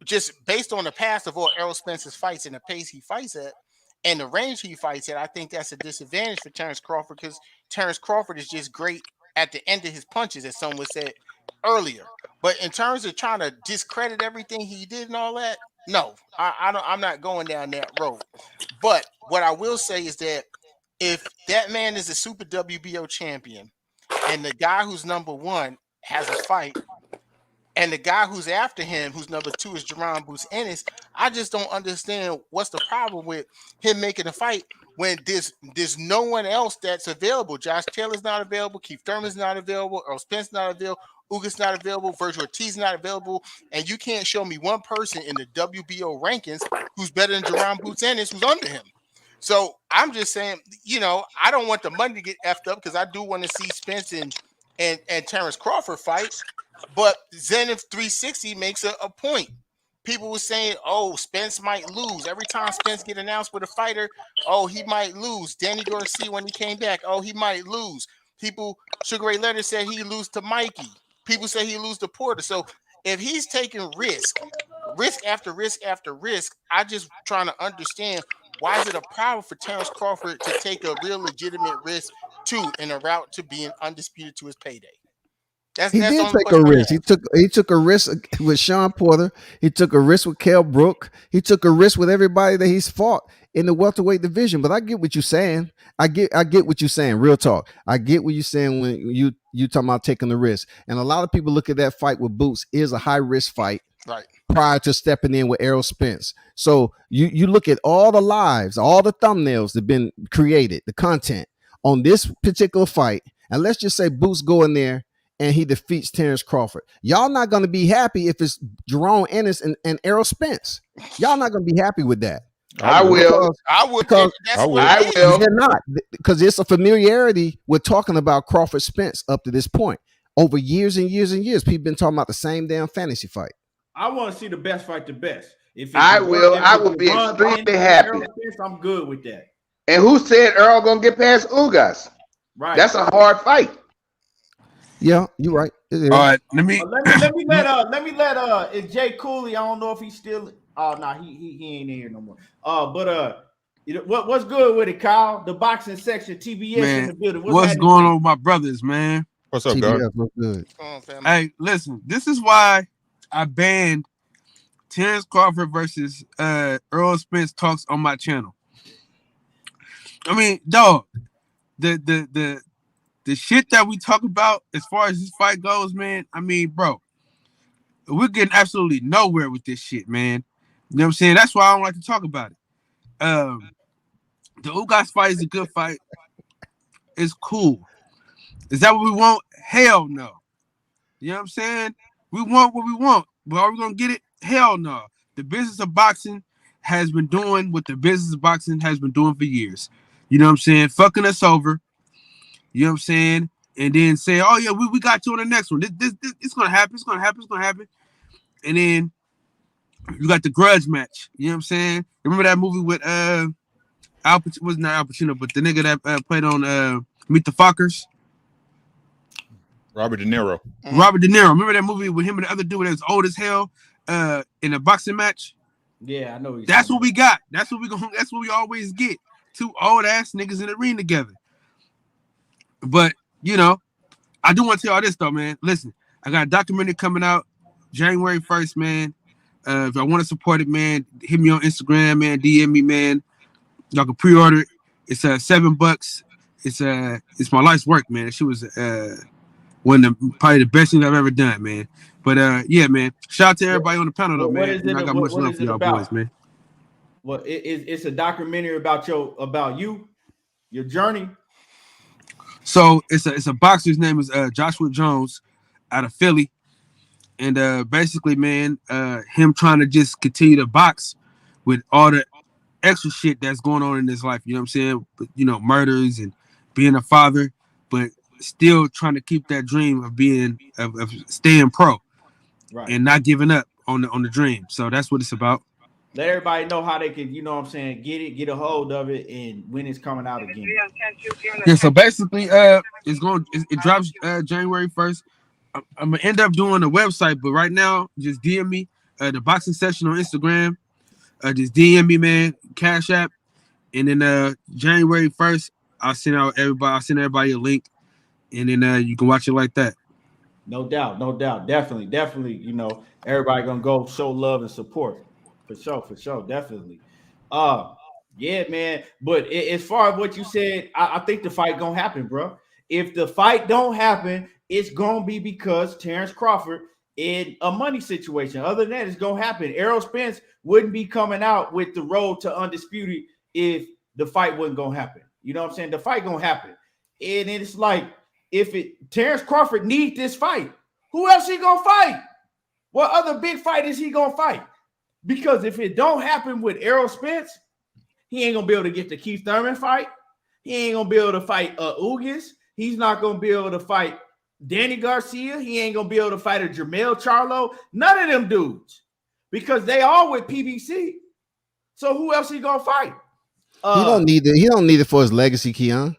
just based on the past of all Errol Spence's fights and the pace he fights at and the range he fights at, I think that's a disadvantage for Terence Crawford, because Terence Crawford is just great at the end of his punches, as someone said earlier. But in terms of trying to discredit everything he did and all that, no, I'm not going down that road. But what I will say is that if that man is a super WBO champion and the guy who's number one has a fight, and the guy who's after him, who's number two, is Jerron Boots Ennis, I just don't understand what's the problem with him making a fight when there's no one else that's available. Josh Taylor's not available, Keith Thurman's not available, Errol Spence not available, Ugas not available, Virgil Ortiz not available, and you can't show me one person in the WBO rankings who's better than Jerron Boots Ennis who's under him. So I'm just saying, I don't want the money to get effed up, because I do want to see Spence and Terence Crawford fight. But Zenith 360 makes a point. People were saying, oh, Spence might lose. Every time Spence get announced with a fighter, oh, he might lose. Danny Garcia, when he came back, oh, he might lose. Sugar Ray Leonard said he lose to Mikey. People say he lose to Porter. So if he's taking risk after risk after risk, I just trying to understand, why is it a problem for Terence Crawford to take a real legitimate risk in a route to being undisputed to his payday? He did take a risk. He took a risk with Sean Porter. He took a risk with Kell Brook. He took a risk with everybody that he's fought in the welterweight division. But I get what you're saying. I get what you're saying. Real talk. I get what you're saying when you talking about taking the risk. And a lot of people look at that fight with Boots is a high risk fight, right, prior to stepping in with Errol Spence. So you look at all the lives, all the thumbnails that have been created, the content on this particular fight, and let's just say Boots go in there and he defeats Terence Crawford. Y'all not going to be happy if it's Jerome Ennis and Errol Spence. Y'all not going to be happy with that. I will. Because I will. They're not, because it's a familiarity with talking about Crawford Spence up to this point. Over years and years and years, people been talking about the same damn fantasy fight. I want to see the best fight the best. I will be extremely happy. Spence, I'm good with that. And who said Earl gonna get past Ugas? Right. That's a hard fight. Yeah, you're right. All right, let me let is Jay Cooley. I don't know if he's still. Oh no, he ain't in here no more. What's good with it, Kyle? The boxing section, TBS man, in the building. What's going on with my brothers, man? What's up, guys? Good. Hey, listen, this is why I banned Terence Crawford versus Errol Spence talks on my channel. I mean, dog, the shit that we talk about as far as this fight goes, man. I mean, bro, we're getting absolutely nowhere with this shit, man. You know what I'm saying? That's why I don't like to talk about it. The Ugas fight is a good fight. It's cool. Is that what we want? Hell no. You know what I'm saying? We want what we want, but are we gonna get it? Hell no. The business of boxing has been doing what the business of boxing has been doing for years. You know what I'm saying? Fucking us over. You know what I'm saying? And then say, oh yeah, we got you on the next one. This it's gonna happen. It's gonna happen. It's gonna happen. And then you got the grudge match. You know what I'm saying? Remember that movie with Al Pacino, was not Al Pacino, but the nigga that played on Meet the Fockers? Robert De Niro. Robert De Niro. Remember that movie with him and the other dude that was old as hell in a boxing match? Yeah, I know. That's what we got. That's what we always get. Two old ass niggas in the ring together. But you know, I do want to tell y'all this though, man. Listen, I got a documentary coming out January 1st, man. If I want to support it, man, hit me on Instagram, man. DM me, man. Y'all can pre-order it. It's $7. It's my life's work, man. She was one of probably the best things I've ever done, man. But yeah, man. Shout out to everybody on the panel though, man. I got much love for y'all boys, man. Well, it's a documentary about you, your journey. So it's a boxer. His name is Joshua Jones out of Philly. And basically, man, him trying to just continue to box with all the extra shit that's going on in his life. You know what I'm saying? You know, murders and being a father, but still trying to keep that dream of being of staying pro, right, and not giving up on the dream. So that's what it's about. Let everybody know how they can, you know what I'm saying, get a hold of it and when it's coming out again. Yeah, so basically it drops January 1st. I'm gonna end up doing a website, but right now just DM me the boxing session on Instagram. Just DM me, man, Cash App, and then January 1st I'll send everybody a link, and then you can watch it like that. No doubt, definitely. You know, everybody gonna go show love and support for sure, definitely. Yeah, man. But as far as what you said, I think the fight gonna happen, bro. If the fight don't happen, it's gonna be because Terence Crawford in a money situation. Other than that, it's gonna happen. Errol Spence wouldn't be coming out with the road to undisputed if the fight wasn't gonna happen. You know what I'm saying? The fight gonna happen, and it's like Terence Crawford needs this fight. Who else he gonna fight? What other big fight is he gonna fight? Because if it don't happen with Errol Spence, he ain't gonna be able to get the Keith Thurman fight. He ain't gonna be able to fight Ugas. He's not gonna be able to fight Danny Garcia. He ain't gonna be able to fight a Jermell Charlo. None of them dudes, because they all with PBC. So who else he gonna fight? He don't need it. He don't need it for his legacy, Keon.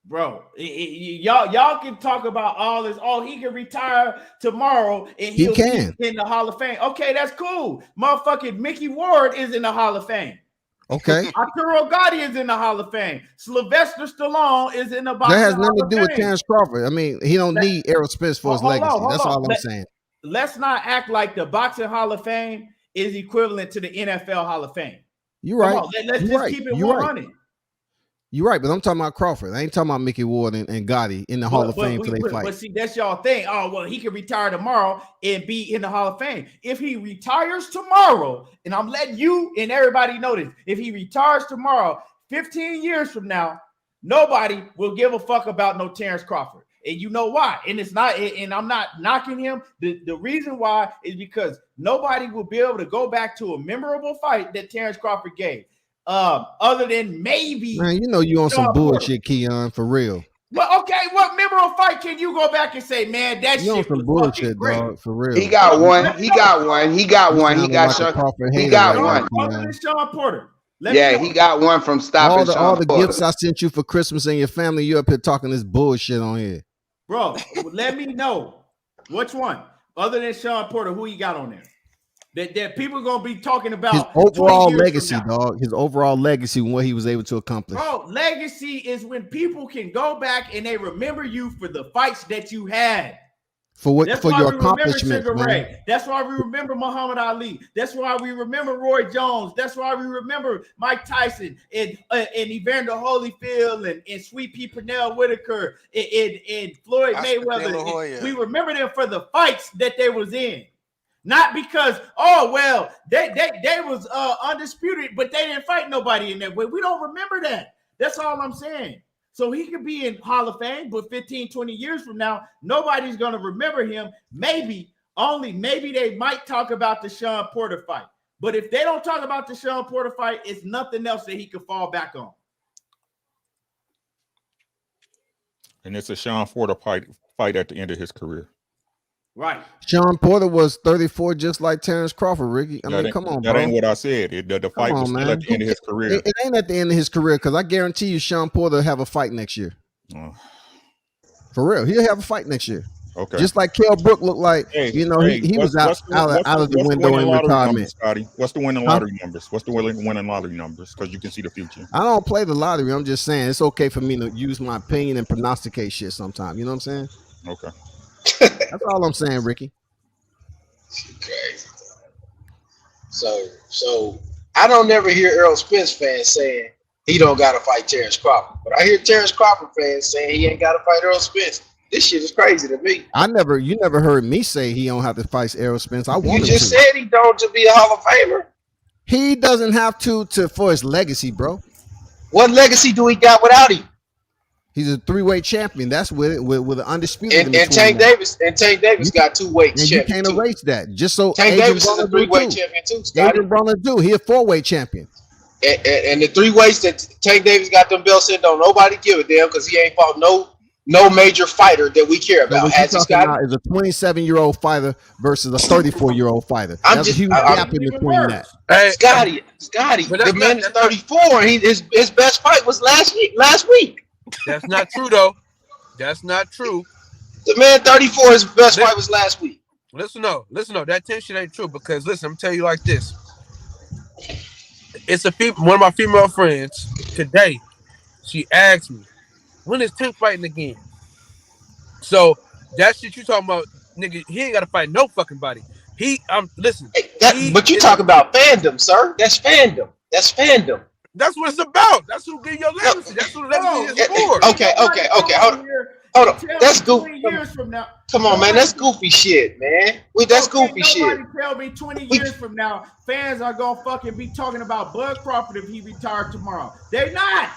Bro, y'all can talk about all this. Oh, he can retire tomorrow and he'll be in the Hall of Fame. Okay, that's cool. Motherfucking Mickey Ward is in the Hall of Fame. Okay. Arturo Gotti is in the Hall of Fame. Sylvester Stallone is in the boxing. That has nothing to do with Terence Crawford. I mean, he don't need Errol Spence for his legacy. That's all I'm saying. Let's not act like the boxing Hall of Fame is equivalent to the NFL Hall of Fame. You're right. Let's just keep it 100. You're right, but I'm talking about Crawford. I ain't talking about Mickey Ward and Gotti in the Hall of Fame till they fight. But see, that's y'all thing. Oh, well, he can retire tomorrow and be in the Hall of Fame. If he retires tomorrow, and I'm letting you and everybody know this, if he retires tomorrow, 15 years from now, nobody will give a fuck about no Terence Crawford. And you know why? And it's not, and I'm not knocking him. The reason why is because nobody will be able to go back to a memorable fight that Terence Crawford gave. Other than maybe, man, you know you on some bullshit, Keon, for real. Well, okay, what memorable fight can you go back and say, man, that you shit on some bullshit, dog, for real? He got one. He got one. He got one. He got one. Other than Sean Porter. He got one from stopping all the gifts I sent you for Christmas and your family. You up here talking this bullshit on here, bro. Let me know which one, other than Sean Porter, who you got on there. That people are gonna be talking about his overall legacy, dog. His overall legacy and what he was able to accomplish. Bro, legacy is when people can go back and they remember you for the fights that you had. for what That's for why your we remember accomplishments, Sugar man. Ray. That's why we remember Muhammad Ali. That's why we remember Roy Jones. That's why we remember Mike Tyson and Evander Holyfield and Sweet Pea Pernell Whitaker and Floyd Mayweather. We remember them for the fights that they was in. Not because, they was undisputed, but they didn't fight nobody in that way. We don't remember that. That's all I'm saying. So he could be in Hall of Fame, but 15, 20 years from now, nobody's going to remember him. Maybe they might talk about the Sean Porter fight. But if they don't talk about the Sean Porter fight, it's nothing else that he could fall back on. And it's a Sean Porter fight at the end of his career. Right. Sean Porter was 34, just like Terence Crawford, Ricky. I mean, come on, bro. That ain't what I said. The fight was still at the end of his career. It ain't at the end of his career, because I guarantee you Sean Porter will have a fight next year. For real. He'll have a fight next year. Okay. Just like Kell Brook looked like, he was out of the window in retirement. Scotty, what's the winning lottery numbers? What's the winning lottery numbers? Because you can see the future. I don't play the lottery. I'm just saying it's okay for me to use my opinion and prognosticate shit sometimes. You know what I'm saying? Okay. That's all I'm saying, Ricky. Crazy. So I don't never hear Errol Spence fans saying he don't got to fight Terence Crawford, but I hear Terence Crawford fans saying he ain't got to fight Errol Spence. This shit is crazy to me. You never heard me say he don't have to fight Errol Spence. You just said he don't to be a Hall of Famer. He doesn't have to for his legacy, bro. What legacy do he got without him? He's a 3-weight champion. That's with an undisputed. And Tank Davis got 2 weights. And you can't erase that. Just so Tank Davis is a 3-weight champion too. Adrian Broner do. He a 4-weight champion. And the 3 weights that Tank Davis got them belts in, don't nobody give a damn because he ain't fought no major fighter that we care about. What you're talking about is a 27-year-old fighter versus a 34-year-old fighter. There's a huge gap in between that. Hey, Scotty, the man is 34. His best fight was last week. That's not true, though. That's not true. The man 34, his best fight was last week. Listen, no. That tension ain't true because listen, I'm telling you like this. It's one of my female friends today. She asked me, when is Tank fighting again? So that shit you talking about, nigga, he ain't got to fight no fucking body. Listen. But you talk about fandom, sir. That's fandom. That's what it's about. That's who give your legacy. That's what legacy is for. Okay. Hold on. That's goofy. Come on, man. That's goofy shit, man. That's goofy shit. Nobody tell me 20 years from now, fans are gonna fucking be talking about Bud Crawford if he retired tomorrow. They're not.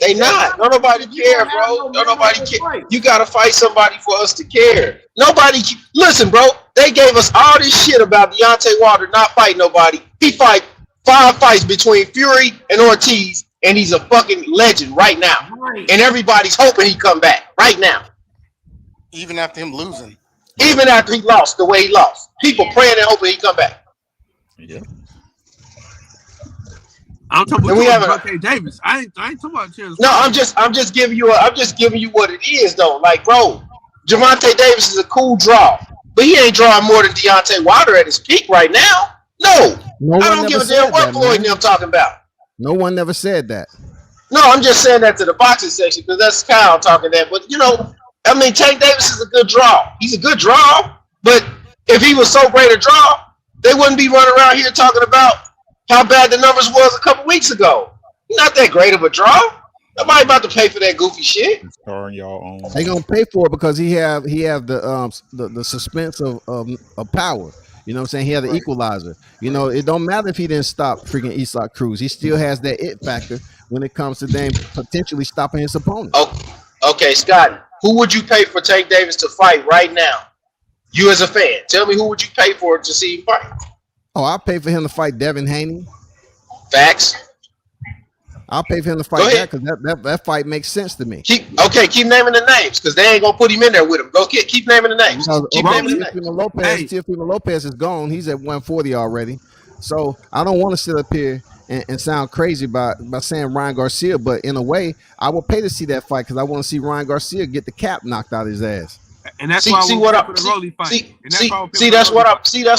They not. Don't nobody care, bro. Don't nobody care. You gotta fight somebody for us to care. Listen, bro. They gave us all this shit about Deontay Wilder not fighting nobody. He fight 5 fights between Fury and Ortiz, and he's a fucking legend right now. Right. And everybody's hoping he come back right now. Even after him losing. Even after he lost the way he lost. People praying and hoping he come back. Yeah. I'm talking about Devin Davis. I ain't talking about Terence. No, I'm just giving you what it is though. Like, bro, Gervonta Davis is a cool draw, but he ain't drawing more than Deontay Wilder at his peak right now. No I don't give a damn what Floyd and them talking about. No one never said that. No, I'm just saying that to the boxing section because that's Kyle talking that. But Tank Davis is a good draw. He's a good draw, but if he was so great a draw, they wouldn't be running around here talking about how bad the numbers was a couple weeks ago. He's not that great of a draw. Nobody about to pay for that goofy shit. They gonna pay for it because he have the suspense of power. You know what I'm saying? He had the equalizer. It don't matter if he didn't stop freaking Essac Cruz. He still has that it factor when it comes to them potentially stopping his opponent. Okay, Scott, who would you pay for Tank Davis to fight right now? You as a fan, tell me who would you pay for to see him fight? Oh, I'll pay for him to fight Devin Haney. Facts. I'll pay for him to fight that because that fight makes sense to me. Keep naming the names because they ain't gonna put him in there with him. Go keep naming the names. Teofimo Lopez is gone. He's at 140 already. So I don't want to sit up here and sound crazy by saying Ryan Garcia, but in a way, I will pay to see that fight because I want to see Ryan Garcia get the cap knocked out of his ass. And that's why that's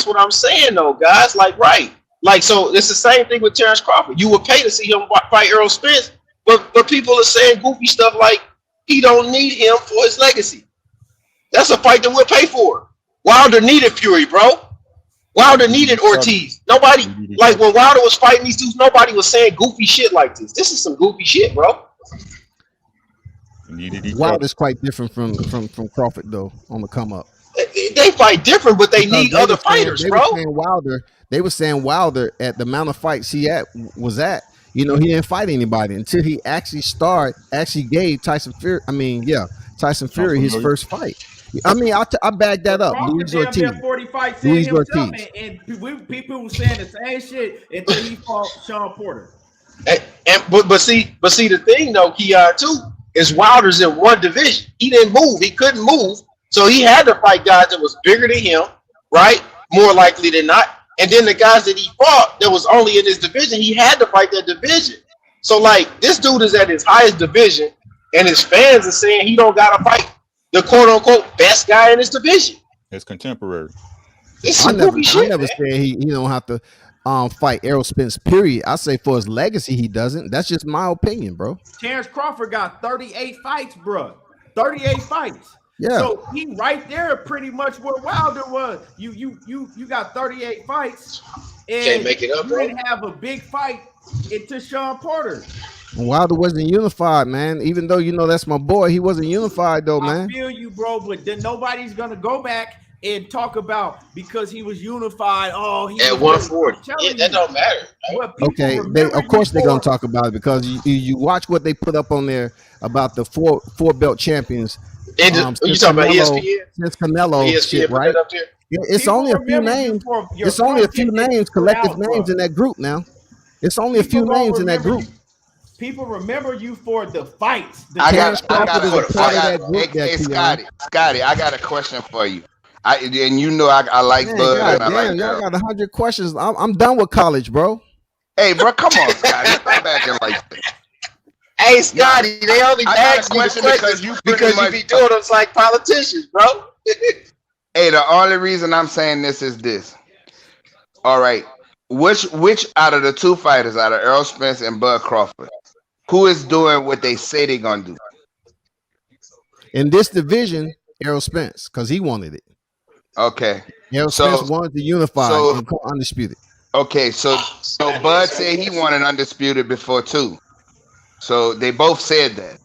what I'm saying though, guys. Like, right. Like, so it's the same thing with Terence Crawford. You would pay to see him fight Errol Spence, but people are saying goofy stuff like he don't need him for his legacy. That's a fight that we'll pay for. Wilder needed Fury, bro. Wilder needed Ortiz. Nobody, like when Wilder was fighting these dudes, nobody was saying goofy shit like this. This is some goofy shit, bro. Wilder's quite different from Crawford though on the come up. They fight different, but they need other fighters, bro. They were saying Wilder at the amount of fights he was at. You know, he didn't fight anybody until he actually gave Tyson Fury. Tyson Fury his first fight. I mean, I bagged that up. Luis Ortiz. 40 fights in himself, and people were saying the same shit until he fought Sean Porter. But see the thing though, Keon too, is Wilder's in one division. He didn't move. He couldn't move, so he had to fight guys that was bigger than him, right? More likely than not. And then the guys that he fought that was only in his division, he had to fight that division. So like this dude is at his highest division, and his fans are saying he don't gotta fight the quote unquote best guy in his division. His contemporary. I never said he don't have to fight Errol Spence, period. I say for his legacy, he doesn't. That's just my opinion, bro. Terence Crawford got 38 fights, bro. 38 fights. Yeah. So he right there pretty much where Wilder was. You got 38 fights, and can't make it up, you didn't have a big fight into Sean Porter. Wilder wasn't unified, man. Even though you know that's my boy, he wasn't unified though, man. I feel you, bro, but then nobody's gonna go back and talk about because he was unified. Oh, he at 140. Yeah, that don't matter. Right? Okay, of course they're gonna talk about it because you watch what they put up on there about the four belt champions. You talking about ESPN? Since Canelo, ESPN shit, right? It's only a few names. It's only a few names, collective names in that group now. It's only a few names in that group. People remember you for the fights. Scotty, I got a question for you. I like Bud. And I like y'all got 100 questions. I'm done with college, bro. Hey, bro, come on, Scotty. Stop acting like that. Hey, Scotty, they only ask you the questions because you be doing them like politicians, bro. Hey, the only reason I'm saying this is this. All right, which out of the two fighters, out of Errol Spence and Bud Crawford, who is doing what they say they're gonna do? In this division, Errol Spence, because he wanted it. Okay. Errol Spence wanted to unify and go undisputed. Okay, so Bud said he wanted undisputed before too. So they both said that.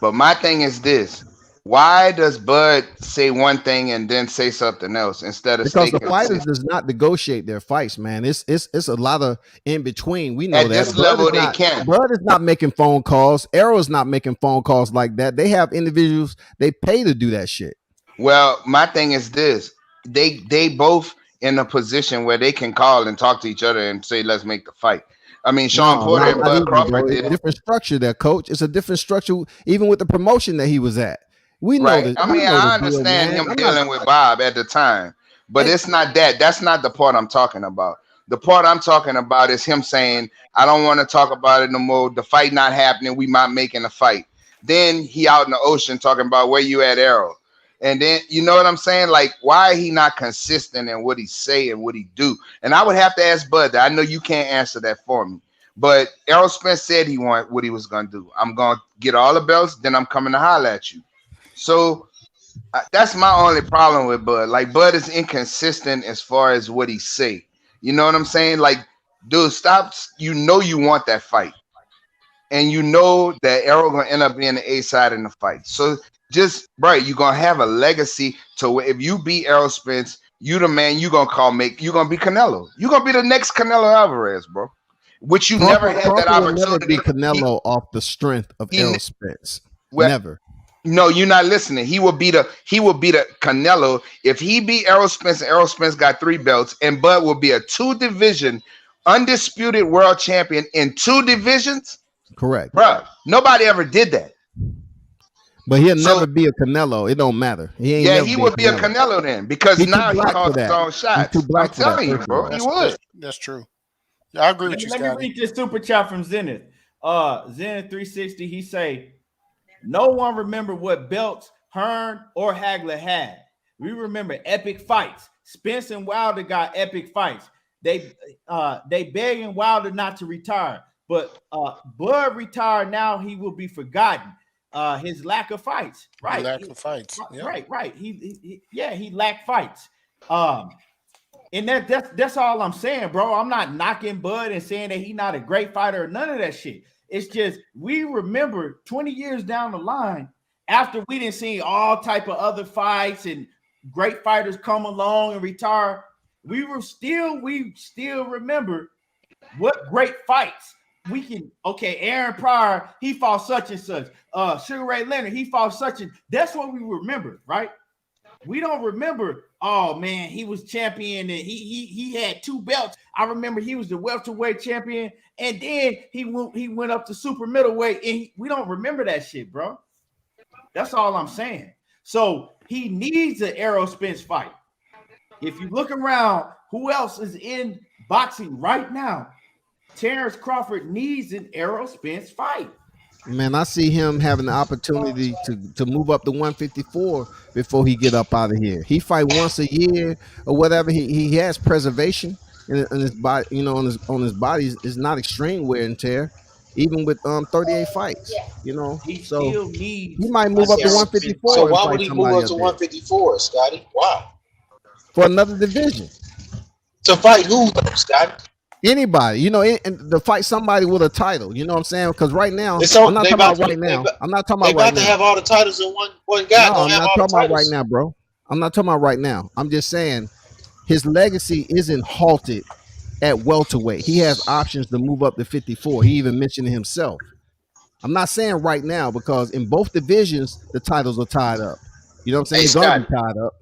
But my thing is this. Why does Bud say one thing and then say something else instead of because the fighters does not negotiate their fights, man. It's a lot of in between. We know at that this level they can't. Bud is not making phone calls. Errol is not making phone calls like that. They have individuals they pay to do that shit. Well, my thing is this. They both in a position where they can call and talk to each other and say, let's make the fight. I mean, Sean Porter and Bud Crawford did a different structure there, coach. It's a different structure, even with the promotion that he was at. We know that. I mean, I understand him dealing with Bob at the time, but it's not that. That's not the part I'm talking about. The part I'm talking about is him saying, I don't want to talk about it no more. The fight not happening. We not making a fight. Then he out in the ocean talking about where you at, Errol. And then, you know what I'm saying? Like, why he not consistent in what he say and what he do? And I would have to ask Bud that. I know you can't answer that for me. But Errol Spence said he wanted what he was going to do. I'm going to get all the belts, then I'm coming to holler at you. So that's my only problem with Bud. Like, Bud is inconsistent as far as what he say. You know what I'm saying? Like, dude, stop. You know you want that fight. And you know that Errol going to end up being the A side in the fight. So just, bro, you're going to have a legacy to where if you beat Errol Spence, you the man you're going to you're going to be Canelo. You're going to be the next Canelo Alvarez, bro. Which you never had that opportunity. Never be Canelo off the strength of Errol Spence. Never. No, you're not listening. He will be the Canelo if he beat Errol Spence. And Errol Spence got 3 belts, and Bud will be a 2-division undisputed world champion in 2 divisions. Correct, bro. Nobody ever did that. But he'll never be a Canelo. It don't matter. He would be a Canelo then because now he calls his own shots. I'm telling you, bro. He would. That's true. Yeah, I agree with you, Scotty. Let me read this super chat from Zenith. Zenith 360. He say, no one remember what belts Hearn or Hagler had. We remember epic fights. Spence and Wilder got epic fights. They begging Wilder not to retire, but Bud retired now. He will be forgotten. his lack of fights. Right. Lack of fights. Yeah. Right. He lacked fights. And that's all I'm saying, bro. I'm not knocking Bud and saying that he's not a great fighter or none of that shit. It's just we remember 20 years down the line, after we didn't see all type of other fights and great fighters come along and retire, we still remember what great fights we can. Okay, Aaron Pryor, he fought such and such. Sugar Ray Leonard, he fought such and. That's what we remember, right? We don't remember. Oh man, he was champion and he had 2 belts. I remember he was the welterweight champion, and then he went up to super middleweight, and we don't remember that shit, bro. That's all I'm saying. So he needs an Errol Spence fight. If you look around, who else is in boxing right now? Terence Crawford needs an Errol Spence fight. Man, I see him having the opportunity to move up to 154 before he get up out of here. He fight once a year or whatever. He has preservation in his body, you know, on his body is not extreme wear and tear, even with 38 fights. You know, He so still needs. he might move up to 154. So and why fight would he move somebody up to there 154, Scotty? Wow. for another division? To fight who, though, Scotty? Anybody, you know, and to fight somebody with a title, you know what I'm saying? Because right now, It's on- I'm not they talking about about to- right now. they- I'm not talking They about right about to now. have all the titles in one guy. No, Gonna I'm have not all the talking about right titles. now, bro. I'm not talking about right now. I'm just saying his legacy isn't halted at welterweight. He has options to move up to 54. He even mentioned it himself. I'm not saying right now because in both divisions the titles are tied up. You know what I'm saying? Hey, They're gonna be Scotty. tied up.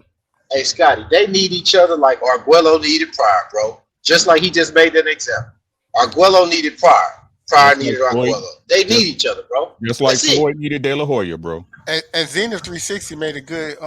Hey, Scotty, they need each other like Arguello needed Pryor, bro. Just like he just made that example. Arguello needed Pryor. Pryor Just like needed Floyd. Arguello. They need each other, bro. Just like That's it. Floyd needed De La Hoya, bro. And Zenith 360 made a good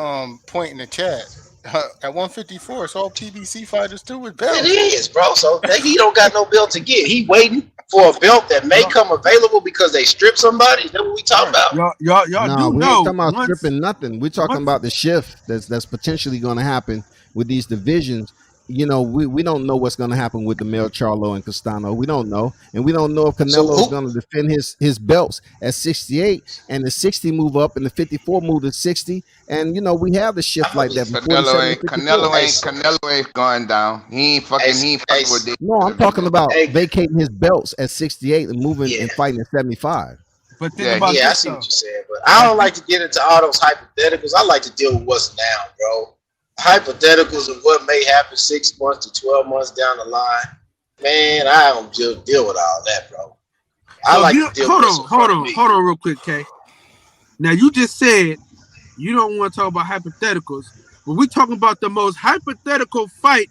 point in the chat. At 154, it's all PBC fighters too with belts. It is, bro. So he don't got no belt to get. He waiting for a belt that may come available because they strip somebody. Is that what we talking about? Y'all No, do we know ain't talking about once, stripping nothing. We're talking about the shift that's potentially going to happen with these divisions. You know, we don't know what's going to happen with the Mel Charlo and Castano. We don't know, and we don't know if Canelo is going to defend his belts at 68 and the 60 move up and the 54 move to 60. And you know, we have the shift like that. From 47 to 54. Canelo ain't going down. He ain't fucking with this. No, I'm talking about vacating his belts at 68 and moving and fighting at 75. but think about I this see though. what you're saying, but I don't like to get into all those hypotheticals. I like to deal with what's now, bro. Hypotheticals of what may happen 6 months to 12 months down the line. Man, I don't just deal with all that, bro. I So like you- to deal hold with on, what's in front of me. hold on, real quick, K. Now you just said you don't want to talk about hypotheticals, but we talking about the most hypothetical fight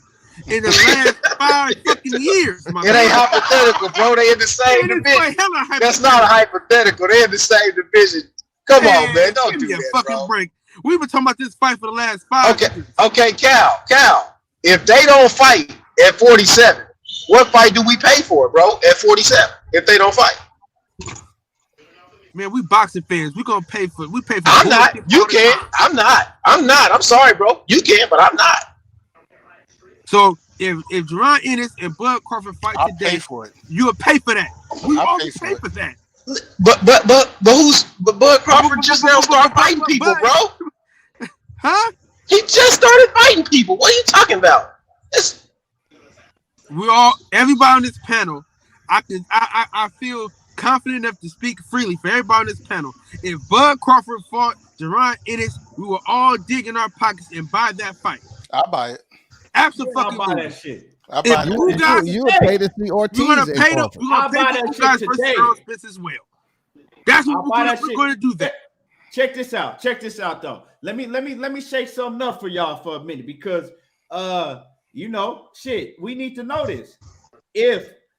in the last 5 fucking years. My It ain't hypothetical, bro. They in the same division. That's not a hypothetical. They're in the same division. Come on, man. Don't give do me a that, fucking bro. break. We've been talking about this fight for the last 5 years. Okay, Cal. If they don't fight at 47, what fight do we pay for, bro? At 47, if they don't fight. Man, we boxing fans. We gonna pay for. We pay for. I'm not. bullshit You all the can't. time. I'm not. I'm sorry, bro. You can, but I'm not. So if Jerron Ennis and Bud Crawford fight I'll today, pay for it. you'll pay for that. We I'll always pay pay for for that. But Bud Crawford just now started fighting people, bro. Huh? He just started fighting people. What are you talking about? Everybody on this panel, I feel confident enough to speak freely for everybody on this panel. If Bud Crawford fought Jerron Ennis, we will all dig in our pockets and buy that fight. I'll buy it. Absolutely. I'll buy that shit. I'll buy If it. Ugas, You would pay to see Ortiz. we're gonna and pay Crawford. I'll buy for that Ugas shit versus today. Errol Spence as well. That's what we're going to do. That. Check this out. Check this out, though. Let me shake something up for y'all for a minute because you know, shit, we need to know this.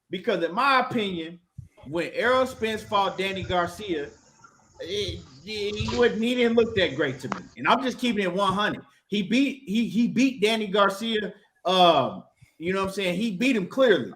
Because in my opinion, when Errol Spence fought Danny Garcia, he didn't look that great to me. And I'm just keeping it 100. He beat Danny Garcia. You know what I'm saying? He beat him clearly,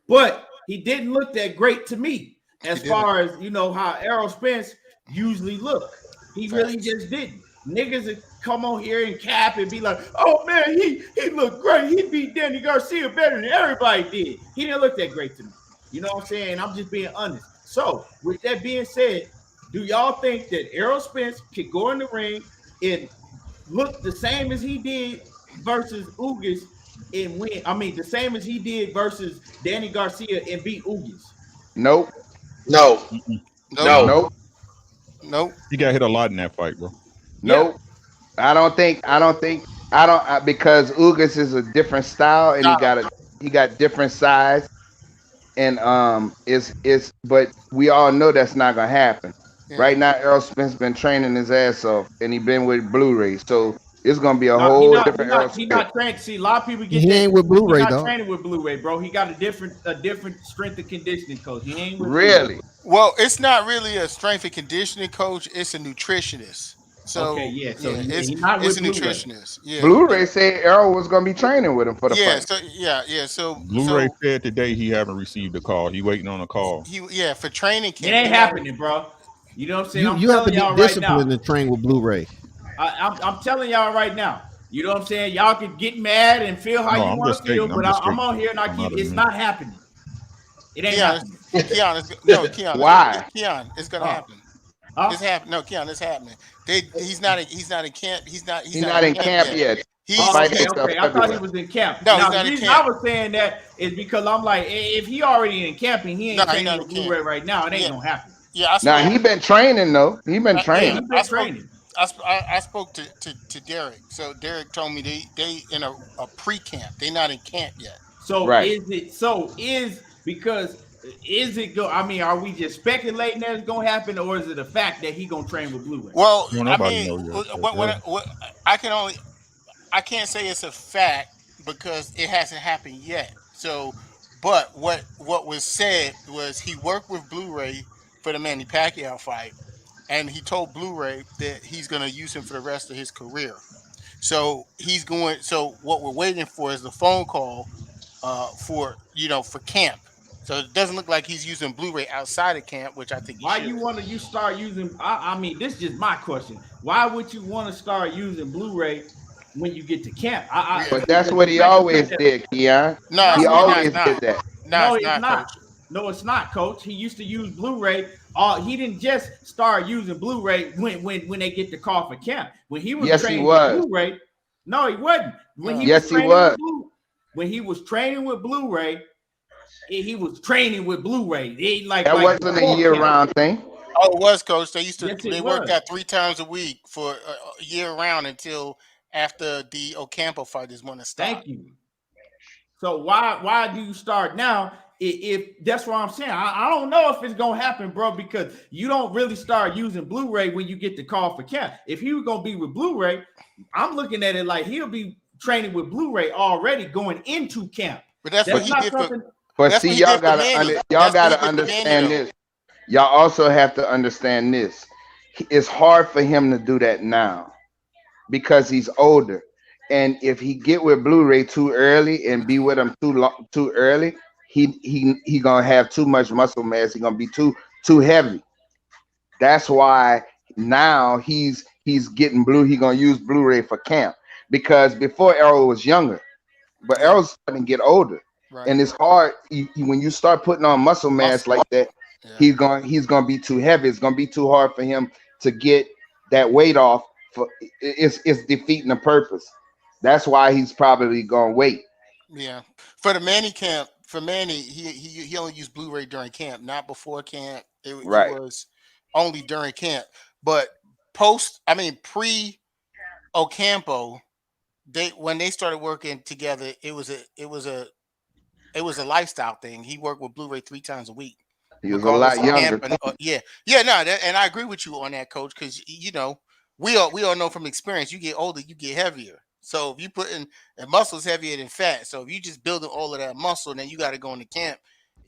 but he didn't look that great to me as far as, you know, how Errol Spence usually look. He really just didn't. Niggas would come on here and cap and be like, oh man, he looked great. He beat Danny Garcia better than everybody did. He didn't look that great to me. You know what I'm saying? I'm just being honest. So with that being said, Do y'all think that Errol Spence could go in the ring and look the same as he did versus Ugas and win? I mean, the same as he did versus Danny Garcia and beat Ugas. Nope. No, Nope. no. Nope. Nope. He got hit a lot in that fight, bro. Yeah. Nope. I don't think. Because Ugas is a different style and he got different size and is but we all know that's not gonna happen. Yeah. Right now, Errol Spence been training his ass off and he been with Blu-ray, so it's gonna be a No, he whole not. He different Errol not. He Spence. not trained. See, a lot of people get He that. ain't with He Blu-ray, not dog. training with Blu-ray, bro. He got a different strength and conditioning coach. He ain't with Really? Well, it's not really a strength and conditioning coach. It's a nutritionist. So Okay, yeah. So yeah, he not it's with a Blu-ray. nutritionist. Yeah. Blu-ray said Errol was gonna be training with him for the Yeah. fight. So yeah. Blu-ray said today he haven't received a call. He waiting on a call. For training It camp. ain't happening, bro. You know what I'm saying? I'm You have to telling be y'all right now. disciplined and train with Blu-ray. I'm telling y'all right now. You know what I'm saying? Y'all can get mad and feel how No, you I'm want just to feel, stating. but I'm on here and I I'm keep. not It's a- not happening. It ain't happening. Keon. Why? Keon, it's gonna happen. Huh? It's happening. No, Keon, it's happening. He's not in camp. He's not in camp yet. He's Oh, Fight okay. I thought he was in camp. No, he's Now, not the in reason camp. I was saying that is because I'm like, if he already in camp and he ain't No, he's training not with in camp. Blu-ray right now, it ain't gonna happen. Yeah, Now he been training though. He been Yeah, training. he been training. I spoke to Derek. So Derek told me they in a pre-camp. They not in camp yet. So Right. is it go? I mean, are we just speculating that it's gonna happen, or is it a fact that he gonna train with Blu-ray? Well, Well, I nobody mean, knows yet. what I can't say it's a fact because it hasn't happened yet. So, but what was said was he worked with Blu-ray for the Manny Pacquiao fight, and he told Blu-ray that he's going to use him for the rest of his career. So he's going. So what we're waiting for is the phone call for camp. So it doesn't look like he's using Blu-ray outside of camp, which I think he Why should. you want to start using? I mean, this is just my question. Why would you want to start using Blu-ray when you get to camp? But that's what he always did, Keon. No, He it's always not. did that. No, it's it's not, not. Coach. No, it's not, Coach. He used to use Blu-ray. He didn't just start using Blu-ray when they get the call for camp. When he was Yes, he training was. with Blu-ray, no, he wasn't. When he Yes, was he training was. when he was training with Blu-ray, he was training with Blu-ray. That wasn't a year-round thing. Oh, it was, Coach. They used to. Yes, They it worked was. out 3 times a week for year round until after the Ocampo fight is when it stopped. Thank you. So why do you start now? If that's what I'm saying, I don't know if it's gonna happen, bro, because you don't really start using Blu-ray when you get the call for camp. If he was gonna be with Blu-ray, I'm looking at it like he'll be training with Blu-ray already going into camp. But that's what he not did something. But That's see, what he y'all did for Manny. gotta understand this. Y'all also have to understand this. It's hard for him to do that now because he's older. And if he get with Blu-ray too early and be with him too early, he gonna have too much muscle mass. He gonna be too heavy. That's why now he's getting He gonna use Blu-ray for camp because before Errol was younger, but Errol's starting to get older, and it's hard when you start putting on muscle mass like that. He's gonna be too heavy. It's gonna be too hard for him to get that weight off. It's defeating the purpose. That's why he's probably gonna wait. Yeah, for the Manny camp, for Manny, he only used Blu-ray during camp, not before camp. It was only during camp. But pre Ocampo, when they started working together, it was a lifestyle thing. He worked with Blu-ray 3 times a week. He was a lot younger. And I agree with you on that, Coach, because we all know from experience, you get older, you get heavier. So if you put in muscle's heavier than fat, so if you just building all of that muscle, then you got to go into camp.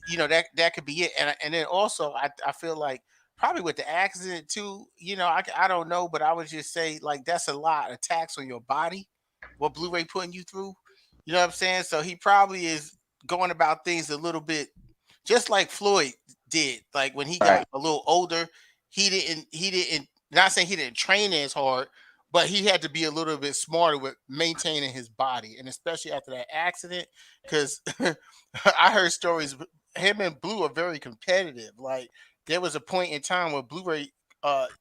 That could be it. And then also I feel like probably with the accident too. I don't know, but I would just say like that's a lot of tax on your body. What Blu-ray putting you through, you know what I'm saying? So he probably is going about things a little bit just like Floyd did. Like when he got a little older, he didn't. Not saying he didn't train as hard, but he had to be a little bit smarter with maintaining his body, and especially after that accident. Because I heard stories. Him and Blue are very competitive. Like there was a point in time where Blu-ray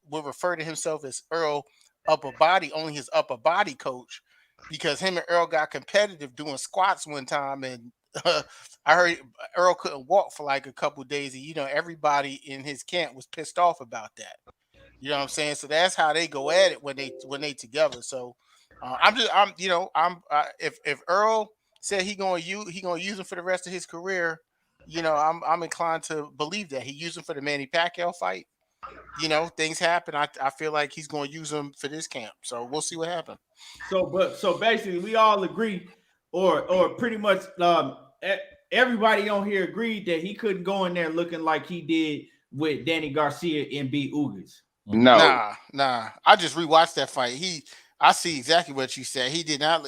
would refer to himself as Earl upper body, only his upper body coach, because him and Earl got competitive doing squats one time, and I heard Earl couldn't walk for like a couple days, and everybody in his camp was pissed off about that. You know what I'm saying? So that's how they go at it when they together. So if Earl said he gonna use him for the rest of his career, I'm inclined to believe that. He used him for the Manny Pacquiao fight. Things happen. I feel like he's going to use him for this camp. So we'll see what happens. So basically, we all agree, or pretty much everybody on here agreed that he couldn't go in there looking like he did with Danny Garcia and beat Ugas. No. Nah. I just rewatched that fight. I see exactly what you said. He did not.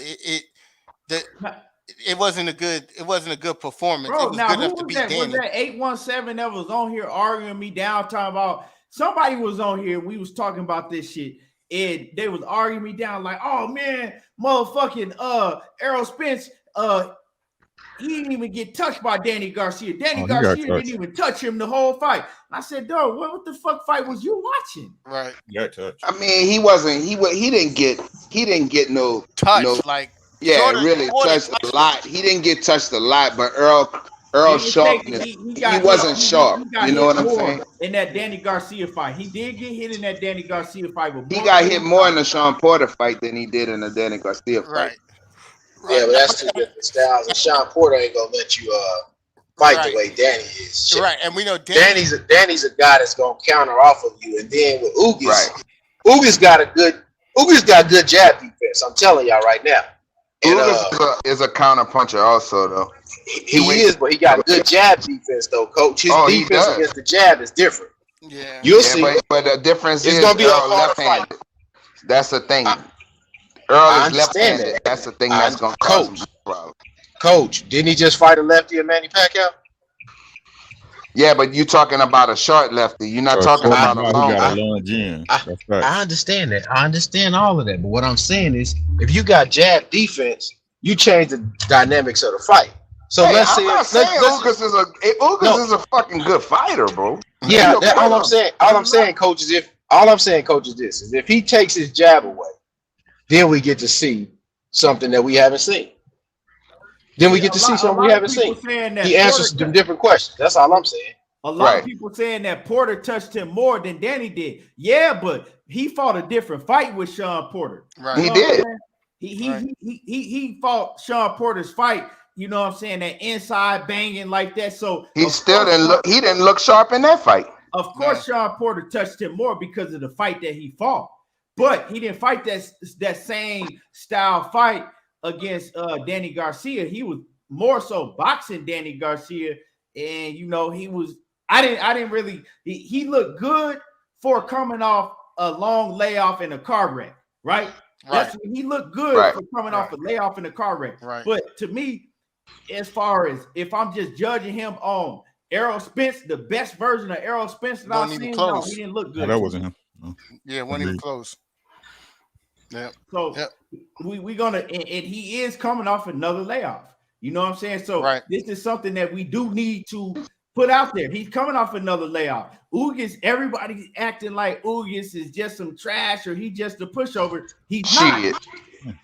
It wasn't a good performance. Bro, it was now good who enough to was beat that? Danny. Was that 817 that was on here arguing me down, talking about somebody was on here? We was talking about this shit, and they was arguing me down like, "Oh man, motherfucking Errol Spence, he didn't even get touched by Danny Garcia. Danny Garcia didn't even touch him the whole fight." I said, "Dog, what the fuck fight was you watching?" Right. Yeah, touch. I mean, he didn't get no touch like. Yeah, Jordan, really touched a lot. He didn't get touched a lot, but Earl's sharpness, he wasn't sharp. You know what I'm saying? In that Danny Garcia fight, he did get hit in that Danny Garcia fight. He got hit more in the Sean Porter fight than he did in the Danny Garcia fight. Right. Yeah, but that's two different styles. And Sean Porter ain't gonna let you fight the way Danny is. Shit. Right, and we know Danny's a guy that's gonna counter off of you, and then with Ugas, Ugas got good jab defense. I'm telling y'all right now. And, Ugas is a counter puncher also, though. He is, but he got good jab defense, though, Coach. His defense against the jab is different. Yeah, you'll see. But the difference is gonna be Earl left-handed. That's the thing. Earl is left-handed. That's the thing that's gonna cause him a problem. Coach, didn't he just fight a lefty in Manny Pacquiao? Yeah, but you're talking about a short lefty. You're not talking about a long gin. That's right. I understand that. I understand all of that. But what I'm saying is, if you got jab defense, you change the dynamics of the fight. So let's say Ugas is a fucking good fighter, bro. Yeah, all I'm saying, coach, is this: is if he takes his jab away, then we get to see something that we haven't seen. Then we get to see something we haven't seen. He answers some different questions. That's all I'm saying. A lot of people saying that Porter touched him more than Danny did. Yeah, but he fought a different fight with Sean Porter. Right. He did. He fought Sean Porter's fight. You know what I'm saying? That inside banging like that. So he didn't look sharp in that fight. Of course, Sean Porter touched him more because of the fight that he fought. But he didn't fight that same style fight against Danny Garcia. He was more so boxing Danny Garcia, and he was. I didn't really. He looked good for coming off a long layoff in a car wreck, right? He looked good for coming off a layoff in a car wreck. Right. But to me, as far as if I'm just judging him on Errol Spence, the best version of Errol Spence that I've seen, no, he didn't look good. That wasn't him. No. Yeah, wasn't even close. Yeah. So we gonna and he is coming off another layoff. You know what I'm saying? So this is something that we do need to put out there. He's coming off another layoff. Ugas, everybody's acting like Ugas is just some trash or he just a pushover. He's not.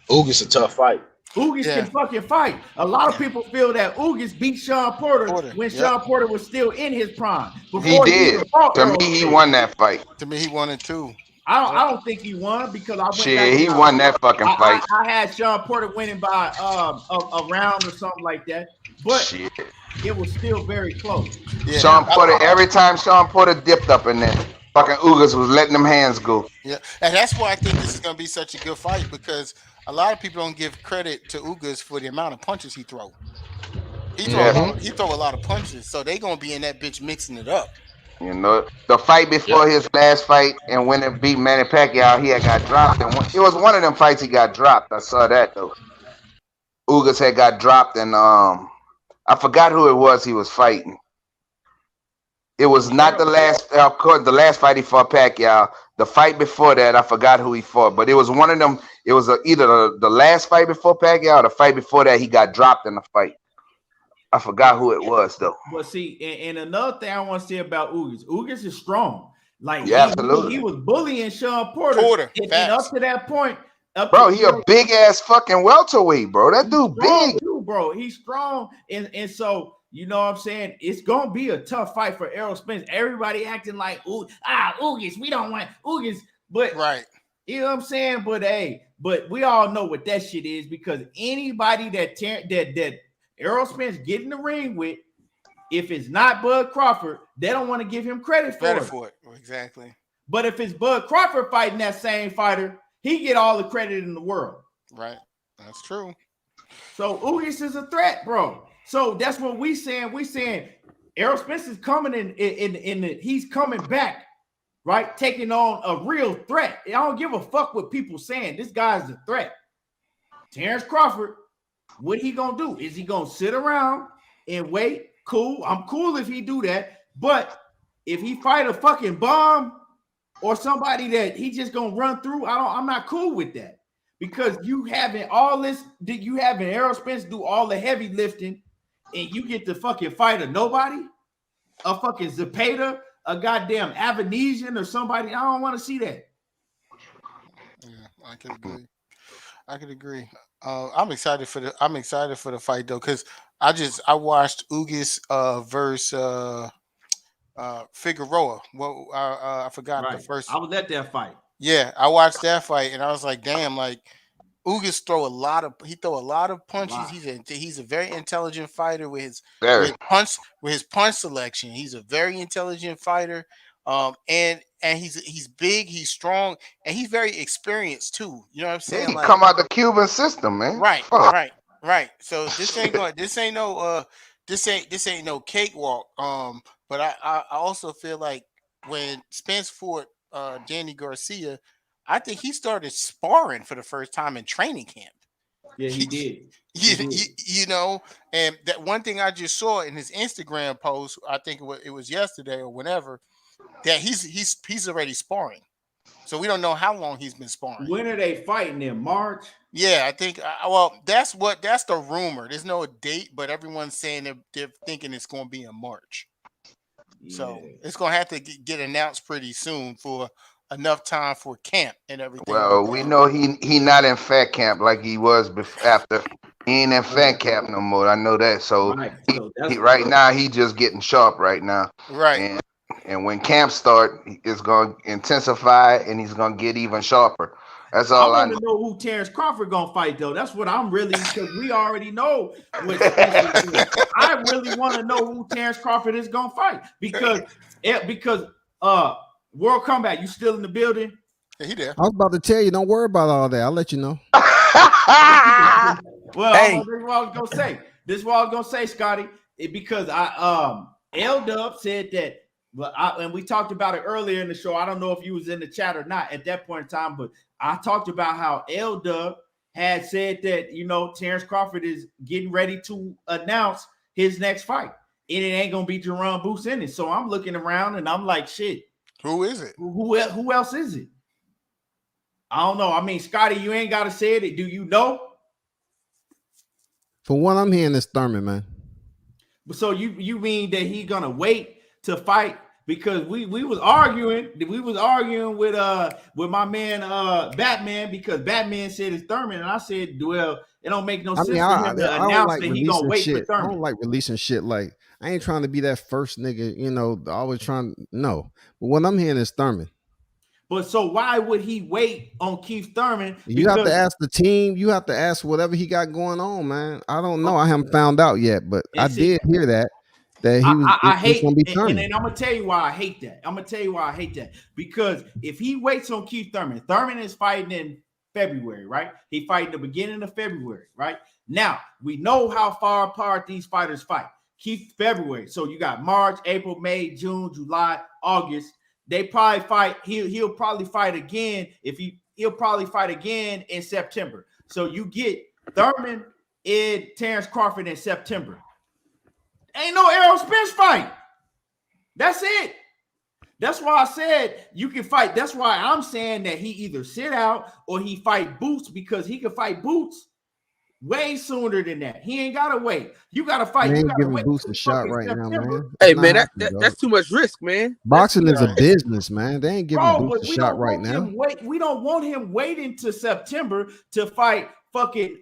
Ugas a tough fight. Ugas can fucking fight. A lot of people feel that Ugas beat Sean Porter when Sean Porter was still in his prime. He did. To me, he won that fight. To me, he won it too. I don't think he won because I went back he won that fucking fight. I had Sean Porter winning by a round or something like that, but it was still very close. Yeah. Sean Porter, every time Sean Porter dipped up in there, fucking Ugas was letting them hands go. Yeah, and that's why I think this is going to be such a good fight because a lot of people don't give credit to Ugas for the amount of punches he throw. He throw a lot of punches, so they going to be in that bitch mixing it up. The fight before his last fight and when it beat Manny Pacquiao, he had got dropped. And it was one of them fights he got dropped. I saw that, though. Ugas had got dropped, and I forgot who it was he was fighting. It was not the last, of course, the last fight he fought Pacquiao. The fight before that, I forgot who he fought. But it was one of them. It was either the last fight before Pacquiao or the fight before that he got dropped in the fight. I forgot who it was, though. But see, and another thing I want to say about Ugas is strong. Like Yeah, he absolutely. was bullying Sean Porter, and up facts. to that point, Bro, he a big ass fucking welterweight, bro. That dude strong big. too, bro. He's strong, and so you know what I'm saying. It's gonna be a tough fight for Errol Spence. Everybody acting like Ugas. We don't want Ugas, but Right. You know what I'm saying? But hey, but we all know what that shit is because anybody that Errol Spence get in the ring with, if it's not Bud Crawford, they don't want to give him credit for it. Exactly. But if it's Bud Crawford fighting that same fighter, he get all the credit in the world. Right. That's true. So Ugas is a threat, bro. So that's what we saying. We saying Errol Spence is coming he's coming back. Right, taking on a real threat. I don't give a fuck what people saying. This guy's a threat. Terence Crawford, what he gonna do? Is he gonna sit around and wait? Cool. I'm cool if he do that. But if he fight a fucking bomb or somebody that he just gonna run through, I'm not cool with that. Because you having Errol Spence do all the heavy lifting, and you get to fucking fight a nobody, a fucking Zepeda, a goddamn Avanesian or somebody. I don't want to see that. Yeah, I could agree. I'm excited for the fight though, because I watched Ugas versus Figueroa. Well, I forgot the first. I was at that fight. Yeah, I watched that fight and I was like, damn, like Ugas throw a lot of punches. Wow. He's a very intelligent fighter with his punch selection. He's a very intelligent fighter. And he's big, he's strong, and he's very experienced too. You know what I'm saying? He come out the Cuban system, man. Right. So this ain't no cakewalk. But I also feel like when Spence fought Danny Garcia, I think he started sparring for the first time in training camp. Yeah, he did. You know, and that one thing I just saw in his Instagram post, I think it was yesterday or whenever, that he's already sparring. So we don't know how long he's been sparring. When are they fighting in March? Yeah, I think. Well, that's the rumor. There's no date, but everyone's saying they're thinking it's going to be in March. Yeah. So it's going to have to get announced pretty soon for enough time for camp and everything. Well, we know he not in fat camp like he was after. He ain't in fat camp no more. I know that. So, right now he just getting sharp right now. Right. And when camp start, it's going to intensify and he's going to get even sharper. That's all I want to know who Terence Crawford going to fight, though. That's what I'm really, because we already know what Spence is doing. I really want to know who Terence Crawford is going to fight because World Combat, you still in the building? Yeah, he there. I was about to tell you, don't worry about all that. I'll let you know. Well, hey. This is what I was going to say. This is what I was going to say, Scotty, because L-Dub said that. But and we talked about it earlier in the show. I don't know if you was in the chat or not at that point in time, but I talked about how L-Dub had said that, you know, Terence Crawford is getting ready to announce his next fight. And it ain't going to be Jerome Boots in it. So I'm looking around and I'm like, shit. Who is it? Who else is it? I don't know. I mean, Scotty, you ain't got to say it. Do you know? For what I'm hearing, it's Thurman, man. So you mean that he's going to wait to fight? Because we was arguing with my man Batman, because Batman said it's Thurman, and I said, well, it don't make no sense for him to announce that he's gonna wait for Thurman. I don't like releasing shit. Like, I ain't trying to be that first nigga, you know, always trying. No, but what I'm hearing is Thurman. But so why would he wait on Keith Thurman? You have to ask the team. You have to ask whatever he got going on, man. I don't know. I haven't found out yet, but I did hear that he was. I hate, gonna be Thurman. and I'm gonna tell you why I hate that. Because if he waits on Keith Thurman, Thurman is fighting in February, right? He fighting the beginning of February, right? Now we know how far apart these fighters fight. Keith February, so you got March, April, May, June, July, August. They probably fight. He'll probably fight again he'll probably fight again in September. So you get Thurman and Terence Crawford in September. Ain't no Errol Spence fight. That's it. That's why I said you can fight. That's why I'm saying that he either sit out or he fight Boots, because he can fight Boots way sooner than that. He ain't gotta wait. You gotta fight. They You ain't gotta giving wait Boots till a shot fucking right now, September. man. Hey It's not man, happening, dog. that's too much risk, man. Boxing is a That's business, man. They ain't giving Bro, Boots but a we shot don't right want now. him wait. We don't want him waiting to September to fight fucking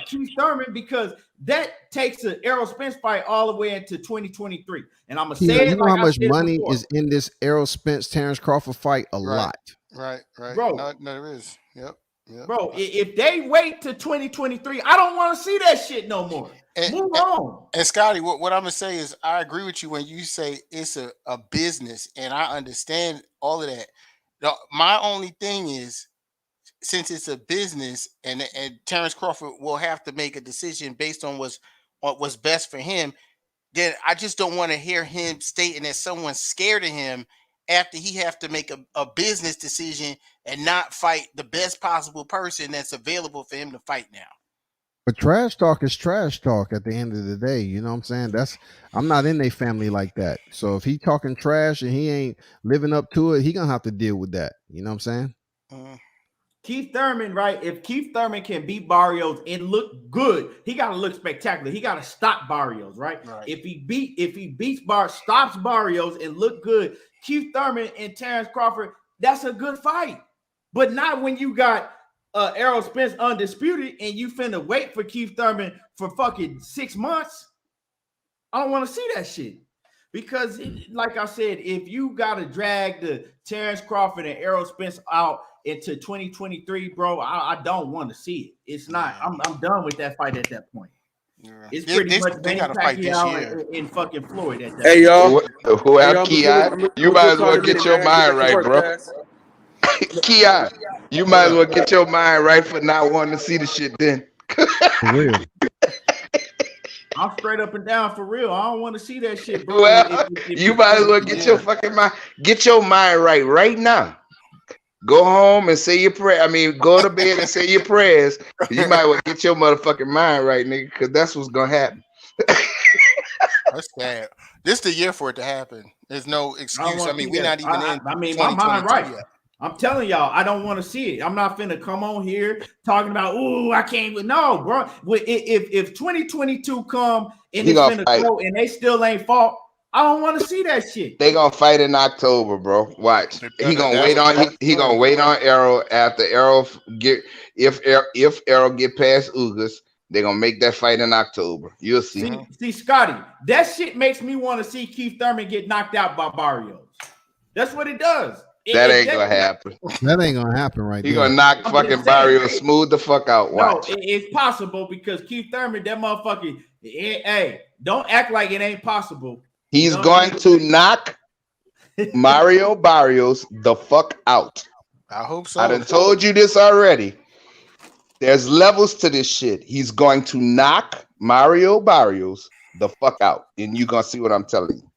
Keith Thurman because that takes an Errol Spence fight all the way into 2023. And I'm gonna You know, say you it know like how I much said it money before. is in this Errol Spence Terence Crawford fight? A Right. lot. Right. Bro. No, there is. Yep. Bro, if they wait to 2023, I don't want to see that shit no more. Move on. And Scotty, what I'm gonna say is I agree with you when you say it's a business, and I understand all of that. My only thing is, since it's a business, and Terence Crawford will have to make a decision based on what's best for him, then I just don't want to hear him stating that someone's scared of him after he have to make a business decision and not fight the best possible person that's available for him to fight now. But trash talk is trash talk at the end of the day. You know what I'm saying? I'm not in a family like that. So if he talking trash and he ain't living up to it, he gonna have to deal with that. You know what I'm saying? Keith Thurman, right? If Keith Thurman can beat Barrios and look good, he got to look spectacular. He got to stop Barrios, right? If he beats stops Barrios and look good, Keith Thurman and Terence Crawford, that's a good fight. But not when you got Errol Spence undisputed and you finna wait for Keith Thurman for fucking 6 months. I don't want to see that shit. Because, like I said, if you got to drag the Terence Crawford and Errol Spence out into 2023, bro, I don't want to see it. It's not. I'm done with that fight at that point. It's pretty much they got to fight this year in fucking Floyd at that Hey y'all. Well, Ki, you might as well get your mind right, bro. Ki, you might as well get your mind right for not wanting to see the shit then. For real. I'm straight up and down for real. I don't want to see that shit, bro. Well, you might as well get your fucking mind. Get your mind right now. Go home and say your prayer. I mean, go to bed and say your prayers. You might well get your motherfucking mind right, nigga, because that's what's gonna happen. That's sad. This is the year for it to happen. There's no excuse. I mean, we're not even in. I mean, my mind right. Yet. I'm telling y'all, I don't want to see it. I'm not finna come on here talking about, ooh, I can't. No, bro. If 2022 come and it's finna go and they still ain't fought, I don't want to see that shit. They gonna fight in October, bro. Watch. He gonna wait on. He gonna wait on Errol after Errol get. If Errol get past Ugas, they gonna make that fight in October. You'll see. See, Scotty, that shit makes me want to see Keith Thurman get knocked out by Barrios. That's what it does. That ain't gonna happen. That ain't gonna happen right now. He gonna knock fucking Barrios smooth the fuck out. Watch. No, it's possible because Keith Thurman, that motherfucker. Hey, don't act like it ain't possible. He's going to knock Mario Barrios the fuck out. I hope so. I done told you this already. There's levels to this shit. He's going to knock Mario Barrios the fuck out, and you're gonna see what I'm telling you.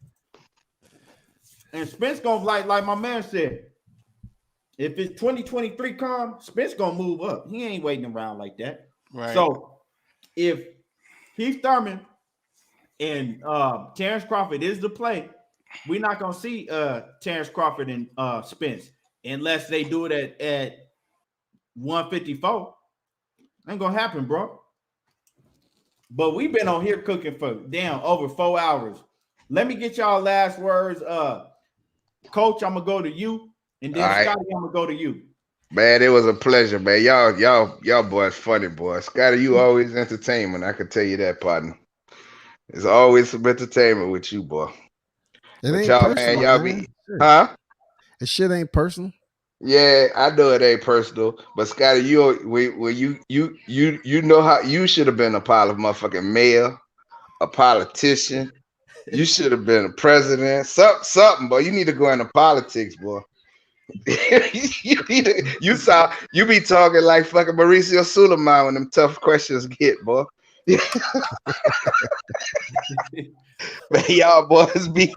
And Spence gonna like my man said, if it's 2023 come, Spence gonna move up. He ain't waiting around like that. Right. So if Keith Thurman and Terence Crawford is the play, we're not gonna see Terence Crawford and Spence unless they do it at 154. Ain't gonna happen, bro. But we've been on here cooking for over 4 hours. Let me get y'all last words. Coach, I'm gonna go to you, and then Scotty, I'm gonna go to you. Man, it was a pleasure, man. Y'all boys funny, boys. Scotty, you always entertainment. I can tell you that, partner. It's always some entertainment with you, boy. It ain't y'all, personal, man, y'all man. be, huh? That shit ain't personal. Yeah, I know it ain't personal, but Scotty, you know how you should have been a motherfucking mayor, a politician. You should have been a president, something, boy. You need to go into politics, boy. You be talking like fucking Mauricio Suleiman when them tough questions get, boy. Man, y'all boys be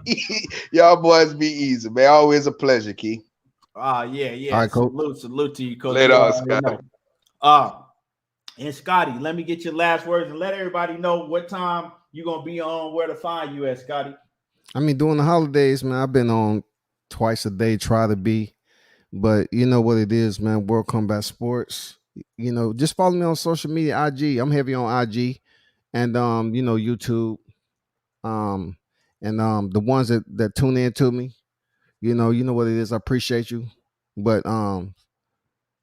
easy, man. Always a pleasure, Key. Yeah. All right, Coach. Salute to you, Coach. Later on, Scotty. And Scotty, let me get your last words and let everybody know what time you're gonna be on, where to find you at, Scotty. I mean, during the holidays, man, I've been on twice a day, try to be. But you know what it is, man. World Combat Sports. just follow me on social media, IG. I'm heavy on IG and YouTube. The ones that tune in to me, you know what it is. I appreciate you. But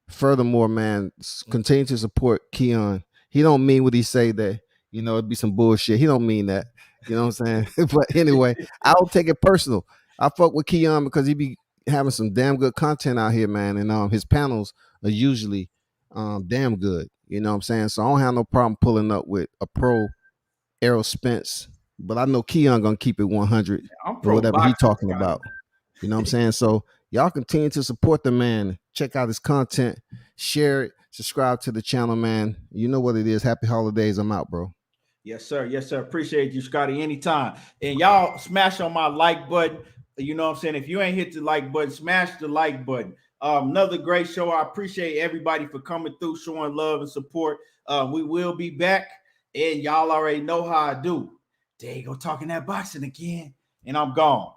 furthermore, man, continue to support Keon. He don't mean what he say that, it'd be some bullshit. He don't mean that. You know what I'm saying? But anyway, I don't take it personal. I fuck with Keon because he be having some damn good content out here, man. And his panels are usually damn good. You know what I'm saying? So I don't have no problem pulling up with a pro Errol Spence. But I know Keon gonna keep it 100 I'm or pro whatever he boxing, talking Scotty. about. You know what I'm saying? So y'all continue to support the man. Check out his content, share it, subscribe to the channel, man. You know what it is. Happy holidays. I'm out, bro. Yes, sir. Yes, sir. Appreciate you, Scotty, anytime. And y'all smash on my like button. You know what I'm saying? If you ain't hit the like button, smash the like button. Another great show. I appreciate everybody for coming through, showing love and support. We will be back, and y'all already know how I do. There you go, talking that boxing again, and I'm gone.